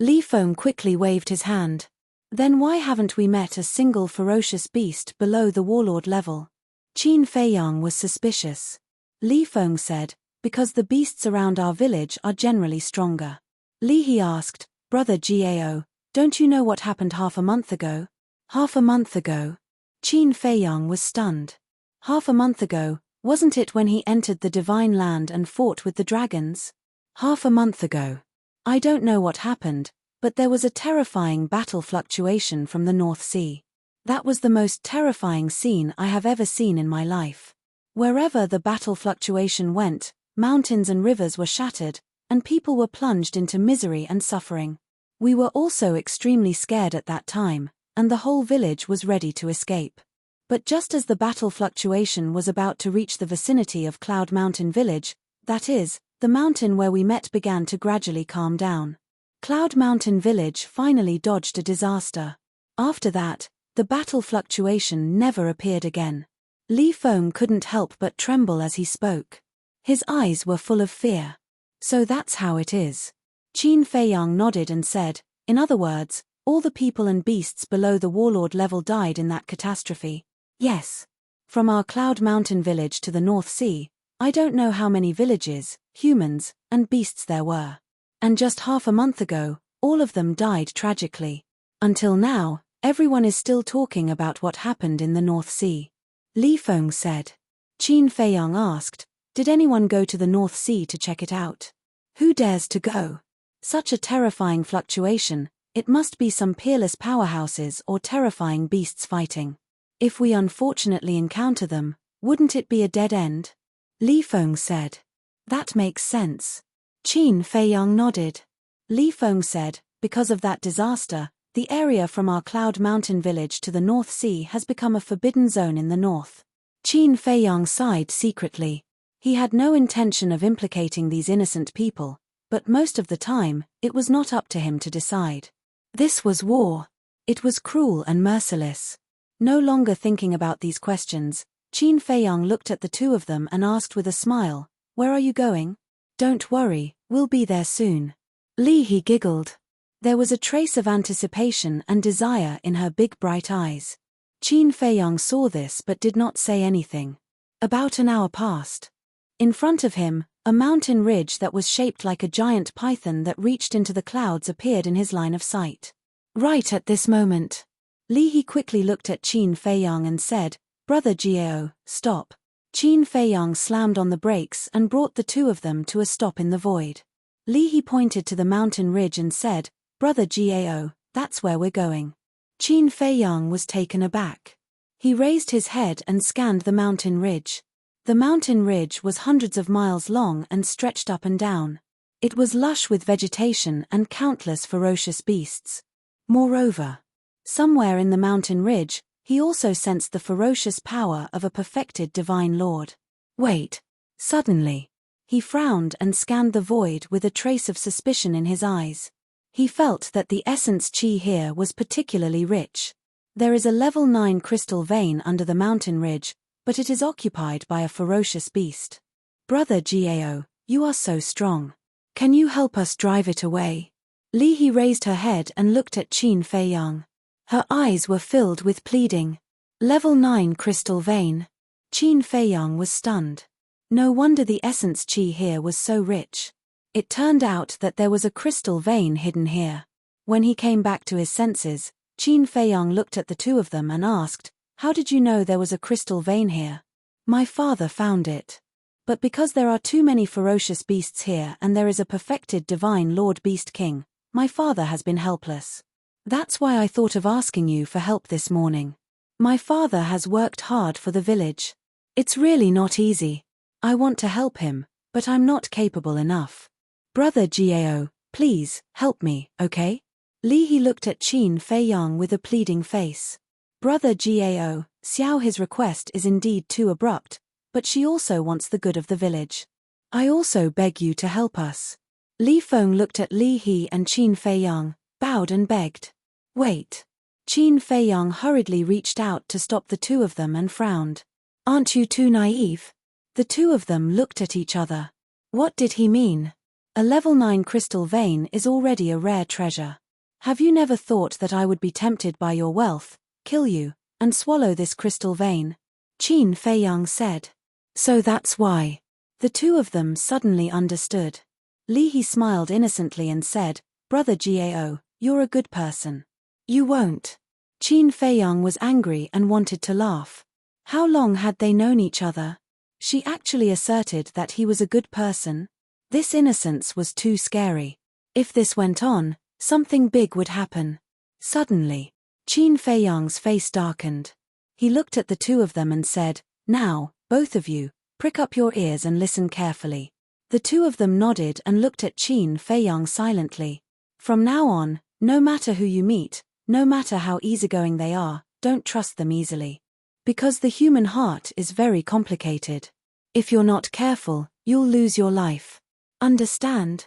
Li Feng quickly waved his hand. "Then why haven't we met a single ferocious beast below the warlord level?" Qin Feiyang was suspicious. Li Feng said, "Because the beasts around our village are generally stronger." Li He asked, "Brother Gao, don't you know what happened half a month ago?" "Half a month ago?" Qin Feiyang was stunned. "Half a month ago, wasn't it when he entered the divine land and fought with the dragons?" "Half a month ago. I don't know what happened, but there was a terrifying battle fluctuation from the North Sea. That was the most terrifying scene I have ever seen in my life. Wherever the battle fluctuation went, mountains and rivers were shattered, and people were plunged into misery and suffering. We were also extremely scared at that time, and the whole village was ready to escape. But just as the battle fluctuation was about to reach the vicinity of Cloud Mountain Village, that is, the mountain where we met began to gradually calm down. Cloud Mountain Village finally dodged a disaster. After that, the battle fluctuation never appeared again." Li Feng couldn't help but tremble as he spoke. His eyes were full of fear. "So that's how it is." Qin Feiyang nodded and said, "In other words, all the people and beasts below the warlord level died in that catastrophe." "Yes. From our Cloud Mountain village to the North Sea, I don't know how many villages, humans, and beasts there were. And just half a month ago, all of them died tragically. Until now, everyone is still talking about what happened in the North Sea." Li Feng said. Qin Feiyang asked, "Did anyone go to the North Sea to check it out?" "Who dares to go? Such a terrifying fluctuation, it must be some peerless powerhouses or terrifying beasts fighting. If we unfortunately encounter them, wouldn't it be a dead end?" Li Feng said. "That makes sense." Qin Feiyang nodded. Li Feng said, "Because of that disaster, the area from our Cloud Mountain village to the North Sea has become a forbidden zone in the north." Qin Feiyang sighed secretly. He had no intention of implicating these innocent people, but most of the time, it was not up to him to decide. This was war. It was cruel and merciless. No longer thinking about these questions, Qin Feiyang looked at the two of them and asked with a smile, "Where are you going?" "Don't worry, we'll be there soon." Li He giggled. There was a trace of anticipation and desire in her big bright eyes. Qin Feiyang saw this but did not say anything. About an hour passed. In front of him, a mountain ridge that was shaped like a giant python that reached into the clouds appeared in his line of sight. Right at this moment, Li He quickly looked at Qin Feiyang and said, "Brother Jiao, stop." Qin Feiyang slammed on the brakes and brought the two of them to a stop in the void. Li He pointed to the mountain ridge and said, "Brother Jiao, that's where we're going." Qin Feiyang was taken aback. He raised his head and scanned the mountain ridge. The mountain ridge was hundreds of miles long and stretched up and down. It was lush with vegetation and countless ferocious beasts. Moreover, somewhere in the mountain ridge, he also sensed the ferocious power of a perfected divine lord. Wait. Suddenly, he frowned and scanned the void with a trace of suspicion in his eyes. He felt that the essence qi here was particularly rich. There is a level 9 crystal vein under the mountain ridge, but it is occupied by a ferocious beast. Brother Jiao, you are so strong. Can you help us drive it away? Li He raised her head and looked at Qin Feiyang. Her eyes were filled with pleading. Level 9 crystal vein. Qin Feiyang was stunned. No wonder the essence qi here was so rich. It turned out that there was a crystal vein hidden here. When he came back to his senses, Qin Feiyang looked at the two of them and asked, "How did you know there was a crystal vein here?" "My father found it. But because there are too many ferocious beasts here and there is a perfected divine Lord Beast King, my father has been helpless. That's why I thought of asking you for help this morning. My father has worked hard for the village. It's really not easy. I want to help him, but I'm not capable enough. Brother Jiao, please, help me, okay?" Li He looked at Qin Feiyang with a pleading face. Brother Jiao, Xiao, his request is indeed too abrupt, but she also wants the good of the village. I also beg you to help us. Li Feng looked at Li He and Qin Feiyang, bowed and begged. Wait. Qin Feiyang hurriedly reached out to stop the two of them and frowned. Aren't you too naive? The two of them looked at each other. What did he mean? A level 9 crystal vein is already a rare treasure. Have you never thought that I would be tempted by your wealth, kill you, and swallow this crystal vein? Qin Feiyang said. So that's why. The two of them suddenly understood. Li He smiled innocently and said, Brother Jiao, you're a good person. You won't. Qin Feiyang was angry and wanted to laugh. How long had they known each other? She actually asserted that he was a good person. This innocence was too scary. If this went on, something big would happen. Suddenly, Qin Feiyang's face darkened. He looked at the two of them and said, Now, both of you, prick up your ears and listen carefully. The two of them nodded and looked at Qin Feiyang silently. From now on, no matter who you meet, no matter how easygoing they are, don't trust them easily. Because the human heart is very complicated. If you're not careful, you'll lose your life. Understand?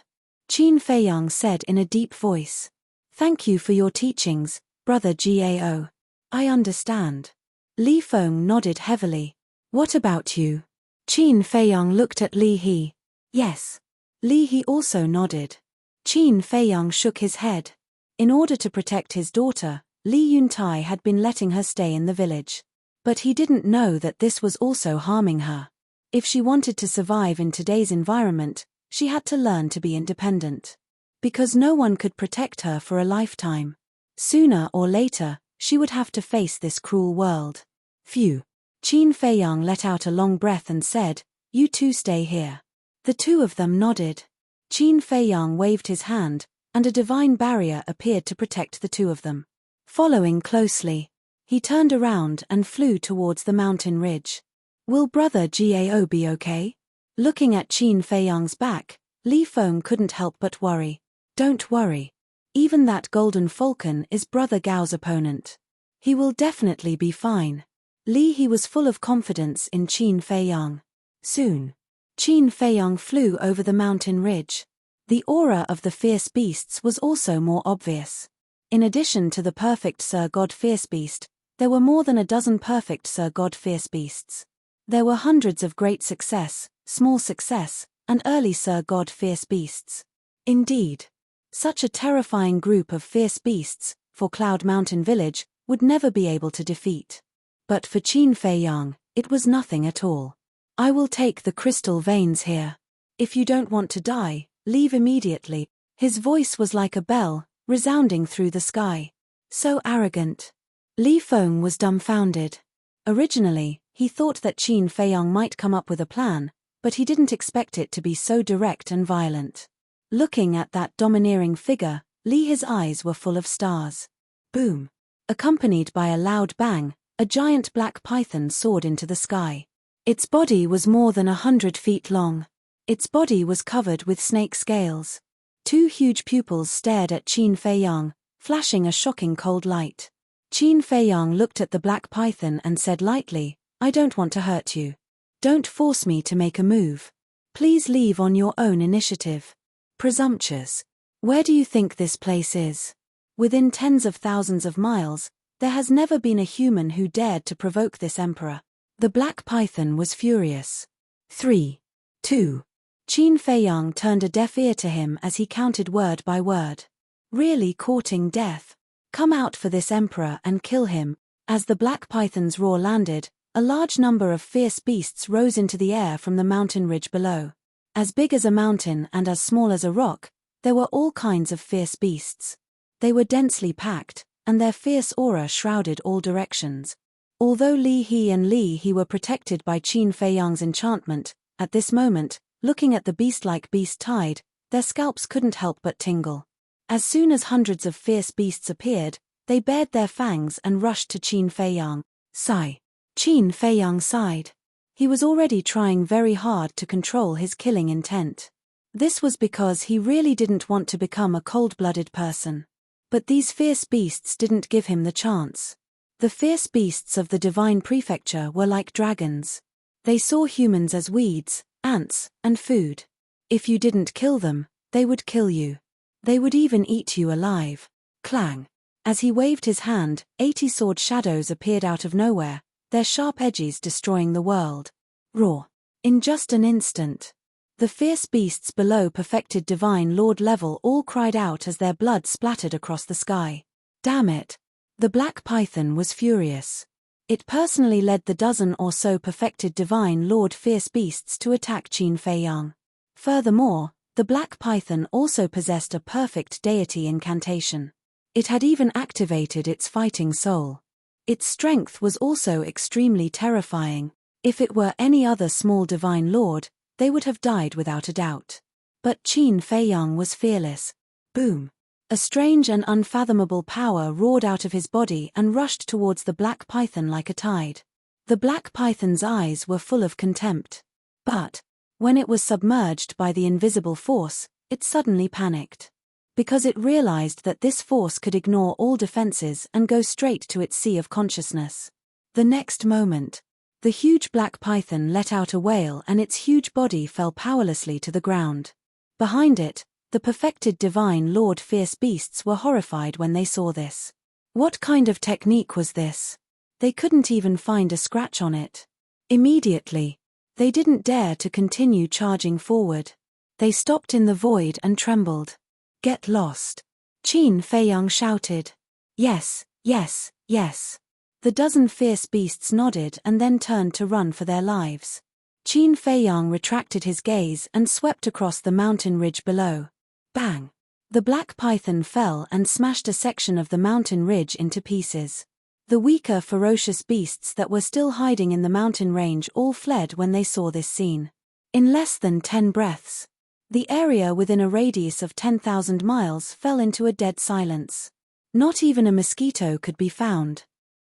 Qin Feiyang said in a deep voice. Thank you for your teachings, Brother Jiao. I understand. Li Feng nodded heavily. What about you? Qin Feiyang looked at Li He. Yes. Li He also nodded. Qin Feiyang shook his head. In order to protect his daughter, Li Yuntai had been letting her stay in the village. But he didn't know that this was also harming her. If she wanted to survive in today's environment, she had to learn to be independent. Because no one could protect her for a lifetime. Sooner or later, she would have to face this cruel world. Phew. Qin Feiyang let out a long breath and said, You two stay here. The two of them nodded. Qin Feiyang waved his hand, and a divine barrier appeared to protect the two of them. Following closely, he turned around and flew towards the mountain ridge. Will Brother Jiao be okay? Looking at Qin Feiyang's back, Li Feng couldn't help but worry. Don't worry. Even that golden falcon is Brother Gao's opponent. He will definitely be fine. Li He was full of confidence in Qin Feiyang. Soon, Qin Feiyang flew over the mountain ridge. The aura of the fierce beasts was also more obvious. In addition to the perfect Sir God fierce beast, there were more than a dozen perfect Sir God fierce beasts. There were hundreds of great success, small success, and early Sir God fierce beasts. Indeed, such a terrifying group of fierce beasts, for Cloud Mountain Village, would never be able to defeat. But for Qin Fei Yang, it was nothing at all. I will take the crystal veins here. If you don't want to die, leave immediately. His voice was like a bell, resounding through the sky. So arrogant. Li Feng was dumbfounded. Originally, he thought that Qin Fei Yang might come up with a plan, but he didn't expect it to be so direct and violent. Looking at that domineering figure, his eyes were full of stars. Boom! Accompanied by a loud bang, a giant black python soared into the sky. Its body was more than 100 feet long. Its body was covered with snake scales. Two huge pupils stared at Qin Fei Yang, flashing a shocking cold light. Qin Fei Yang looked at the black python and said lightly, "I don't want to hurt you. Don't force me to make a move. Please leave on your own initiative." Presumptuous. Where do you think this place is? Within tens of thousands of miles, there has never been a human who dared to provoke this emperor. The black python was furious. 3, 2. Qin Fei Yang turned a deaf ear to him as he counted word by word. Really courting death. Come out for this emperor and kill him. As the black python's roar landed, a large number of fierce beasts rose into the air from the mountain ridge below. As big as a mountain and as small as a rock, there were all kinds of fierce beasts. They were densely packed, and their fierce aura shrouded all directions. Although Li He and Li He were protected by Qin Fei Yang's enchantment, at this moment, looking at the beast-like beast tide, their scalps couldn't help but tingle. As soon as hundreds of fierce beasts appeared, they bared their fangs and rushed to Qin Fei Yang. Sigh. Qin Fei Yang sighed. He was already trying very hard to control his killing intent. This was because he really didn't want to become a cold-blooded person. But these fierce beasts didn't give him the chance. The fierce beasts of the Divine Prefecture were like dragons. They saw humans as weeds, ants, and food. If you didn't kill them, they would kill you. They would even eat you alive. Clang. As he waved his hand, 80 sword shadows appeared out of nowhere, their sharp edges destroying the world. Roar. In just an instant, the fierce beasts below perfected Divine Lord level all cried out as their blood splattered across the sky. Damn it. The black python was furious. It personally led the dozen or so perfected Divine Lord fierce beasts to attack Qin Fei Yang. Furthermore, the black python also possessed a perfect deity incantation. It had even activated its fighting soul. Its strength was also extremely terrifying. If it were any other small Divine Lord, they would have died without a doubt. But Qin Fei Yang was fearless. Boom. A strange and unfathomable power roared out of his body and rushed towards the black python like a tide. The black python's eyes were full of contempt. But, when it was submerged by the invisible force, it suddenly panicked. Because it realized that this force could ignore all defenses and go straight to its sea of consciousness. The next moment, the huge black python let out a wail and its huge body fell powerlessly to the ground. Behind it, the perfected Divine Lord fierce beasts were horrified when they saw this. What kind of technique was this? They couldn't even find a scratch on it. Immediately, they didn't dare to continue charging forward. They stopped in the void and trembled. Get lost. Qin Fei Yang shouted. Yes, yes, yes. The dozen fierce beasts nodded and then turned to run for their lives. Qin Fei Yang retracted his gaze and swept across the mountain ridge below. Bang! The black python fell and smashed a section of the mountain ridge into pieces. The weaker, ferocious beasts that were still hiding in the mountain range all fled when they saw this scene. In less than 10 breaths, the area within a radius of 10,000 miles fell into a dead silence. Not even a mosquito could be found.